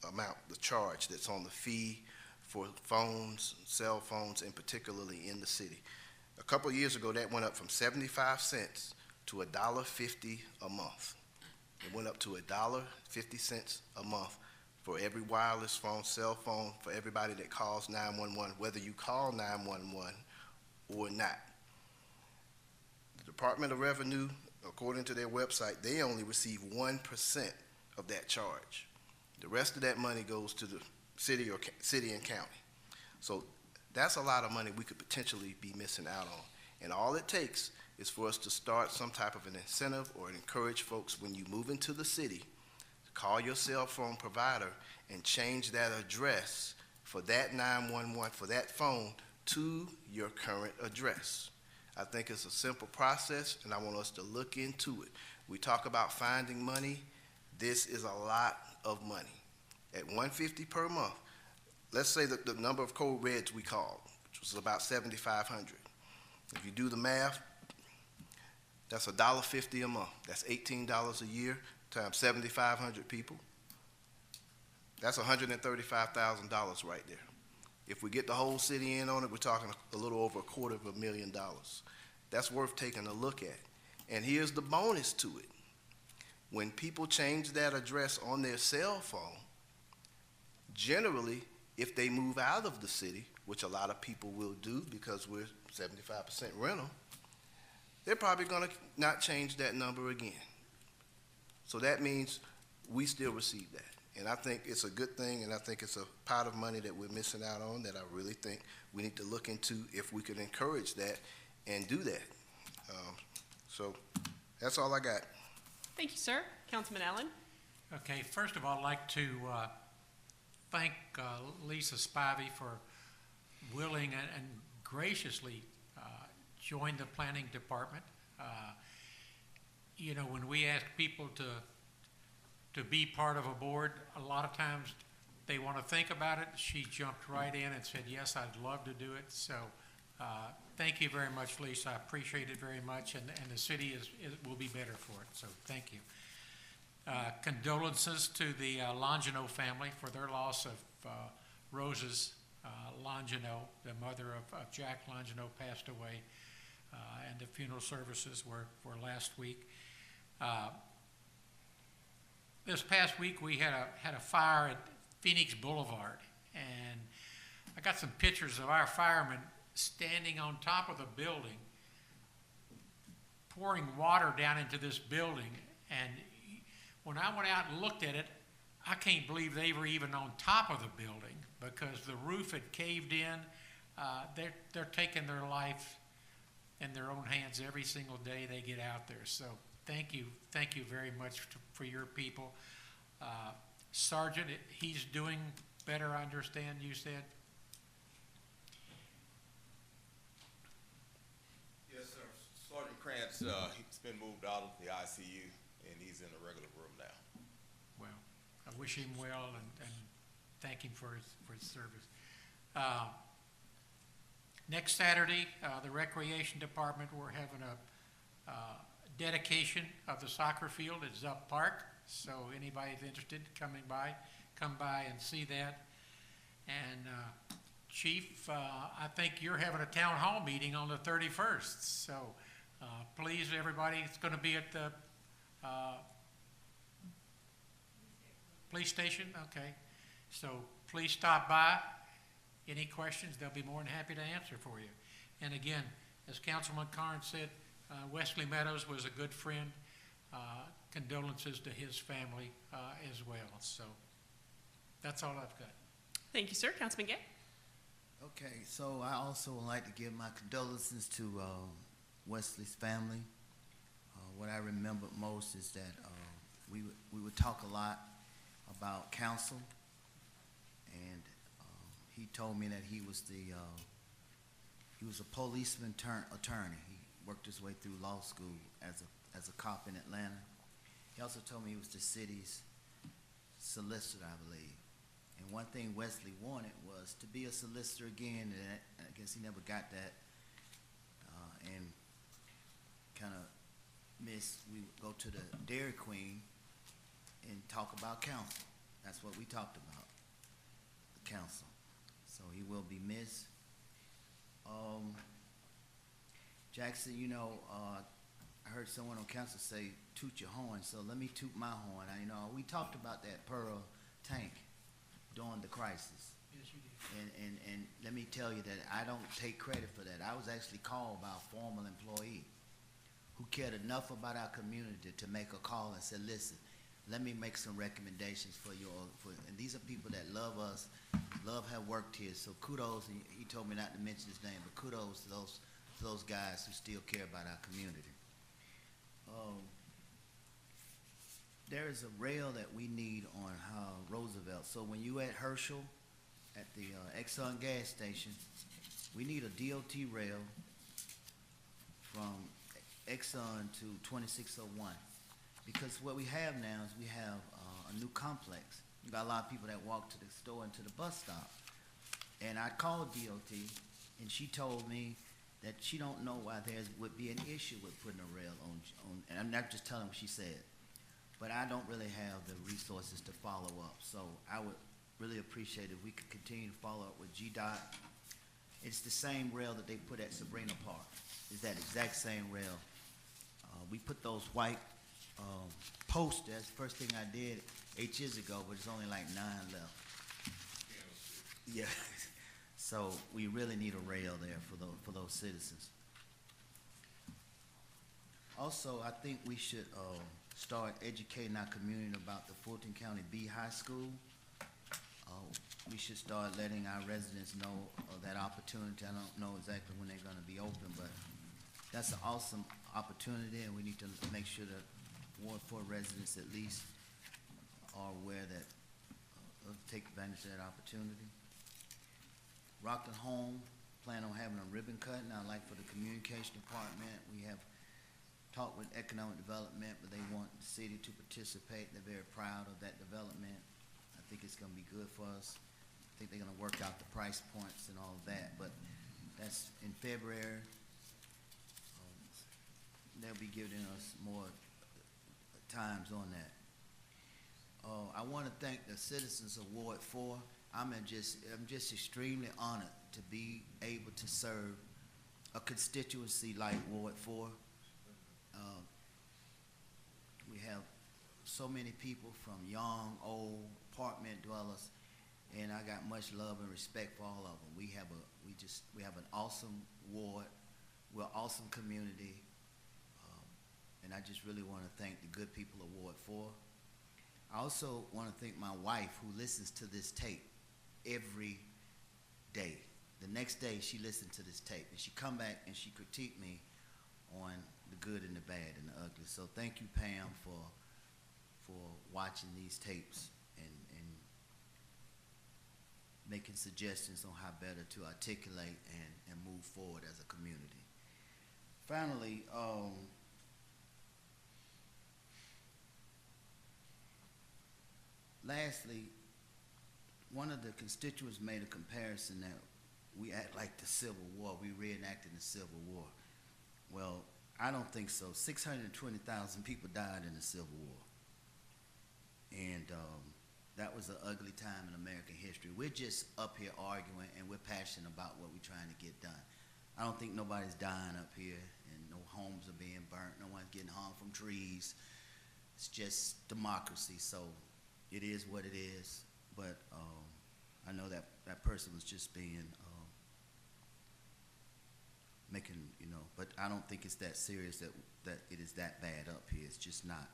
amount, the charge that's on the fee for phones, cell phones, and particularly in the city. A couple of years ago, that went up from 75 cents to $1.50 a month. It went up to $1.50 a month for every wireless phone, cell phone, for everybody that calls 911, whether you call 911 or not. The Department of Revenue, according to their website, they only receive 1% of that charge. The rest of that money goes to the city and county. So that's a lot of money we could potentially be missing out on. And all it takes is for us to start some type of an incentive or encourage folks, when you move into the city, to call your cell phone provider and change that address for that 911, for that phone, to your current address. I think it's a simple process, and I want us to look into it. We talk about finding money. This is a lot of money. At $150 per month, let's say that the number of code reds we called, which was about 7,500. If you do the math, that's $1.50 a month. That's $18 a year times 7,500 people. That's $135,000 right there. If we get the whole city in on it, we're talking a little over $250,000. That's worth taking a look at. And here's the bonus to it. When people change that address on their cell phone, generally, if they move out of the city, which a lot of people will do because we're 75% rental, they're probably going to not change that number again. So that means we still receive that. And I think it's a good thing, and I think it's a pot of money that we're missing out on that I really think we need to look into if we could encourage that and do that. So that's all I got.
Thank you, sir. Councilman Allen?
Okay, first of all, I'd like to thank Lisa Spivey for willing and graciously join the planning department. You know, when we ask people to be part of a board, a lot of times they want to think about it. She jumped right in and said, yes, I'd love to do it. So thank you very much, Lisa. I appreciate it very much, and the city will be better for it, so thank you. Condolences to the Longino family for their loss of Rose's Longino. The mother of Jack Longino passed away, and the funeral services were last week. This past week we had a fire at Phoenix Boulevard, and I got some pictures of our firemen standing on top of the building, pouring water down into this building. And when I went out and looked at it, I can't believe they were even on top of the building because the roof had caved in. They're taking their life in their own hands every single day they get out there. So thank you very much for your people. Sergeant, he's doing better, I understand you said?
Yes, sir. Sergeant Krantz, he's been moved out of the ICU, and he's in a regular room now.
Well, I wish him well and thank him for his service. Next Saturday, the Recreation Department, we're having a dedication of the soccer field at Zupp Park. So anybody's interested come by and see that. And Chief, I think you're having a town hall meeting on the 31st. So please, everybody, it's going to be at the police station. Okay. So please stop by. Any questions, they'll be more than happy to answer for you. And again, as Councilman Carnes said, Wesley Meadows was a good friend. Condolences to his family as well. So that's all I've got.
Thank you, sir. Councilman Gay.
Okay, so I also would like to give my condolences to Wesley's family. What I remember most is that we would talk a lot about council, and he told me that he was a policeman turned attorney. He worked his way through law school as a cop in Atlanta. He also told me he was the city's solicitor, I believe. And one thing Wesley wanted was to be a solicitor again, and I guess he never got that. And kind of missed. We would go to the Dairy Queen and talk about council. That's what we talked about, the council. So he will be missed. Jackson, you know, I heard someone on council say, toot your horn, so let me toot my horn. We talked about that Pearl tank during the crisis.
Yes, you did.
And let me tell you that I don't take credit for that. I was actually called by a former employee who cared enough about our community to make a call and said, listen, let me make some recommendations for you all. And these are people that love us, have worked here. So kudos, and he told me not to mention his name, but kudos to those guys who still care about our community. There is a rail that we need on Roosevelt. So when you at Herschel, at the Exxon gas station, we need a DOT rail from Exxon to 2601. Because what we have now is we have a new complex. You got a lot of people that walk to the store and to the bus stop. And I called DOT, and she told me that she don't know why there would be an issue with putting a rail on, and I'm not just telling what she said, but I don't really have the resources to follow up. So I would really appreciate if we could continue to follow up with GDOT. It's the same rail that they put at Sabrina Park. It's that exact same rail. We put those white posts. That's the first thing I did 8 years ago, but it's only like 9 left. Yeah. So we really need a rail there for those citizens. Also, I think we should start educating our community about the Fulton County B High School. We should start letting our residents know of that opportunity. I don't know exactly when they're going to be open, but that's an awesome opportunity, and we need to make sure that Ward 4 residents at least are aware that take advantage of that opportunity. Rockland Home plan on having a ribbon cut. Now, like for the communication department, we have talked with economic development, but they want the city to participate. They're very proud of that development. I think it's going to be good for us. I think they're going to work out the price points and all of that, but that's in February. They'll be giving us more times on that. I want to thank the citizens of Ward 4. I'm just extremely honored to be able to serve a constituency like Ward 4. We have so many people from young, old, apartment dwellers, and I got much love and respect for all of them. We have an awesome ward. We're an awesome community, and I just really want to thank the good people of Ward 4. I also want to thank my wife who listens to this tape every day. The next day she listened to this tape and she come back and she critiqued me on the good and the bad and the ugly. So thank you, Pam, for watching these tapes and making suggestions on how better to articulate and move forward as a community. Finally, lastly, one of the constituents made a comparison that we act like the Civil War. We reenacted the Civil War. Well, I don't think so. 620,000 people died in the Civil War. And that was an ugly time in American history. We're just up here arguing, and we're passionate about what we're trying to get done. I don't think nobody's dying up here, and no homes are being burnt. No one's getting hung from trees. It's just democracy, so it is what it is. But I know that that person was just being making, you know, but I don't think it's that serious that it is that bad up here. It's just not.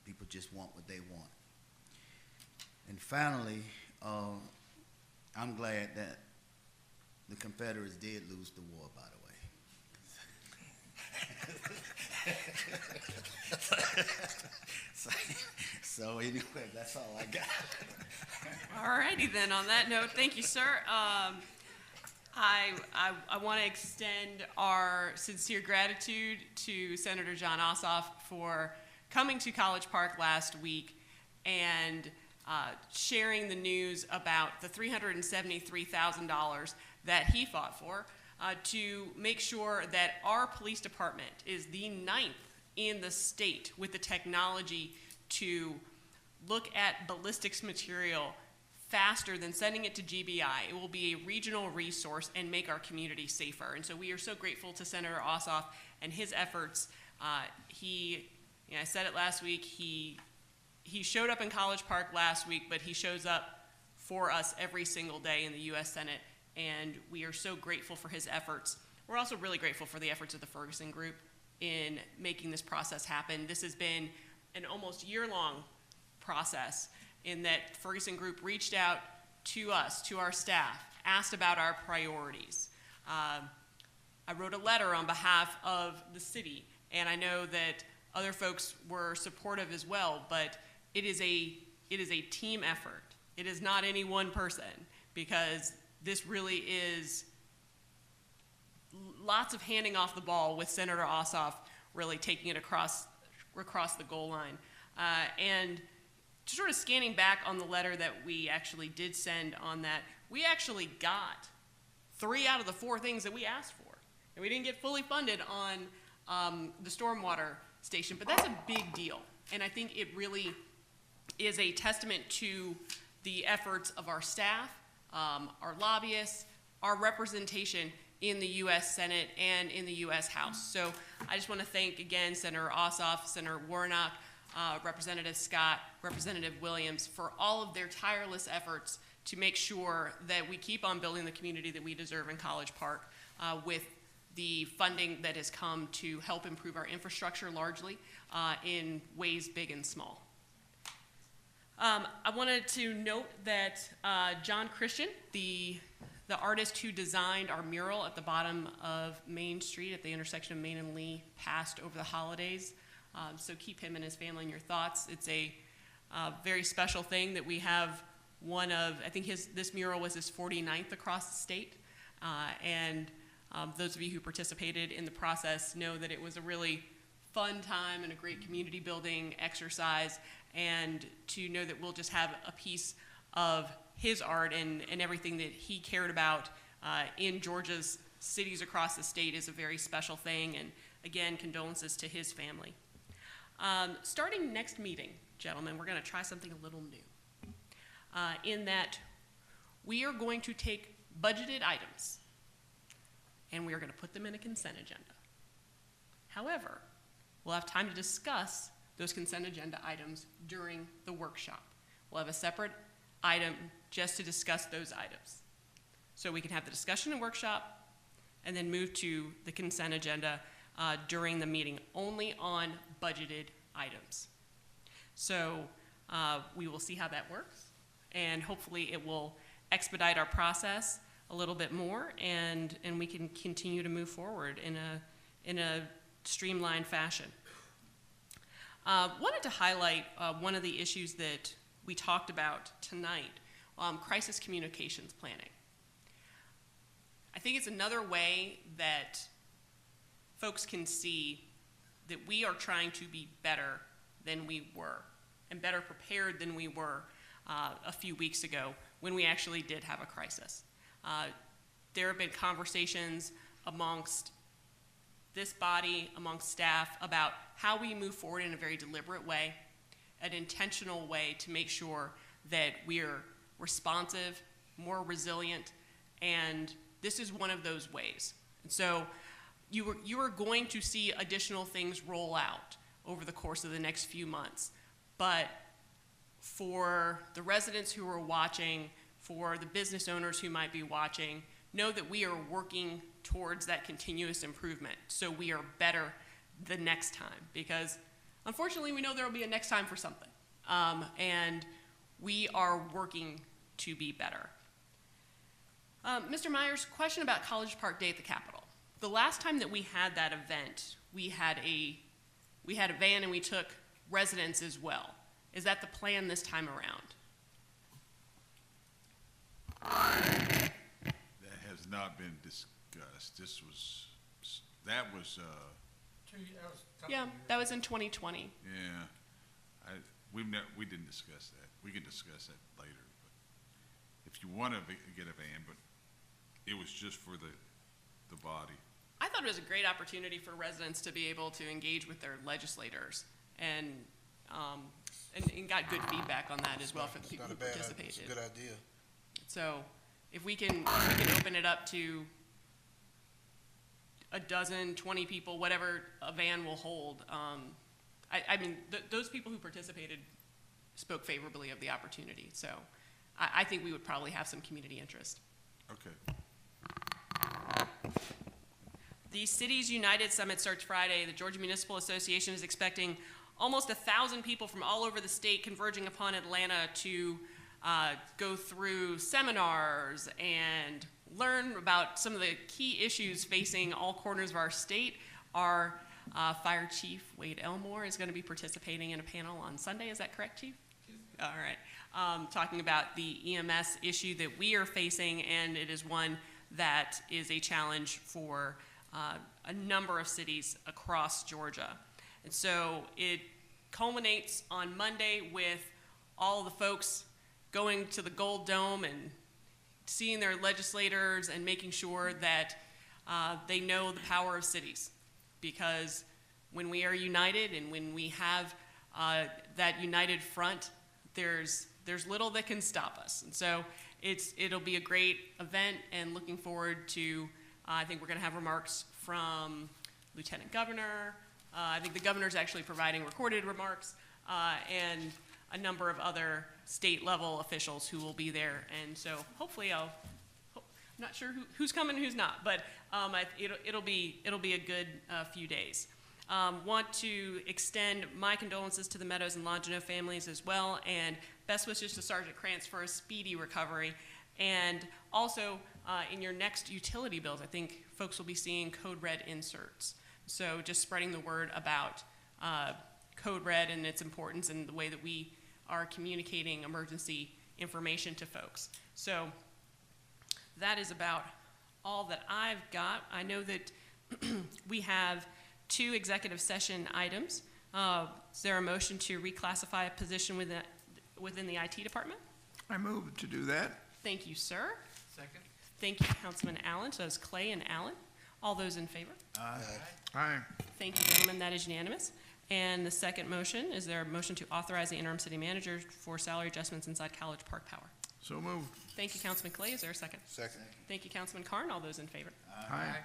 People just want what they want. And finally, I'm glad that the Confederates did lose the war, by the way. So anyway, that's all I got.
All righty then, on that note, thank you, sir. I want to extend our sincere gratitude to Senator John Ossoff for coming to College Park last week and sharing the news about the $373,000 that he fought for to make sure that our police department is the 9th in the state with the technology to look at ballistics material faster than sending it to GBI. It will be a regional resource and make our community safer. And so we are so grateful to Senator Ossoff and his efforts. I said it last week, he showed up in College Park last week, but he shows up for us every single day in the U.S. Senate, and we are so grateful for his efforts. We're also really grateful for the efforts of the Ferguson Group in making this process happen. This has been an almost year-long process in that Ferguson Group reached out to us, to our staff, asked about our priorities. I wrote a letter on behalf of the city, and I know that other folks were supportive as well, but it is a team effort. It is not any one person, because this really is lots of handing off the ball with Senator Ossoff really taking it across the goal line. And sort of scanning back on the letter that we actually did send on that, we actually got 3 out of the 4 things that we asked for. And we didn't get fully funded on the stormwater station, but that's a big deal. And I think it really is a testament to the efforts of our staff, our lobbyists, our representation in the U.S. Senate and in the U.S. House. So I just want to thank again Senator Ossoff, Senator Warnock, Representative Scott, Representative Williams for all of their tireless efforts to make sure that we keep on building the community that we deserve in College Park with the funding that has come to help improve our infrastructure largely in ways big and small. I wanted to note that John Christian, the artist who designed our mural at the bottom of Main Street at the intersection of Main and Lee, passed over the holidays. So keep him and his family in your thoughts. It's a very special thing that we have one of, I think this mural was his 49th across the state. And those of you who participated in the process know that it was a really fun time and a great community building exercise. And to know that we'll just have a piece of his art and everything that he cared about in Georgia's cities across the state is a very special thing. And again, condolences to his family. Starting next meeting, gentlemen, we're going to try something a little new. In that we are going to take budgeted items and we are going to put them in a consent agenda. However, we'll have time to discuss those consent agenda items during the workshop. We'll have a separate item just to discuss those items. So we can have the discussion and workshop and then move to the consent agenda during the meeting, only on budgeted items. So we will see how that works, and hopefully it will expedite our process a little bit more, and we can continue to move forward in a streamlined fashion. Wanted to highlight one of the issues that we talked about tonight, crisis communications planning. I think it's another way that folks can see that we are trying to be better than we were and better prepared than we were a few weeks ago when we actually did have a crisis. There have been conversations amongst this body, amongst staff, about how we move forward in a very deliberate way, an intentional way to make sure that we're responsive, more resilient, and this is one of those ways. And so you are going to see additional things roll out over the course of the next few months. But for the residents who are watching, for the business owners who might be watching, know that we are working towards that continuous improvement so we are better the next time. Because unfortunately, we know there will be a next time for something. And we are working to be better. Mr. Myers, question about College Park Day at the Capitol. The last time that we had that event, we had a van and we took residents as well. Is that the plan this time around?
That has not been discussed. That was
Yeah, that was in 2020.
yeah. We didn't discuss that. We can discuss that later. But if you want to get a van, but it was just for the body.
I thought it was a great opportunity for residents to be able to engage with their legislators and got good feedback on that as well for the people who participated.
It's a good idea.
So if we can open it up to a dozen, 20 people, whatever a van will hold, I mean, those people who participated spoke favorably of the opportunity. So I think we would probably have some community interest.
Okay.
The Cities United Summit starts Friday. The Georgia Municipal Association is expecting almost 1,000 people from all over the state converging upon Atlanta to go through seminars and learn about some of the key issues facing all corners of our state. Our Fire Chief Wade Elmore is going to be participating in a panel on Sunday. Is that correct, Chief? All right. Talking about the EMS issue that we are facing, and it is one that is a challenge for a number of cities across Georgia. And so it culminates on Monday with all the folks going to the Gold Dome and seeing their legislators and making sure that they know the power of cities. Because when we are united and when we have that united front, there's little that can stop us. And so it'll be a great event, and looking forward to, I think we're going to have remarks from Lieutenant Governor. I think the governor's actually providing recorded remarks, and a number of other state-level officials who will be there. And so hopefully I'm not sure who's coming and who's not, but it'll be a good few days. Want to extend my condolences to the Meadows and Longino families as well, and best wishes to Sergeant Krantz for a speedy recovery. And also, in your next utility bills, I think folks will be seeing Code Red inserts. So just spreading the word about Code Red and its importance and the way that we are communicating emergency information to folks. So that is about all that I've got. I know that we have 2 executive session items. Is there a motion to reclassify a position within the IT department?
I move to do that.
Thank you, sir.
Second.
Thank you, Councilman Allen. So that's Clay and Allen. All those in favor?
Aye. Aye.
Thank you, gentlemen. That is unanimous. And the second motion, is there a motion to authorize the interim city manager for salary adjustments inside College Park Power?
So moved.
Thank you, Councilman Clay. Is there a second?
Second.
Thank you, Councilman Carn. All those in favor?
Aye.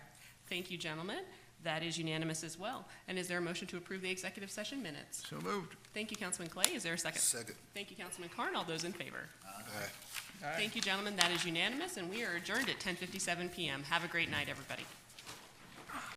Thank you, gentlemen. That is unanimous as well. And is there a motion to approve the executive session minutes?
So moved.
Thank you, Councilman Clay. Is there a second?
Second.
Thank you, Councilman Carn. All those in favor?
Aye.
Thank you, gentlemen. That is unanimous, and we are adjourned at 10:57 p.m. Have a great night, everybody.